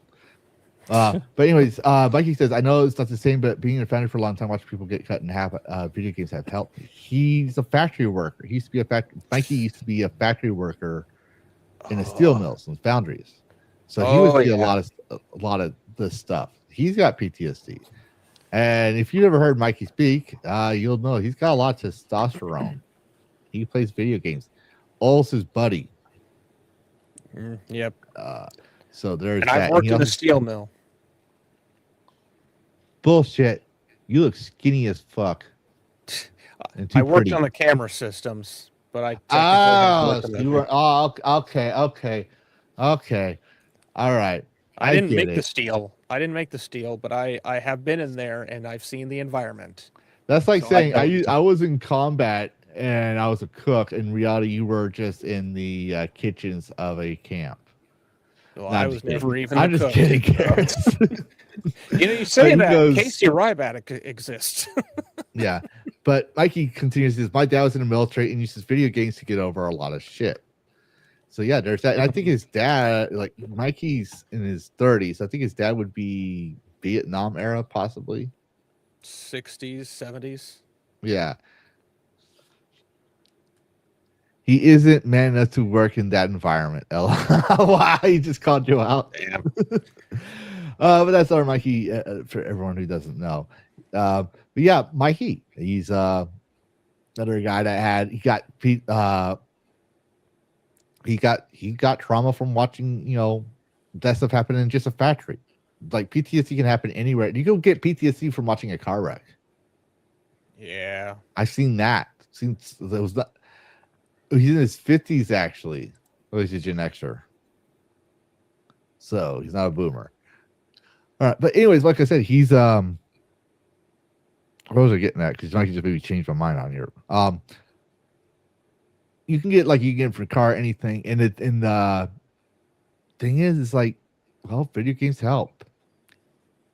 But anyways, Mikey says, I know it's not the same, but being in a family for a long time, watching people get cut in half, video games have helped. He's a factory worker. He used to be Mikey used to be a factory worker in a steel mills and foundries. So he would see a lot of this stuff. He's got PTSD. And if you ever heard Mikey speak, you'll know he's got a lot of testosterone. He plays video games. Old's his buddy. Yep. So there's and that. I've worked in a steel mill. Bullshit. You look skinny as fuck. I worked on the camera systems, but I you were okay. All right. I didn't make the steel. I didn't make the steel, but I have been in there and I've seen the environment. That's like saying I was in combat and I was a cook. In reality, you were just in the kitchens of a camp. Well, I was never even. I'm just kidding, Garrett. You say that Casey Ryback exists. Yeah, but Mikey continues this. My dad was in the military and uses video games to get over a lot of shit. So yeah, there's that. And I think his dad, like Mikey's in his 30s. I think his dad would be Vietnam era, possibly 60s, 70s. Yeah. He isn't man enough to work in that environment. Wow, he just called you out. Damn. But that's our Mikey for everyone who doesn't know. But yeah, Mikey, he's another guy that he got trauma from watching, that stuff happen in just a factory. Like PTSD can happen anywhere. You can get PTSD from watching a car wreck. Yeah, I've seen that. He's in his 50s actually. Oh, he's a Gen Xer. So he's not a boomer. All right, but anyways, like I said, he's what was I getting at? Because Mikey just maybe changed my mind on here. You can get for car anything, and the thing is like, well, video games help,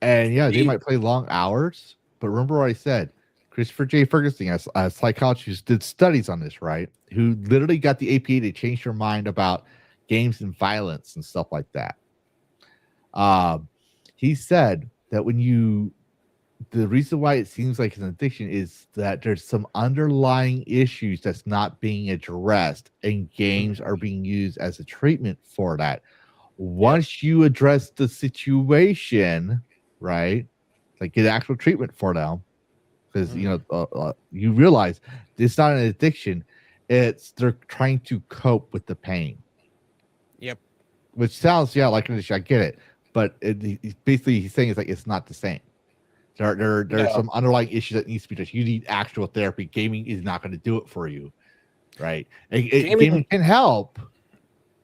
and yeah, they might play long hours, but remember what I said. Christopher J. Ferguson, a psychologist, did studies on this, right? Who literally got the APA to change their mind about games and violence and stuff like that. He said that the reason why it seems like an addiction is that there's some underlying issues that's not being addressed, and games are being used as a treatment for that. Once you address the situation, right, like get actual treatment for them, because you realize it's not an addiction, they're trying to cope with the pain. Yep. Which sounds like an addiction. I get it, but basically he's saying it's not the same. There's some underlying issues that needs to be addressed. You need actual therapy. Gaming is not going to do it for you, right? Gaming can help,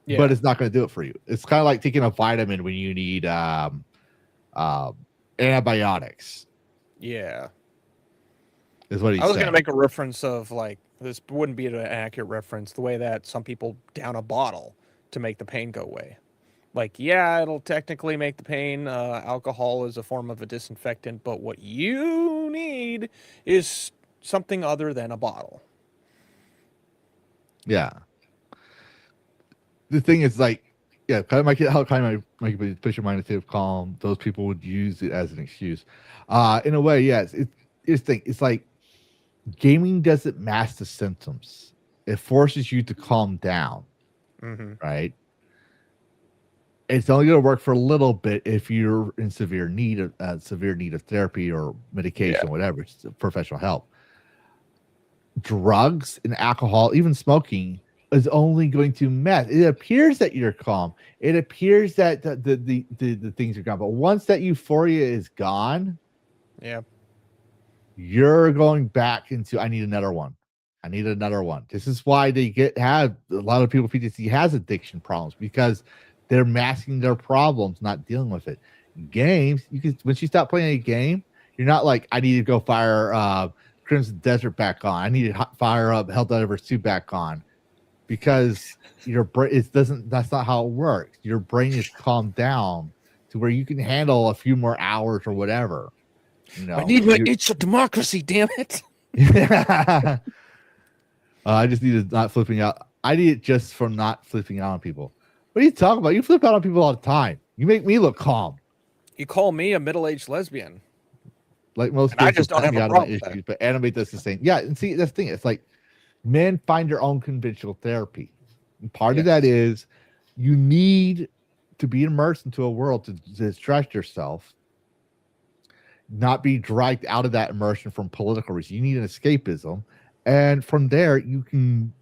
but it's not going to do it for you. It's kind of like taking a vitamin when you need antibiotics. Yeah. Is what he's I was saying. going to make a reference of this wouldn't be an accurate reference, the way that some people down a bottle to make the pain go away. It'll technically make the pain. Alcohol is a form of a disinfectant, but what you need is something other than a bottle. Yeah. The thing is kind of might push your mind to calm. Those people would use it as an excuse. In a way, yes. It's like gaming doesn't mask the symptoms. It forces you to calm down, right? It's only going to work for a little bit if you're in severe need of therapy or medication, whatever, professional help. drugs and alcohol, even smoking, is only going to mess. It appears that you're calm. It appears that the things are gone. But once that euphoria is gone, Yeah. you're going back into I need another one. I need another one. This is why they have a lot of people PTSD has addiction problems, because they're masking their problems, not dealing with it. Games, you can once you stop playing a game, you're not like I need to go fire Crimson Desert back on. I need to fire up Helldivers 2 back on, because your brain that's not how it works. Your brain is calmed down to where you can handle a few more hours or whatever. You know, I need my itch of democracy, damn it. I just need to not flipping out. I need it just from not flipping out on people. What are you talking about? You flip out on people all the time. You make me look calm. You call me a middle-aged lesbian. Like most And I games just will don't cut me have a out of my problem with issues, but anime does the same. Yeah, and see, that's the thing. It's like men find their own conventional therapy. And part of that is you need to be immersed into a world to distract yourself, not be dragged out of that immersion from political reasons. You need an escapism. And from there, you can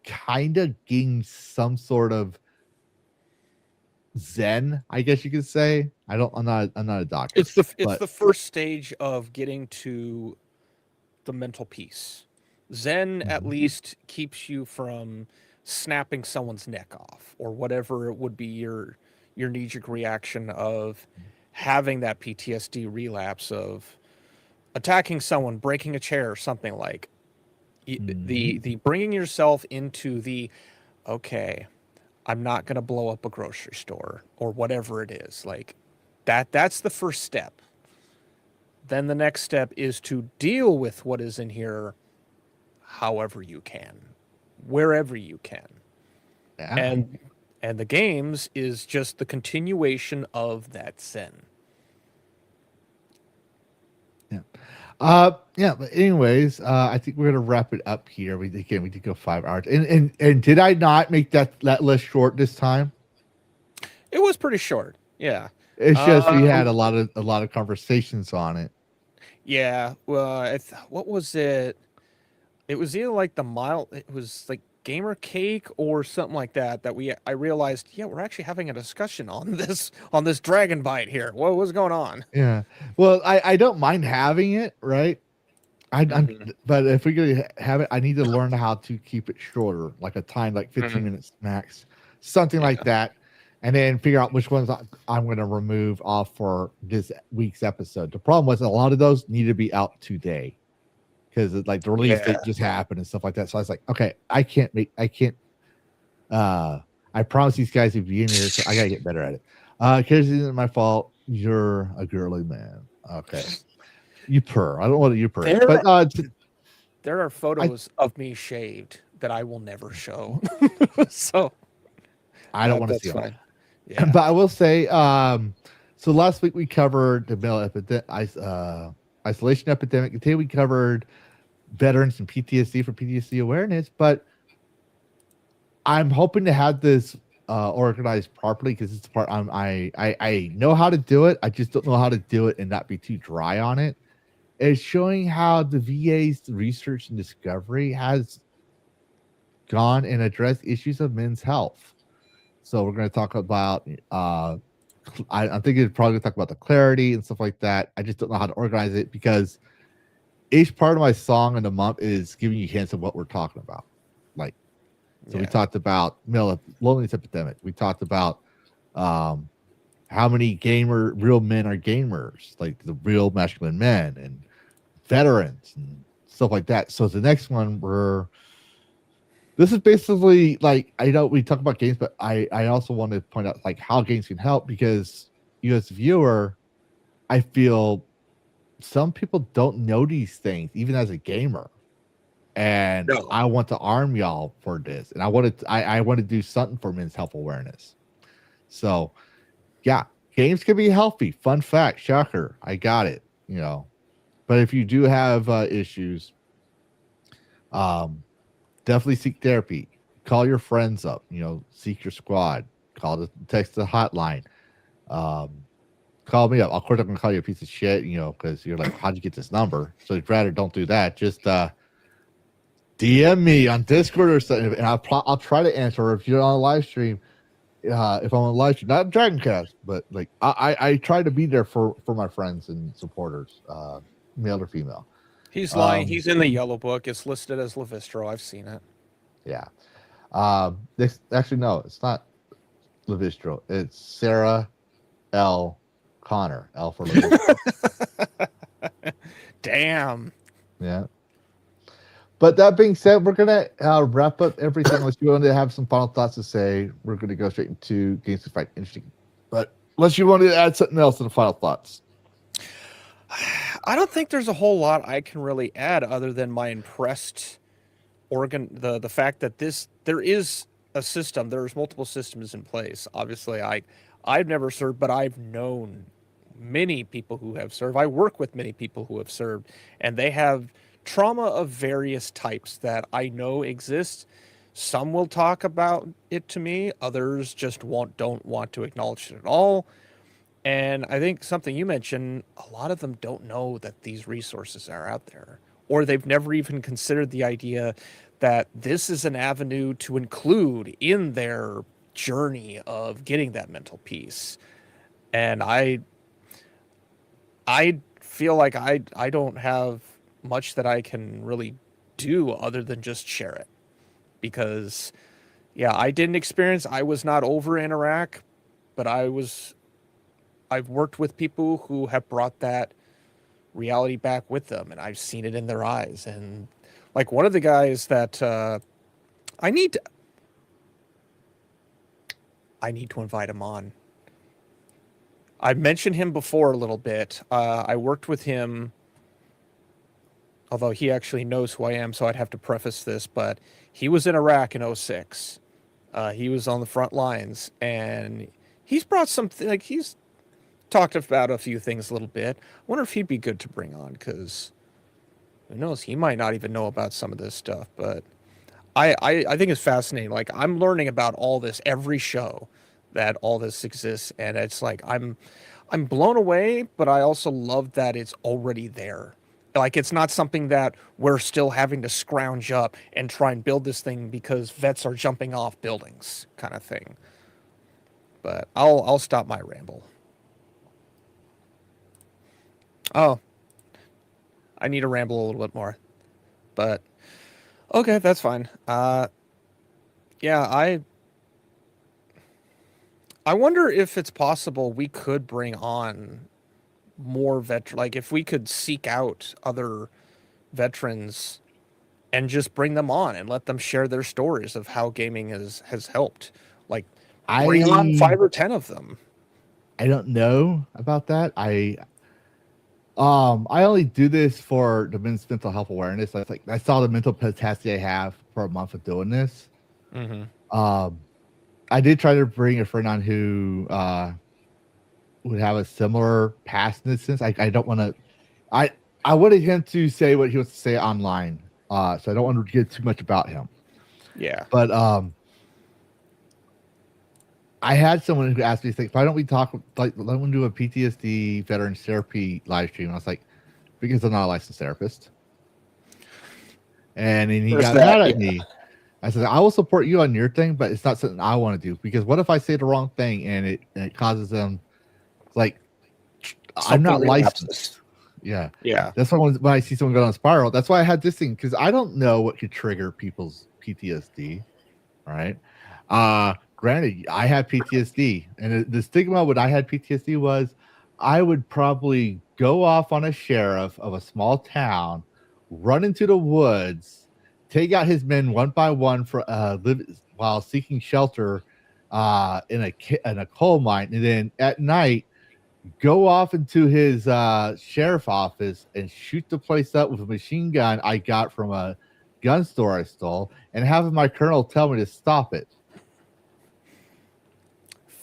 kind of gain some sort of zen, I guess you could say. I'm not a doctor. It's the first stage of getting to the mental peace. Zen at least keeps you from snapping someone's neck off, or whatever it would be your knee-jerk reaction of having that PTSD relapse of attacking someone, breaking a chair, or something like. The bringing yourself into the, okay, I'm not going to blow up a grocery store or whatever it is. Like that's the first step. Then the next step is to deal with what is in here however you can, wherever you can. Yeah. And the games is just the continuation of that sin. Yeah. But anyways, I think we're gonna wrap it up here. We did go 5 hours. And did I not make that list short this time? It was pretty short. Yeah. It's just we had a lot of conversations on it. Yeah. Well, what was it? It was either like it was like Gamer Cake or something like that I realized, we're actually having a discussion on this Dragon Byte here. What was going on? Yeah. Well, I don't mind having it, right? But if we're gonna have it, I need to learn how to keep it shorter, like a time like 15 minutes max, something like that, and then figure out which ones I'm going to remove off for this week's episode. The problem was a lot of those need to be out today, because like the release date just happened and stuff like that. So I was like, okay, I promise these guys to be in here, so I gotta get better at it. Because it isn't my fault. You're a girly man. Okay. You purr. I don't want you purr. There are photos of me shaved that I will never show. So I don't want to see them. Yeah. But I will say, so last week we covered the male isolation epidemic. Today we covered veterans and PTSD for PTSD awareness, but I'm hoping to have this organized properly, because it's the part I know how to do it. I just don't know how to do it and not be too dry on it. It's showing how the VA's research and discovery has gone and addressed issues of men's health. So we're going to talk about I'm thinking probably going to talk about the clarity and stuff like that. I just don't know how to organize it, because each part of my song in the month is giving you hints of what we're talking about. Like, so we talked about loneliness epidemic. We talked about how many real men are gamers, like the real masculine men and veterans and stuff like that. So the next one, this is basically like, I know we talk about games, but I also want to point out like how games can help, because you as a viewer, I feel some people don't know these things, even as a gamer. And I want to arm y'all for this, and I want to do something for men's health awareness. So, yeah, games can be healthy. Fun fact, shocker, I got it. But if you do have issues, definitely seek therapy. Call your friends up. Seek your squad. Text the hotline. Call me up. Of course, I'm gonna call you a piece of shit. Because you're like, how'd you get this number? So I'd rather don't do that. Just DM me on Discord or something, and I'll try to answer. Or if you're on a live stream, if I'm on a live stream, not Dragoncast, but like I try to be there for my friends and supporters, male or female. He's lying. He's in the yellow book. It's listed as Lavistro. I've seen it. Yeah. This actually no, it's not Lavistro. It's Sarah L. Connor. L for Lavistro. Damn. Yeah. But that being said, we're gonna wrap up everything. Unless you want to have some final thoughts to say, we're gonna go straight into games to fight. Interesting. But unless you wanted to add something else to the final thoughts. I don't think there's a whole lot I can really add other than my impressed the fact that there is a system. There's multiple systems in place. Obviously, I've never served, but I've known many people who have served. I work with many people who have served, and they have trauma of various types that I know exist. Some will talk about it to me, others just don't want to acknowledge it at all. And I think something you mentioned, a lot of them don't know that these resources are out there, or they've never even considered the idea that this is an avenue to include in their journey of getting that mental peace. And I feel like I don't have much that I can really do other than just share it, because I didn't experience, I was not over in Iraq, but I've worked with people who have brought that reality back with them, and I've seen it in their eyes. And like one of the guys that I need to invite him on. I've mentioned him before a little bit. I worked with him, although he actually knows who I am, so I'd have to preface this, but he was in Iraq in 2006. He was on the front lines, and he's brought something, like he's talked about a few things a little bit. I wonder if he'd be good to bring on, because who knows, he might not even know about some of this stuff. But I think it's fascinating. Like, I'm learning about all this every show that all this exists, and it's like I'm blown away, but I also love that it's already there. Like, it's not something that we're still having to scrounge up and try and build this thing because vets are jumping off buildings, kind of thing. But I'll stop my ramble. Oh, I need to ramble a little bit more, but okay, that's fine. Yeah, I wonder if it's possible we could bring on more like if we could seek out other veterans and just bring them on and let them share their stories of how gaming has helped. Like, bring on 5 or 10 of them. I don't know about that. I only do this for the men's mental health awareness. I saw the mental capacity I have for a month of doing this. Mm-hmm. I did try to bring a friend on who would have a similar past instance. I don't want to. I wanted him to say what he wants to say online, so I don't want to get too much about him. Yeah, but I had someone who asked me, like, why don't we talk, like, let me do a PTSD veteran therapy live stream? And I was like, because I'm not a licensed therapist. And then he got mad at me. I said, I will support you on your thing, but it's not something I want to do, because what if I say the wrong thing and it causes them, like, I'm not licensed. Yeah. That's why when I see someone go on a spiral, that's why I had this thing, because I don't know what could trigger people's PTSD. Right. Granted, I had PTSD, and the stigma when I had PTSD was I would probably go off on a sheriff of a small town, run into the woods, take out his men one by one for while seeking shelter in a coal mine, and then at night go off into his sheriff office and shoot the place up with a machine gun I got from a gun store I stole, and have my colonel tell me to stop it.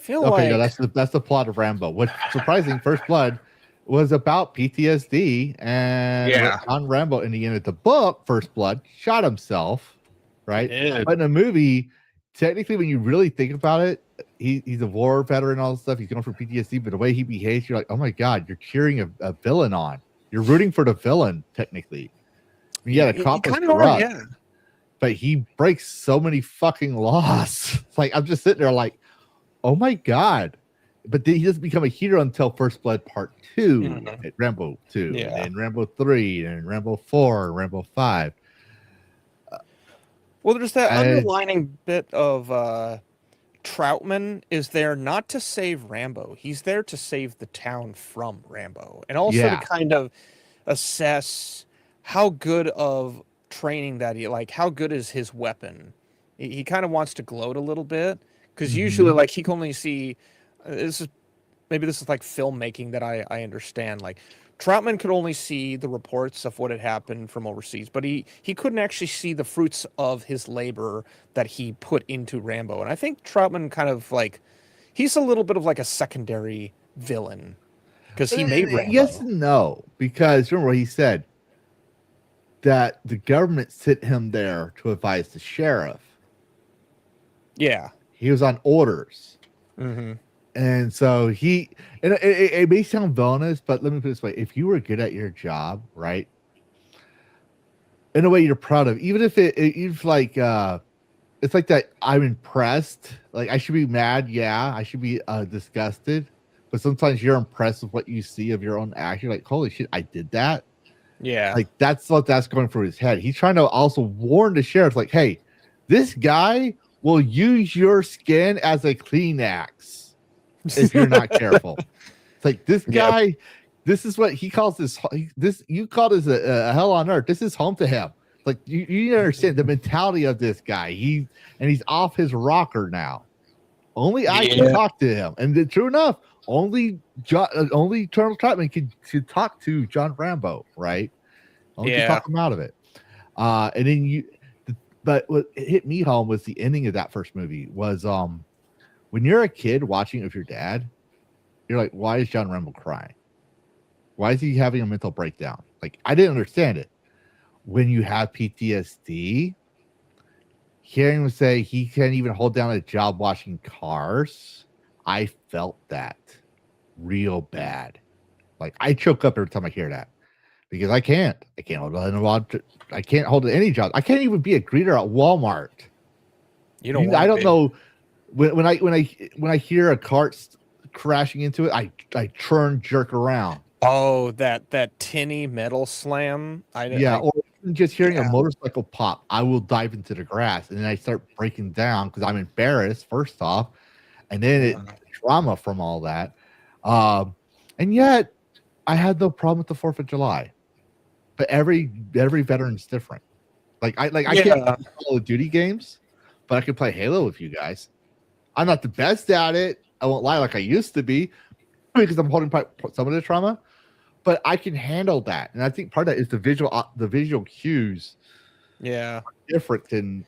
No, that's the plot of Rambo. What's surprising, First Blood was about PTSD, and on Rambo in the end of the book, First Blood shot himself, right? But in the movie, technically, when you really think about it, he's a war veteran and all this stuff. He's going for PTSD, but the way he behaves, you're like, oh my god, you're cheering a villain on. You're rooting for the villain, technically. I mean, yeah, the cop was corrupt. but he breaks so many fucking laws. It's like I'm just sitting there like, oh my god. But then he doesn't become a hero until First Blood Part 2, at Rambo 2, Yeah. and Rambo 3, and Rambo 4, and Rambo 5. Well, there's that And- underlining bit of Troutman is there not to save Rambo. He's there to save the town from Rambo. And also Yeah. to kind of assess how good of training that how good is his weapon. He kind of wants to gloat a little bit because usually like he can only see this is like filmmaking that I understand. Like Troutman could only see the reports of what had happened from overseas, but he couldn't actually see the fruits of his labor that he put into Rambo. And I think Troutman kind of he's a little bit of like a secondary villain because he made Rambo. Yes and no, because remember what he said, that the government sent him there to advise the sheriff. Yeah. He was on orders. Mm-hmm. And so it may sound villainous, but let me put it this way. If you were good at your job, right, in a way you're proud of, even if it's like that, I'm impressed. Like, I should be mad. Yeah, I should be disgusted. But sometimes you're impressed with what you see of your own action. Like, holy shit, I did that. Yeah. Like, that's going through his head. He's trying to also warn the sheriff, like, hey, this guy will use your skin as a Kleenex if you're not careful. It's like, this guy, this is what he calls this. You call this a hell on earth. This is home to him. Like, you need to understand the mentality of this guy. He's off his rocker now. Only I can talk to him. And true enough, only Colonel Troutman can talk to John Rambo, right? Only can talk him out of it. And then but what hit me home was the ending of that first movie was when you're a kid watching it with your dad, you're like, why is John Rambo crying? Why is he having a mental breakdown? Like, I didn't understand it. When you have PTSD, hearing him say he can't even hold down a job washing cars, I felt that real bad. Like, I choke up every time I hear that because I can't hold on. I can't hold any job. I can't even be a greeter at Walmart. I don't know. When I hear a cart crashing into it, I jerk around. Oh, that tinny metal slam. Or just hearing a motorcycle pop, I will dive into the grass and then I start breaking down because I'm embarrassed first off, and then trauma from all that. And yet I had no problem with the 4th of July. But every veteran's different. I can't play Call of Duty games, but I can play Halo with you guys. I'm not the best at it. I won't lie, like I used to be, because I'm holding some of the trauma. But I can handle that, and I think part of that is the visual cues. Yeah, are different than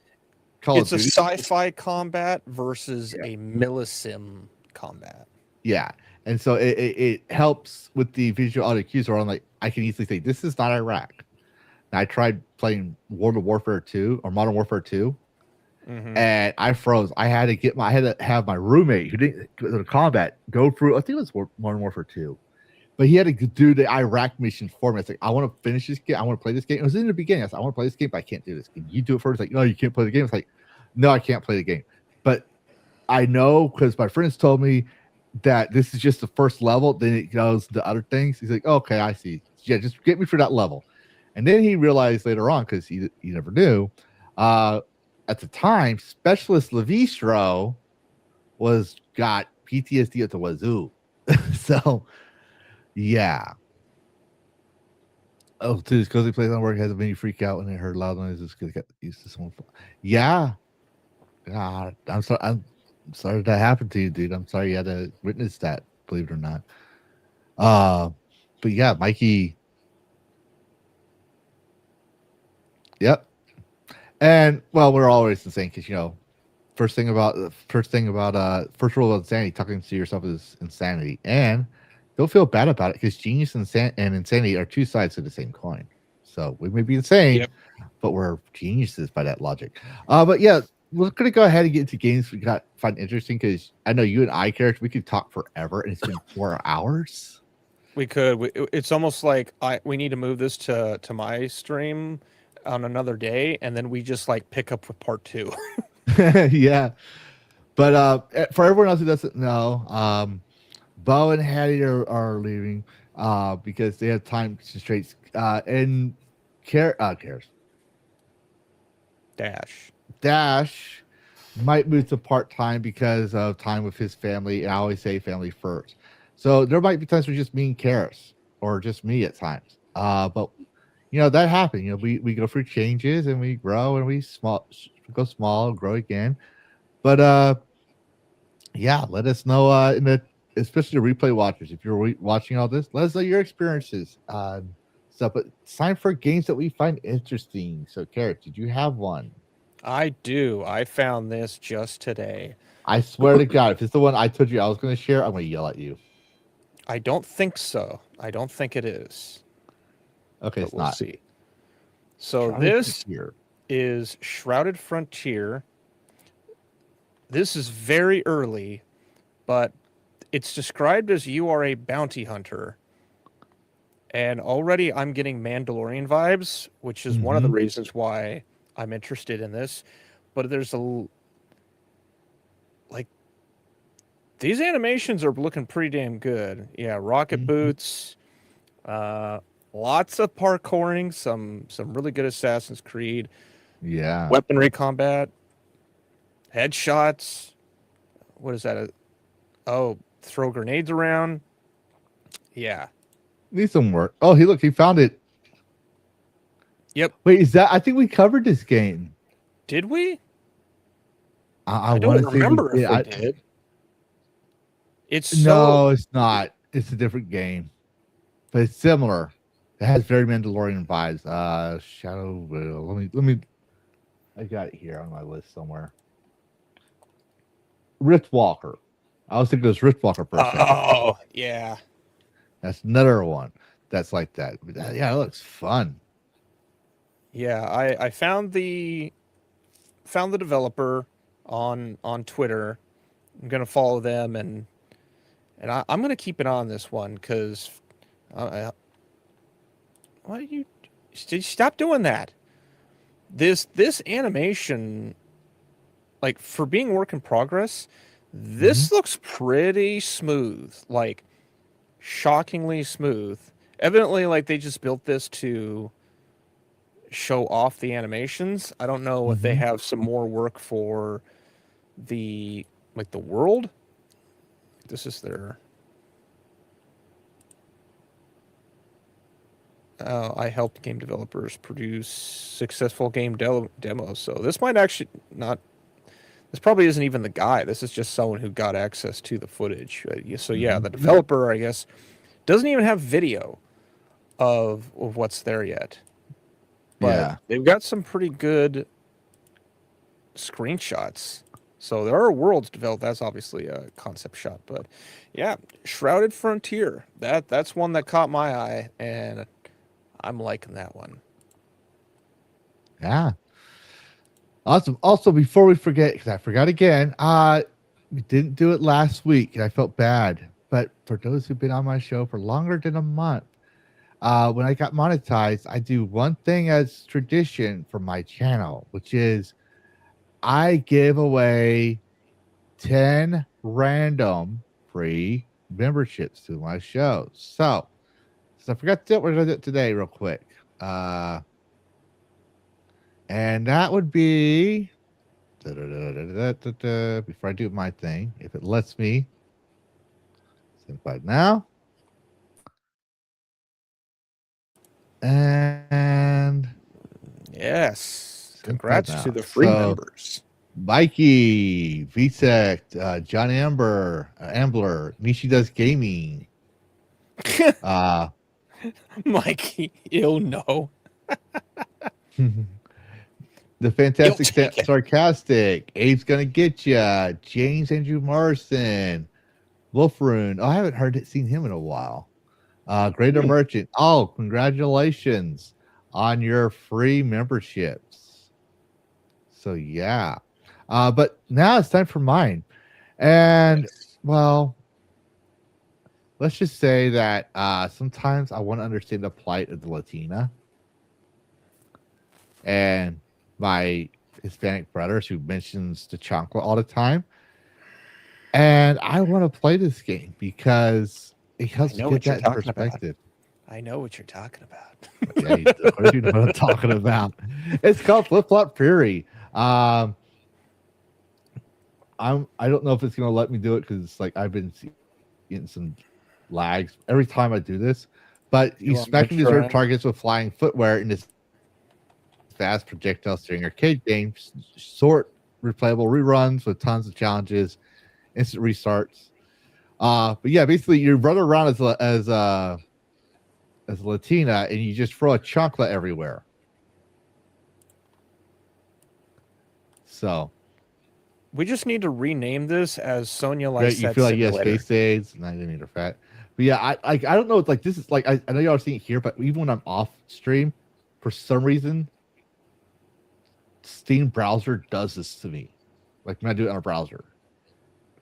Call of Duty. It's a sci-fi combat versus a millisim combat. Yeah, and so it helps with the visual audio cues. Where I'm like, I can easily say, this is not Iraq. And I tried playing World of Warfare 2 or Modern Warfare 2. And I froze. I had to have my roommate who didn't go to combat go through. I think it was Modern Warfare 2, but he had to do the Iraq mission for me. It's like, I want to finish this game. I want to play this game. It was in the beginning. I said, I want to play this game, but I can't do this. Can you do it first? Like, no, you can't play the game. It's like, no, I can't play the game. But I know because my friends told me that this is just the first level. Then it goes to other things. He's like, okay, I see. Yeah, just get me through that level. And then he realized later on, because he never knew, at the time, Specialist Lavistro got PTSD at the wazoo. So, yeah. Oh, dude, his cozy place on work has a mini freak out when they heard loud noises because they got used to someone. Yeah. God, I'm sorry that happened to you, dude. I'm sorry you had to witness that, believe it or not. But yeah, Mikey. Yep. And well, we're always the same because first rule of insanity, talking to yourself is insanity, and don't feel bad about it because genius and insanity are two sides of the same coin. So we may be insane, but we're geniuses by that logic. But yeah, we're gonna go ahead and get into games we find interesting because I know you and I, character, we could talk forever, and it's been 4 hours. We could. It's almost like we need to move this to my stream. on another day, and then we just like pick up with part 2. Yeah. But for everyone else who doesn't know, Bo and Hattie are leaving because they have time constraints. And cares. Dash might move to part time because of time with his family. And I always say family first. So there might be times where just me and Karis, or just me at times. But that happens. We go through changes and we grow and we go small, grow again. But yeah, let us know especially the replay watchers. If you're watching all this, let us know your experiences. Stuff. But it's time for games that we find interesting. So, Carrot, did you have one? I do. I found this just today. I swear to God, if it's the one I told you I was going to share, I'm going to yell at you. I don't think so. I don't think it is. Okay, but it's we'll not. see. So Shrouded this Frontier is Shrouded Frontier. This is very early, but it's described as you are a bounty hunter. And already I'm getting Mandalorian vibes, which is one of the reasons why I'm interested in this. But there's these animations are looking pretty damn good. Yeah, rocket boots, lots of parkouring, some really good Assassin's Creed. Yeah. Weaponry combat, headshots. What is that? Throw grenades around. Yeah. Needs some work. Oh, he found it. Yep. Wait, is that? I think we covered this game. Did we? I don't want to remember say if we did. No, it's not. It's a different game, but it's similar. It has very Mandalorian vibes. Shadow. Let me. I got it here on my list somewhere. Riftwalker. I was thinking it was Riftwalker for a second. Oh, yeah. That's another one that's like that. Yeah, it looks fun. Yeah, I found the developer on Twitter. I'm gonna follow them and I'm gonna keep an eye on this one because why did you stop doing that? This animation, like for being work in progress, this looks pretty smooth, like shockingly smooth. Evidently, like they just built this to show off the animations. I don't know if they have some more work for the world. This is their I helped game developers produce successful game demos. So this might actually not. This probably isn't even the guy. This is just someone who got access to the footage. So yeah, the developer, I guess, doesn't even have video of what's there yet. But they've got some pretty good screenshots. So there are worlds developed. That's obviously a concept shot. But yeah, Shrouded Frontier. That's one that caught my eye, and I'm liking that one. Yeah. Awesome. Also, before we forget, because I forgot again, we didn't do it last week, and I felt bad. But for those who've been on my show for longer than a month, when I got monetized, I do one thing as tradition for my channel, which is I give away 10 random free memberships to my shows. So I forgot to do it. We're going to do it today real quick. And that would be before I do my thing, if it lets me. Simplified now. And yes, congrats to the free members. Mikey, VSect, John Ambler, Nishi Does Gaming. Mikey, you'll know. The Fantastic Sarcastic, Abe's Gonna Get Ya, James Andrew Morrison, Wolfrune. Oh, I haven't seen him in a while. Greater Merchant. Oh, congratulations on your free memberships. So yeah. But now it's time for mine. And well, let's just say that sometimes I want to understand the plight of the Latina. and my Hispanic brothers who mentions the chocolate all the time. And I want to play this game because it helps know get what you're that in talking about. perspective. I know what you're talking about. Yeah, of course you know what I'm talking about. It's called Flip Flop Fury. I don't know if it's gonna let me do it because like I've been getting some lags every time I do this. But you want me to smacking these try? rare targets with flying footwear in this fast projectile steering arcade game, short replayable reruns with tons of challenges, instant restarts. But yeah, basically you run around as a Latina and you just throw a chocolate everywhere. So We just need to rename this as Sonia right, Lysette you feel like you have Simulator. space aids, and I didn't need her fat. But yeah, I don't know. It's like this is like I know y'all are seeing it here, but even when I'm off stream, for some reason, Steam browser does this to me. Like when I do it on a browser.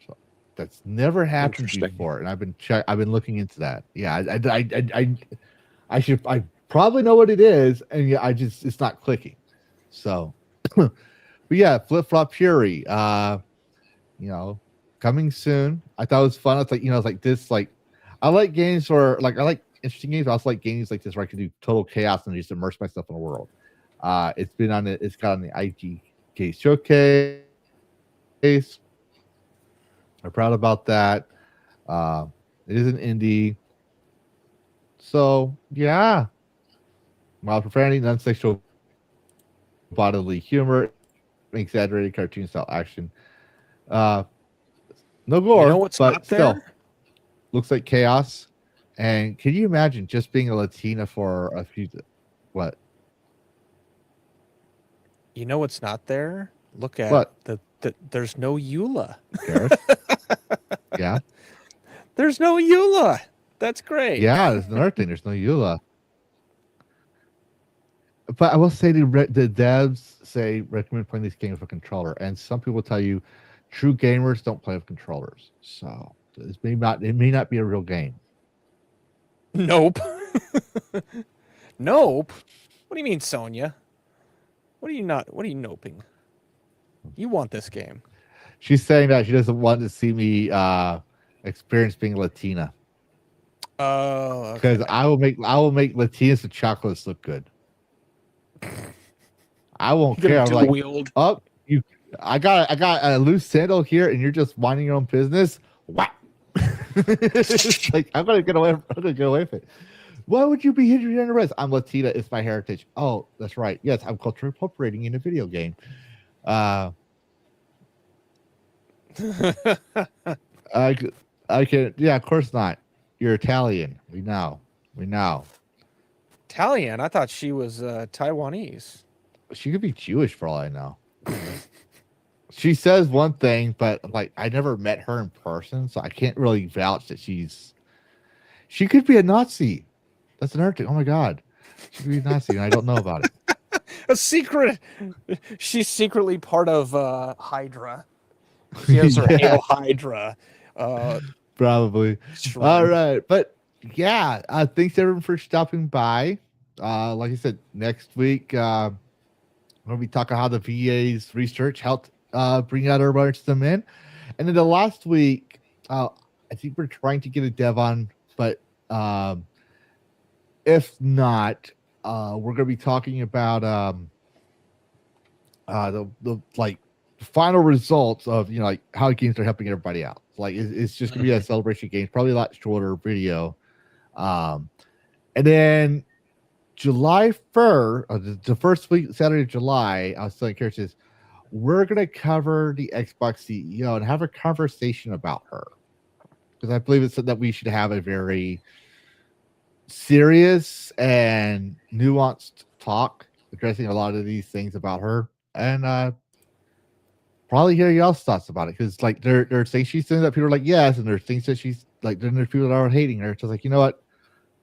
So that's never happened Interesting. before, and I've been looking into that. Yeah, I probably know what it is, and yeah, it's not clicking. So, but yeah, Flip Flop Fury. Coming soon. I thought it was fun. It's like, it's like this, like I like games where like I like interesting games. I also like games like this where I can do total chaos and just immerse myself in the world. It's got on the IGK showcase. I'm proud about that. It is an indie. So yeah. Mild profanity, non-sexual bodily humor, exaggerated cartoon style action. No gore, You know what's but not still there? looks like chaos. And can you imagine just being a Latina for a few? What? You know what's not there? Look at What? there's no Eula. Gareth? Yeah, There's no Eula. That's great. yeah. There's another thing. There's no Eula. But I will say the devs say recommend playing this game with a controller, and some people tell you true gamers don't play with controllers. So it may not be a real game. Nope. Nope. What do you mean, Sonia? What are you noping? You want this game. She's saying that she doesn't want to see me experience being Latina. Oh, Because I will make Latinas and chocolates look good. I won't care. I'm like, I got a loose sandal here, and you're just minding your own business. Wow. Like I'm gonna get away with it. Why would you be hidden under arrest? I'm Latina. It's my heritage. Oh, that's right. Yes, I'm culturally appropriating in a video game. I can. Yeah, of course not. You're Italian. We know. Italian? I thought she was Taiwanese. She could be Jewish for all I know. She says one thing, but like I never met her in person, so I can't really vouch that she could be a Nazi. That's another thing. Oh my god. She could be a Nazi and I don't know about it. A secret. She's secretly part of Hydra. She has her Yeah. Hail Hydra. Probably. shrine. All right. But yeah, thanks everyone for stopping by. Like I said, next week we're gonna be talking how the VA's research helped bring out our bunch of them in. And then the last week, I think we're trying to get a dev on, but if not, we're gonna be talking about the like final results of like how games are helping everybody out. Like it's just gonna be a celebration game, probably a lot shorter video. And then July 1st, the first week, Saturday of July, I was telling Kirsten, we're going to cover the Xbox CEO and have a conversation about her. Because I believe it's that we should have a very serious and nuanced talk addressing a lot of these things about her. And probably hear y'all's thoughts about it. Because like there are things she's saying that people are like, yes, and there's things that she's like, then there's people that are hating her. So like, you know what?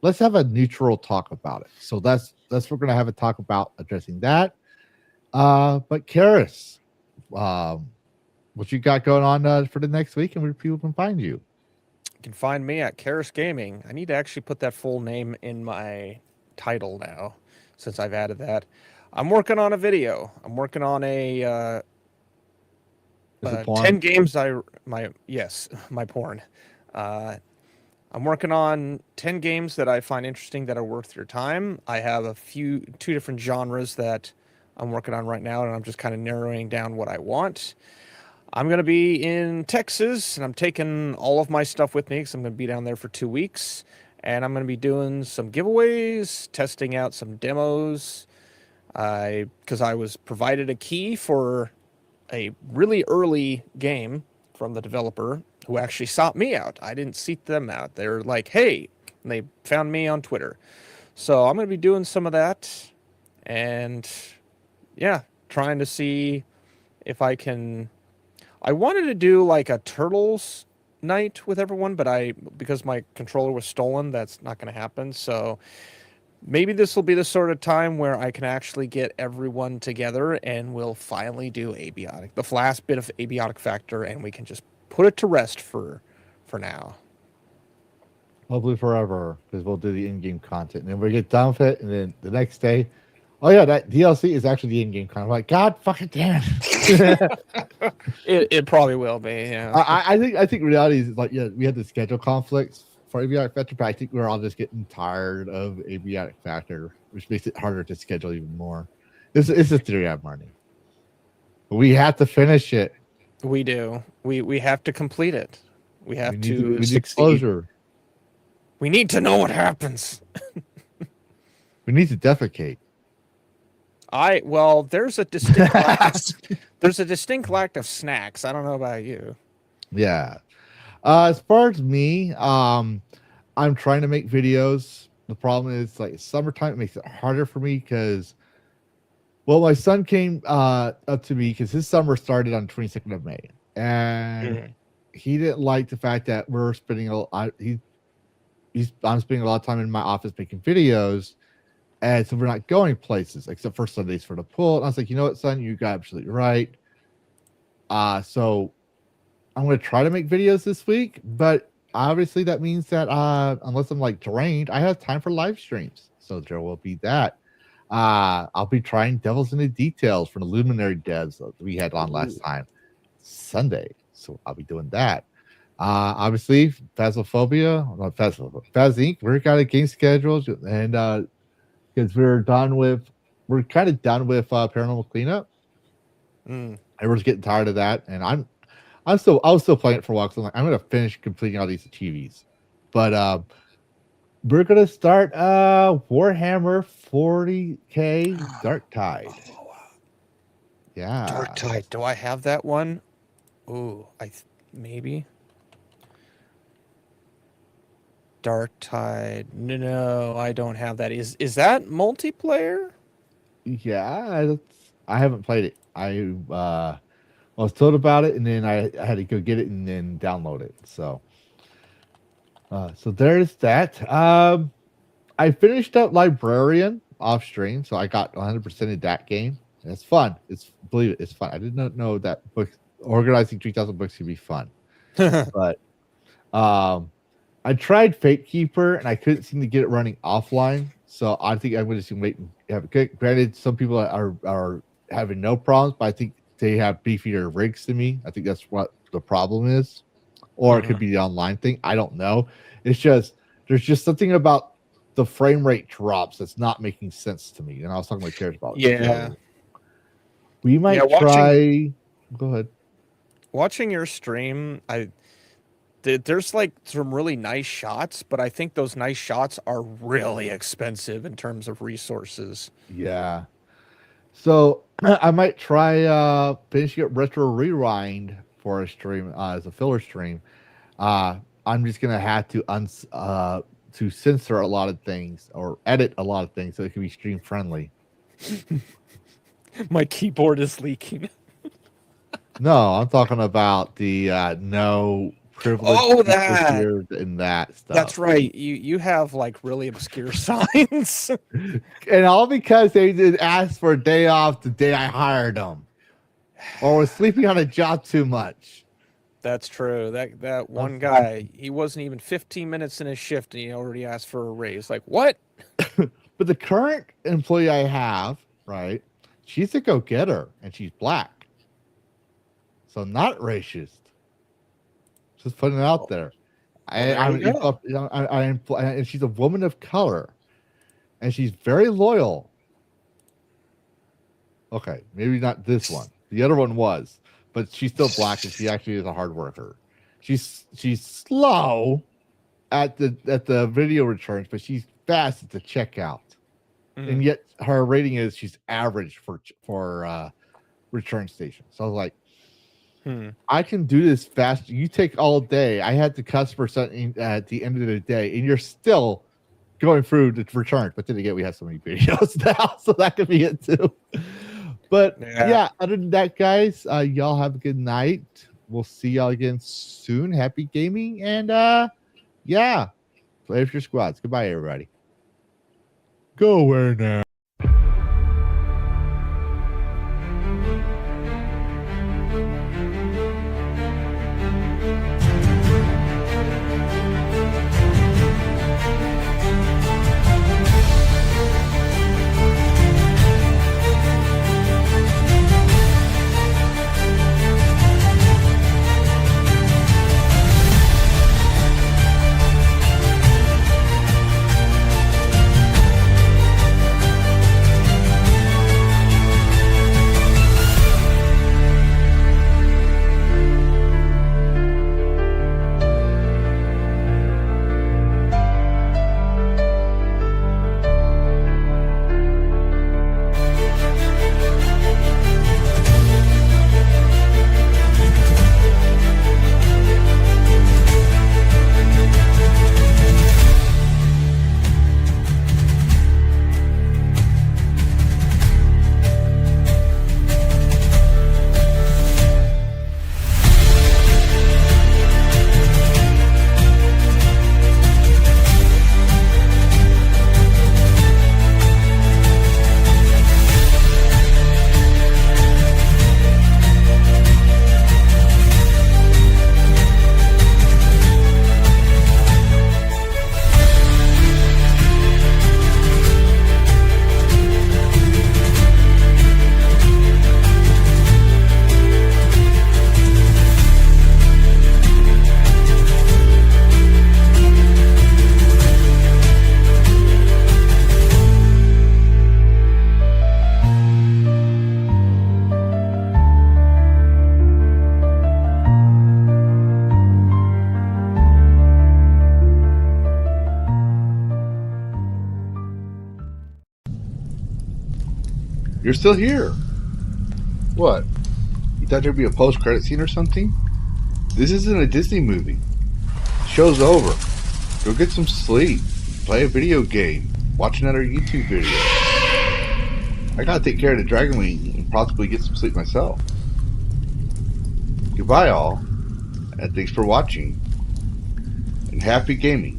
Let's have a neutral talk about it. So that's we're gonna have a talk about addressing that. But Karis, what you got going on for the next week and where people can find you? You can find me at Karis Gaming. I need to actually put that full name in my title now, since I've added that. I'm working on a video. I'm working on a Is it porn? 10 games my porn. I'm working on 10 games that I find interesting that are worth your time. I have two different genres that I'm working on right now, and I'm just kind of narrowing down what I want. I'm going to be in Texas, and I'm taking all of my stuff with me because I'm going to be down there for 2 weeks. And I'm going to be doing some giveaways, testing out some demos. Because I was provided a key for a really early game from the developer who actually sought me out. I didn't seek them out. They're like, hey, and they found me on Twitter. So I'm going to be doing some of that. And yeah, trying to see if I can. I wanted to do like a Turtles night with everyone, but because my controller was stolen, that's not going to happen. So maybe this will be the sort of time where I can actually get everyone together and we'll finally do Abiotic, the last bit of Abiotic Factor, and we can just put it to rest for now. Hopefully forever, because we'll do the in-game content, and then we get done with it, and then the next day, oh yeah, that DLC is actually the in-game content. I'm like, God fucking damn it. It probably will be. Yeah. I think reality is like, yeah, we had the schedule conflicts for Abiotic Factor, but I think we're all just getting tired of Abiotic Factor, which makes it harder to schedule even more. It's a theory I have, Marnie. But we have to finish it. We do. We have to complete it. We have to we need succeed. closure. We need to know what happens. We need to defecate. There's a distinct lack of snacks. I don't know about you. Yeah. As far as me, I'm trying to make videos. The problem is, like, summertime, it makes it harder for me because, well, my son came up to me because his summer started on 22nd of May, and he didn't like the fact that we're spending I'm spending a lot of time in my office making videos, and so we're not going places except for Sundays for the pool. And I was like, you know what, son, you got absolutely right. So I'm going to try to make videos this week, but obviously that means that unless I'm like drained, I have time for live streams. So there will be that. I'll be trying Devils in the Details for the Luminary devs that we had on last time, Sunday. So I'll be doing that. Obviously, Phasmophobia, Phas Inc. We've got a game scheduled, and because we're kind of done with Paranormal Cleanup. Everyone's getting tired of that, and I was still playing it for a while because I'm like, I'm gonna finish completing all these achievements. But we're gonna start Warhammer 40K Dark Tide. Yeah, Dark Tide. Do I have that one? Ooh, maybe. Dark Tide. No, I don't have that. Is that multiplayer? Yeah, I haven't played it. I was told about it, and then I had to go get it and then download it. So there's that. I finished up Librarian off stream, so I got 100% of that game. It's fun. Believe it, it's fun. I did not know that organizing 3,000 books could be fun. But I tried Fate Keeper, and I couldn't seem to get it running offline. So I think I'm going to wait and have it. Granted, some people are having no problems, but I think they have beefier rigs than me. I think that's what the problem is. Or it could be the online thing. I don't know. It's just, there's just something about the frame rate drops that's not making sense to me. And I was talking to my parents about it. Yeah. So we might try. Go ahead. Watching your stream, there's like some really nice shots, but I think those nice shots are really expensive in terms of resources. Yeah. So I might try finishing up Retro Rewind for a stream as a filler stream. I'm just gonna have to censor a lot of things or edit a lot of things so it can be stream friendly. My keyboard is leaking. No, I'm talking about the no privilege. Oh, that and that stuff. That's right. You have like really obscure signs, and all because they did ask for a day off the day I hired them, or was sleeping on a job too much. That's true. That one guy, he wasn't even 15 minutes in his shift, and he already asked for a raise. Like what? But the current employee I have right? She's a go-getter, and she's black. So not racist. Just putting it out there. And she's a woman of color, and she's very loyal. Okay, maybe not this one. The other one was, but she's still black, and she actually is a hard worker. She's slow at the video returns, but she's fast at the checkout. And yet her rating is she's average for return station. So I was like, I can do this fast. You take all day. I had the customer something at the end of the day, and you're still going through the returns. But then again, we have so many videos now, so that could be it too. But yeah, other than that, guys, y'all have a good night. We'll see y'all again soon. Happy gaming, and yeah, play with your squads. Goodbye, everybody. Go where now? You're still here. What? You thought there'd be a post-credit scene or something? This isn't a Disney movie. Show's over. Go get some sleep. Play a video game. Watch another YouTube video. I gotta take care of the Dragon Wing and possibly get some sleep myself. Goodbye all, and thanks for watching. And happy gaming.